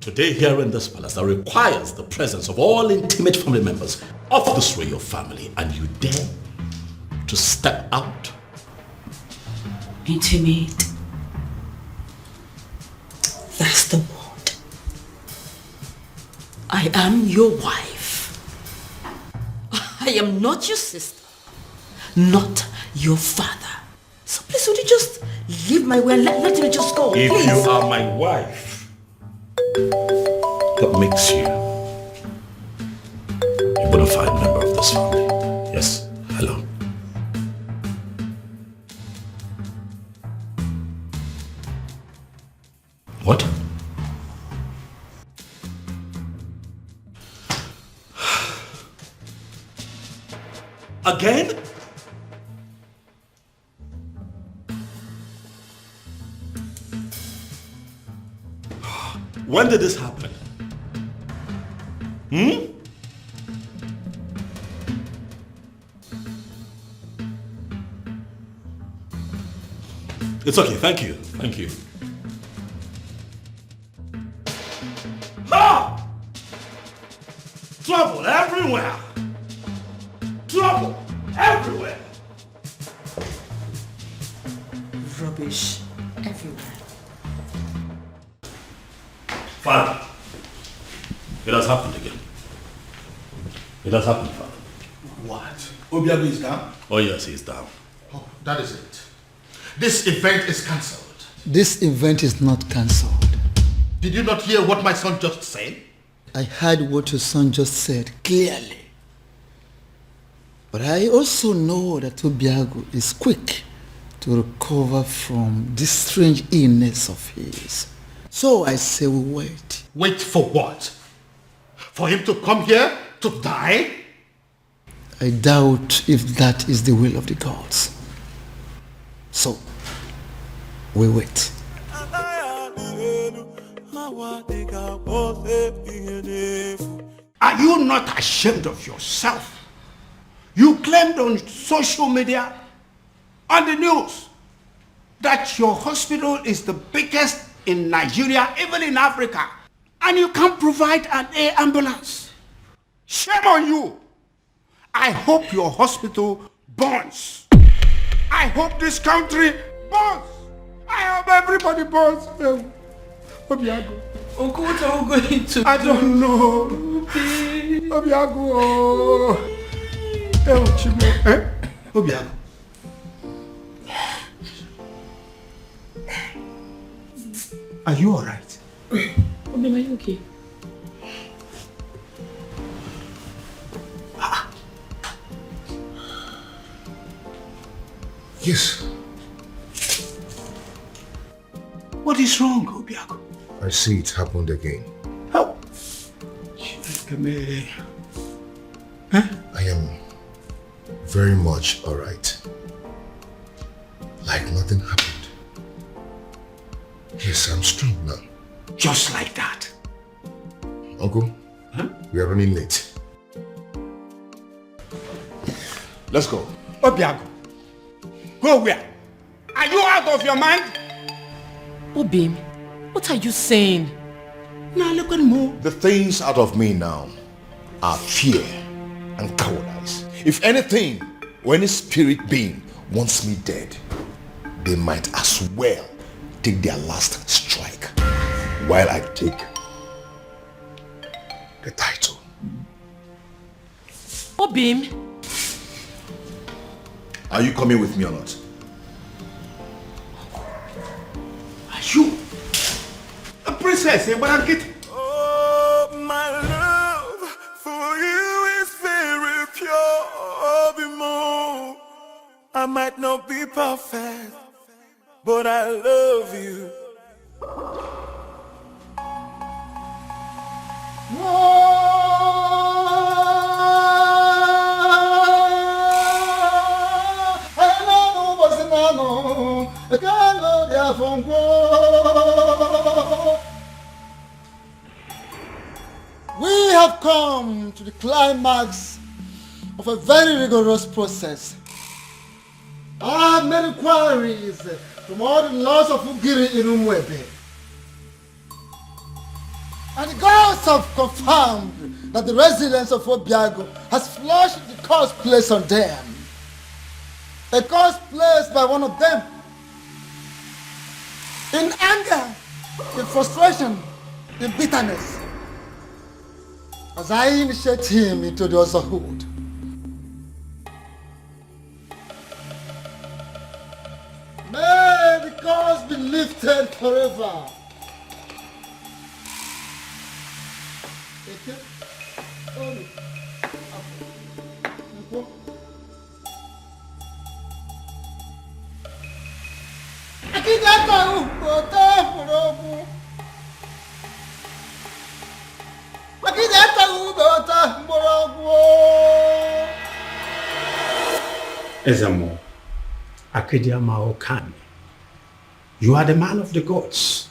today here in this palace that requires the presence of all intimate family members of this royal family, and you dare to step out? Intimate. That's the word. I am your wife. I am not your sister, not your father. So please, would you just leave my way and let me just go, If please? you are my wife, that makes you a bona fide member of this family. Yes, hello. What? Again? When did this happen? It's okay, thank you. Thank you. Ah! Trouble everywhere! Trouble everywhere! Rubbish everywhere. Father, it has happened again. It has happened, Father. What? Obiago is down? Oh yes, he's down. Oh, that is it. This event is cancelled. This event is not cancelled. Did you not hear what my son just said? I heard what your son just said clearly. But I also know that Obiago is quick to recover from this strange illness of his. So I say we wait. Wait for what? For him to come here to die? I doubt if that is the will of the gods. So, we wait. Are you not ashamed of yourself? You claimed on social media, on the news, that your hospital is the biggest in Nigeria, even in Africa, and you can't provide an air ambulance. Shame on you. I hope your hospital burns. I hope this country burns. I hope everybody burns. Obiago. Uncle, what are we going to do? I don't know. Obiago. Obiago. Are you alright? Obi, are you okay? Yes. What is wrong, Obiago? I see it happened again. How? I am very much alright. Like nothing happened. Yes, I'm strong now. Just like that. Uncle, we are running late. Let's go. Obiago, go where? Are you out of your mind? Obim, what are you saying? Now look at me. The things out of me now are fear and cowardice. If anything, or any spirit being wants me dead, they might as well take their last strike while I take the title. Obim, are you coming with me or not? Are you a princess? Oh, my love for you is very pure. Bimo. I might not be perfect, but I love you. We have come to the climax of a very rigorous process. I have made inquiries from all the laws of Ugiri in Umwebe. And the gods have confirmed that the residents of Obiago has flushed the curse placed on them. A curse placed by one of them. In anger, in frustration, in bitterness. As I initiate him into the otherhood. May the curse be lifted forever. Ezamo, Akedia Maokani, you are the man of the gods,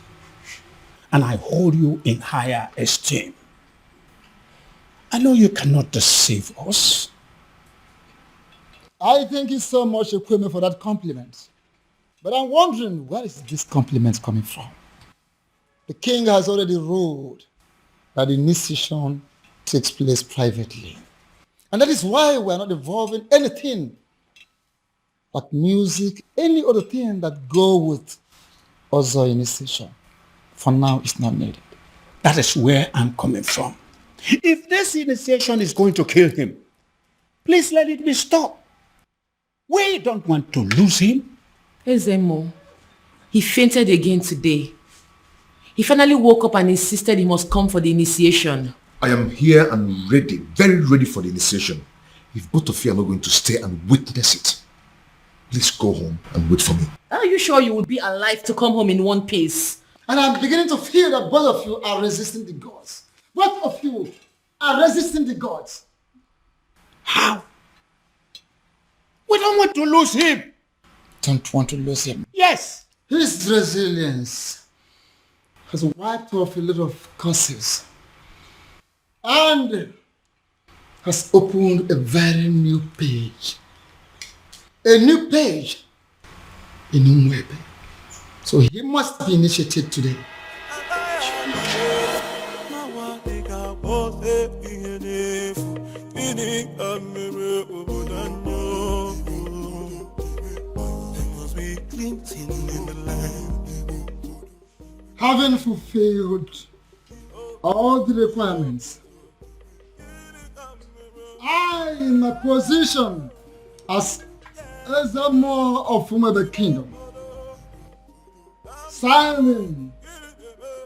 and I hold you in higher esteem. I know you cannot deceive us. I thank you so much, Ekweme, for that compliment. But I'm wondering, where is this compliment coming from? The king has already ruled that the initiation takes place privately. And that is why we are not involving anything but music, any other thing that go with other initiation. For now, it's not needed. That is where I'm coming from. If this initiation is going to kill him, please let it be stopped. We don't want to lose him. Ezemo, he fainted again today. He finally woke up and insisted he must come for the initiation. I am here and ready, very ready for the initiation. If both of you are not going to stay and witness it, please go home and wait for me. Are you sure you will be alive to come home in one piece? And I'm beginning to feel that both of you are resisting the gods. Both of you are resisting the gods. How? We don't want to lose him. Don't want to lose him. Yes. His resilience has wiped off a lot of curses and has opened a very new page. A new page in Umwebe. So he must be initiated today. Having fulfilled all the requirements, I, in my position as Ezamo of Philmond Kingdom, signing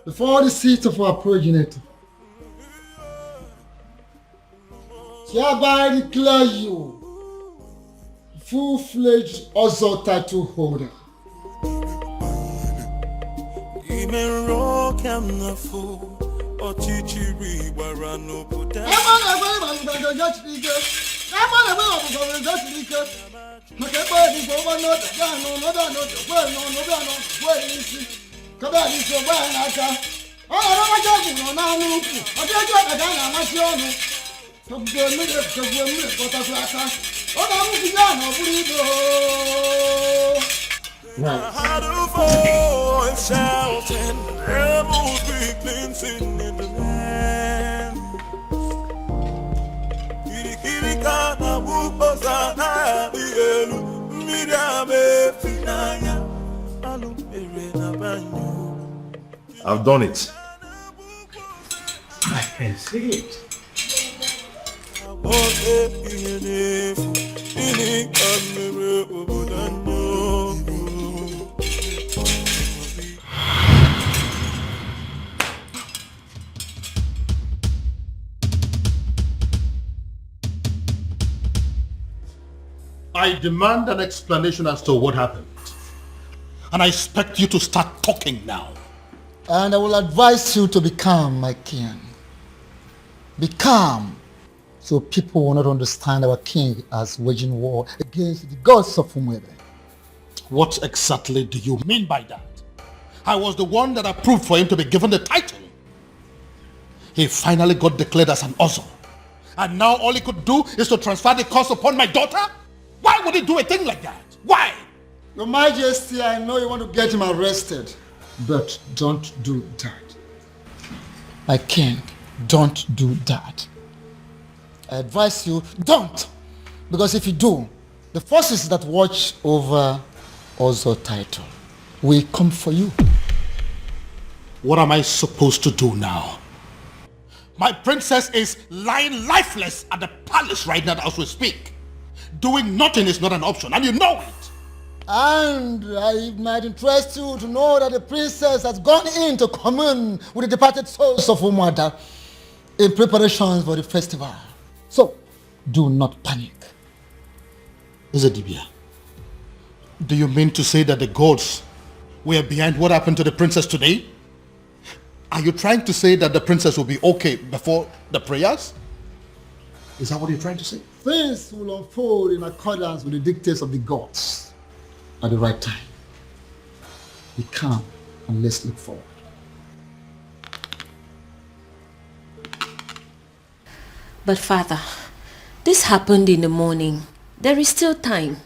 before the seat of our progenitor, hereby declare you full-fledged Ozo title holder. Had a voice shouting, rebels be cleansing in the land. Kirikana bukosa na yelu, midame finaya, alumere na banyo. I've done it. I can see it. I demand an explanation as to what happened. And I expect you to start talking now. And I will advise you to be calm, my king. Be calm, so people will not understand our king as waging war against the gods of Umwebe. What exactly do you mean by that? I was the one that approved for him to be given the title. He finally got declared as an Ozo. And now all he could do is to transfer the curse upon my daughter? Why would he do a thing like that? Why? Your Majesty, I know you want to get him arrested, but don't do that. My king, don't do that. I advise you, don't. Because if you do, the forces that watch over Ozo title will come for you. What am I supposed to do now? My princess is lying lifeless at the palace right now as we speak. Doing nothing is not an option, and you know it. And it might interest you to know that the princess has gone in to commune with the departed souls of Umwada in preparations for the festival. So, do not panic. Ezedibia, do you mean to say that the gods were behind what happened to the princess today? Are you trying to say that the princess will be okay before the prayers? Is that what you're trying to say? things will unfold in accordance with the dictates of the gods at the right time. Be calm and let's look forward. But Father, this happened in the morning. There is still time.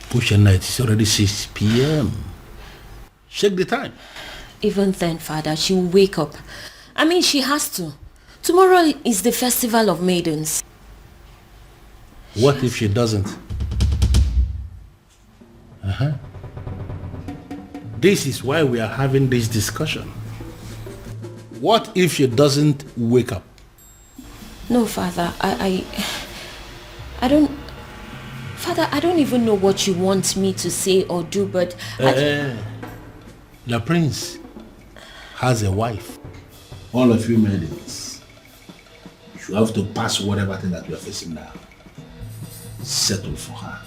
Push night, it's already 6 p.m. Check the time. Even then, Father, she will wake up. I mean, she has to. Tomorrow is the festival of maidens. What if she doesn't? This is why we are having this discussion. What if she doesn't wake up? No, Father, I don't... Father, I don't even know what you want me to say or do, but... The prince has a wife. All of you maidens, you have to pass whatever thing that you are facing now. Settle for her.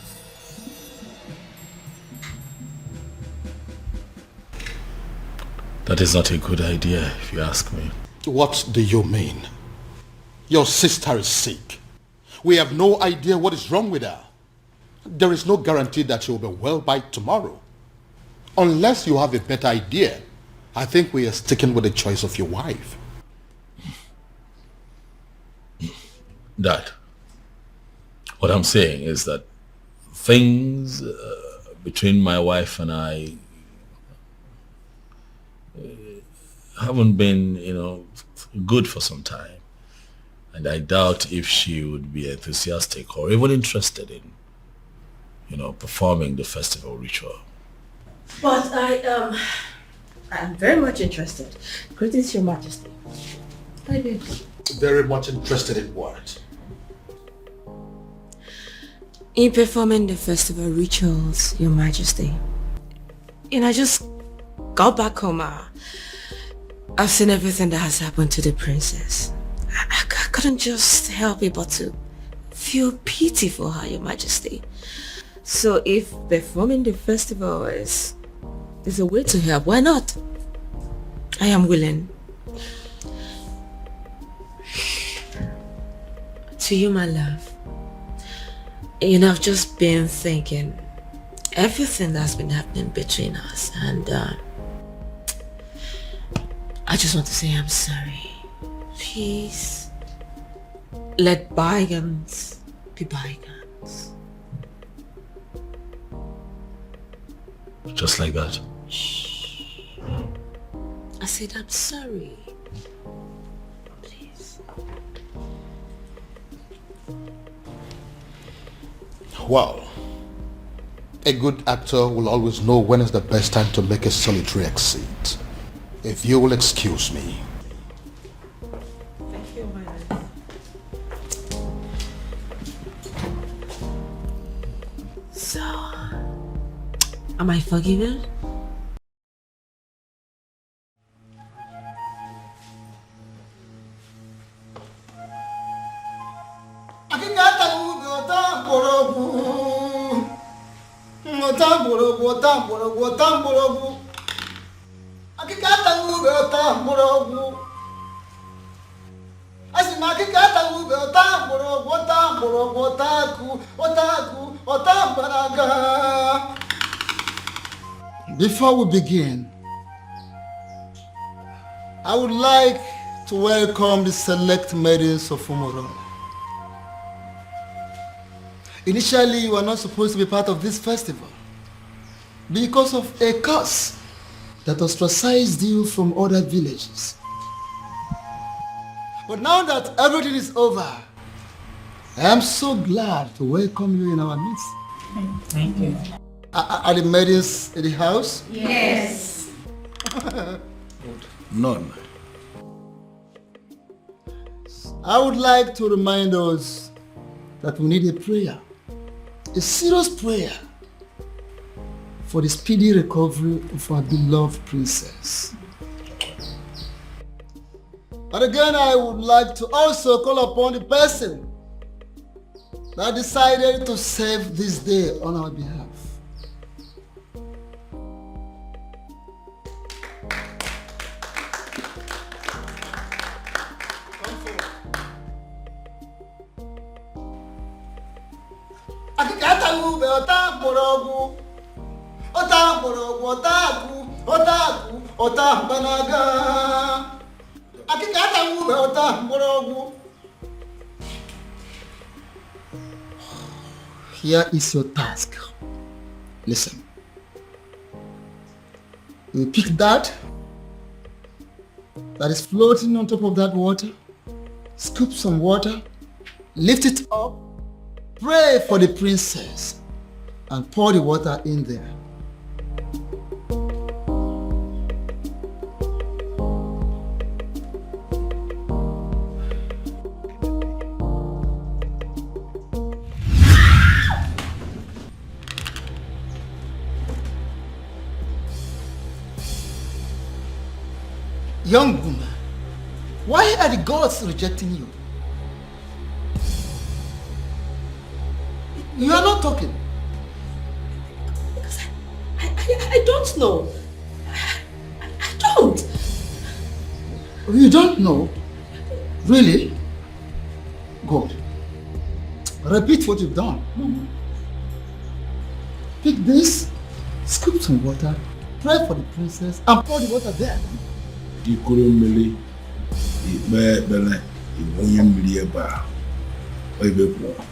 That is not a good idea, if you ask me. What do you mean? Your sister is sick. We have no idea what is wrong with her. There is no guarantee that she will be well by tomorrow. Unless you have a better idea, I think we are sticking with the choice of your wife. Dad, what I'm saying is that things between my wife and I haven't been, good for some time. And I doubt if she would be enthusiastic or even interested in, performing the festival ritual. But I'm very much interested. Greetings, Your Majesty. I did. Very much interested in what? In performing the festival rituals, Your Majesty. I just got back home. I've seen everything that has happened to the princess. I couldn't just help it but to feel pity for her, Your Majesty. So if performing the festival is a way to help, why not? I am willing. To you, my love. I've just been thinking everything that's been happening between us, and I just want to say I'm sorry. Please, let bygones be bygones. Just like that. I said I'm sorry. Please. Well, a good actor will always know when is the best time to make a solitary exit. If you will excuse me. Thank you, my love. So, am I forgiven? Before we begin, I would like to welcome the select maidens of Philmond. Initially, you were not supposed to be part of this festival because of a curse that ostracized you from other villages. But now that everything is over, I am so glad to welcome you in our midst. Thank you. Are the maidens in the house? Yes. None. I would like to remind us that we need a prayer, a serious prayer for the speedy recovery of our beloved princess. And again, I would like to also call upon the person that decided to save this day on our behalf. Here is your task. Listen. You pick that is floating on top of that water, scoop some water, lift it up, pray for the princess, and pour the water in there. Young woman, why are the gods rejecting you? You are not talking. Because I don't know. I don't. You don't know? Really? Good. Repeat what you've done. Pick this, scoop some water, pray for the princess, and pour the water there. Ikurumili, Ibele, Ibonyamilieba, Oibepo.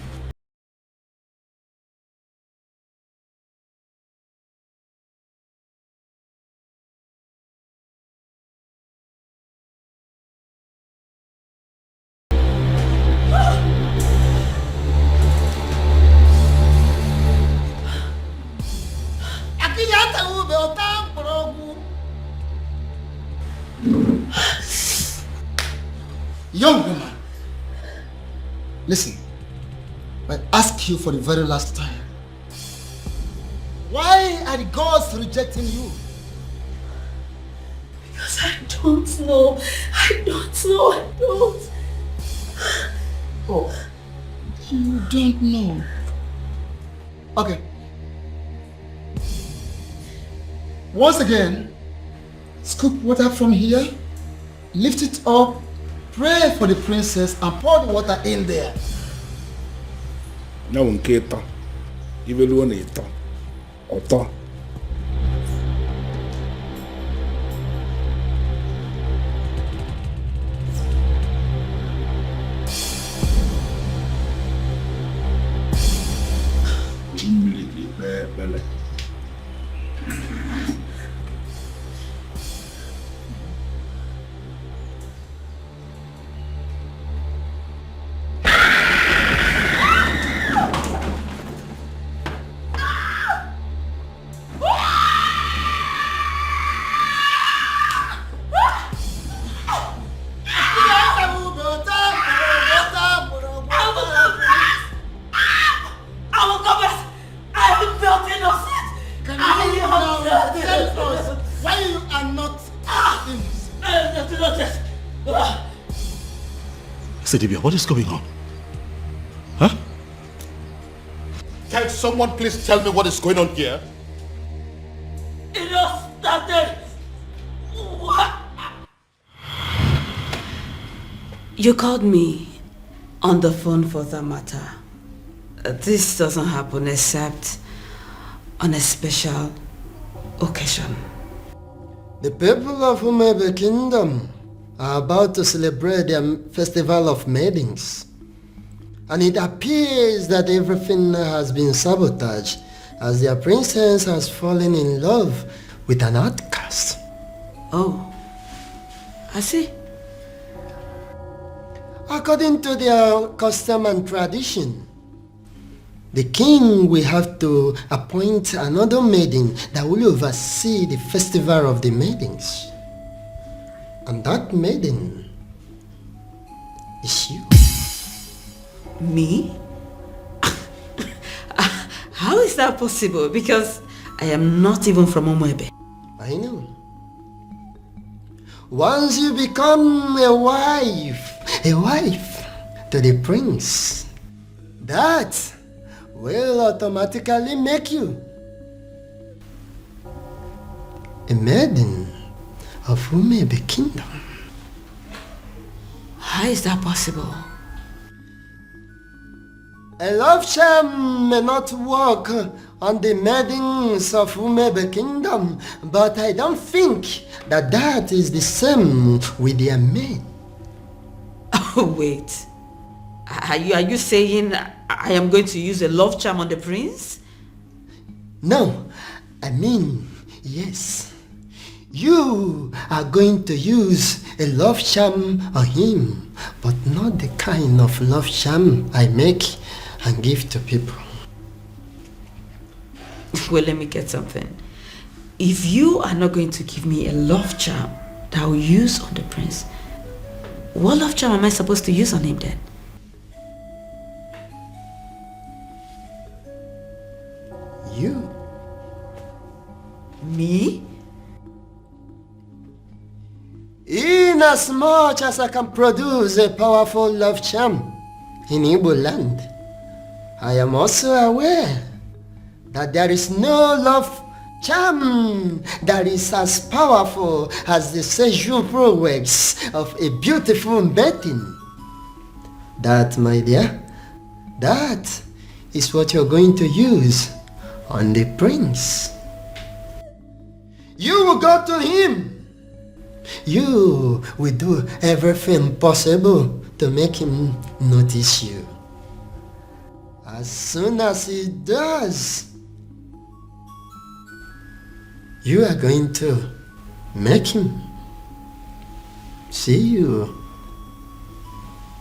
Young woman, listen, I ask you for the very last time. Why are the gods rejecting you? Because I don't know. I don't. Oh, you don't know. Okay. Once again, scoop water from here, lift it up, pray for the princess, and pour the water in there. Now, Nketa, even one eater, Oto. Bele. Sedibia, what is going on? Huh? Can someone please tell me what is going on here? It all started. What? You called me on the phone for that matter. This doesn't happen except on a special occasion. The people of Umebe Kingdom are about to celebrate their festival of maidens. And it appears that everything has been sabotaged as their princess has fallen in love with an outcast. Oh, I see. According to their custom and tradition, the king will have to appoint another maiden that will oversee the festival of the maidens. And that maiden is you. Me? How is that possible? Because I am not even from Umwebe. I know. Once you become a wife to the prince, that will automatically make you a maiden of Umebe Kingdom. How is that possible? A love charm may not work on the maidens of Umebe Kingdom, but I don't think that is the same with their men. Oh, wait. Are you saying I am going to use a love charm on the prince? No, I mean, yes. You are going to use a love charm on him, but not the kind of love charm I make and give to people. Well, let me get something. If you are not going to give me a love charm that I will use on the prince, what love charm am I supposed to use on him then? You? Me? Inasmuch as I can produce a powerful love charm in Igbo land, I am also aware that there is no love charm that is as powerful as the sexual prowess of a beautiful maiden. That, my dear, that is what you're going to use on the prince. You will go to him. You will do everything possible to make him notice you. As soon as he does, you are going to make him see you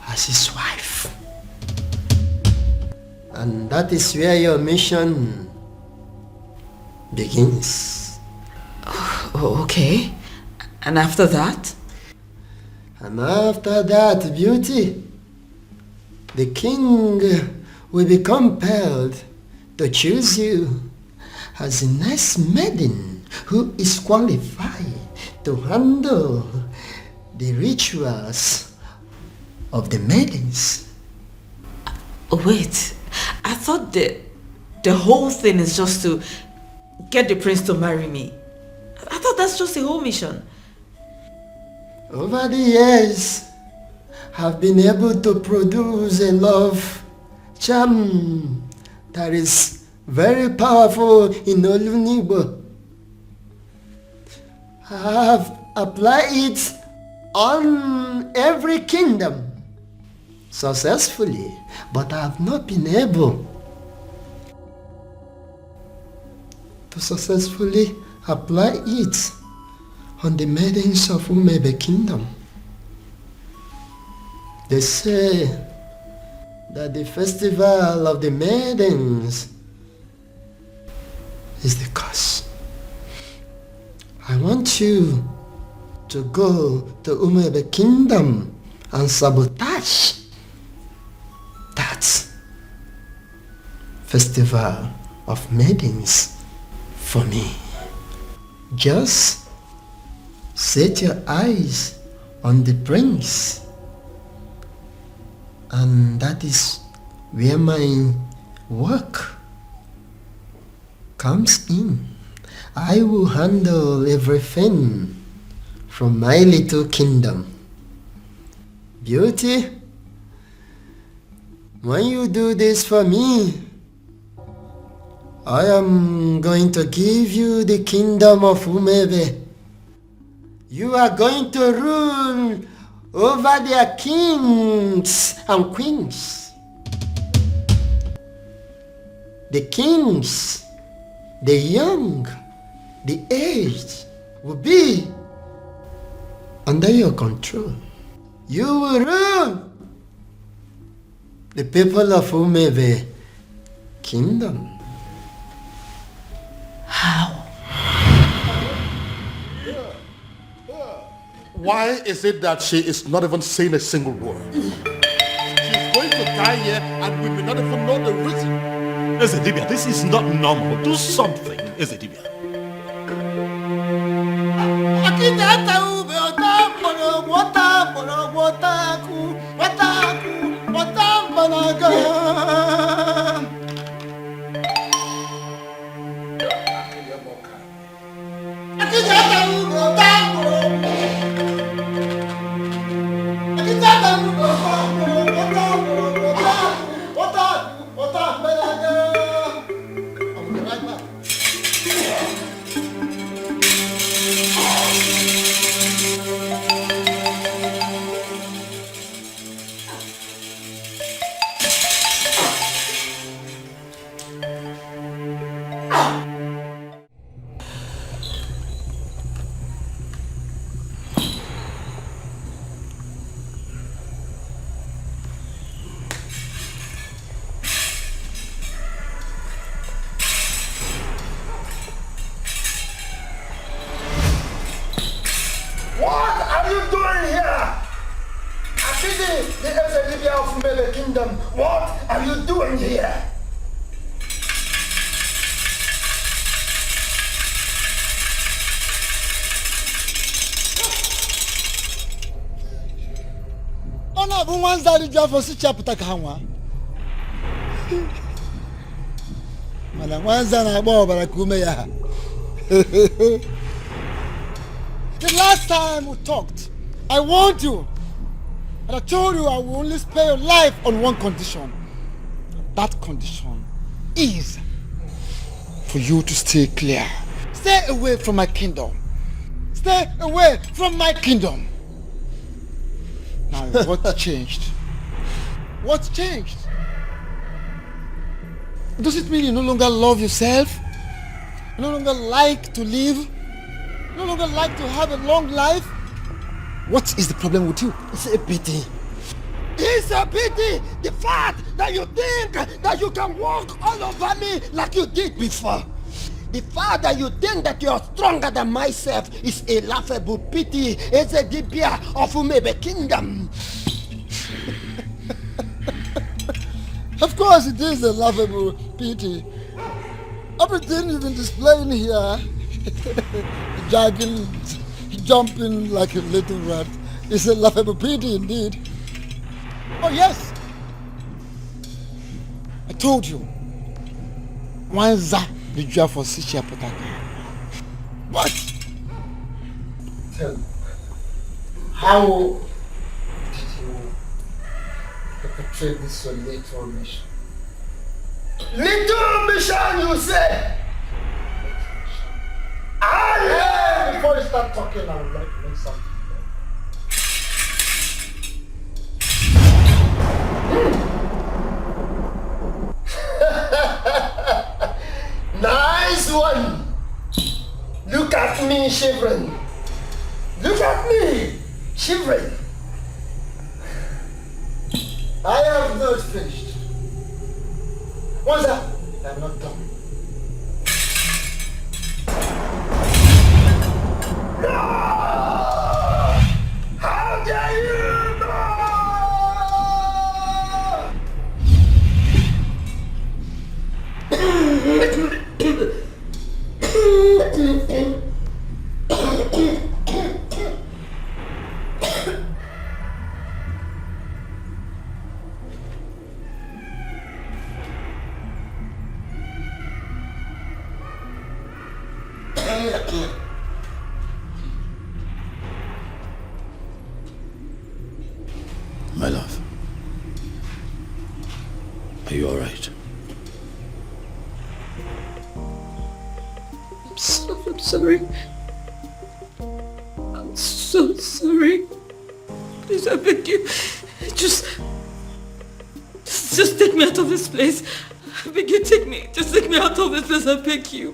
as his wife. And that is where your mission begins. Oh, okay. And after that? And after that, beauty, the king will be compelled to choose you as a nice maiden who is qualified to handle the rituals of the maidens. Wait, I thought the whole thing is just to get the prince to marry me. I thought that's just the whole mission. Over the years, I've been able to produce a love charm that is very powerful in Olunibo. I have applied it on every kingdom successfully, but I have not been able to successfully apply it on the maidens of Umebe Kingdom. They say that the festival of the maidens is the cause. I want you to go to Umebe Kingdom and sabotage that festival of maidens for me. Just set your eyes on the prince, and that is where my work comes in. I will handle everything from my little kingdom. Beauty, when you do this for me, I am going to give you the kingdom of Umebe. You are going to rule over their kings and queens. The kings, the young, the aged will be under your control. You will rule the people of Umebe Kingdom. How? Why is it that she is not even saying a single word? She's going to die here and we may not even know the reason. Ezedibia, this is not normal. Do something, Ezedibia. Kingdom, what are you doing here? Ona bụ nwa nzari ji afọ si chapụta ka ha nwa. Mana nwa nza na-agba ọbara ka ume ya. The last time we talked, I warned you. And I told you I will only spare your life on one condition. That condition is for you to stay clear. Stay away from my kingdom. Stay away from my kingdom. Now, what changed? What changed? Does it mean you no longer love yourself? You no longer like to live? You no longer like to have a long life? What is the problem with you? It's a pity. It's a pity! The fact that you think that you can walk all over me like you did before. The fact that you think that you are stronger than myself is a laughable pity. It's a dibia of Umebe Kingdom. Of course it is a laughable pity. Everything you've been displaying here, jogging, jumping like a little rat, is a laughable pity indeed. Oh yes, I told you. Wanza the job for Sichia Potaka. What? Tell me, how did you perpetrate this your little mission? Little mission, you say? Before you start talking, I would like to make something. Nice one! Look at me shivering. Look at me shivering. I have not finished. What's that? I'm not done. No! How dare you! My love, are you all right? I'm sorry. I'm so sorry. Please, I beg you. Just take me out of this place. I beg you, take me. Just take me out of this place, I beg you.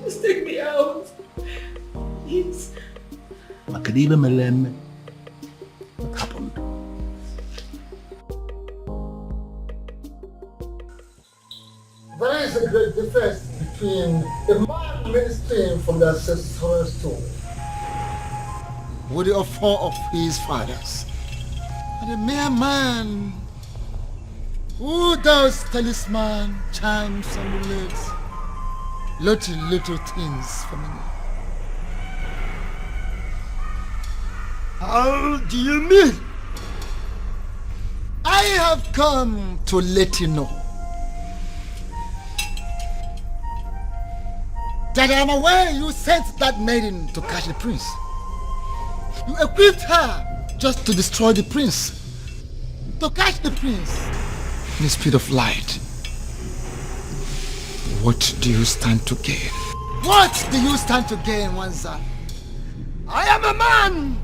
Just take me out. Please. Makadila Melem, what happened? There is a great difference between a man ministering from the ancestral stone with the offer of his fathers, and a mere man who does talisman, charms, amulets, little things for me. How do you mean? I have come to let you know that I am aware you sent that maiden to catch the prince. You equipped her just to destroy the prince, to catch the prince in the speed of light. What do you stand to gain? What do you stand to gain, Wanza? I am a man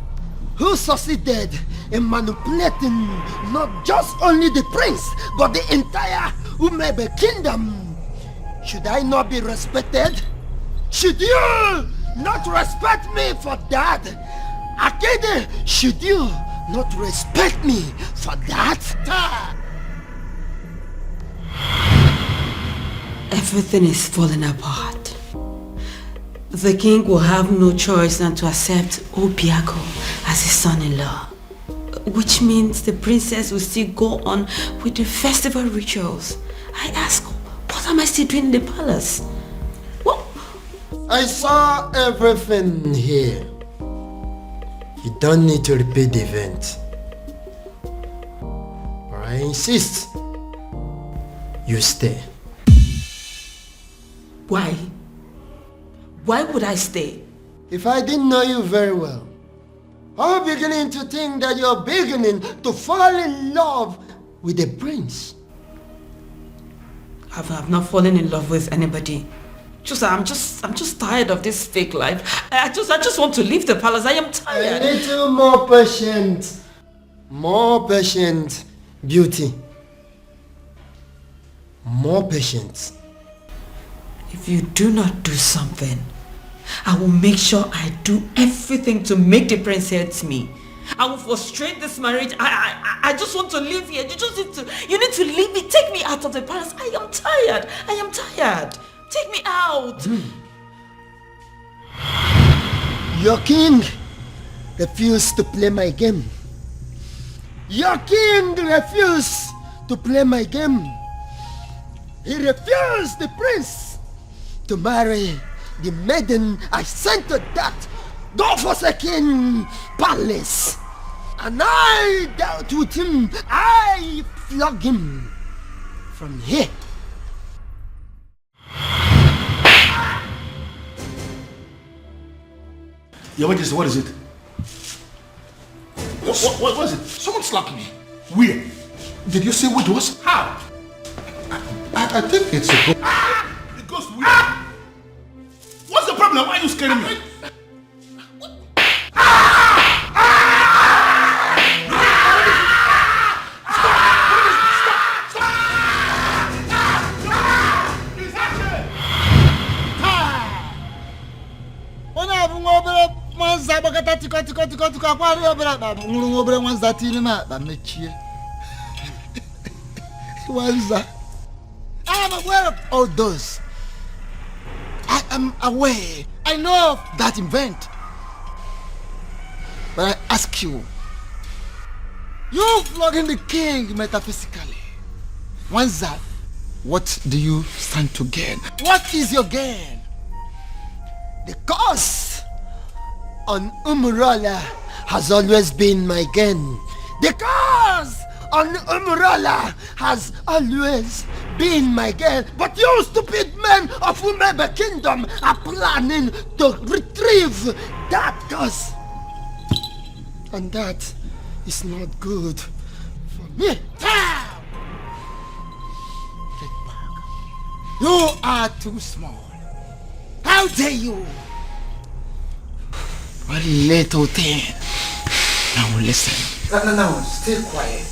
who succeeded in manipulating not just only the prince, but the entire Umebe Kingdom. Should I not be respected? Should you not respect me for that? Akede, should you not respect me for that? Everything is falling apart. The king will have no choice than to accept Obiako as his son-in-law. which means the princess will still go on with the festival rituals. I ask, what am I still doing in the palace? What? I saw everything here. You don't need to repeat the event. But I insist you stay. Why? Why would I stay? If I didn't know you very well, I'm beginning to think that you're beginning to fall in love with the prince. I've not fallen in love with anybody. I'm just tired of this fake life. I just want to leave the palace. I am tired. A little more patient. More patient, beauty. More patient. If you do not do something, I will make sure I do everything to make the prince hate me. I will frustrate this marriage. I just want to live here. You need to leave me. Take me out of the palace. I am tired. I am tired. Take me out. Your king refused to play my game. Your king refused to play my game. He refused the prince to marry the maiden I sent to that God-forsaken palace. And I dealt with him. I flogged him from here. Your Majesty, what is it? What was it? Someone slapped me. Where? Did you say what it was? How? I think it's a ghost. The ghost where? What's the problem? Why are you scaring me? I am aware of all those. I am aware. I know of that event. But I ask you, you flogging the king metaphysically. Once that, what do you stand to gain? What is your gain? The curse on Umurala has always been my gain. The curse on Umurala has always been my gain. But you stupid men of Umebe Kingdom are planning to retrieve that curse. And that is not good for me. You are too small. How dare you? What little thing. Now listen. No, stay quiet.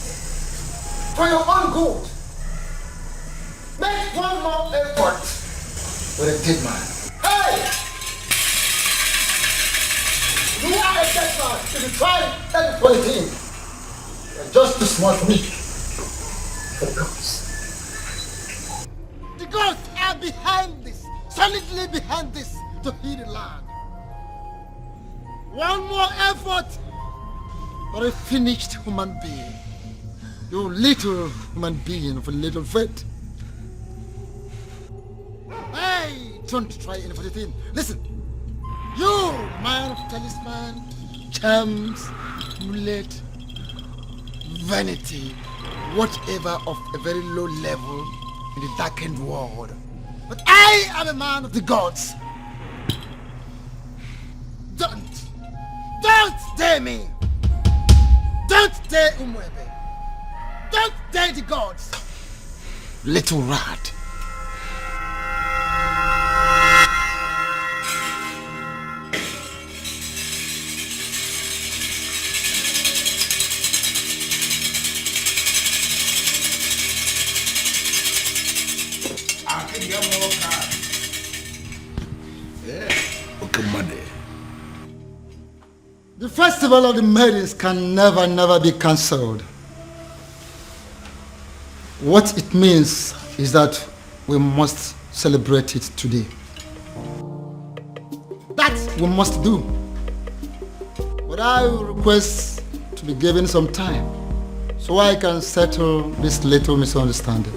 For your own good. Make one more effort with a dead man. Hey! You are a dead man. If you try anything, you're just too small for me. For gods. The gods are behind this, solidly behind this, to heal the land. One more effort for a finished human being. You little human being of a little faith. Hey, don't try anything. Listen, you man of talisman, charms, amulet, vanity, whatever of a very low level in the darkened world. But I am a man of the gods. Don't dare me. Don't dare Umwebe. Don't dare the gods. Little rat. The festival of the maidens can never be cancelled. What it means is that we must celebrate it today. That we must do. But I will request to be given some time so I can settle this little misunderstanding.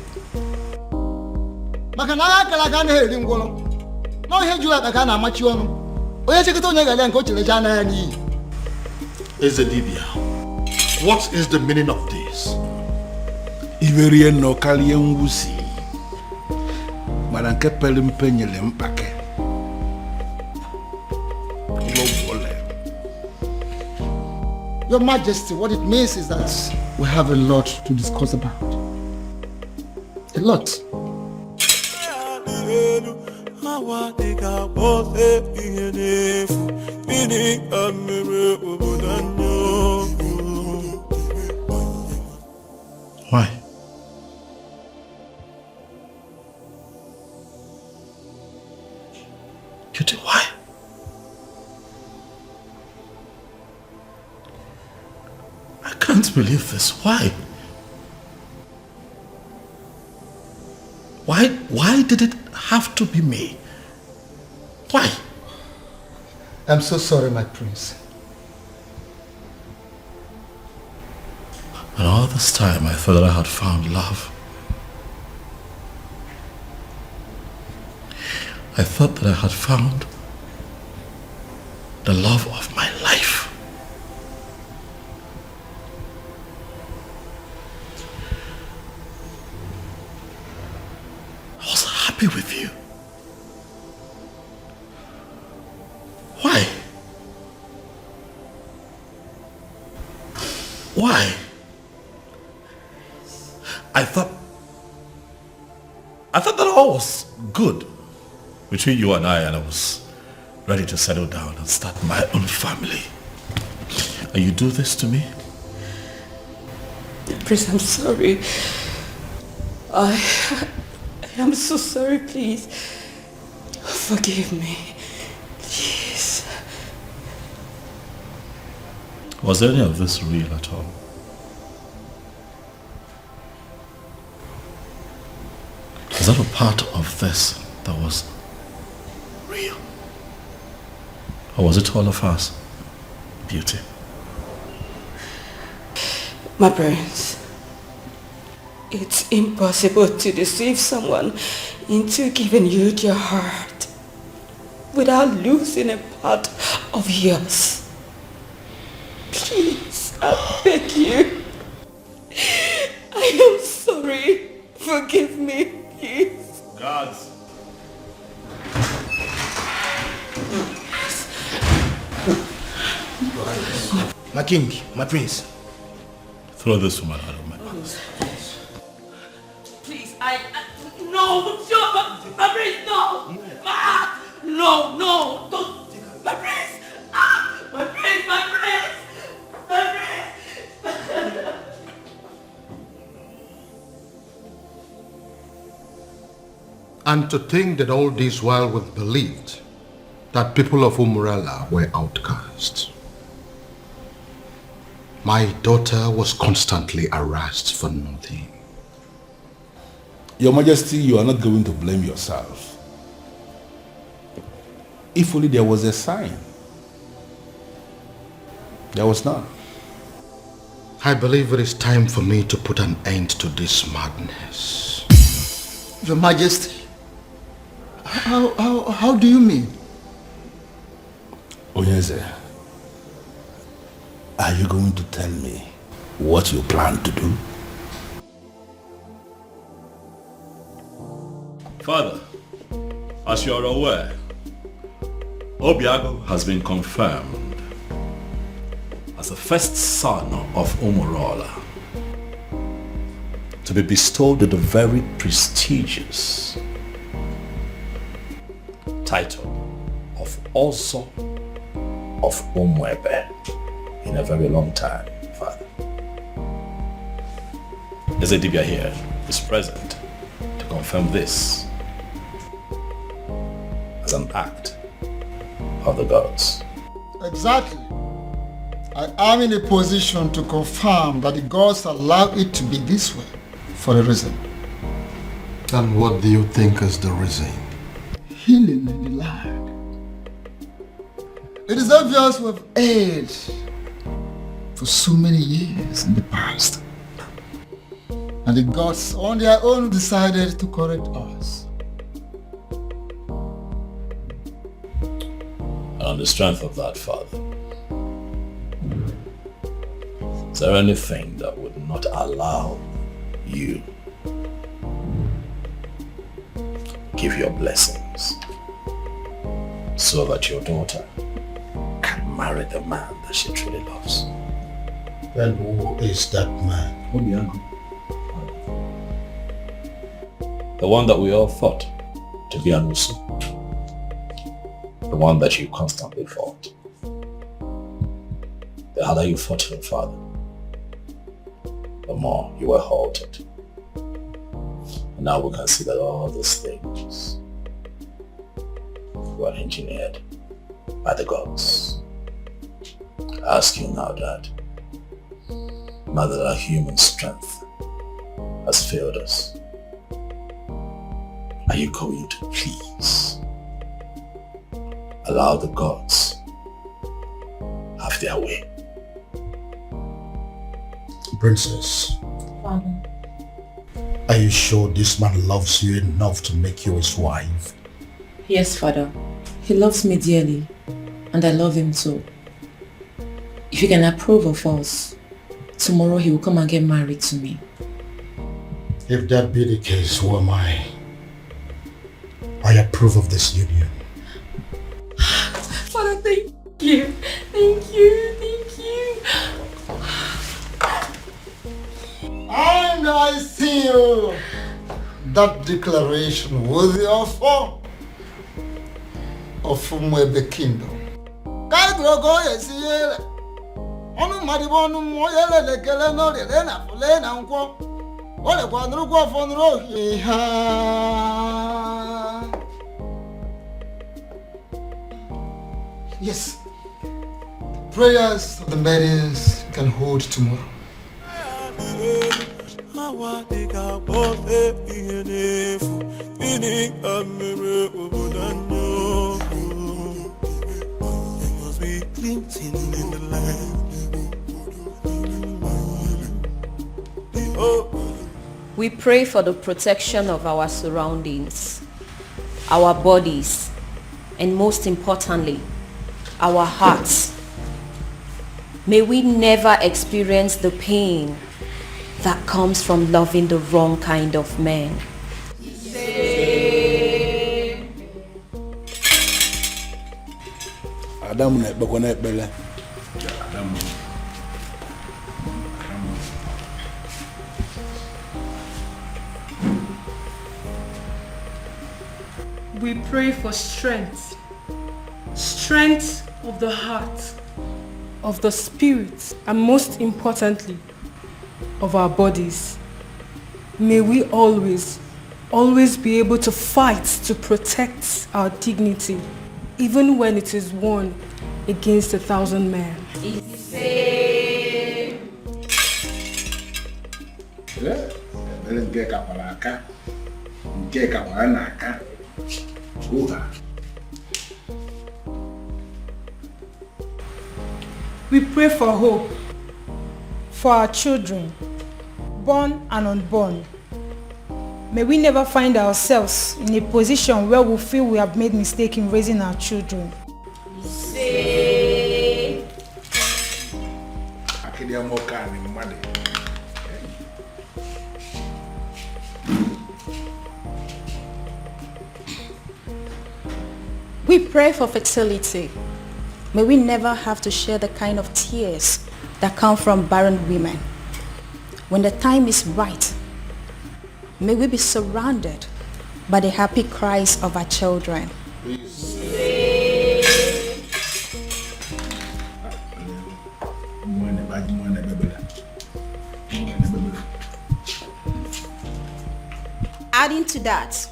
Ezedibia, what is the meaning of this? Iverien no kalien wusi. Maranke pelimpe nyele mpake. Your Majesty, what it means is that we have a lot to discuss about. A lot. Why? Cutie, why? I can't believe this. Why? Why did it have to be me? Why? I'm so sorry, my prince. And all this time I thought that I had found love. I thought that I had found the love of my life. I was happy with you. Why? Why? I thought that all was good between you and I was ready to settle down and start my own family. And you do this to me? Prince, I'm sorry. I am so sorry, please. Forgive me. Please. Was any of this real at all? Is that a part of this that was real? Or was it all of us? Beauty. My prince, it's impossible to deceive someone into giving you their heart without losing a part of yours. Please, I beg you. I am sorry. Forgive me, please. Guards. My king, my prince. Throw this woman out of my house. Please, no, my prince, no. No, don't. My prince, my prince, my prince. And to think that all this while we believed that people of Umbrella were outcasts. My daughter was constantly harassed for nothing. Your Majesty, you are not going to blame yourself. If only there was a sign. There was none. I believe it is time for me to put an end to this madness. Your Majesty, how do you mean? Onyeze, are you going to tell me what you plan to do? Father, as you are aware, Obiago has been confirmed as the first son of Umurola to be bestowed with the very prestigious title of Ozo of Umwebe in a very long time, Father. Ezedibia here is present to confirm this as an act of the gods. Exactly. I am in a position to confirm that the gods allow it to be this way for a reason. And what do you think is the reason? Healing in the land. It is obvious we have erred for so many years in the past. And the gods on their own decided to correct us. And on the strength of that, Father, is there anything that would not allow you give your blessings so that your daughter can marry the man that she truly loves? Then who is that man? The one that we all thought to be Anusu. The one that you constantly fought. The harder you fought him, Father, the more you were halted. And now we can see that all these things were engineered by the gods. I ask you now, Dad, now that our human strength has failed us, are you going to please allow the gods have their way? Princess, Father. are you sure this man loves you enough to make you his wife? Yes, Father. He loves me dearly, and I love him too. If you can approve of us, tomorrow he will come and get married to me. If that be the case, who am I? I approve of this union. Father, thank you. Thank you. Thank you. And I seal that declaration worthy of Philmond Kingdom. Yes, prayers of the maidens can hold tomorrow. We pray for the protection of our surroundings, our bodies, and most importantly, our hearts. May we never experience the pain that comes from loving the wrong kind of man. We pray for strength. Strength of the heart, of the spirit, and most importantly, of our bodies. May we always be able to fight to protect our dignity, even when it is won against 1,000 men. We pray for hope for our children, born and unborn. May we never find ourselves in a position where we feel we have made mistakes in raising our children. We pray for fertility. May we never have to share the kind of tears that come from barren women. When the time is right, may we be surrounded by the happy cries of our children. Adding to that,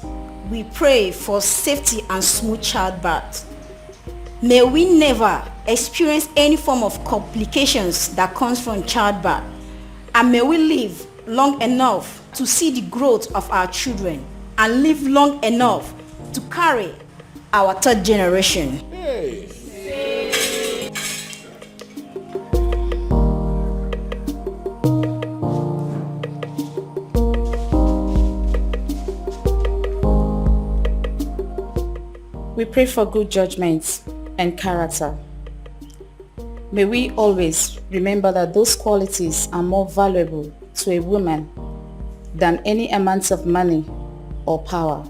we pray for safety and smooth childbirth. May we never experience any form of complications that comes from childbirth, and may we live long enough to see the growth of our children and live long enough to carry our third generation. We pray for good judgment and character. May we always remember that those qualities are more valuable to a woman than any amount of money or power.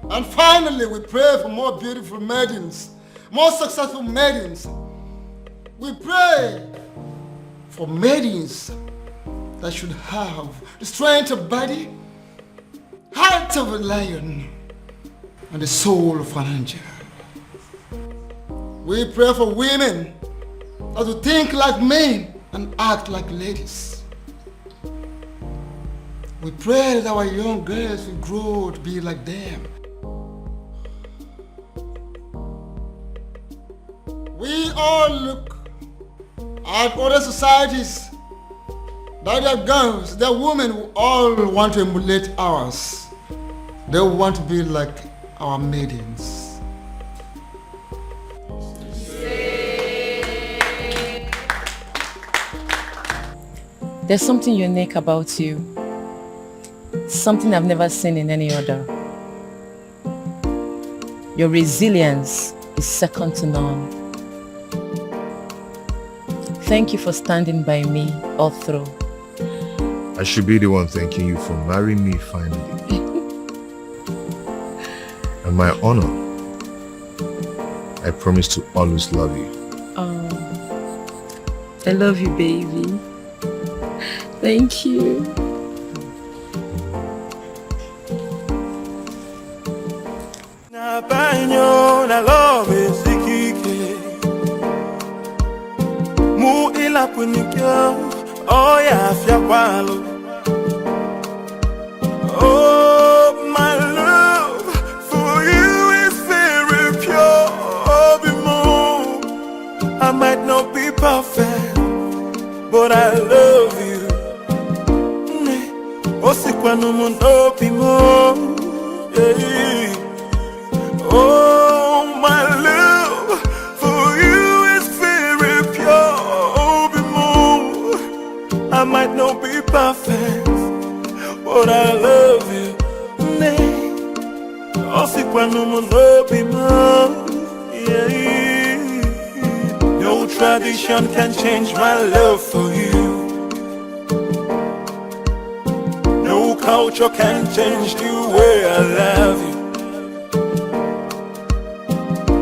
And finally, we pray for more beautiful maidens, more successful maidens. We pray for maidens that should have the strength of body, heart of a lion, and the soul of an angel. We pray for women that will think like men and act like ladies. We pray that our young girls will grow to be like them. We all look at other societies that their girls, their women who all want to emulate ours. They want to be like our maidens. There's something unique about you. Something I've never seen in any other. Your resilience is second to none. Thank you for standing by me all through. I should be the one thanking you for marrying me finally. And my honor, I promise to always love you. Oh, I love you, baby. Thank you. Na banyo na love sikike mu ila punikyo oh ya afya kwalo. Oh my love for you is very pure. Oh bimo, I might not be perfect, but I love you. Osikwa no mundo bimo. Oh, my love for you is very pure. Oh, bimo, I might not be perfect, but I love you. Osikwa no mundo bimo. No tradition can change my love for you. No culture can change the way I love you.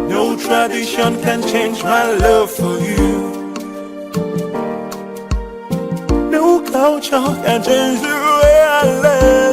No tradition can change my love for you. No culture can change the way I love you.